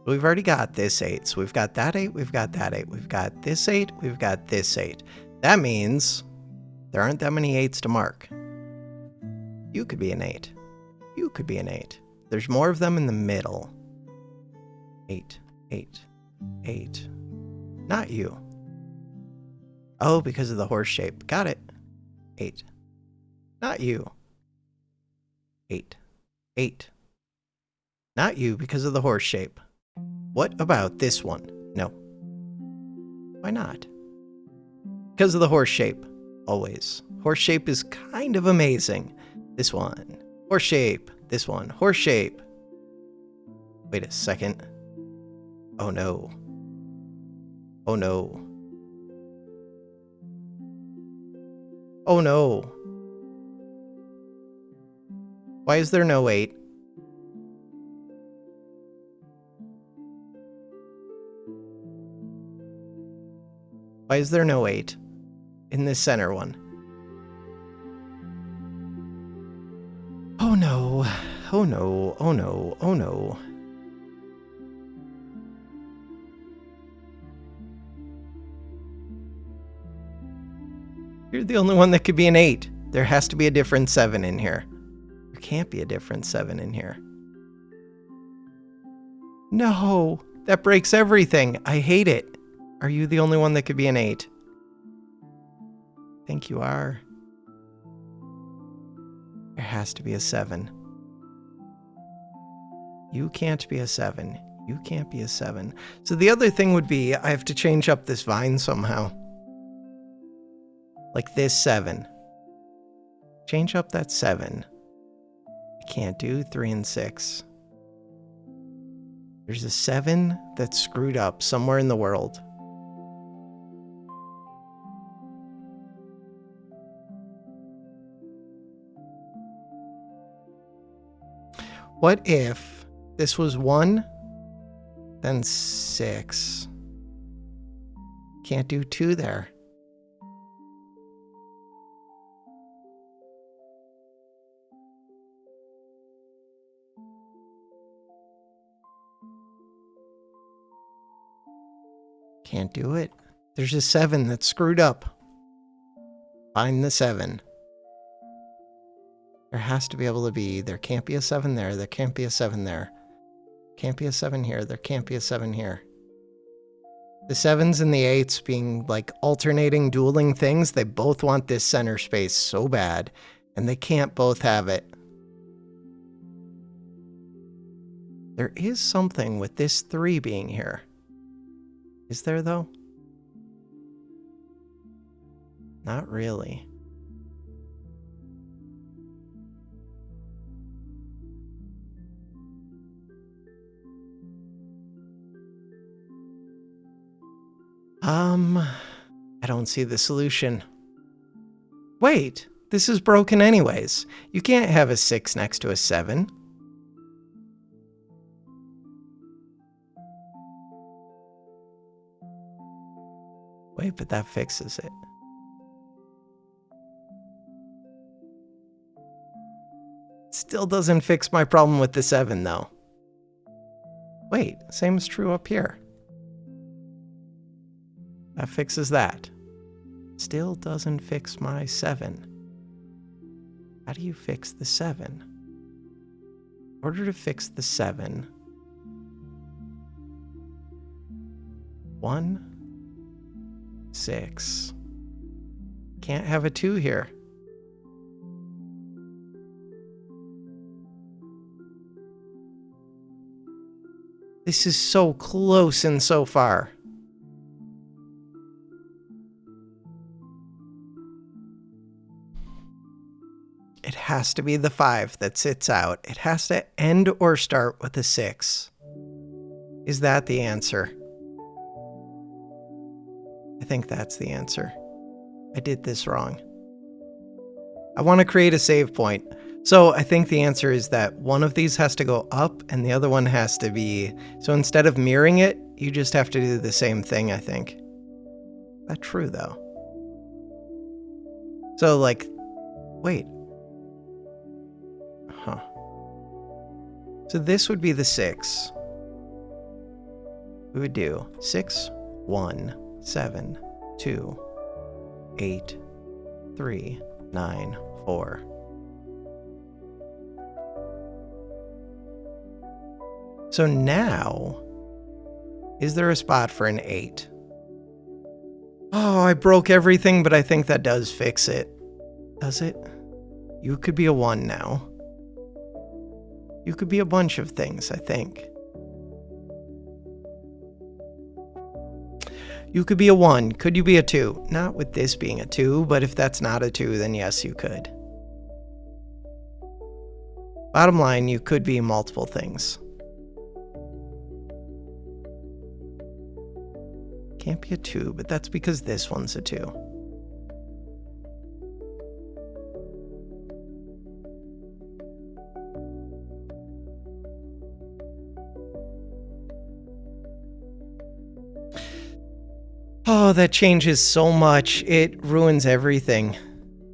We've already got this 8, so we've got that 8, we've got that 8, we've got this 8, we've got this 8. That means there aren't that many 8s to mark. You could be an 8. You could be an 8. There's more of them in the middle. 8, 8, 8. Not you. Oh, because of the horse shape. Got it. 8. Not you. 8, 8. Not you because of the horse shape. What about this one? No. Why not? Because of the horse shape. Always. Horse shape is kind of amazing. This one. Horse shape. This one. Horse shape. Wait a second. Oh no. Oh no. Oh no. Why is there no 8? Why is there no 8 in this center one? Oh no. Oh no. Oh no. Oh no. You're the only one that could be an 8. There has to be a different 7 in here. There can't be a different 7 in here. No, that breaks everything. I hate it. Are you the only one that could be an 8? I think you are. There has to be a 7. You can't be a 7. You can't be a 7. So the other thing would be I have to change up this vine somehow. Like this 7. Change up that 7. I can't do 3 and 6. There's a 7 that's screwed up somewhere in the world. What if this was 1, then 6? Can't do 2 there. Can't do it. There's a 7 that's screwed up. Find the 7. There has to be able to be. There can't be a 7 there. There can't be a 7 there. Can't be a 7 here. There can't be a 7 here. The 7s and the 8s being like alternating, dueling things, they both want this center space so bad, and they can't both have it. There is something with this 3 being here. Is there, though? Not really. I don't see the solution. Wait, this is broken anyways. You can't have a 6 next to a 7. Wait, but that fixes it. Still doesn't fix my problem with the 7, though. Wait, same is true up here. That fixes that. Still doesn't fix my 7. How do you fix the 7? In order to fix the 7, 1, 6. Can't have a 2 here. This is so close and so far. It has to be the 5 that sits out. It has to end or start with a 6. Is that the answer? I think that's the answer. I did this wrong. I want to create a save point. So I think the answer is that one of these has to go up and the other one has to be... So instead of mirroring it, you just have to do the same thing, I think. That's true, though. So, like... Wait. Huh. So this would be the 6. We would do 6, 1, 7, 2, 8, 3, 9, 4. So now, is there a spot for an 8? Oh, I broke everything, but I think that does fix it. Does it? You could be a 1 now. You could be a bunch of things, I think. You could be a 1. Could you be a 2? Not with this being a 2, but if that's not a 2, then yes, you could. Bottom line, you could be multiple things. Can't be a 2, but that's because this one's a 2. Oh, that changes so much. It ruins everything.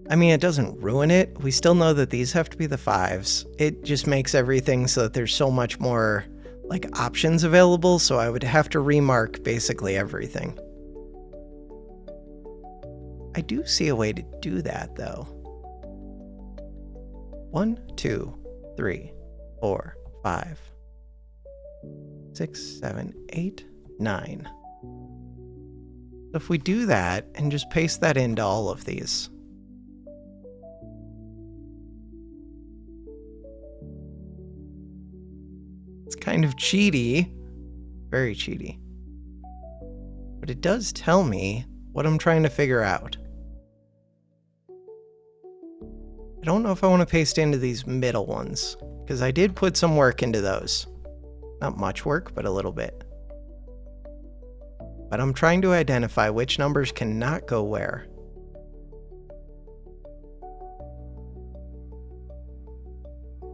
I mean, it doesn't ruin it. We still know that these have to be the 5s. It just makes everything so that there's so much more, like, options available, so I would have to remark basically everything. I do see a way to do that, though. 1, 2, 3, 4, 5, 6, 7, 8, 9. So if we do that and just paste that into all of these. It's kind of cheaty, very cheaty. But it does tell me what I'm trying to figure out. I don't know if I want to paste into these middle ones, because I did put some work into those. Not much work, but a little bit. But I'm trying to identify which numbers cannot go where.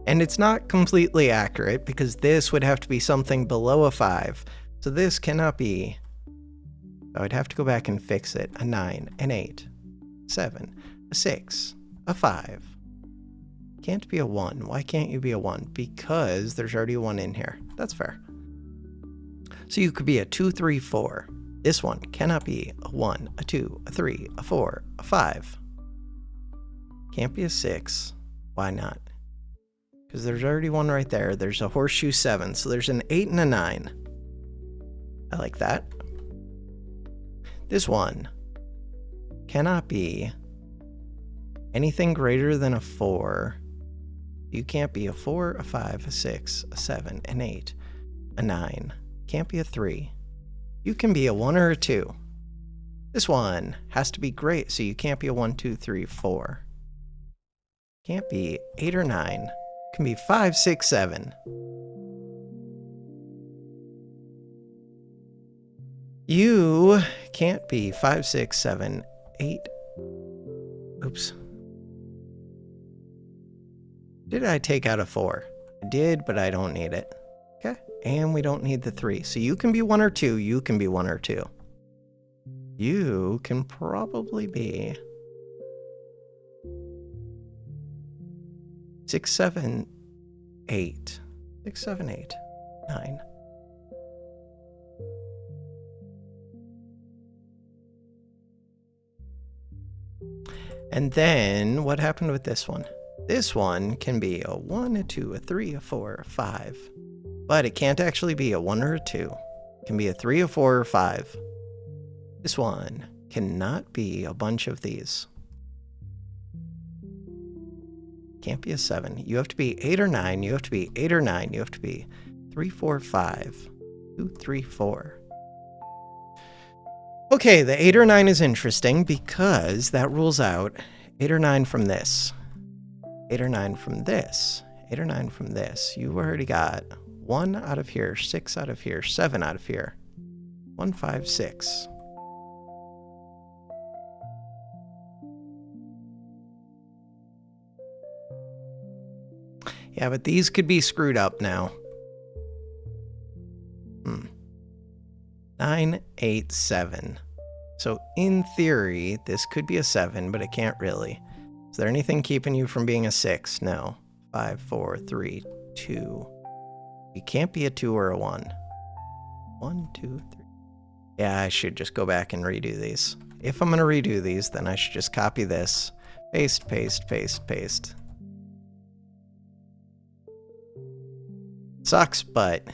And it's not completely accurate because this would have to be something below a 5. So this cannot be. I would have to go back and fix it. A 9, an 8, 7, a 6, a 5. Can't be a 1. Why can't you be a 1? Because there's already a 1 in here. That's fair. So you could be a 2, 3, 4. This one cannot be a 1, a 2, a 3, a 4, a 5. Can't be a 6. Why not? Because there's already one right there. There's a horseshoe 7, so there's an 8 and a 9. I like that. This one cannot be anything greater than a 4. You can't be a 4, a 5, a 6, a 7, an 8, a 9. Can't be a 3. You can be a 1 or a 2. This one has to be great, so you can't be a 1, 2, 3, 4. Can't be 8 or 9. Can be 5, 6, 7. You can't be 5, 6, 7, 8. Oops. Did I take out a 4? I did, but I don't need it. Okay. And we don't need the 3. So you can be 1 or 2. You can be 1 or 2. You can probably be 6, 7, 8. 6, 7, 8, 9. And then what happened with this one? This one can be a 1, a 2, a 3, a 4, a 5. But it can't actually be a 1 or a 2. It can be a 3, a 4, or 5. This one cannot be a bunch of these. Can't be a 7. You have to be 8 or 9. You have to be 8 or 9. You have to be 3, 4, 5. 2, 3, 4. Okay, the 8 or 9 is interesting because that rules out 8 or 9 from this. 8 or 9 from this. 8 or 9 from this. You already got 1 out of here, 6 out of here, 7 out of here. 1, 5, 6. Yeah, but these could be screwed up now. 9, 8, 7. So in theory, this could be a 7, but it can't really. Is there anything keeping you from being a 6? No. 5, 4, 3, 2. You can't be a 2 or a 1. 1, 2, 3. Yeah, I should just go back and redo these. If I'm going to redo these, then I should just copy this. Paste, paste, paste, paste. Sucks, but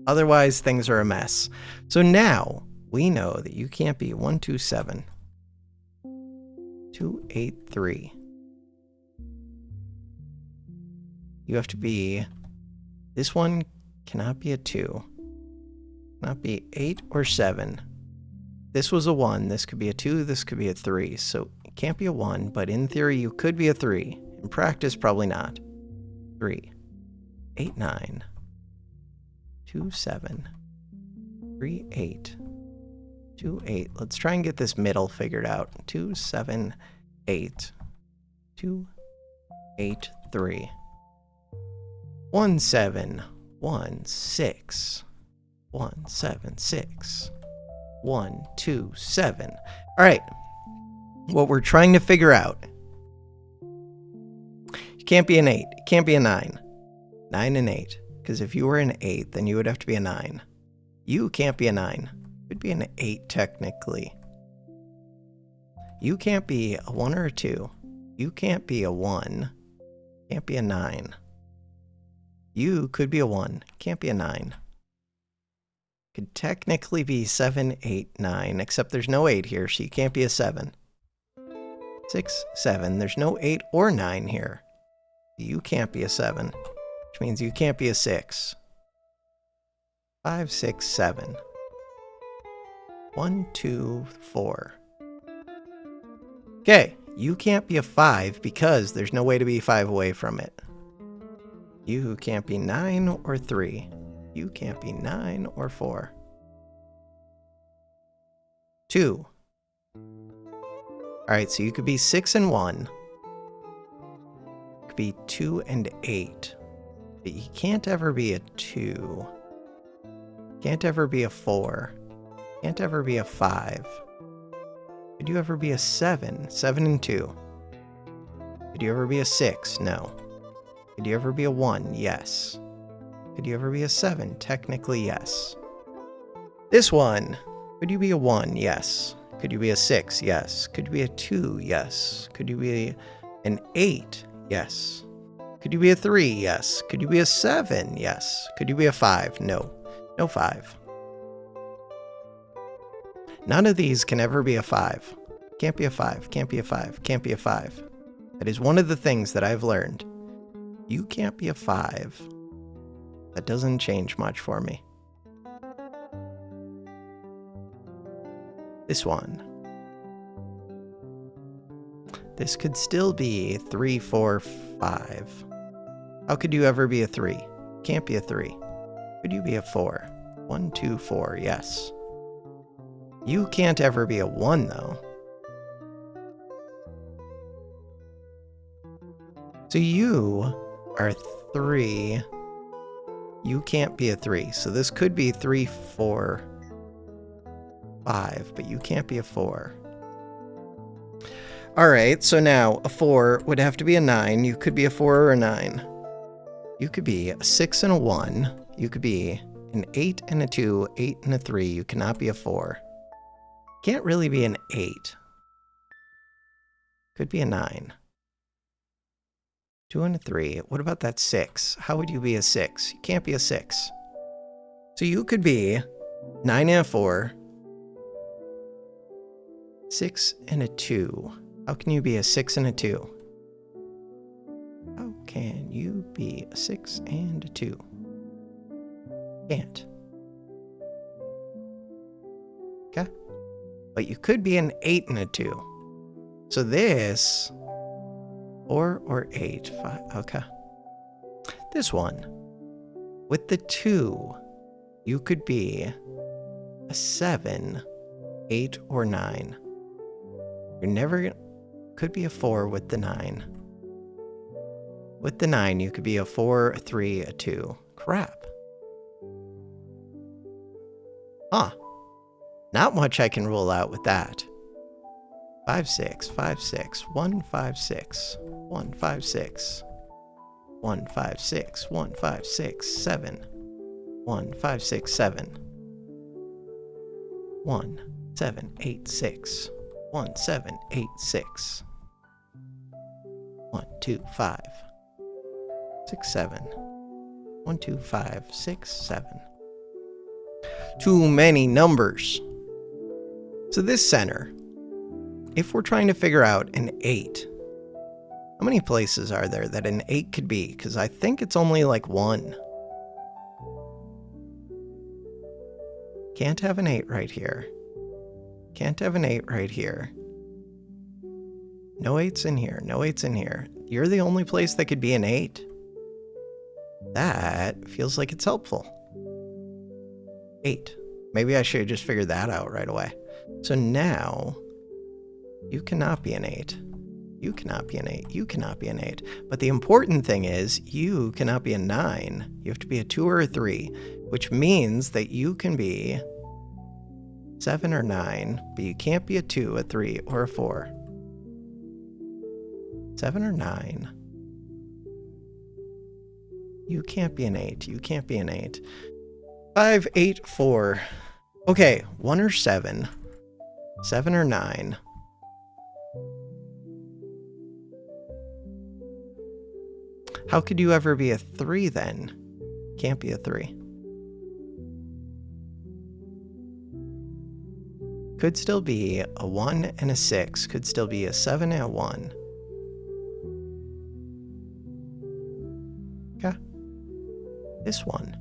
otherwise things are a mess. So now we know that you can't be 1, 2, 7. 2, 8, 3. You have to be, this one cannot be a 2. Cannot be 8 or 7. This was a 1, this could be a 2, this could be a 3. So it can't be a 1, but in theory you could be a 3. In practice, probably not. 3, 8, 9. 2, 7. 3, 8. 2, 8. Let's try and get this middle figured out. 2, 7, 8. 2, 8, 3. 1, 7, 1, 6. 1, 7, 6. 1, 2, 7. All right. What we're trying to figure out. You can't be an 8. You can't be a 9. 9 and 8. Because if you were an 8, then you would have to be a 9. You can't be a 9. You could be an 8 technically. You can't be a 1 or a 2. You can't be a 1. Can't be a 9. You could be a 1. Can't be a 9. Could technically be 7, 8, 9, except there's no 8 here, so you can't be a 7. 6, 7. There's no 8 or 9 here. You can't be a 7, which means you can't be a 6. 5, 6, 7. 1, 2, 4. Okay, you can't be a 5 because there's no way to be 5 away from it. You can't be 9 or 3. You can't be 9 or 4. 2. Alright, so you could be 6 and 1. You could be 2 and 8. But you can't ever be a 2. Can't ever be a 4. Can't ever be a 5. Could you ever be a 7? 7 and 2. Could you ever be a 6? No. Could you ever be a 1? Yes. Could you ever be a 7? Technically, yes. This one. Could you be a 1? Yes. Could you be a 6? Yes. Could you be a 2? Yes. Could you be an 8? Yes. Could you be a 3? Yes. Could you be a 7? Yes. Could you be a 5? No. No 5. None of these can ever be a 5. Can't be a 5. Can't be a 5. Can't be a 5. That is one of the things that I've learned. You can't be a 5. That doesn't change much for me. This one. This could still be 3, 4, 5. How could you ever be a 3? Can't be a 3. Could you be a 4? 1, 2, 4, yes. You can't ever be a 1, though. So you are 3. You can't be a 3. So this could be 3, 4. 5, but you can't be a 4. All right, so now a 4 would have to be a 9. You could be a 4 or a 9. You could be a 6 and a 1. You could be an 8 and a 2, 8 and a 3. You cannot be a 4. Can't really be an 8. Could be a 9. 2 and a 3. What about that 6? How would you be a 6? You can't be a 6. So you could be 9 and a 4. 6 and a 2. How can you be a 6 and a 2? How can you be a 6 and a 2? Can't. Okay. But you could be an 8 and a 2. So this, 4 or 8, 5, okay. This one, with the 2, you could be a 7, 8, or 9. You're never gonna, could be a 4 with the 9. With the 9, you could be a 4, a 3, a 2. Crap. Huh. Not much I can rule out with that. 5, 6, 5, 6, 1, 5, 6, 1, 5, 6, 1, 5, 6, 1, 5, 6, 7, 1, 5, 6, 7, 1, 7, 8, 6, 1, 7, 8, 6, 1, 2, 5, 6, 7, 1, 2, 5, 6, 7. Too many numbers. So this center, if we're trying to figure out an 8, how many places are there that an 8 could be? Because I think it's only like 1. Can't have an 8 right here. Can't have an 8 right here. No 8's in here. No 8's in here. You're the only place that could be an 8. That feels like it's helpful. 8. Maybe I should have just figured that out right away. So now, you cannot be an 8. You cannot be an 8. You cannot be an 8. But the important thing is, you cannot be a 9. You have to be a 2 or a 3, which means that you can be 7 or 9, but you can't be a 2, a 3, or a 4. 7 or 9. You can't be an 8. You can't be an 8. 5, 8, 4. Okay, 1 or 7. 7 or 9. How could you ever be a 3 then? Can't be a 3. Could still be a 1 and a 6. Could still be a 7 and a 1. Okay. This one.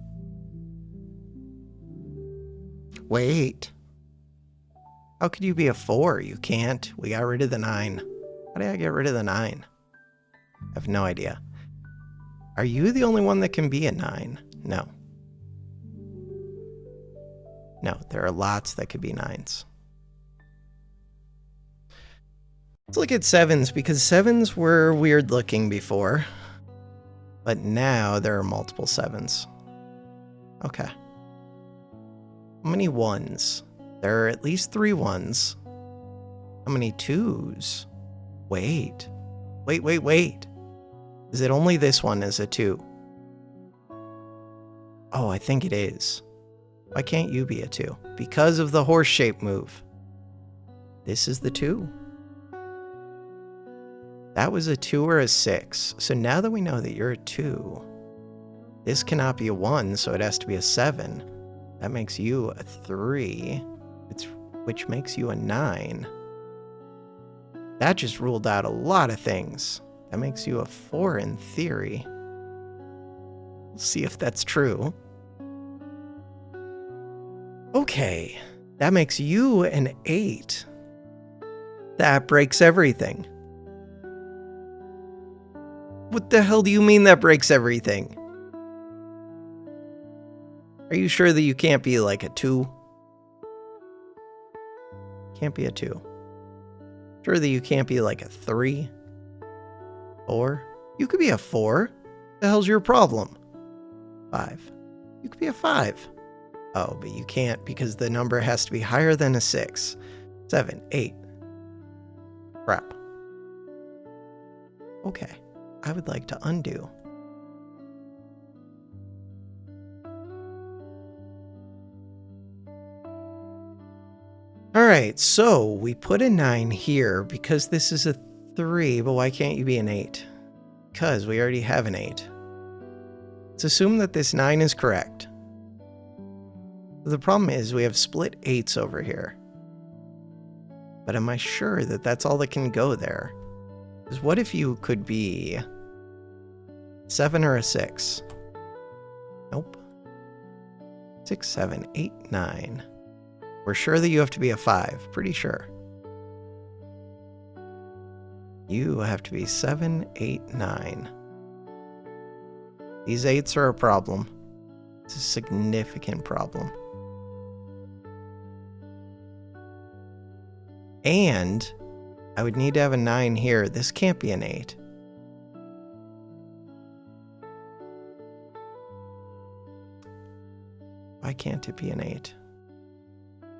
Wait. How could you be a 4? You can't. We got rid of the 9. How did I get rid of the 9? I have no idea. Are you the only one that can be a 9? No. No, there are lots that could be 9s. Let's look at 7s, because 7s were weird looking before. But now there are multiple 7s. Okay. How many 1s? There are at least 3 1s. How many 2s? Wait. Wait. Is it only this one is a 2? Oh, I think it is. Why can't you be a 2? Because of the horse shape move. This is the 2. That was a 2 or a 6. So now that we know that you're a 2, this cannot be a 1, so it has to be a 7. That makes you a 3, which makes you a 9. That just ruled out a lot of things. That makes you a 4 in theory. We'll see if that's true. Okay, that makes you an 8. That breaks everything. What the hell do you mean that breaks everything? Are you sure that you can't be like a 2? Can't be a 2. Sure that you can't be like a 3? 4? You could be a 4. The hell's your problem? 5. You could be a 5. Oh, but you can't because the number has to be higher than a 6. 7, 8. Crap. Okay, I would like to undo. All right, so we put a 9 here because this is a 3, but why can't you be an 8? Because we already have an 8. Let's assume that this 9 is correct. The problem is we have split 8s over here. But am I sure that that's all that can go there? Because what if you could be 7 or a 6? Nope. 6, 7, 8, 9. We're sure that you have to be a 5. Pretty sure. You have to be 7, 8, 9. These 8s are a problem. It's a significant problem. And I would need to have a 9 here. This can't be an 8. Why can't it be an 8?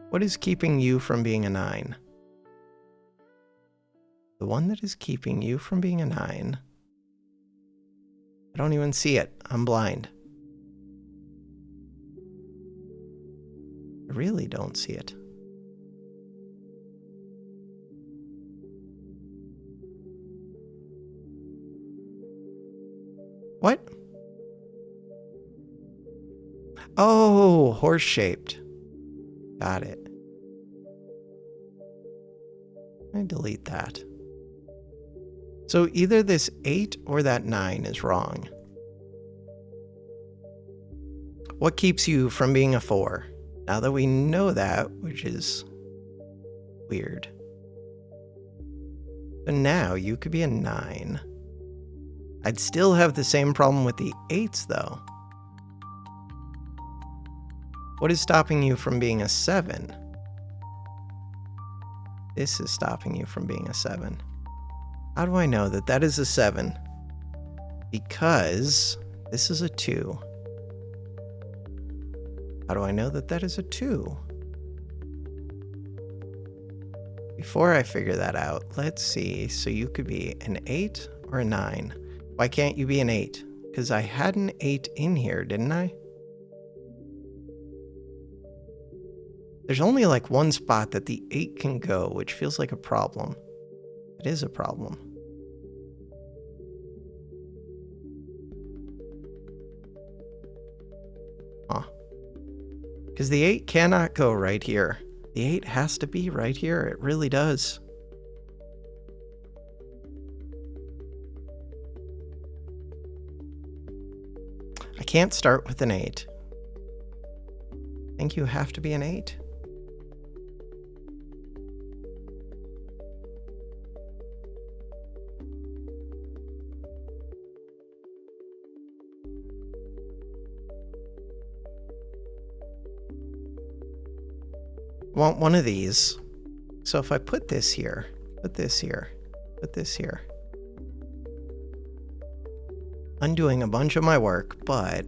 What is keeping you from being a 9? The one that is keeping you from being a 9. I don't even see it. I'm blind. I really don't see it. What? Oh, horse-shaped. Got it. I delete that. So either this 8 or that 9 is wrong. What keeps you from being a 4? Now that we know that, which is weird. But now you could be a 9. I'd still have the same problem with the 8s, though. What is stopping you from being a 7? This is stopping you from being a 7. How do I know that that is a 7? Because this is a 2. How do I know that that is a 2? Before I figure that out, let's see. So you could be an 8 or a 9. Why can't you be an 8? Because I had an 8 in here, didn't I? There's only like one spot that the 8 can go, which feels like a problem. It is a problem. Huh. Because the 8 cannot go right here. The 8 has to be right here. It really does. I can't start with an 8. I think you have to be an 8. Want one of these. So if I put this here, put this here, put this here. Undoing a bunch of my work, but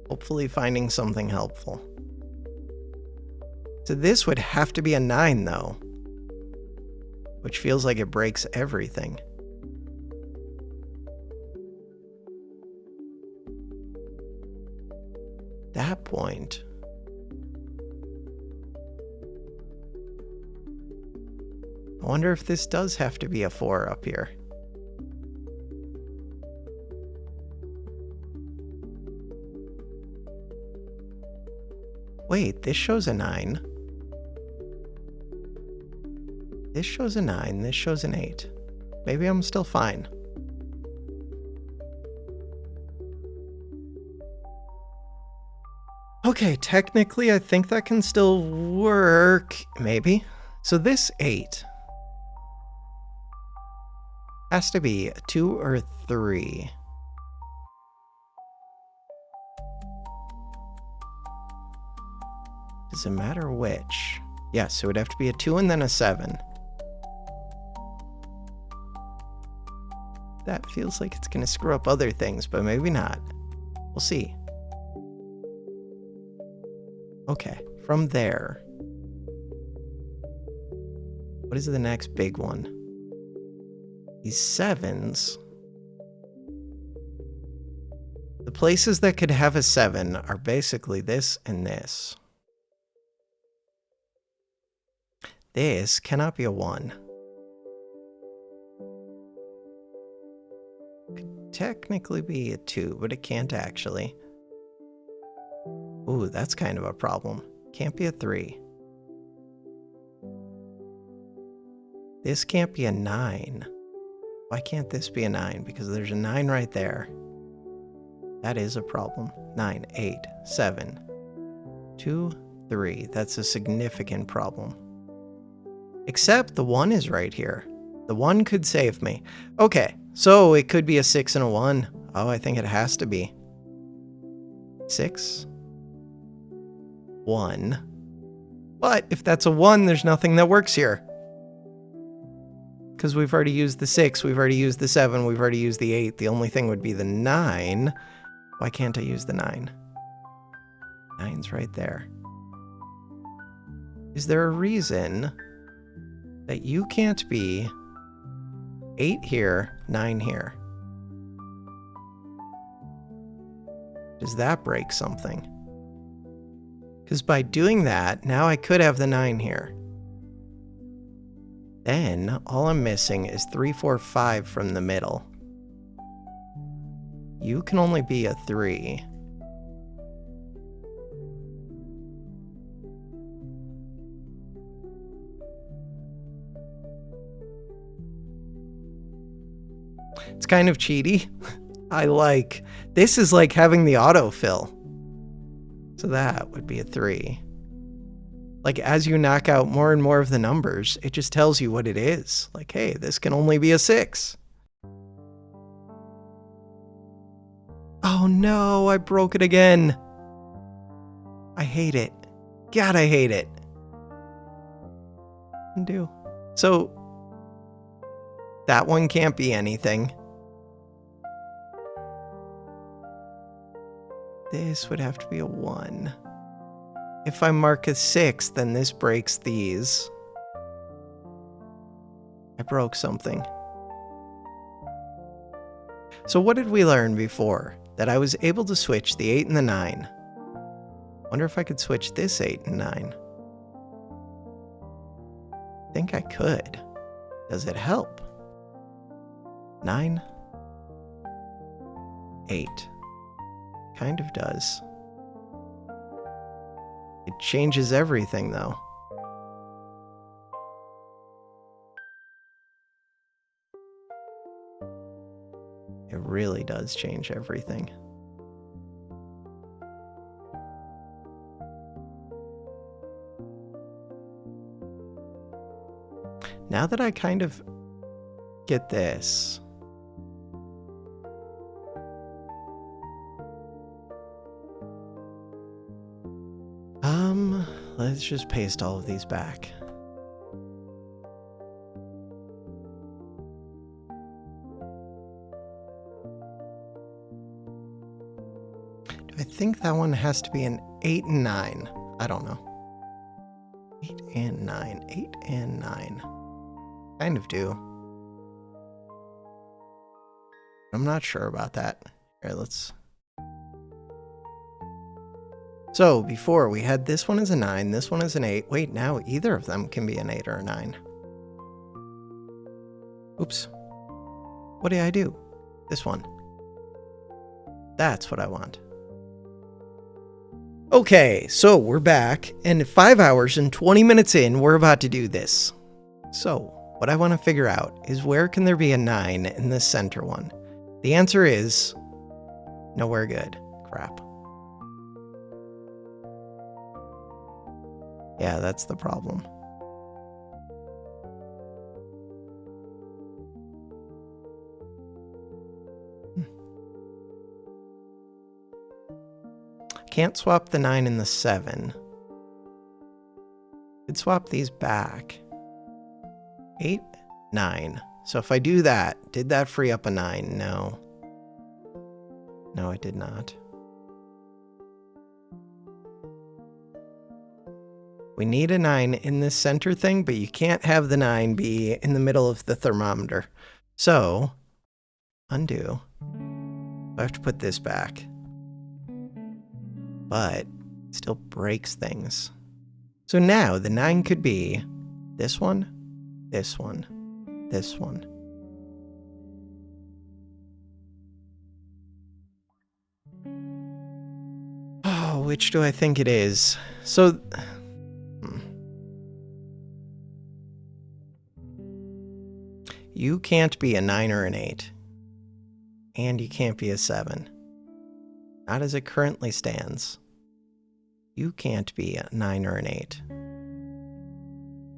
hopefully finding something helpful. So this would have to be a 9 though, which feels like it breaks everything. At that point, I wonder if this does have to be a 4 up here. Wait, this shows a 9. This shows a 9, this shows an 8. Maybe I'm still fine. Okay, technically I think that can still work. Maybe. So this 8 has to be a 2 or a 3. Does it matter which? Yes, it would have to be a 2 and then a 7. That feels like it's going to screw up other things, but maybe not. We'll see. Okay, from there. What is the next big one? These 7s. The places that could have a 7 are basically this and this. This cannot be a 1. Could technically be a 2, but it can't actually. Ooh, that's kind of a problem. Can't be a 3. This can't be a 9. Why can't this be a 9? Because there's a 9 right there. That is a problem. 9, 8, 7, 2, 3. That's a significant problem. Except the 1 is right here. The 1 could save me. Okay, so it could be a 6 and a 1. Oh, I think it has to be. 6, 1. But if that's a 1, there's nothing that works here. Because we've already used the 6, we've already used the 7, we've already used the 8. The only thing would be the 9. Why can't I use the 9? 9's right there. Is there a reason that you can't be 8 here, 9 here? Does that break something? Because by doing that, now I could have the 9 here. Then, all I'm missing is 3, 4, 5 from the middle. You can only be a 3. It's kind of cheaty. This is like having the autofill. So that would be a 3. Like, as you knock out more and more of the numbers, it just tells you what it is. Like, hey, this can only be a 6. Oh no, I broke it again. I hate it. God, I hate it. Undo. So, that one can't be anything. This would have to be a 1. If I mark a 6, then this breaks these. I broke something. So what did we learn before? That I was able to switch the 8 and the 9. Wonder if I could switch this 8 and 9. I think I could. Does it help? 9, 8. Kind of does. It changes everything, though. It really does change everything. Now that I kind of get this, let's just paste all of these back. Do I think that one has to be an 8 and 9? I don't know. 8 and 9. 8 and 9. Kind of do. I'm not sure about that. Here, let's... So, before, we had this one as a 9, this one as an 8. Wait, now either of them can be an 8 or a 9. Oops. What did I do? This one. That's what I want. Okay, so we're back, and 5 hours and 20 minutes in, we're about to do this. So, what I want to figure out is where can there be a 9 in this center one? The answer is nowhere good. Crap. Yeah, that's the problem. Can't swap the 9 and the 7. Could swap these back. 8, 9. So if I do that, did that free up a 9? No. No, it did not. We need a 9 in this center thing, but you can't have the 9 be in the middle of the thermometer. So, undo. I have to put this back. But it still breaks things. So now the 9 could be this one, this one, this one. Oh, which do I think it is? So... You can't be a 9 or an 8. And you can't be a 7. Not as it currently stands. You can't be a 9 or an 8.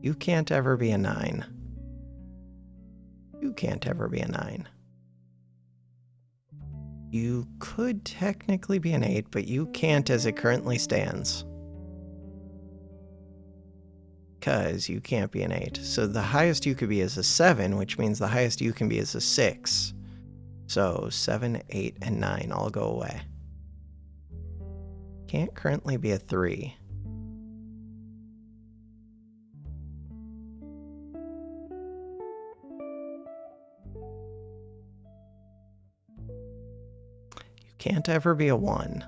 You can't ever be a 9. You can't ever be a 9. You could technically be an 8, but you can't as it currently stands. Because you can't be an 8. So the highest you could be is a 7, which means the highest you can be is a 6. So 7, 8, and 9 all go away. Can't currently be a 3. You can't ever be a 1.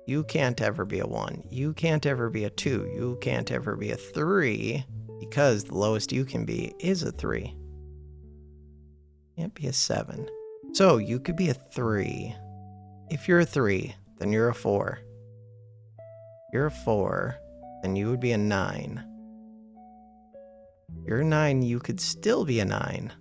You can't ever be a 1. You can't ever be a 2. You can't ever be a 3 because the lowest you can be is a 3. Can't be a 7. So you could be a 3. If you're a 3, then you're a 4. You're a 4, then you would be a 9. You're a 9, you could still be a 9.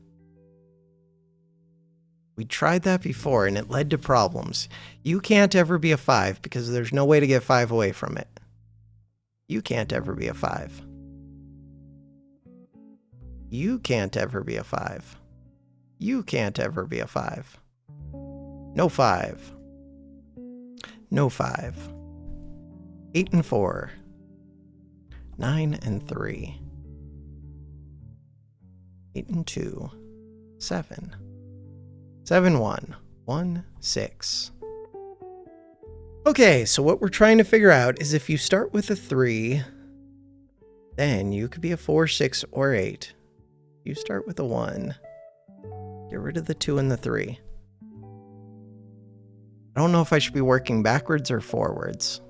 We tried that before and it led to problems. You can't ever be a 5 because there's no way to get 5 away from it. You can't ever be a 5. You can't ever be a 5. You can't ever be a 5. No 5. No 5. 8 and 4. 9 and 3. 8 and 2. 7. 7, 1. 1, 6. Okay, so what we're trying to figure out is if you start with a 3, then you could be a 4, 6, or 8. You start with a 1. Get rid of the 2 and the 3. I don't know if I should be working backwards or forwards.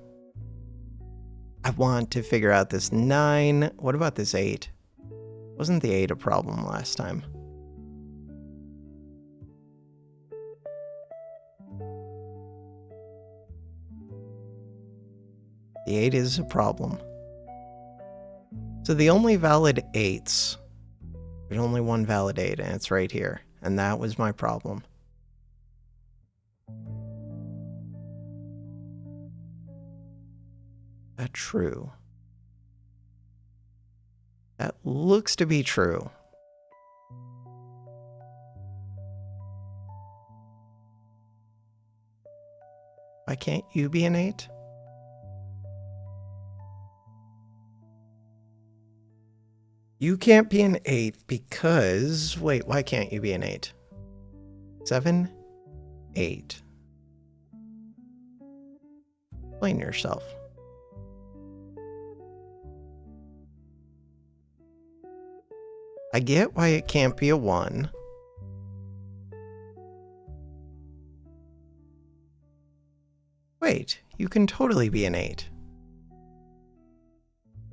I want to figure out this 9. What about this 8? Wasn't the 8 a problem last time? The 8 is a problem. So the only valid 8s, there's only one valid 8, and it's right here. And that was my problem. That true? That looks to be true. Why can't you be an 8? You can't be an 8 because... Wait, why can't you be an 8? 7, 8. Explain yourself. I get why it can't be a 1. Wait, you can totally be an 8.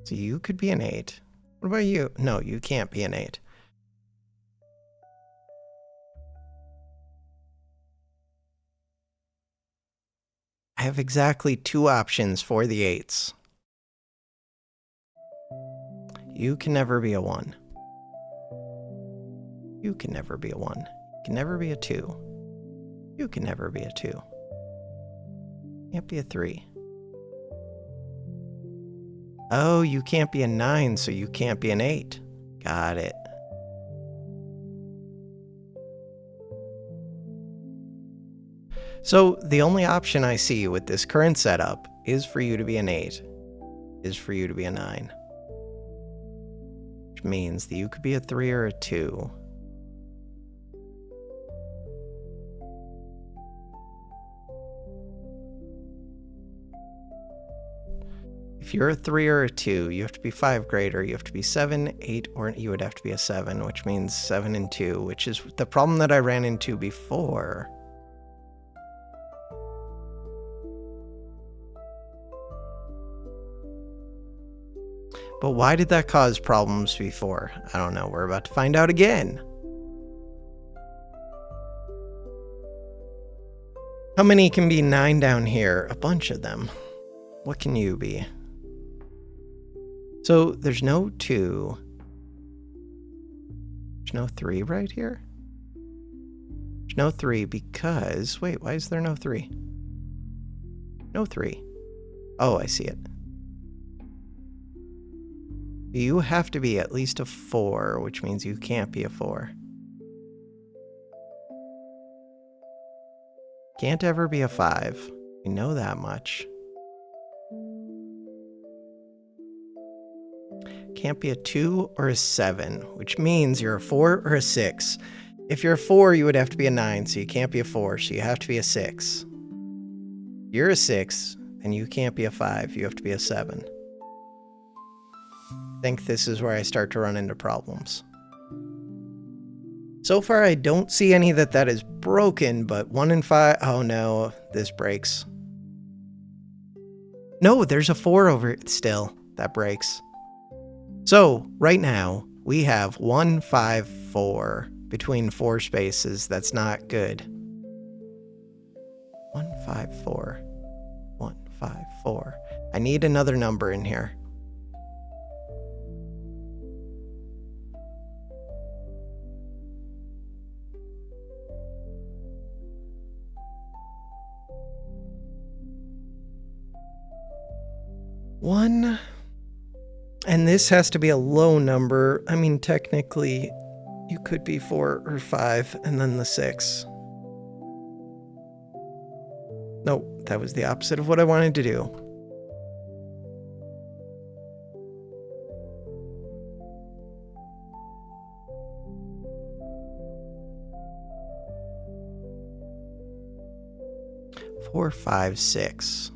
So you could be an 8. What about you? No, you can't be an 8. I have exactly 2 options for the 8s. You can never be a 1. You can never be a 1. You can never be a 2. You can never be a 2. Can't be a 3. Oh, you can't be a 9, so you can't be an 8. Got it. So the only option I see with this current setup is for you to be an 8, is for you to be a 9. Which means that you could be a 3 or a 2. If you're a 3 or a 2, you have to be 5 greater. You have to be 7, 8, or you would have to be a 7, which means 7 and 2, which is the problem that I ran into before. But why did that cause problems before? I don't know. We're about to find out again. How many can be 9 down here? A bunch of them. What can you be? So there's no 2. There's no 3 right here? There's no 3 because... Wait, why is there no 3? No 3. Oh, I see it. You have to be at least a 4, which means you can't be a 4. Can't ever be a 5. We know that much. Can't be a 2 or a 7, which means you're a 4 or a 6. If you're a 4, you would have to be a 9, so you can't be a 4, so you have to be a 6. You're a 6, and you can't be a 5, you have to be a 7. I think this is where I start to run into problems. So far, I don't see any that is broken, but 1 and 5... Oh no, this breaks. No, there's a 4 over it still. That breaks. So, right now, we have 1, 5, 4 between 4 spaces. That's not good. 1, 5, 4. 1, 5, 4. I need another number in here. One, and this has to be a low number. I mean, technically, you could be 4 or 5, and then the 6. Nope, that was the opposite of what I wanted to do. Four, 5, 6.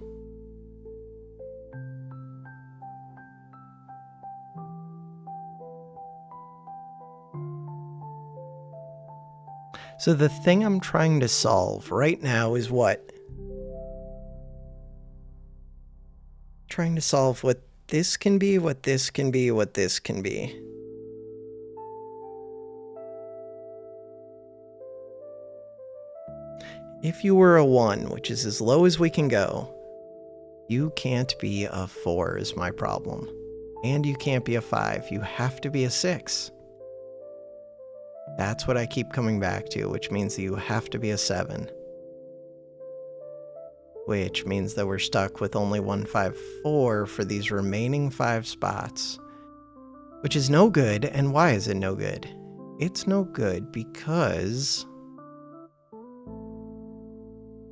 So the thing I'm trying to solve right now is what? Trying to solve what this can be, what this can be, what this can be. If you were a 1, which is as low as we can go, you can't be a 4 is my problem. And you can't be a 5. You have to be a 6. That's what I keep coming back to, which means that you have to be a 7. Which means that we're stuck with only 1, 5, 4 for these remaining 5 spots. Which is no good, and why is it no good? It's no good because...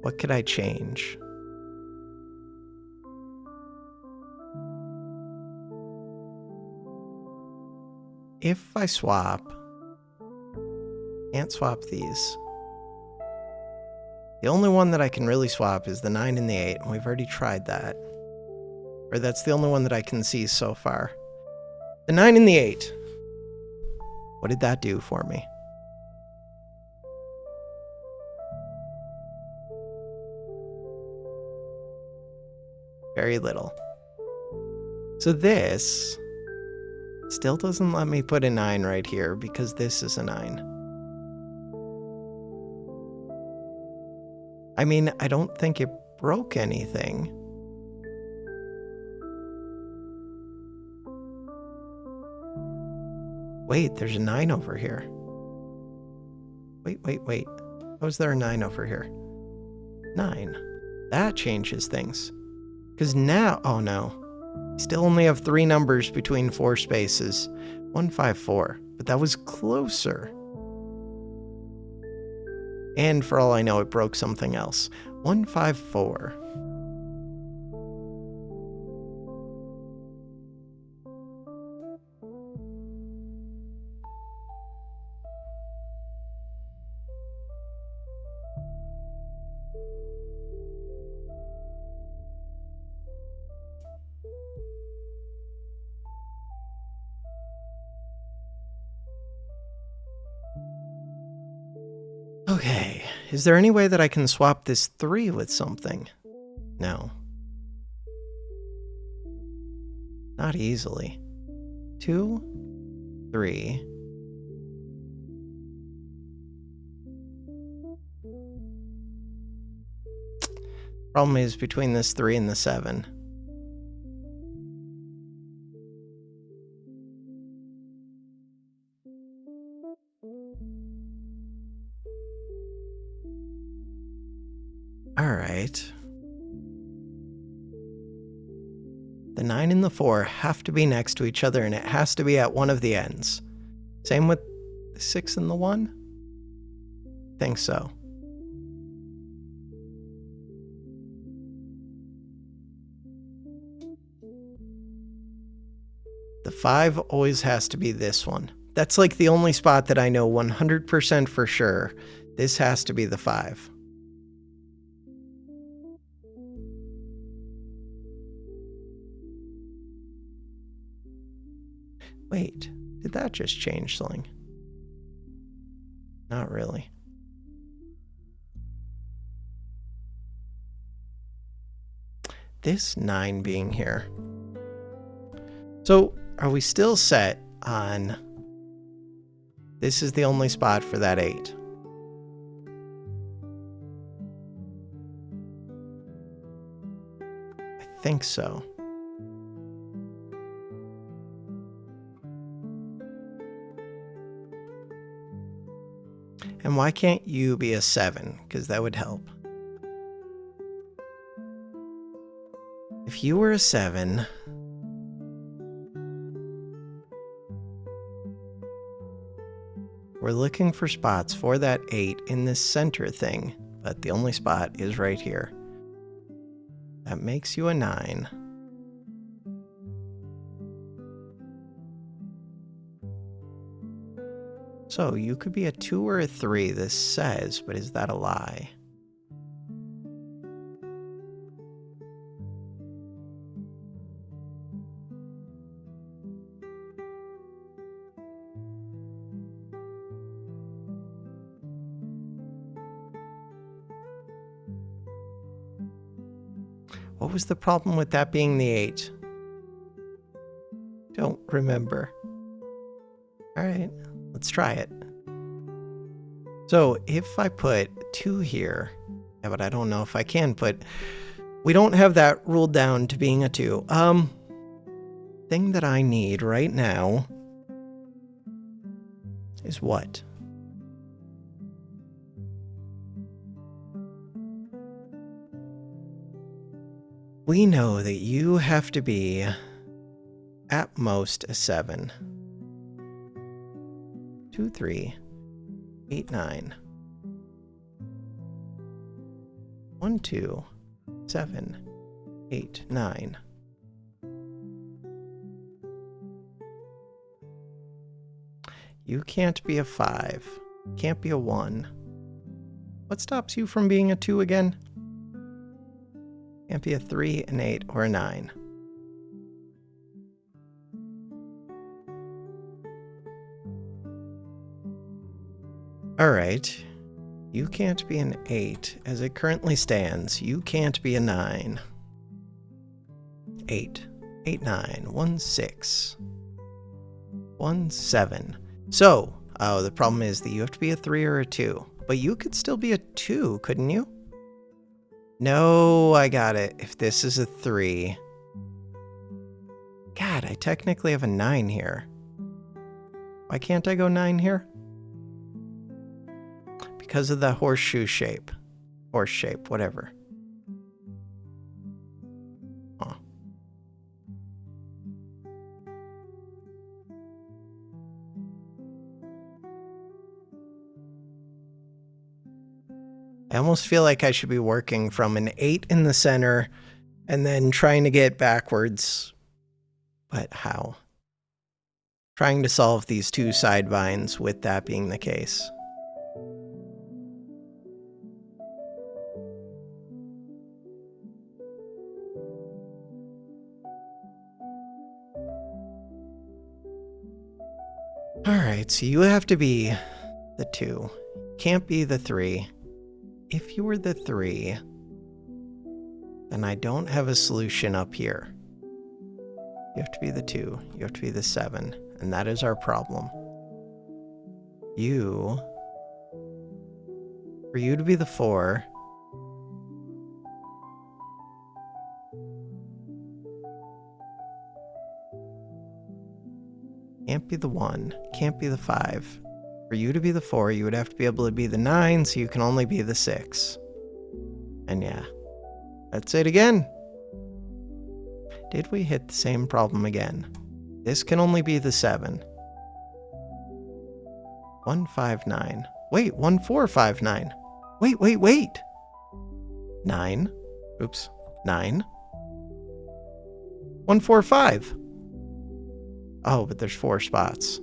What could I change? If I swap... Can't swap these. The only one that I can really swap is the 9 and the 8, and we've already tried that. Or that's the only one that I can see so far. The 9 and the 8. What did that do for me? Very little. So this still doesn't let me put a 9 right here because this is a 9. I mean, I don't think it broke anything. Wait, there's a 9 over here. Wait. How is there a 9 over here? 9. That changes things. Because now... Oh, no. Still only have 3 numbers between 4 spaces. 1, 5, 4. But that was closer. And for all I know, it broke something else. 1, 5, 4. Okay, is there any way that I can swap this 3 with something? No. Not easily. 2, 3. Problem is between this 3 and the 7. Alright. The 9 and the 4 have to be next to each other, and it has to be at one of the ends. Same with the 6 and the 1? Think so. The 5 always has to be this one. That's like the only spot that I know 100% for sure. This has to be the 5. Wait, did that just change something? Not really. This 9 being here. So, are we still set on this is the only spot for that 8? I think so. And why can't you be a 7? Because that would help. If you were a 7, we're looking for spots for that 8 in this center thing, but the only spot is right here. That makes you a 9. So you could be a 2 or a 3, this says, but is that a lie? What was the problem with that being the 8? Don't remember. Alright, let's try it. So if I put 2 here, yeah, but I don't know if I can put, we don't have that ruled down to being a 2. Thing that I need right now is what? We know that you have to be at most a 7. 2, 3, 8, 9. 1, 2, 7, 8, 9. You can't be a 5. Can't be a 1. What stops you from being a 2 again? Can't be a 3, an 8, or a 9. Alright. You can't be an 8. As it currently stands, you can't be a 9. 8. 8, 9. 1, 6. 1, 7. So, the problem is that you have to be a 3 or a 2. But you could still be a 2, couldn't you? No, I got it. If this is a 3. God, I technically have a 9 here. Why can't I go 9 here? Because of the horseshoe shape. Horse shape, whatever. Huh. I almost feel like I should be working from an 8 in the center and then trying to get backwards. But how? Trying to solve these 2 side vines with that being the case. Alright, so you have to be the 2. You Can't be the 3. If you were the 3, then I don't have a solution up here. You have to be the 2. You have to be the 7. And that is our problem. For you to be the 4, can't be the 1, can't be the 5. For you to be the 4, you would have to be able to be the 9, so you can only be the 6. And yeah, that's it again. Did we hit the same problem again? This can only be the 7. 159. Wait, 1459. Wait. 9. Oops. 9. 145. Oh, but there's 4 spots.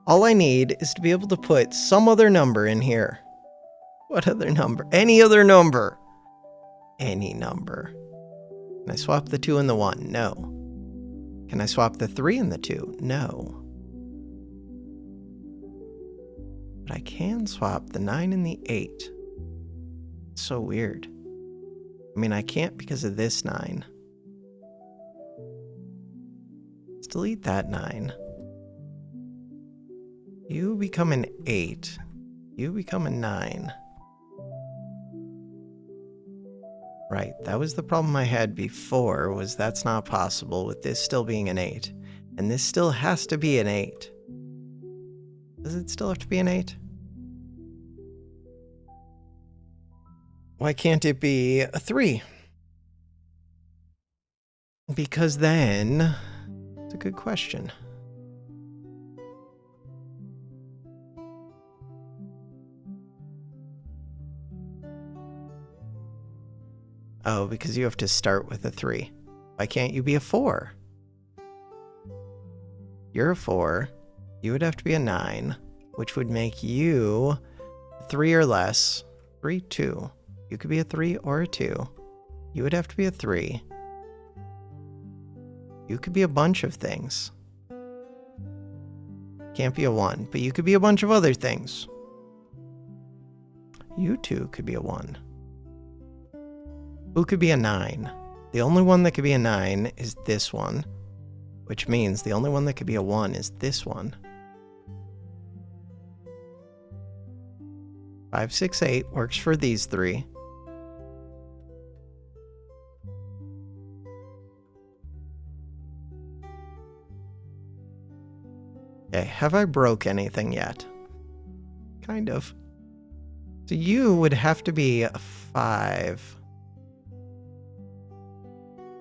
All I need is to be able to put some other number in here. What other number? Any other number. Any number. Can I swap the 2 and the 1? No. Can I swap the 3 and the 2? No. But I can swap the 9 and the 8. It's so weird. I mean, I can't because of this 9. Let's delete that 9. You become an 8. You become a 9. Right, that was the problem I had before, was that's not possible with this still being an 8. And this still has to be an 8. Does it still have to be an 8? Why can't it be a 3? Because then, it's a good question. Oh, because you have to start with a 3. Why can't you be a 4? You're a 4. You would have to be a 9, which would make you 3 or less. 3, 2. You could be a 3 or a 2. You would have to be a 3. You could be a bunch of things. Can't be a 1, but you could be a bunch of other things. You 2 could be a 1. Who could be a 9? The only one that could be a 9 is this one, which means the only one that could be a 1 is this one. 5, 6, 8 works for these 3. Okay, have I broke anything yet? Kind of. So you would have to be a 5.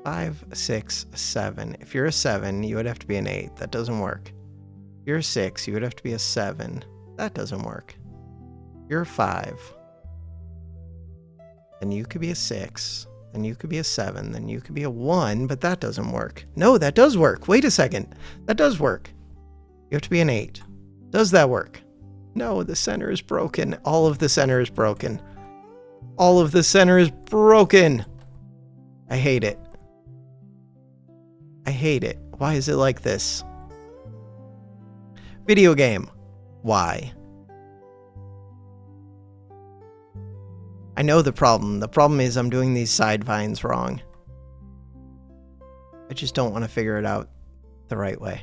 5, 6, 7. If you're a 7, you would have to be an 8. That doesn't work. If you're a 6, you would have to be a 7. That doesn't work. If you're a 5. Then you could be a 6. Then you could be a 7. Then you could be a 1, but that doesn't work. No, that does work. Wait a second. That does work. You have to be an 8. Does that work? No, the center is broken. All of the center is broken. All of the center is broken. I hate it. I hate it. Why is it like this? Video game. Why? I know the problem. The problem is I'm doing these side vines wrong. I just don't want to figure it out the right way.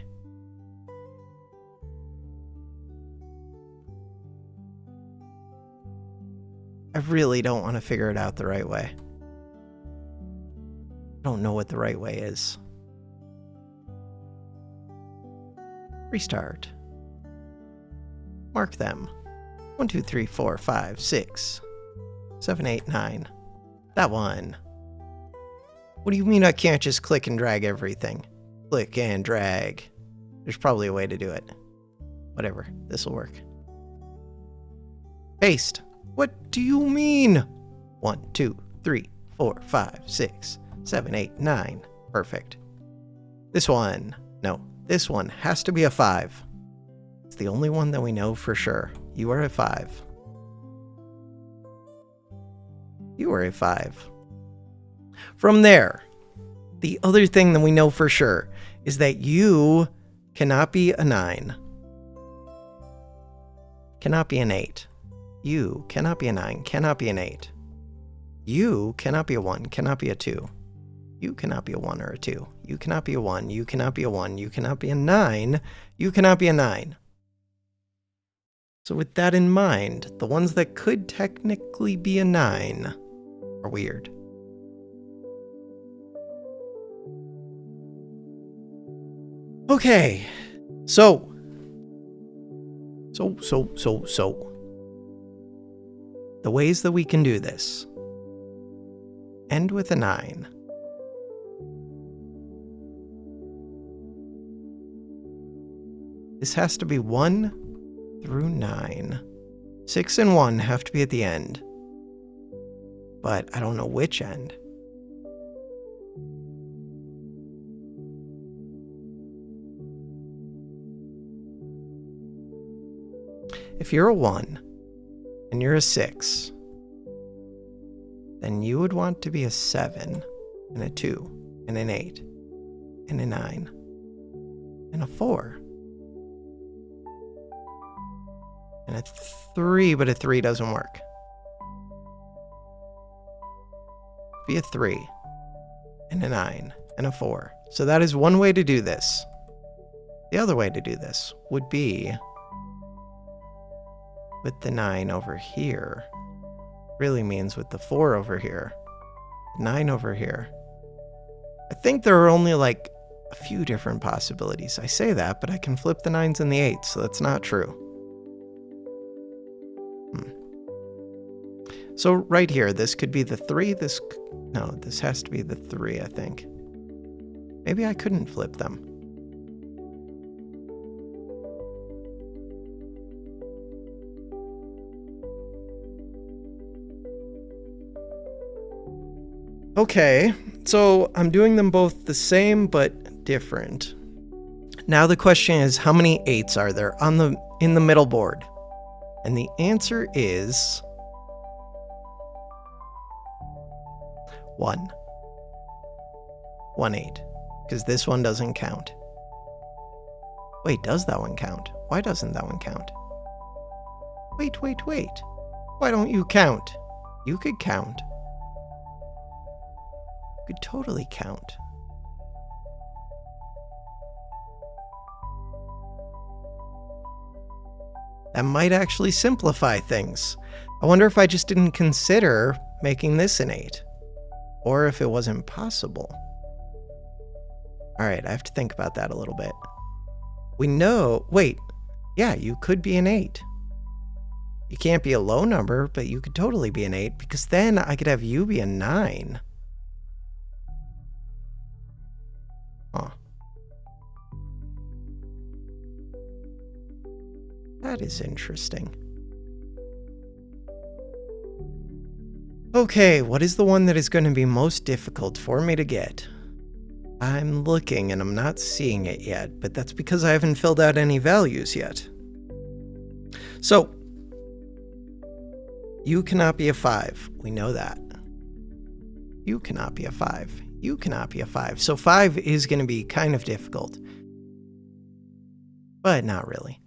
I really don't want to figure it out the right way. I don't know what the right way is. Restart. Mark them. 1, 2, 3, 4, 5, 6, 7, 8, 9. That one. What do you mean I can't just click and drag everything? Click and drag. There's probably a way to do it. Whatever. This'll work. Paste. What do you mean? 1, 2, 3, 4, 5, 6, 7, 8, 9. Perfect. This one. No. This one has to be a 5. It's the only one that we know for sure. You are a 5. You are a 5. From there, the other thing that we know for sure is that you cannot be a 9. Cannot be an 8. You cannot be a 9, cannot be an 8. You cannot be a 1, cannot be a 2. You cannot be a 1 or a 2. You cannot be a 1, you cannot be a 1, you cannot be a 9, you cannot be a 9. So with that in mind, the ones that could technically be a 9 are weird. Okay, so. The ways that we can do this. End with a 9. This has to be 1 through 9. 6 and 1 have to be at the end. But I don't know which end. If you're a 1 and you're a 6, then you would want to be a 7 and a 2 and an 8 and a 9 and a 4 and a 3, but a 3 doesn't work. Be a 3 and a 9 and a 4. So that is one way to do this. The other way to do this would be with the 9 over here. Really means with the 4 over here. 9 over here. I think there are only like a few different possibilities. I say that, but I can flip the 9s and the 8s, so that's not true. So right here, this could be the 3, this has to be the 3, I think. Maybe I couldn't flip them. Okay, so I'm doing them both the same but different. Now the question is, how many 8s are there in the middle board? And the answer is 1. 1 8. Because this one doesn't count. Wait, does that one count? Why doesn't that one count? Wait. Why don't you count? You could count. You could totally count. That might actually simplify things. I wonder if I just didn't consider making this an 8. Or if it wasn't possible. Alright, I have to think about that a little bit. We know... Wait. Yeah, you could be an 8. You can't be a low number, but you could totally be an 8, because then I could have you be a 9. Huh. That is interesting. Okay, what is the one that is going to be most difficult for me to get? I'm looking and I'm not seeing it yet, but that's because I haven't filled out any values yet. So, you cannot be a 5. We know that. You cannot be a 5. You cannot be a 5. So 5 is going to be kind of difficult. But not really.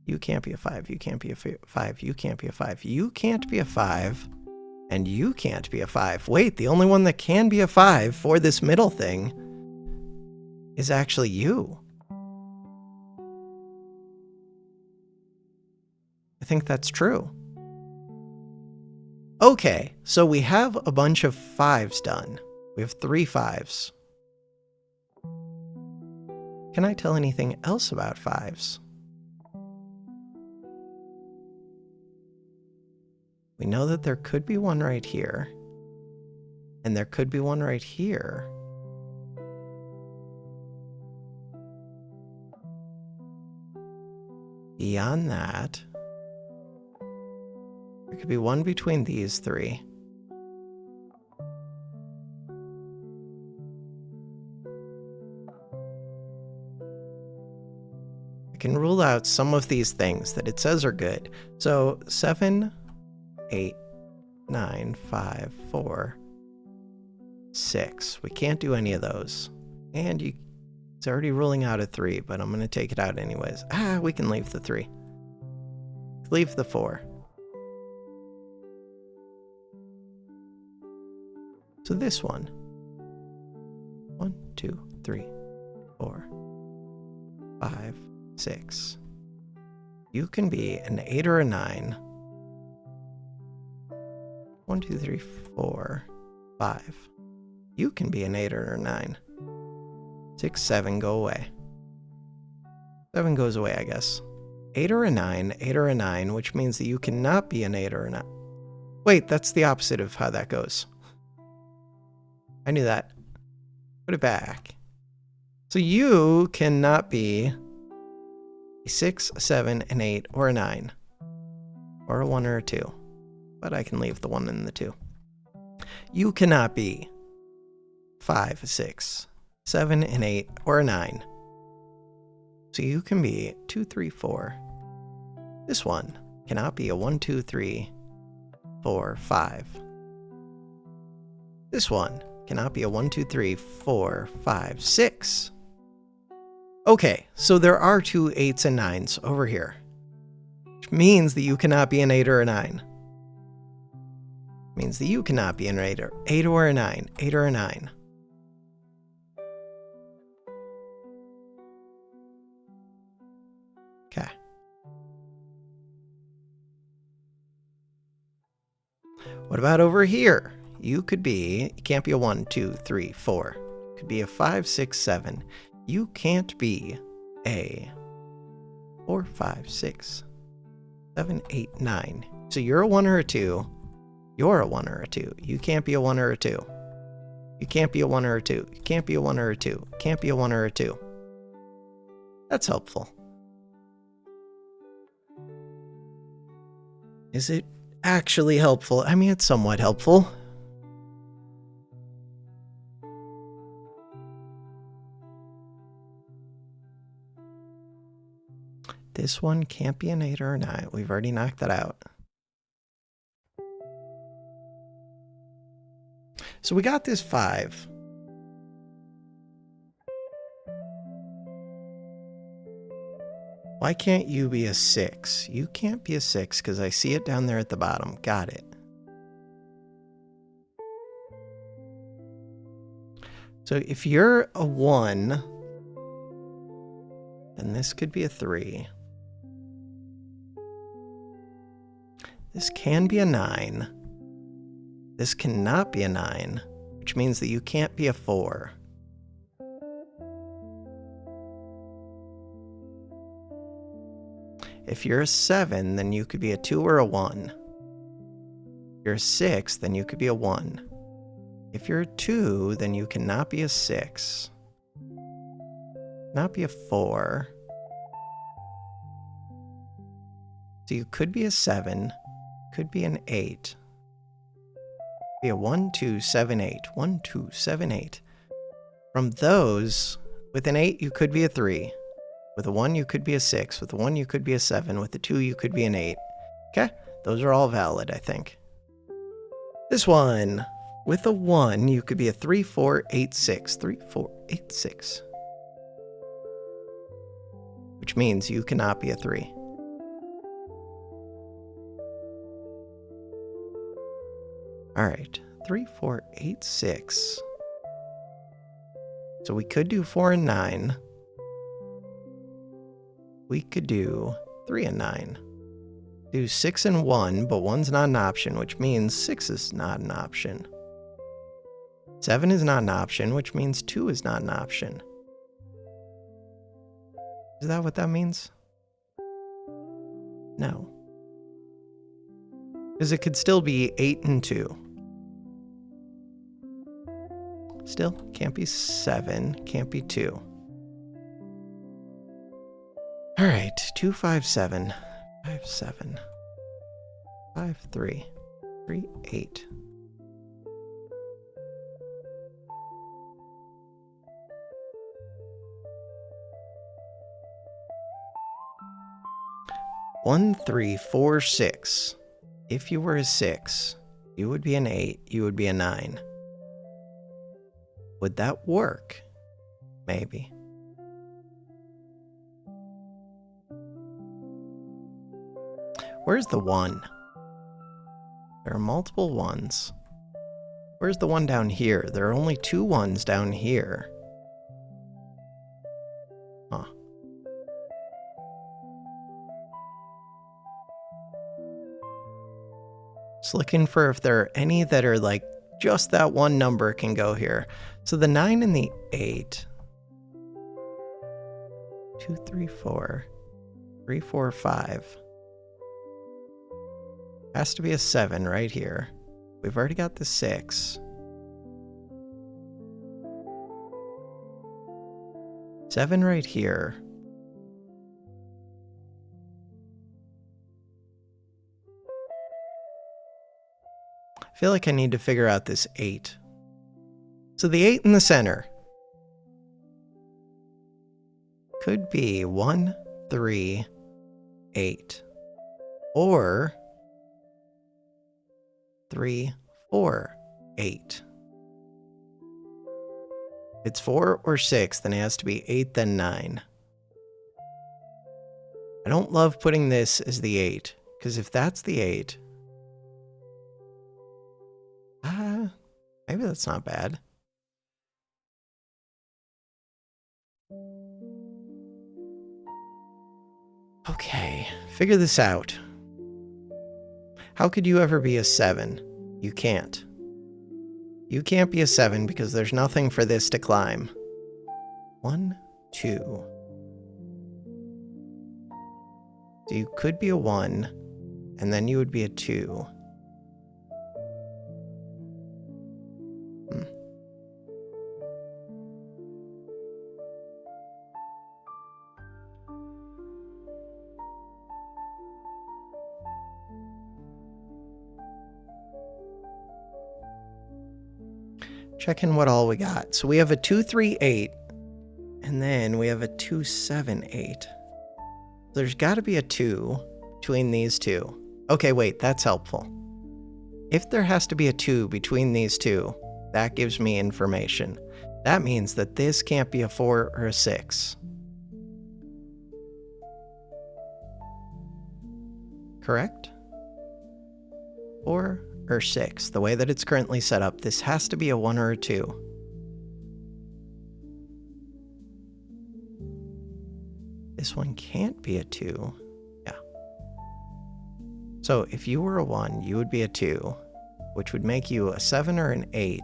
You can't be a 5. You can't be a 5. You can't be a 5. You can't be a 5. And you can't be a 5. Wait, the only one that can be a 5 for this middle thing is actually you. I think that's true. Okay, so we have a bunch of 5s done. We have 3 5s. Can I tell anything else about 5s? We know that there could be one right here. And there could be one right here. Beyond that, there could be one between these 3. I can rule out some of these things that it says are good. So 7, 8, 9, 5, 4, 6. We can't do any of those. And it's already ruling out a 3, but I'm going to take it out anyways. We can leave the 3. Leave the 4. So this one. 1, 2, 3, 4, 5, 6. You can be an 8 or a 9. 1, 2, 3, 4, 5. You can be an 8 or a 9. 6, 7, go away. 7 goes away, I guess. 8 or a 9, 8 or a 9, which means that you cannot be an 8 or a 9. Wait, that's the opposite of how that goes. I knew that. Put it back. So you cannot be a 6, a 7, an 8, or a 9. Or a 1 or a 2. But I can leave the 1 and the 2. You cannot be 5, 6, 7, and 8, or a 9. So you can be 2, 3, 4. This one cannot be a 1, 2, 3, 4, 5. This one cannot be a 1, 2, 3, 4, 5, 6. Okay, so there are 2 8s and 9s over here, which means that you cannot be an 8 or a 9. Means that you cannot be an 8 or a 9, 8 or a 9. Okay. What about over here? You can't be a 1, 2, 3, 4. You could be a 5, 6, 7. You can't be a 4, 5, 6, 7, 8, 9. So you're a 1 or a 2. You're a 1 or a 2. You can't be a 1 or a 2. You can't be a 1 or a 2. You can't be a 1 or a 2. Can't be a 1 or a 2. That's helpful. Is it actually helpful? I mean, it's somewhat helpful. This one can't be an 8 or a 9. We've already knocked that out. So we got this 5. Why can't you be a 6? You can't be a 6 because I see it down there at the bottom. Got it. So if you're a 1, then this could be a 3. This can be a 9. This cannot be a 9, which means that you can't be a 4. If you're a 7, then you could be a 2 or a 1. If you're a 6, then you could be a 1. If you're a 2, then you cannot be a 6. Not be a 4. So you could be a 7, could be an 8. Be a 1, 2, 7, 8. 1, 2, 7, 8. From those, with an 8, you could be a 3. With a 1, you could be a 6. With a 1, you could be a 7. With a 2, you could be an 8. Okay? Those are all valid, I think. This one. With a 1, you could be a 3, 4, 8, 6. 3, 4, 8, 6. Which means you cannot be a 3. Alright. 3, 4, 8, 6. So we could do 4 and 9. We could do 3 and 9. Do 6 and 1, but 1's not an option, which means 6 is not an option. 7 is not an option, which means 2 is not an option. Is that what that means? No. Because it could still be 8 and 2. Still, can't be 7, can't be 2. Alright, 2, 5, 7. 5, 7. 5, 3. 3, 8. One, 3, 4, 6. If you were a 6, you would be an 8, you would be a 9. Would that work? Maybe. Where's the 1? There are multiple 1s. Where's the 1 down here? There are only 2 1s down here. Huh. Just looking for if there are any that are like just that one number can go here. So the 9 and the 8. 2, 3, 4. 3, 4, 5. Has to be a 7 right here. We've already got the 6. 7 right here. I feel like I need to figure out this 8. So the 8 in the center could be 1, 3, 8. Or 3, 4, 8. If it's 4 or 6, then it has to be 8, then 9. I don't love putting this as the 8, because if that's the 8, maybe that's not bad. Okay, figure this out. How could you ever be a 7? You can't. You can't be a 7 because there's nothing for this to climb. 1, 2. So you could be a 1, and then you would be a 2. Checking what all we got. So we have a 2, 3, 8, and then we have a 2, 7, 8. There's got to be a 2 between these two. Okay, wait, that's helpful. If there has to be a 2 between these two, that gives me information. That means that this can't be a 4 or a 6. Correct? 4 or 6. The way that it's currently set up, this has to be a 1 or a 2. This one can't be a 2. Yeah. So if you were a 1, you would be a 2, which would make you a 7 or an 8.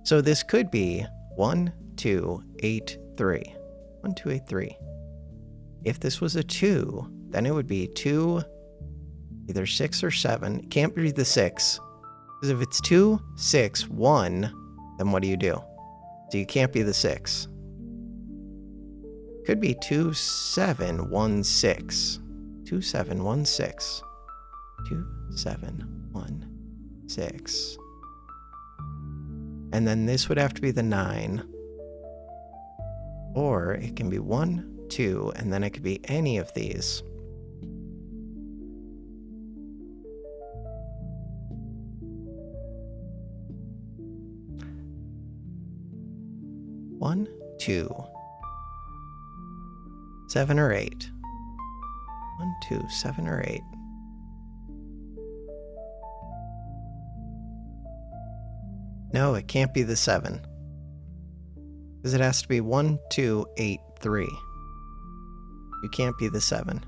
So this could be 1, 2, 8, 3. 1, 2, 8, 3. If this was a 2, then it would be 2, either 6 or 7. It can't be the 6. Because if it's 2, 6, 1, then what do? So you can't be the 6. Could be 2, 7, 1, 6. 2, 7, 1, 6. 2, 7, 1, 6. And then this would have to be the 9. Or it can be 1, 2, and then it could be any of these. One, 2, 7 or 8. 1, 2, 7 or 8. No, it can't be the 7. Because it has to be 1, 2, 8, 3. You can't be the 7.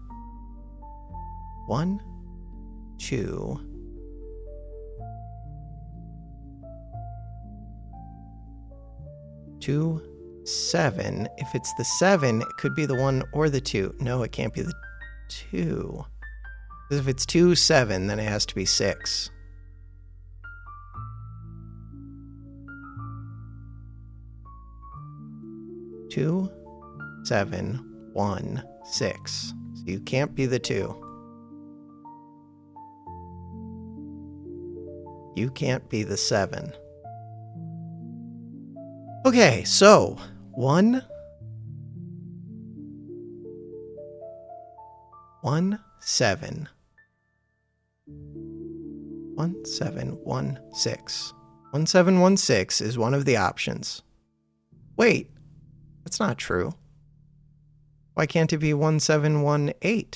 1, 2. 2, 7. If it's the 7, it could be the 1 or the 2. No, it can't be the 2. Because if it's 2, 7, then it has to be 6. Two, 7, 1, 6. So you can't be the 2. You can't be the 7. Okay, so 1, 1, 7. 1, 7, 1, 6. 1716 is one of the options. Wait, that's not true. Why can't it be 1718?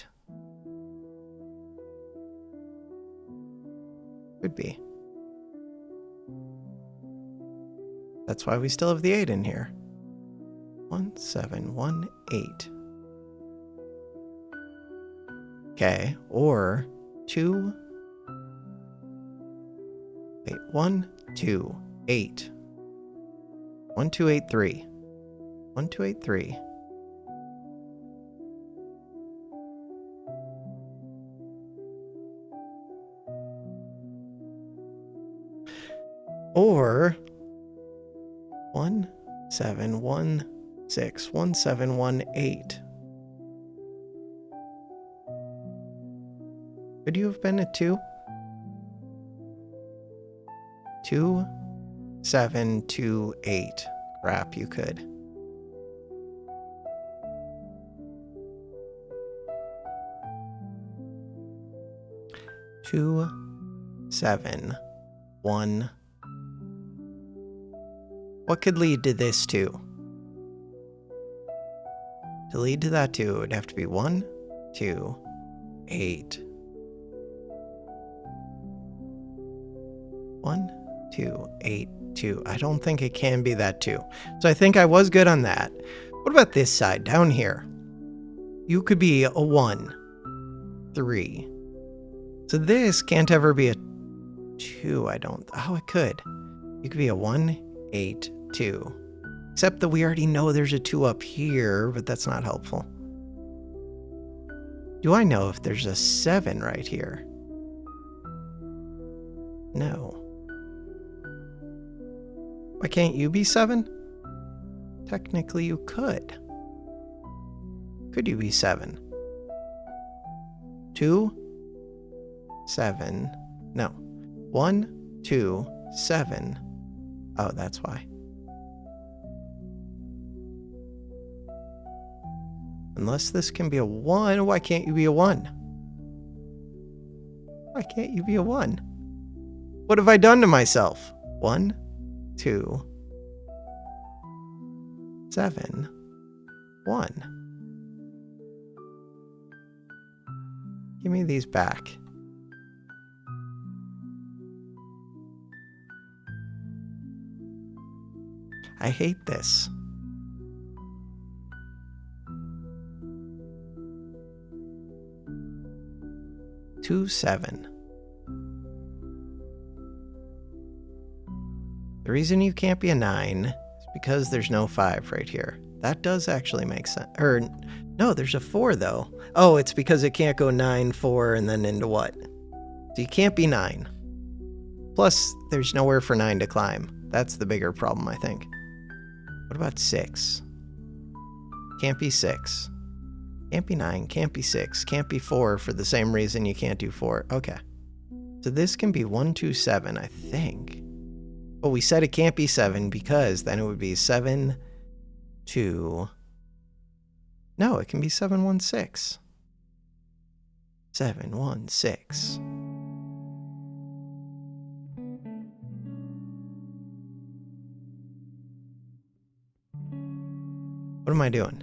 Could be. That's why we still have the 8 in here. 1718. Okay, or 2. Wait, 1, 2, 8. 1283. 1283. Or 1716, 1718. Could you have been a 2? 2728. Crap, you could. Two, 7, 1. What could lead to this 2? To lead to that 2, it would have to be 1, 2, 8. 1, 2, 8, 2. I don't think it can be that 2. So I think I was good on that. What about this side down here? You could be a 1, 3. So this can't ever be a 2, I don't. Oh, it could. You could be a 1, 8, 2. Except that we already know there's a 2 up here, but that's not helpful. Do I know if there's a 7 right here? No. Why can't you be 7? Technically you could. Could you be 7? 2, 7. No. 1, 2, 7. Oh, that's why. Unless this can be a 1, why can't you be a 1? Why can't you be a 1? What have I done to myself? 1, 2, 7, 1. Give me these back. I hate this. Two, 7. The reason you can't be a 9 is because there's no 5 right here. That does actually make sense. Or, no, there's a 4 though. Oh, it's because it can't go 9, 4, and then into what? So you can't be 9. Plus, there's nowhere for 9 to climb. That's the bigger problem, I think. What about 6? Can't be 6. Can't be 9, can't be 6, can't be 4 for the same reason you can't do 4. Okay. So this can be 1, 2, 7, I think. But we said it can't be 7 because then it would be 7, 2. No, it can be 7, 1, 6. 7, 1, 6. What am I doing?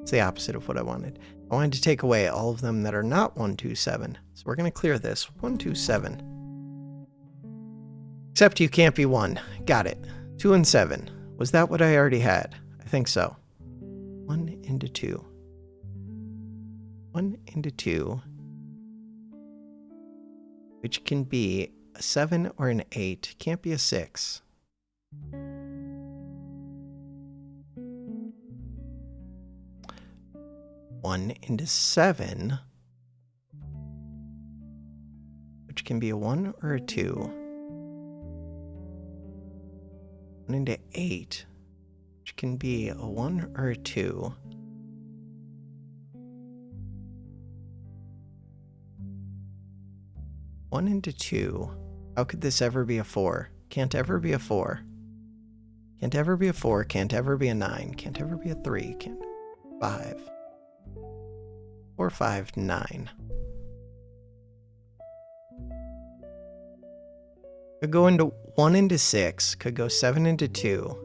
It's the opposite of what I wanted. I wanted to take away all of them that are not 1, 2, 7. So we're going to clear this. 1, 2, 7. Except you can't be 1. Got it. 2 and 7. Was that what I already had? I think so. 1 into 2. 1 into 2. Which can be a 7 or an 8. Can't be a 6. One into 7, which can be a 1 or a 2. 1 into 8, which can be a 1 or a 2. One into 2. How could this ever be a 4? Can't ever be a 4. Can't ever be a 4. Can't ever be a 9. Can't ever be a 3. Can't. 5. 4, 5, 9. Could go into 1 into 6. Could go 7 into 2.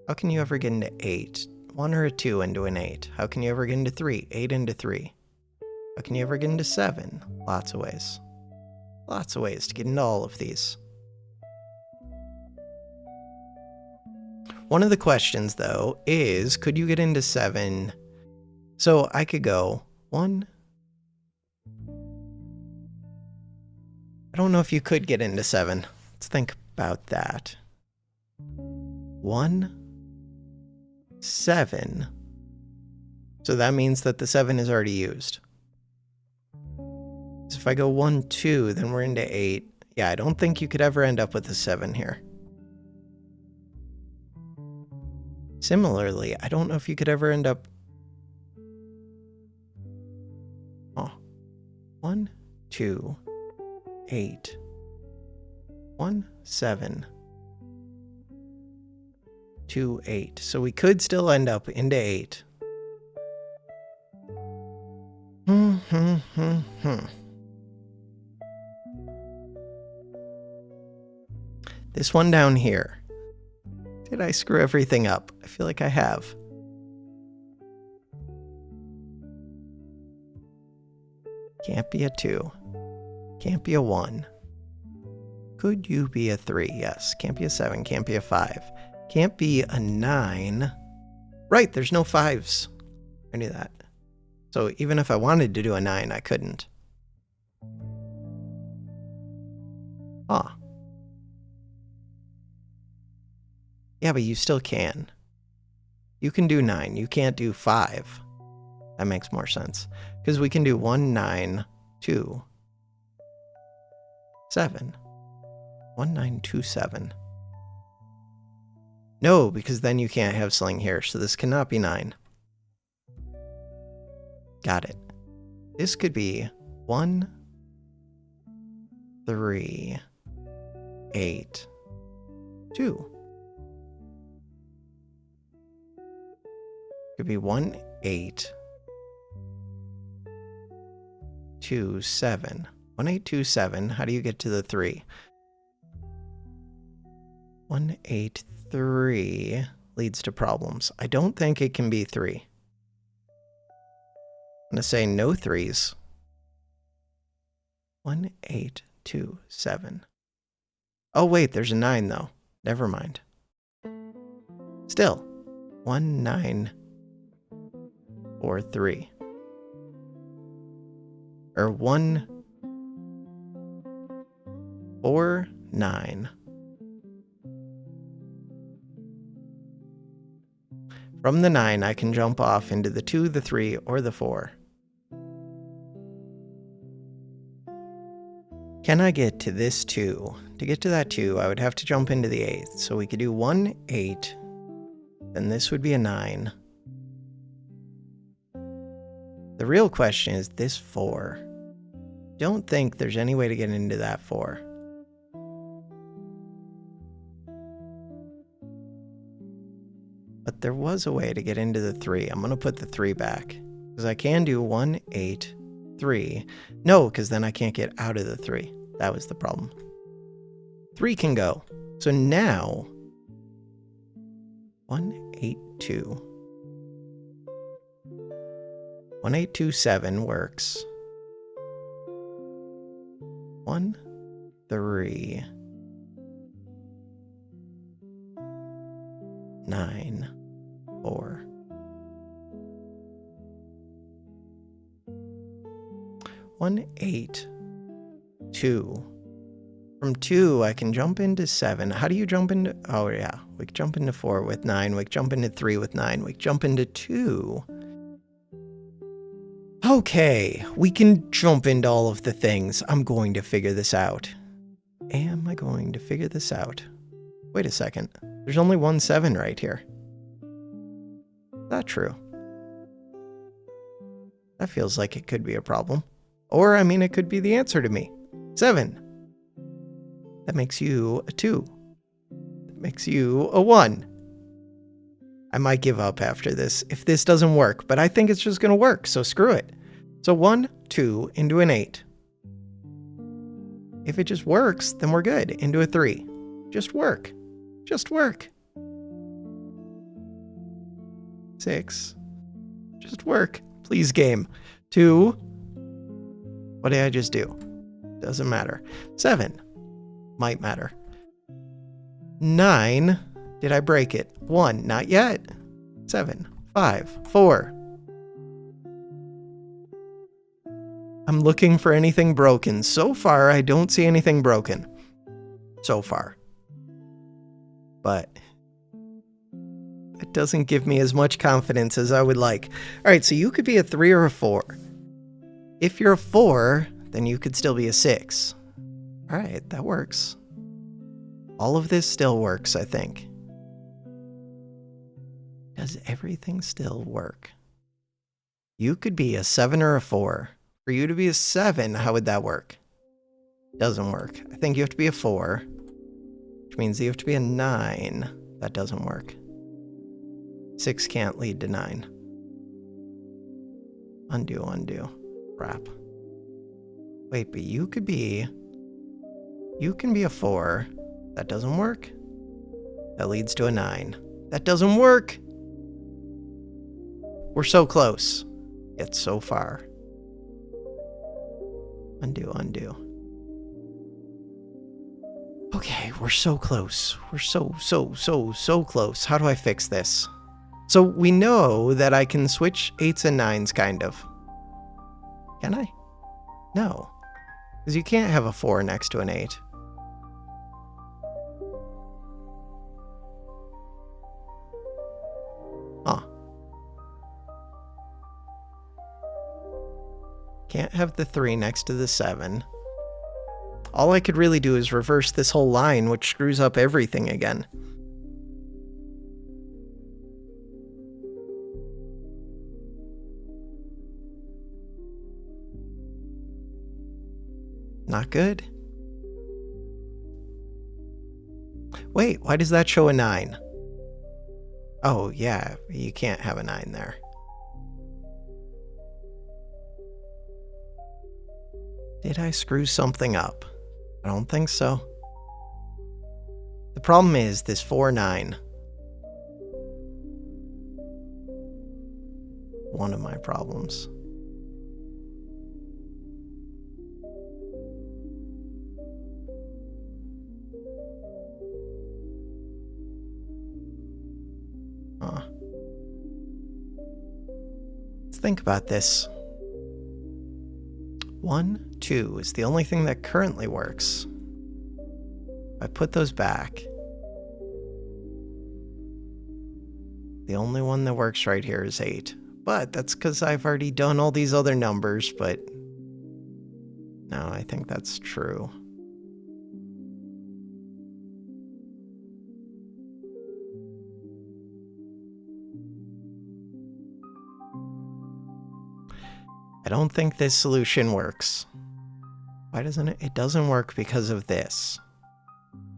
How can you ever get into 8? 1 or a 2 into an 8. How can you ever get into 3? 8 into 3. How can you ever get into 7? Lots of ways. Lots of ways to get into all of these. One of the questions, though, is could you get into 7? So I could go 1. I don't know if you could get into 7. Let's think about that. 1, 7. So that means that the 7 is already used. So if I go 1, 2, then we're into 8. Yeah, I don't think you could ever end up with a 7 here. Similarly, I don't know if you could ever end up... Oh. 1, 2, 8. 1, 7. 2, 8. So we could still end up into 8. This one down here. Did I screw everything up? I feel like I have. Can't be a 2. Can't be a 1. Could you be a 3? Yes. Can't be a 7. Can't be a 5. Can't be a 9. Right, there's no 5s. I knew that. So even if I wanted to do a 9, I couldn't. Ah. Yeah, but you still can. You can do 9. You can't do 5. That makes more sense. Because we can do 1, 9, 2, 7. 1, 9, 2, 7. No, because then you can't have sling here, so this cannot be 9. Got it. This could be 1, 3, 8, 2. Could be 1, 8, 2, 7. 1, 8, 2, 7. How do you get to the 3? 1, 8, 3 leads to problems. I don't think it can be 3. I'm going to say no 3s. 1, 8, 2, 7. Oh, wait, there's a 9, though. Never mind. Still, 1, 9, 4, 3. Or 1, 4, 9. From the 9, I can jump off into the 2, the 3, or the 4. Can I get to this 2? To get to that 2, I would have to jump into the 8. So we could do 1, 8. Then this would be a 9. The real question is this 4. Don't think there's any way to get into that 4. But there was a way to get into the 3. I'm going to put the 3 back. Because I can do 1, 8, 3. No, because then I can't get out of the 3. That was the problem. 3 can go. So now, 1, 8, 2. 1, 8, 2, 7 works. 1, 3, 9, 4. 1, 8, 2. From 2, I can jump into 7. How do you jump into... Oh, yeah. We can jump into 4 with 9. We can jump into 3 with 9. We can jump into 2. Okay, we can jump into all of the things. I'm going to figure this out. Am I going to figure this out? Wait a second. There's only 1 7 right here. Is that true? That feels like it could be a problem. Or, I mean, it could be the answer to me. 7. That makes you a 2. That makes you a 1. I might give up after this if this doesn't work, but I think it's just going to work, so screw it. So 1, 2 into an 8. If it just works, then we're good. Into a 3. Just work. Just work. 6. Just work. Please, game. 2. What did I just do? Doesn't matter. 7. Might matter. 9. Did I break it? 1. Not yet. 7. 5. 4. I'm looking for anything broken. So far, I don't see anything broken. So far. But it doesn't give me as much confidence as I would like. All right, so you could be a 3 or a 4. If you're a 4, then you could still be a 6. All right, that works. All of this still works, I think. Does everything still work? You could be a 7 or a 4. For you to be a 7, how would that work? Doesn't work. I think you have to be a 4, which means you have to be a 9. That doesn't work. 6 can't lead to 9. Undo, undo. Crap. Wait, but you can be a 4. That doesn't work. That leads to a 9. That doesn't work. We're so close, yet so far. Undo, undo. Okay, we're so close. We're so close. How do I fix this? So we know that I can switch 8s and 9s, kind of. Can I? No. Because you can't have a 4 next to an 8. Huh. Can't have the 3 next to the 7. All I could really do is reverse this whole line, which screws up everything again. Not good. Wait, why does that show a 9? Oh, yeah, you can't have a 9 there. Did I screw something up? I don't think so. The problem is this 4-9. One of my problems. Let's think about this. 1, 2 is the only thing that currently works. If I put those back, the only one that works right here is 8. But that's because I've already done all these other numbers, but no, I think that's true. I don't think this solution works. Why doesn't it? It doesn't work because of this.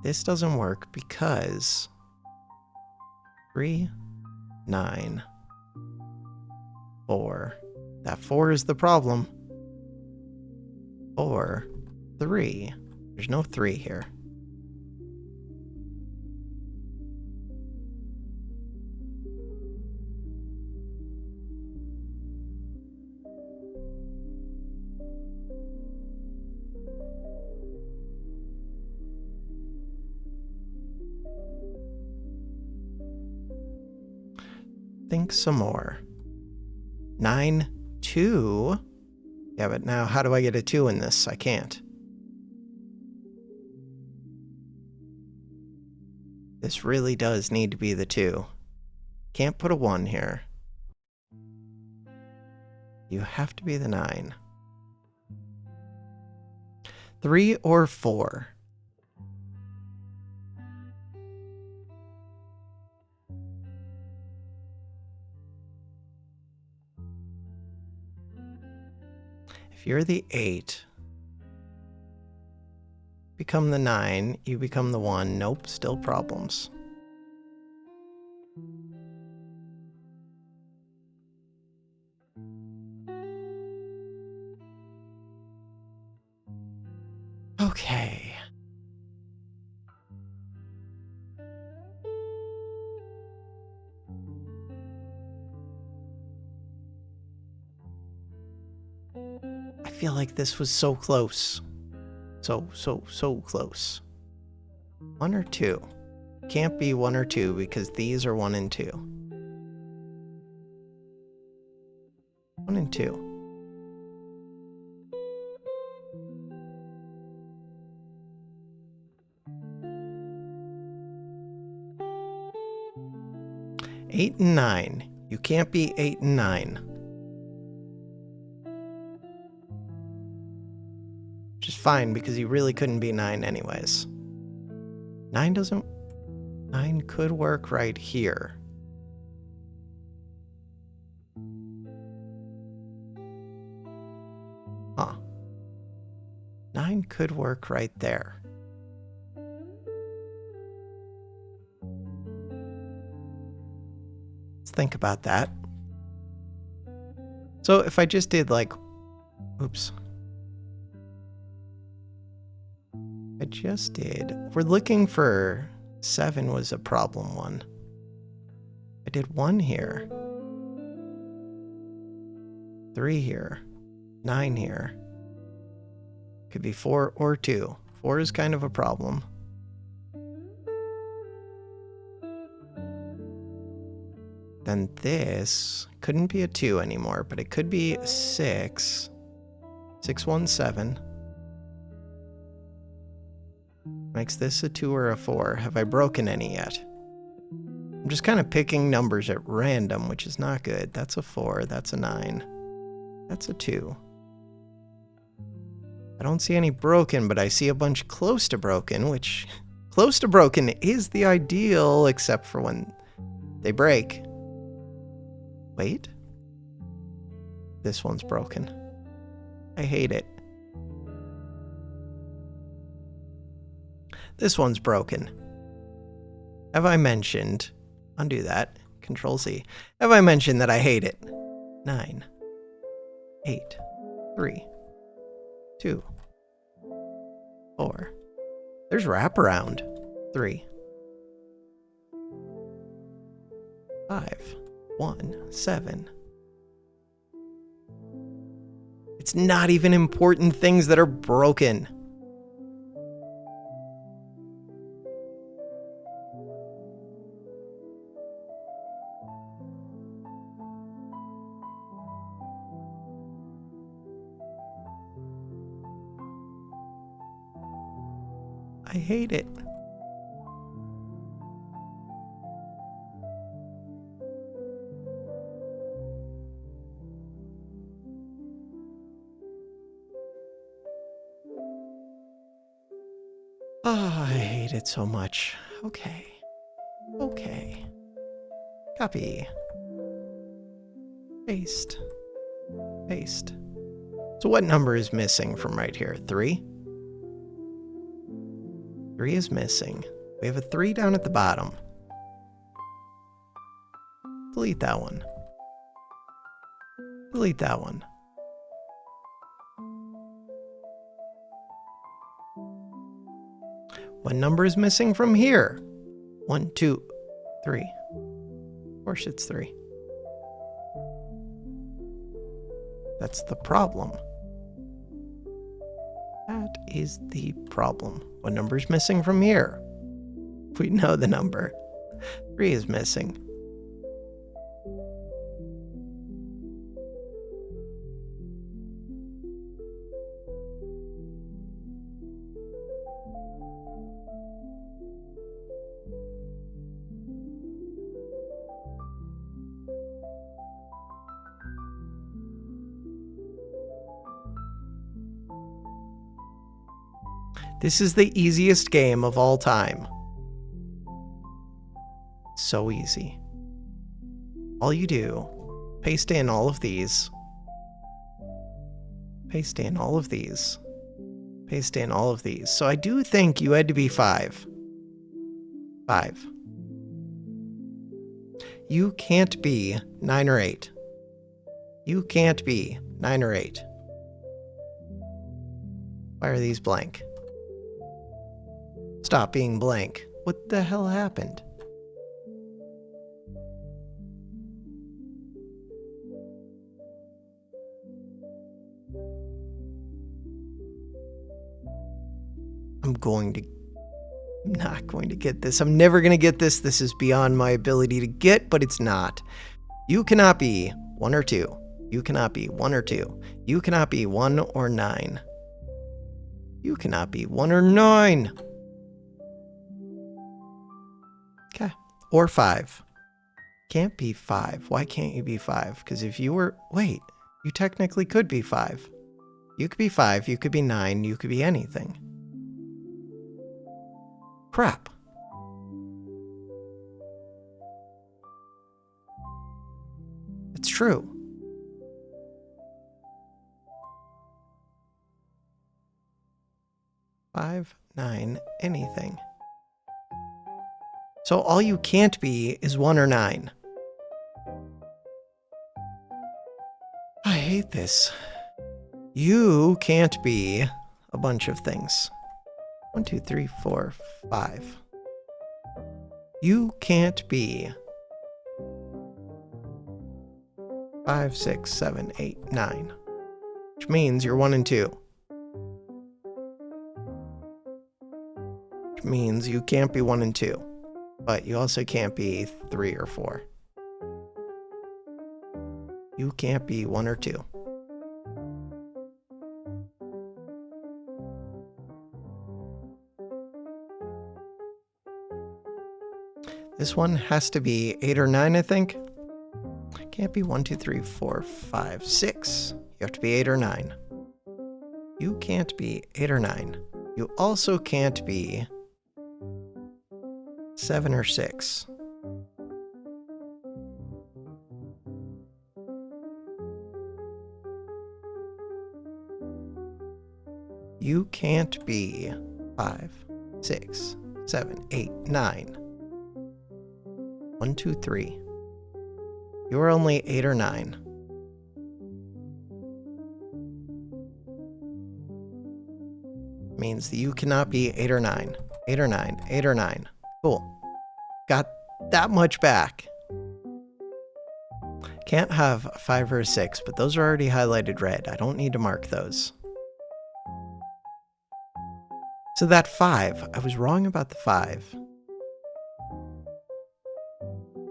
This doesn't work because 3, 9, 4. That 4 is the problem. 4, 3. There's no 3 here. Think some more. 9, 2. Yeah, but now how do I get a 2 in this? I can't. This really does need to be the 2. Can't put a 1 here. You have to be the 9. 3 or 4. If you're the 8, become the 9, you become the 1. Nope, still problems. Okay. feel like this was so close. So close. 1 or 2. Can't be 1 or 2 because these are 1 and 2. 1 and 2. Eight and 9. You can't be 8 and 9. Which is fine because you really couldn't be 9 anyways. 9 could work right here. Huh. 9 could work right there. Let's think about that. So if I just did like, oops. We're looking for 7 was a problem one. I did 1 here. 3 here. 9 here. Could be 4 or 2. 4 is kind of a problem. Then this couldn't be a 2 anymore, but it could be a 6. 6, 1, 7. Makes this a 2 or a 4. Have I broken any yet? I'm just kind of picking numbers at random, which is not good. That's a 4. That's a 9. That's a 2. I don't see any broken, but I see a bunch close to broken, which close to broken is the ideal, except for when they break. Wait. This one's broken. I hate it. This one's broken. Have I mentioned, undo that, Control C. Have I mentioned that I hate it? 9, 8, 3, 2, 4. There's wraparound. 3, 5, 1, 7. It's not even important things that are broken. I hate it. Oh, I hate it so much. Okay. Copy. Paste. So what number is missing from right here? 3? 3 is missing. We have a 3 down at the bottom. Delete that one. Delete that one. What number is missing from here? 1, 2, 3. Of course it's 3. That's the problem. That is the problem. What number is missing from here? We know the number. 3 is missing. This is the easiest game of all time. So easy. All you do, paste in all of these. Paste in all of these. Paste in all of these. So I do think you had to be 5. 5. You can't be 9 or 8. You can't be 9 or 8. Why are these blank? Stop being blank. What the hell happened? I'm not going to get this. I'm never going to get this. This is beyond my ability to get, but it's not. You cannot be 1 or 2. You cannot be 1 or 2. You cannot be 1 or 9. You cannot be 1 or 9. Okay. Or 5. Can't be 5. Why can't you be 5? Because if you were... Wait. You technically could be 5. You could be 5. You could be 9. You could be anything. Crap. It's true. Five, 9, anything. So all you can't be is 1 or 9. I hate this. You can't be a bunch of things. 1, 2, 3, 4, 5. You can't be 5, 6, 7, 8, 9. Which means you're 1 and 2. Which means you can't be 1 and 2. But you also can't be 3 or 4. You can't be 1 or 2. This one has to be 8 or 9, I think. Can't be 1, 2, 3, 4, 5, 6. You have to be 8 or 9. You can't be 8 or 9. You also can't be 7 or 6. You can't be 5, 6, 7, 8, 9. 1, 2, 3. You're only 8 or 9. Means that you cannot be 8 or 9. 8 or 9. 8 or 9. Cool. Got that much back. Can't have 5 or 6, but those are already highlighted red. I don't need to mark those. So that 5, I was wrong about the 5.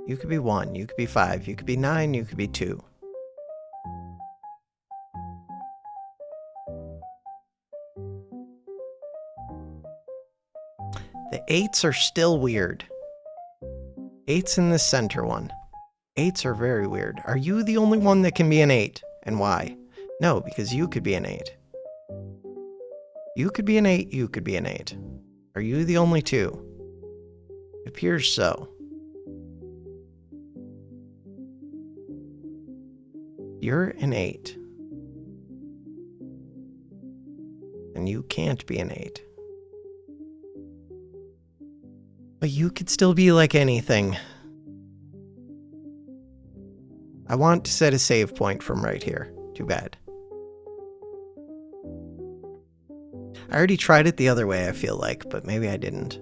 You could be 1, you could be 5, you could be 9, you could be 2. The 8s are still weird. 8's in the center one. 8s are very weird. Are you the only one that can be an 8? And why? No, because you could be an 8. You could be an 8, you could be an 8. Are you the only 2? It appears so. You're an 8. And you can't be an 8. But you could still be like anything. I want to set a save point from right here. Too bad. I already tried it the other way, I feel like, but maybe I didn't.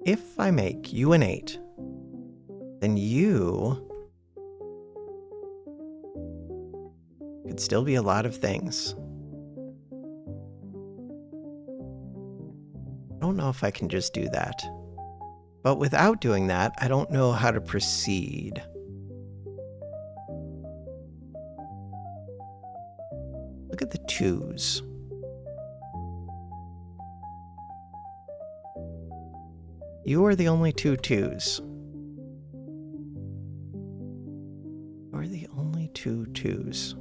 If I make you an 8, then you could still be a lot of things. I don't know if I can just do that. But without doing that, I don't know how to proceed. Look at the 2s. You are the only 2 2s. You are the only 2 2s.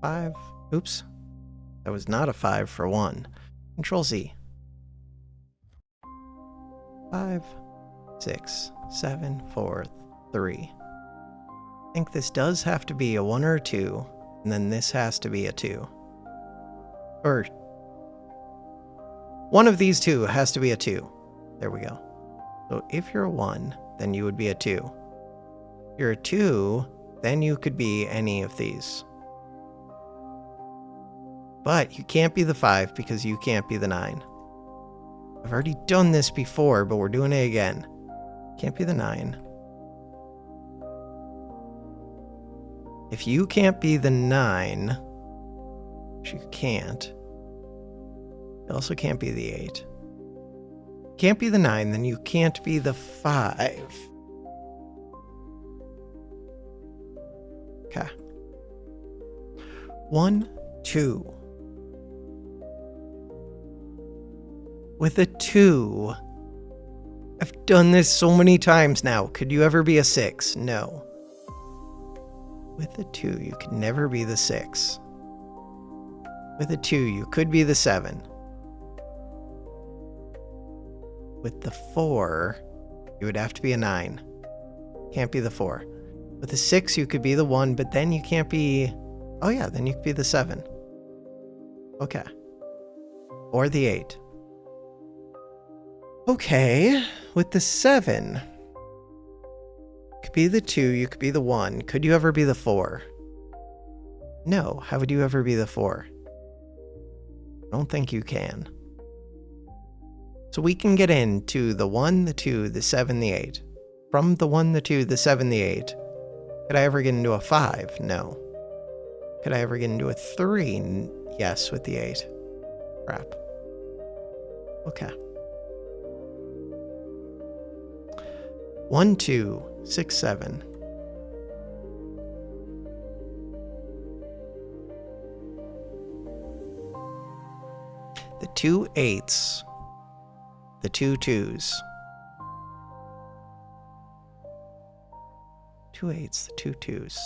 5. Oops. That was not a 5 for 1. Control Z. 5, 6, 7, 4, 3. I think this does have to be a 1 or a 2, and then this has to be a 2. Or one of these two has to be a 2. There we go. So if you're a 1, then you would be a 2. If you're a 2, then you could be any of these. But you can't be the 5 because you can't be the 9. I've already done this before, but we're doing it again. Can't be the 9. If you can't be the 9, which you can't, You also can't be the 8. Can't be the 9, then you can't be the 5. Okay. 1, 2. With a 2. I've done this so many times now. Could you ever be a 6? No. With a 2, you could never be the 6. With a 2, you could be the 7. With the 4, you would have to be a 9. Can't be the 4. With a 6, you could be the 1, but then you can't be... Oh yeah, then you could be the 7. Okay. Or the 8. Okay, with the 7, you could be the 2, you could be the 1. Could you ever be the 4? No, how would you ever be the 4? I don't think you can. So we can get into the 1, the 2, the 7, the 8. From the 1, the 2, the 7, the 8. Could I ever get into a 5? No. Could I ever get into a 3? Yes, with the 8. Crap. Okay. 1, 2, 6, 7. The 2 8s. The 2 2s. 2 8s, the 2 2s.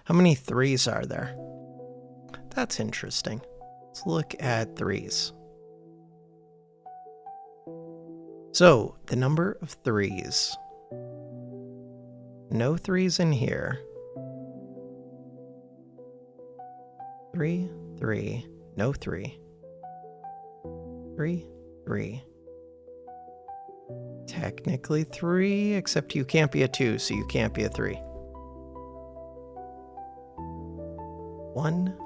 How many 3s are there? That's interesting. Let's look at 3s. So, the number of 3s. No 3s in here. 3, 3, no 3. 3, 3. Technically 3, except you can't be a 2, so you can't be a 3. 1.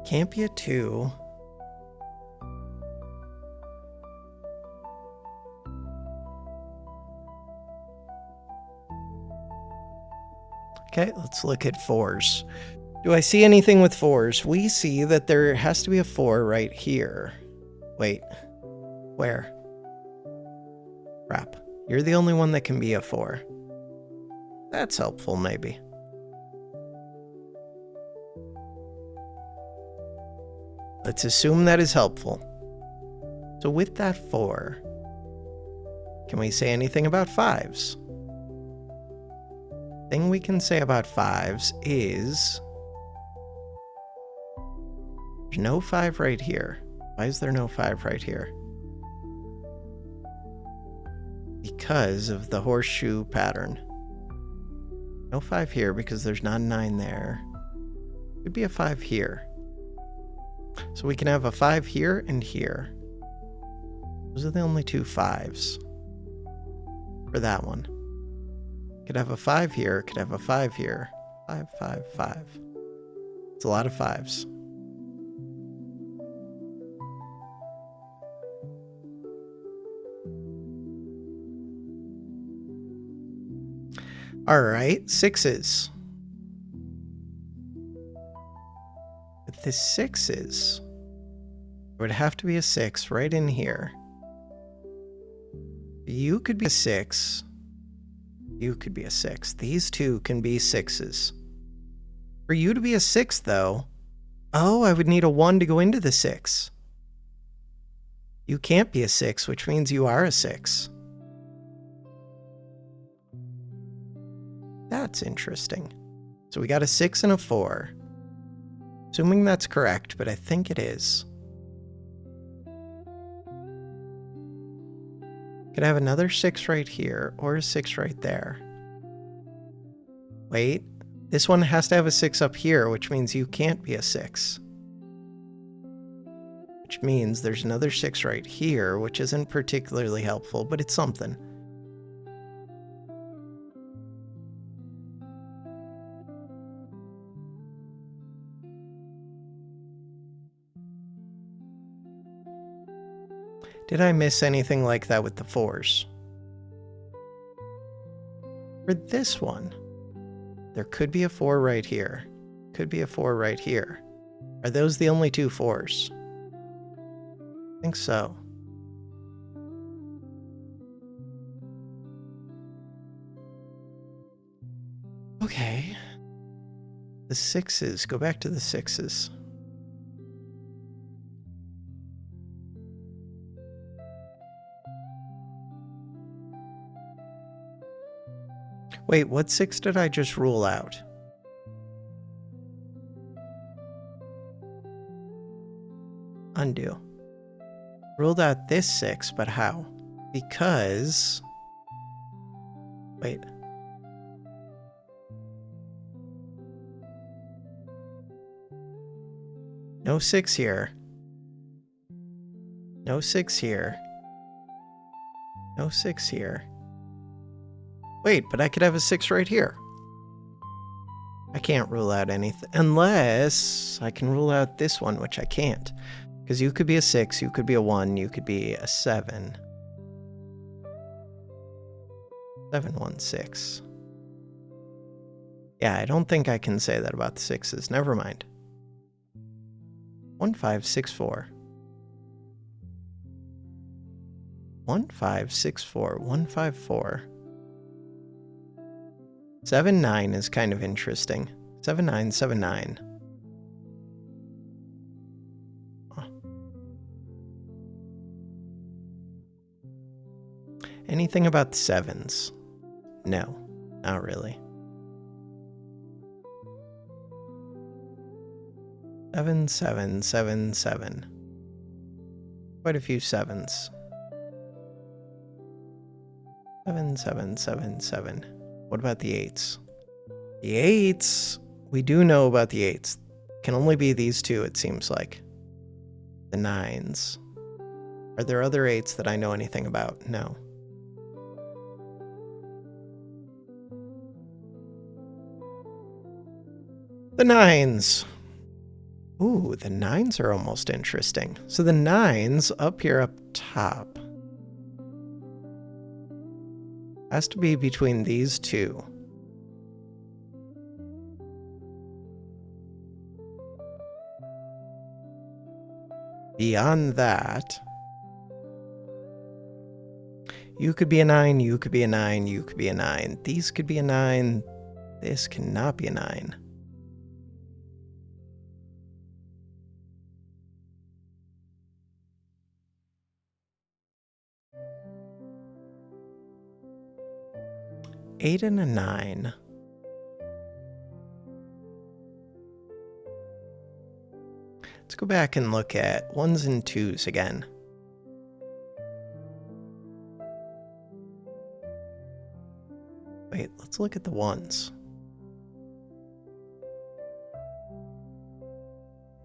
Can't be a 2. Okay, let's look at 4s. Do I see anything with 4s? We see that there has to be a 4 right here. Wait. Where? Crap. You're the only one that can be a 4. That's helpful, maybe. Let's assume that is helpful. So with that 4, can we say anything about 5s? Thing we can say about 5s is there's no 5 right here. Why is there no 5 right here? Because of the horseshoe pattern. No 5 here because there's not a 9 there. Could be a 5 here. So we can have a 5 here and here. Those are the only 2 5s for that one. Could have a 5 here, could have a 5 here. 5, 5, 5. It's a lot of 5s. All right, 6s. With the 6s, there would have to be a 6 right in here. You could be a 6. You could be a 6. These two can be 6s. For you to be a 6, though, oh, I would need a 1 to go into the 6. You can't be a 6, which means you are a 6. That's interesting. So we got a 6 and a 4. Assuming that's correct, but I think it is. Could have another 6 right here, or a 6 right there. Wait, this one has to have a 6 up here, which means you can't be a 6. Which means there's another 6 right here, which isn't particularly helpful, but it's something. Did I miss anything like that with the 4s? For this one, there could be a 4 right here. Could be a 4 right here. Are those the only 2 4s? I think so. Okay. The 6s. Go back to the 6s. Wait, what 6 did I just rule out? Undo. Ruled out this 6, but how? Because... Wait. No 6 here. No 6 here. No 6 here. Wait, but I could have a 6 right here. I can't rule out anything. Unless I can rule out this one, which I can't. Because you could be a 6, you could be a 1, you could be a 7. 7, 1, 6. Yeah, I don't think I can say that about the 6s. Never mind. 1, 5, 6, 4. 1, 5, 6, 4. 1, 5, 4. 7, 9 is kind of interesting. 7, 9, 7, 9. Huh. Anything about the 7s? No, not really. 7, 7, 7, 7. Quite a few 7s. 7, 7, 7, 7. What about the 8s? The 8s, we do know about the 8s. Can only be these 2, it seems like. The 9s. Are there other 8s that I know anything about? No. The 9s. Ooh, the 9s are almost interesting. So the 9s up here up top has to be between these 2. Beyond that, you could be a 9, you could be a 9, you could be a 9. These could be a 9. This cannot be a 9. Eight and a 9. Let's go back and look at 1s and 2s again. Wait, let's look at the 1s.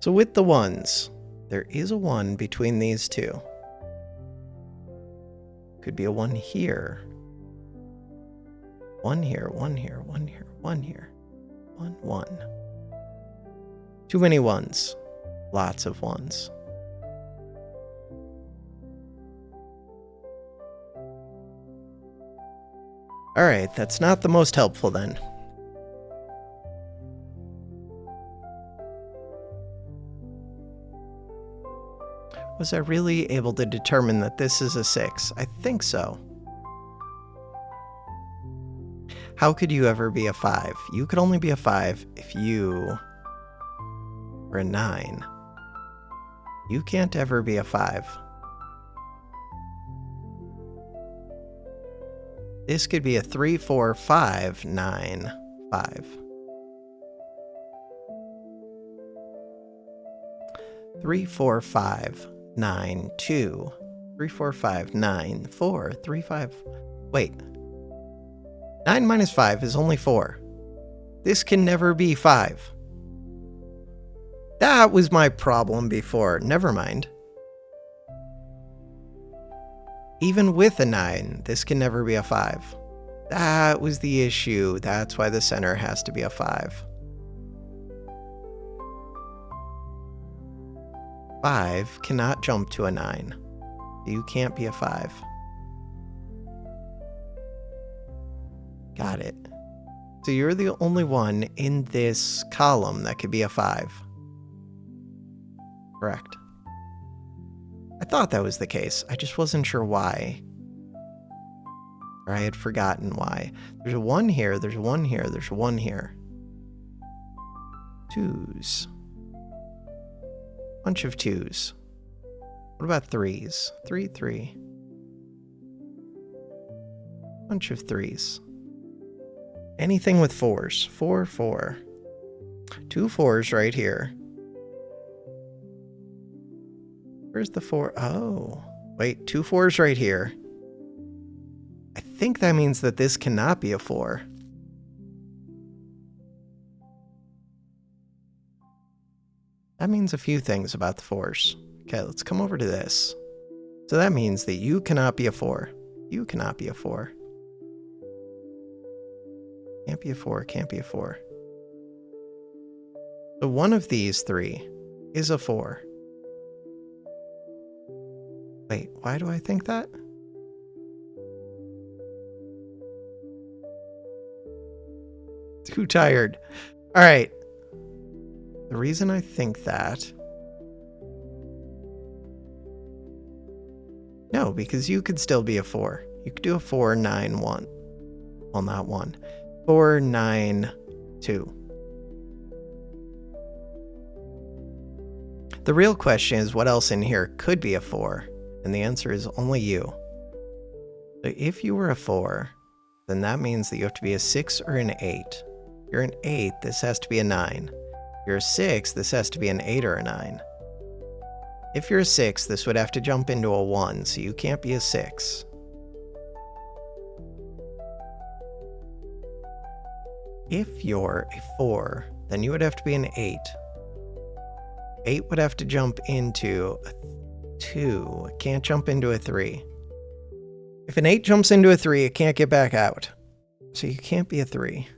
So with the 1s, there is a 1 between these 2. Could be a 1 here. 1 here, 1 here, 1 here, 1 here. 1, 1. Too many 1s. Lots of 1s. Alright, that's not the most helpful then. Was I really able to determine that this is a 6? I think so. How could you ever be a 5? You could only be a 5 if you were a 9. You can't ever be a 5. This could be a 3, 4, 5, 9, 5. 3, 4, 5, 9, 2. 3, 4, 5, 9, 4, 3, 5. Wait. 9 minus 5 is only 4. This can never be 5. That was my problem before. Never mind. Even with a 9, this can never be a 5. That was the issue. That's why the center has to be a 5. 5 cannot jump to a 9. You can't be a 5. Got it. So you're the only one in this column that could be a 5. Correct. I thought that was the case. I just wasn't sure why. Or I had forgotten why. There's a 1 here, there's a 1 here, there's a 1 here. 2s. Bunch of 2s. What about 3s? 3, 3. Bunch of 3s. Anything with 4s. 4, 4. 2 4s right here. Where's the 4? Oh, wait, 2 4s right here. I think that means that this cannot be a 4. That means a few things about the 4s. Okay, let's come over to this. So that means that you cannot be a 4. You cannot be a 4. Can't be a 4, can't be a 4. So one of these 3 is a 4. Wait, why do I think that? Too tired. All right. The reason I think that... No, because you could still be a 4. You could do a 4, 9, 1. Well, not 1. 4, 9, 2. The real question is what else in here could be a 4? And the answer is only you. So if you were a 4, then that means that you have to be a 6 or an 8. If you're an 8, this has to be a 9. If you're a 6, this has to be an 8 or a 9. If you're a 6, this would have to jump into a 1, so you can't be a 6. If you're a 4, then you would have to be an 8. 8 would have to jump into a 2. It can't jump into a 3. If an 8 jumps into a 3, it can't get back out. So you can't be a 3.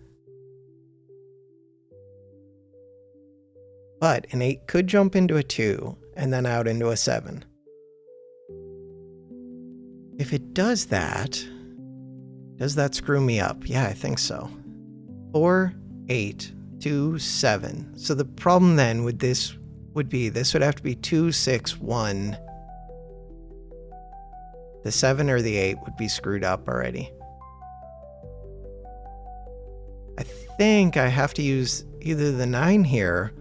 But an 8 could jump into a 2 and then out into a 7. If it does that screw me up? Yeah, I think so. 4, 8, 2, 7. So the problem then with this would be this would have to be 2, 6, 1. The 7 or the 8 would be screwed up already. I think I have to use either the 9 here,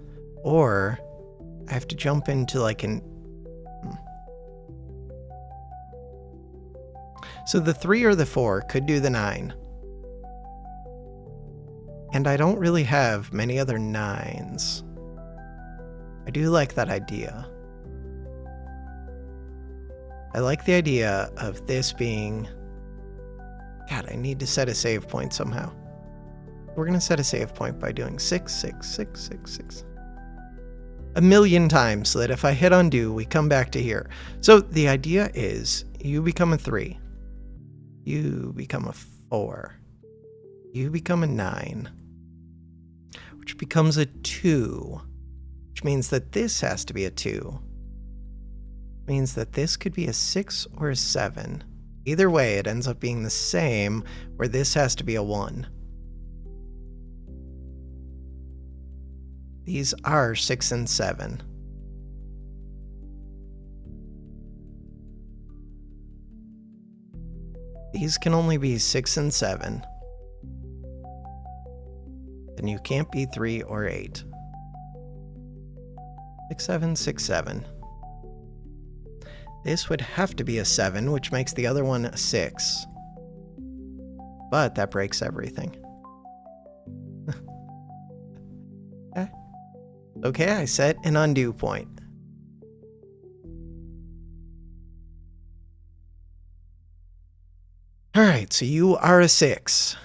or I have to jump into like an... So the 3 or the 4 could do the 9. And I don't really have many other 9s. I do like that idea. I like the idea of this being... God, I need to set a save point somehow. We're going to set a save point by doing 6, 6, 6, 6, 6. A million times so that if I hit undo, we come back to here. So the idea is you become a 3. You become a 4. You become a 9. Which becomes a 2. Which means that this has to be a 2. Means that this could be a 6 or a 7. Either way, it ends up being the same, where this has to be a 1. These are 6 and 7. These can only be 6 and 7. Then you can't be 3 or 8. 6, 7, 6, 7. This would have to be a 7, which makes the other one a 6. But that breaks everything. Okay, I set an undo point. Alright, so you are a 6.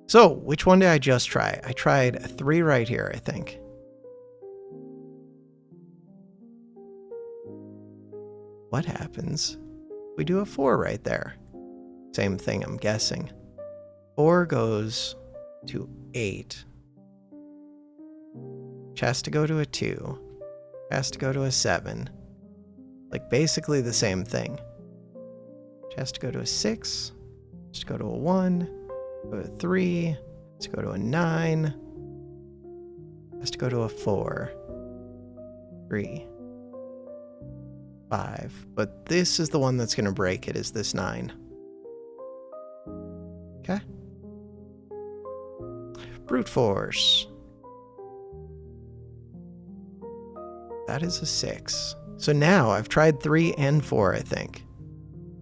So, which one did I just try? I tried a 3 right here, I think. What happens if we do a 4 right there? Same thing, I'm guessing. 4 goes to 8. Which has to go to a 2. Has to go to a 7. Like basically the same thing. which has to go to a 6, has to go to a 1, go to a 3, has to go to a 9, has to go to a 4, 3, 5. But this is the one that's going to break it, is this 9. Okay. Brute force. That is a 6. So now I've tried 3 and 4, I think.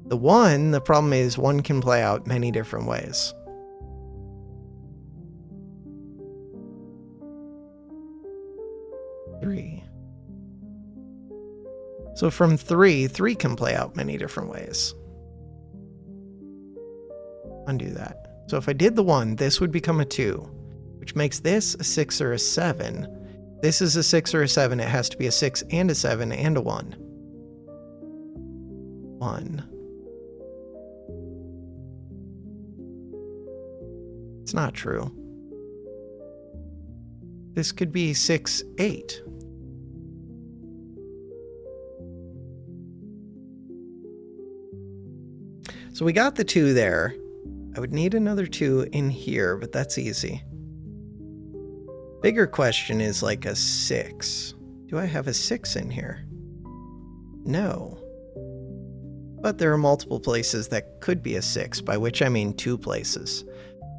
The 1, the problem is 1 can play out many different ways. Three. So from 3 can play out many different ways. Undo that. So if I did the 1, this would become a 2, which makes this a 6 or a 7. This is a 6 or a 7. It has to be a 6 and a 7 and a 1. 1. It's not true. This could be 6, 8. So we got the 2 there. I would need another 2 in here, but that's easy. Bigger question is like a 6. Do I have a 6 in here? No. But there are multiple places that could be a 6, by which I mean 2 places.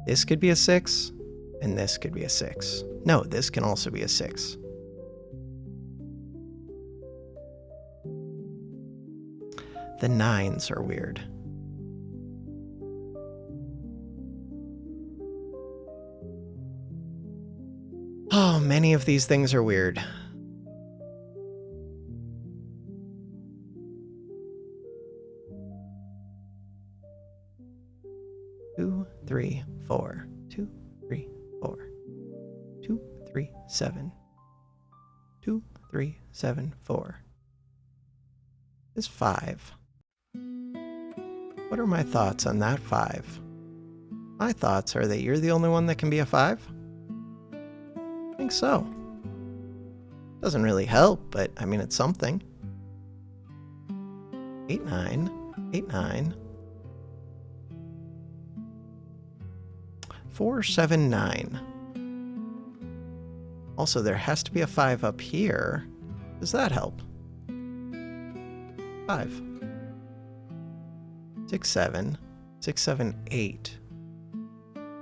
This could be a 6, and this could be a 6. No, this can also be a 6. The 9s are weird. Oh, many of these things are weird. Two, 3, 4. 2, 3, 4. 2, 3, 7. 2, 3, 7, 4. Is 5. What are my thoughts on that 5? My thoughts are that you're the only one that can be a 5? I think so. Doesn't really help, but I mean, it's something. 8, 9. 8, 9. 4, 7, 9. Also, there has to be a 5 up here. Does that help? 5. 6, 7. 6, 7, 8.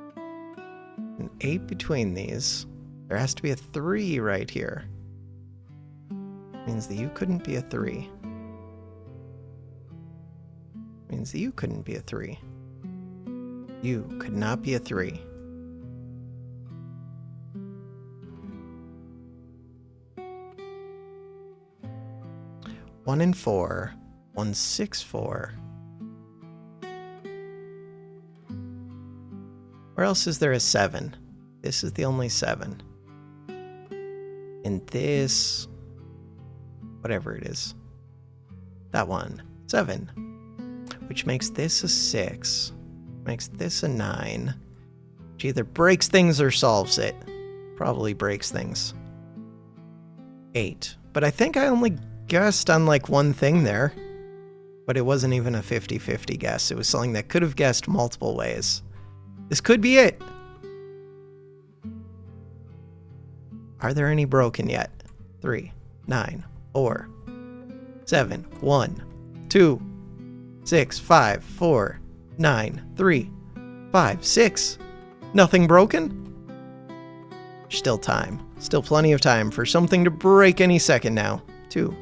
An 8 between these. There has to be a 3 right here. Means that you couldn't be a 3. Means that you couldn't be a 3. You could not be a 3. One and 4. 1, 6, 4. Where else is there a 7? This is the only 7. And this, whatever it is, that one, 7, which makes this a 6, makes this a 9, which either breaks things or solves it. Probably breaks things. 8. But I think I only guessed on like one thing there, but it wasn't even a 50-50 guess. It was something that could have guessed multiple ways. This could be it. Are there any broken yet? 3, 9, 4, 7, 1, 2, 6, 5, 4, 9, 3, 5, 6. Nothing broken? Still time. Still plenty of time for something to break any second now. 2,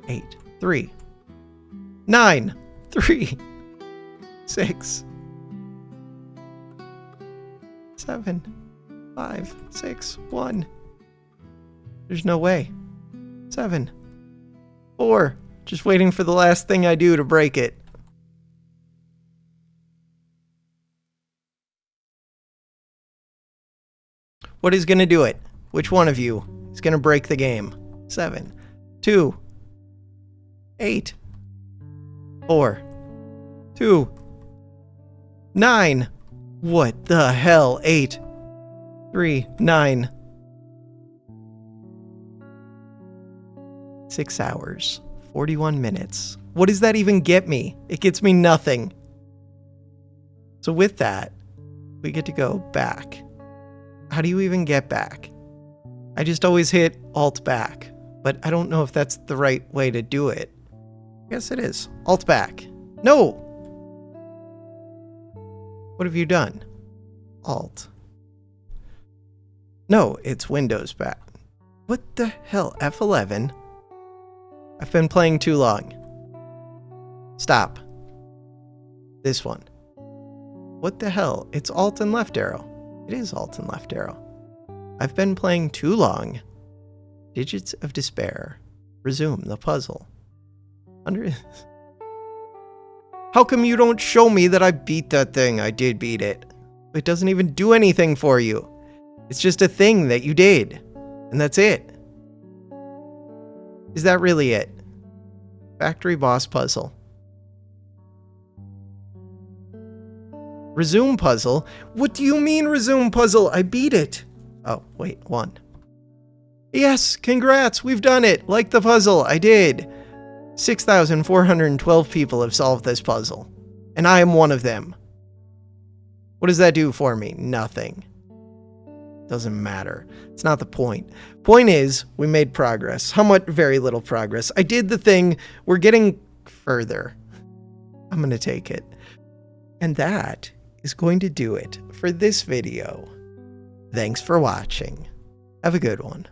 8, 3, 9, 3, 6, 7, 5, 6, 1. There's no way. 7, 4. Just waiting for the last thing I do to break it. What is going to do it? Which one of you is going to break the game? 7, 2, 8, 4, 2, 9. What the hell? 8, 3, 9. 6 hours, 41 minutes, What does that even get me? It gets me nothing. So with that, we get to go back. How do you even get back? I just always hit Alt back, but I don't know if that's the right way to do it. Yes, it is. Alt back. No! What have you done? Alt. No, it's Windows back. What the hell? F11? I've been playing too long. Stop. This one. What the hell? It's Alt and left arrow. It is Alt and left arrow. I've been playing too long. Digits of despair. Resume the puzzle. How come you don't show me that I beat that thing? I did beat it. It doesn't even do anything for you. It's just a thing that you did. And that's it. Is that really it? Factory boss puzzle. Resume puzzle? What do you mean resume puzzle? I beat it. Oh, wait, 1. Yes, congrats, we've done it. Like the puzzle, I did. 6,412 people have solved this puzzle. And I am one of them. What does that do for me? Nothing. Doesn't matter. It's not the point. Point is, we made progress. How much? Very little progress. I did the thing. We're getting further. I'm going to take it. And that is going to do it for this video. Thanks for watching. Have a good one.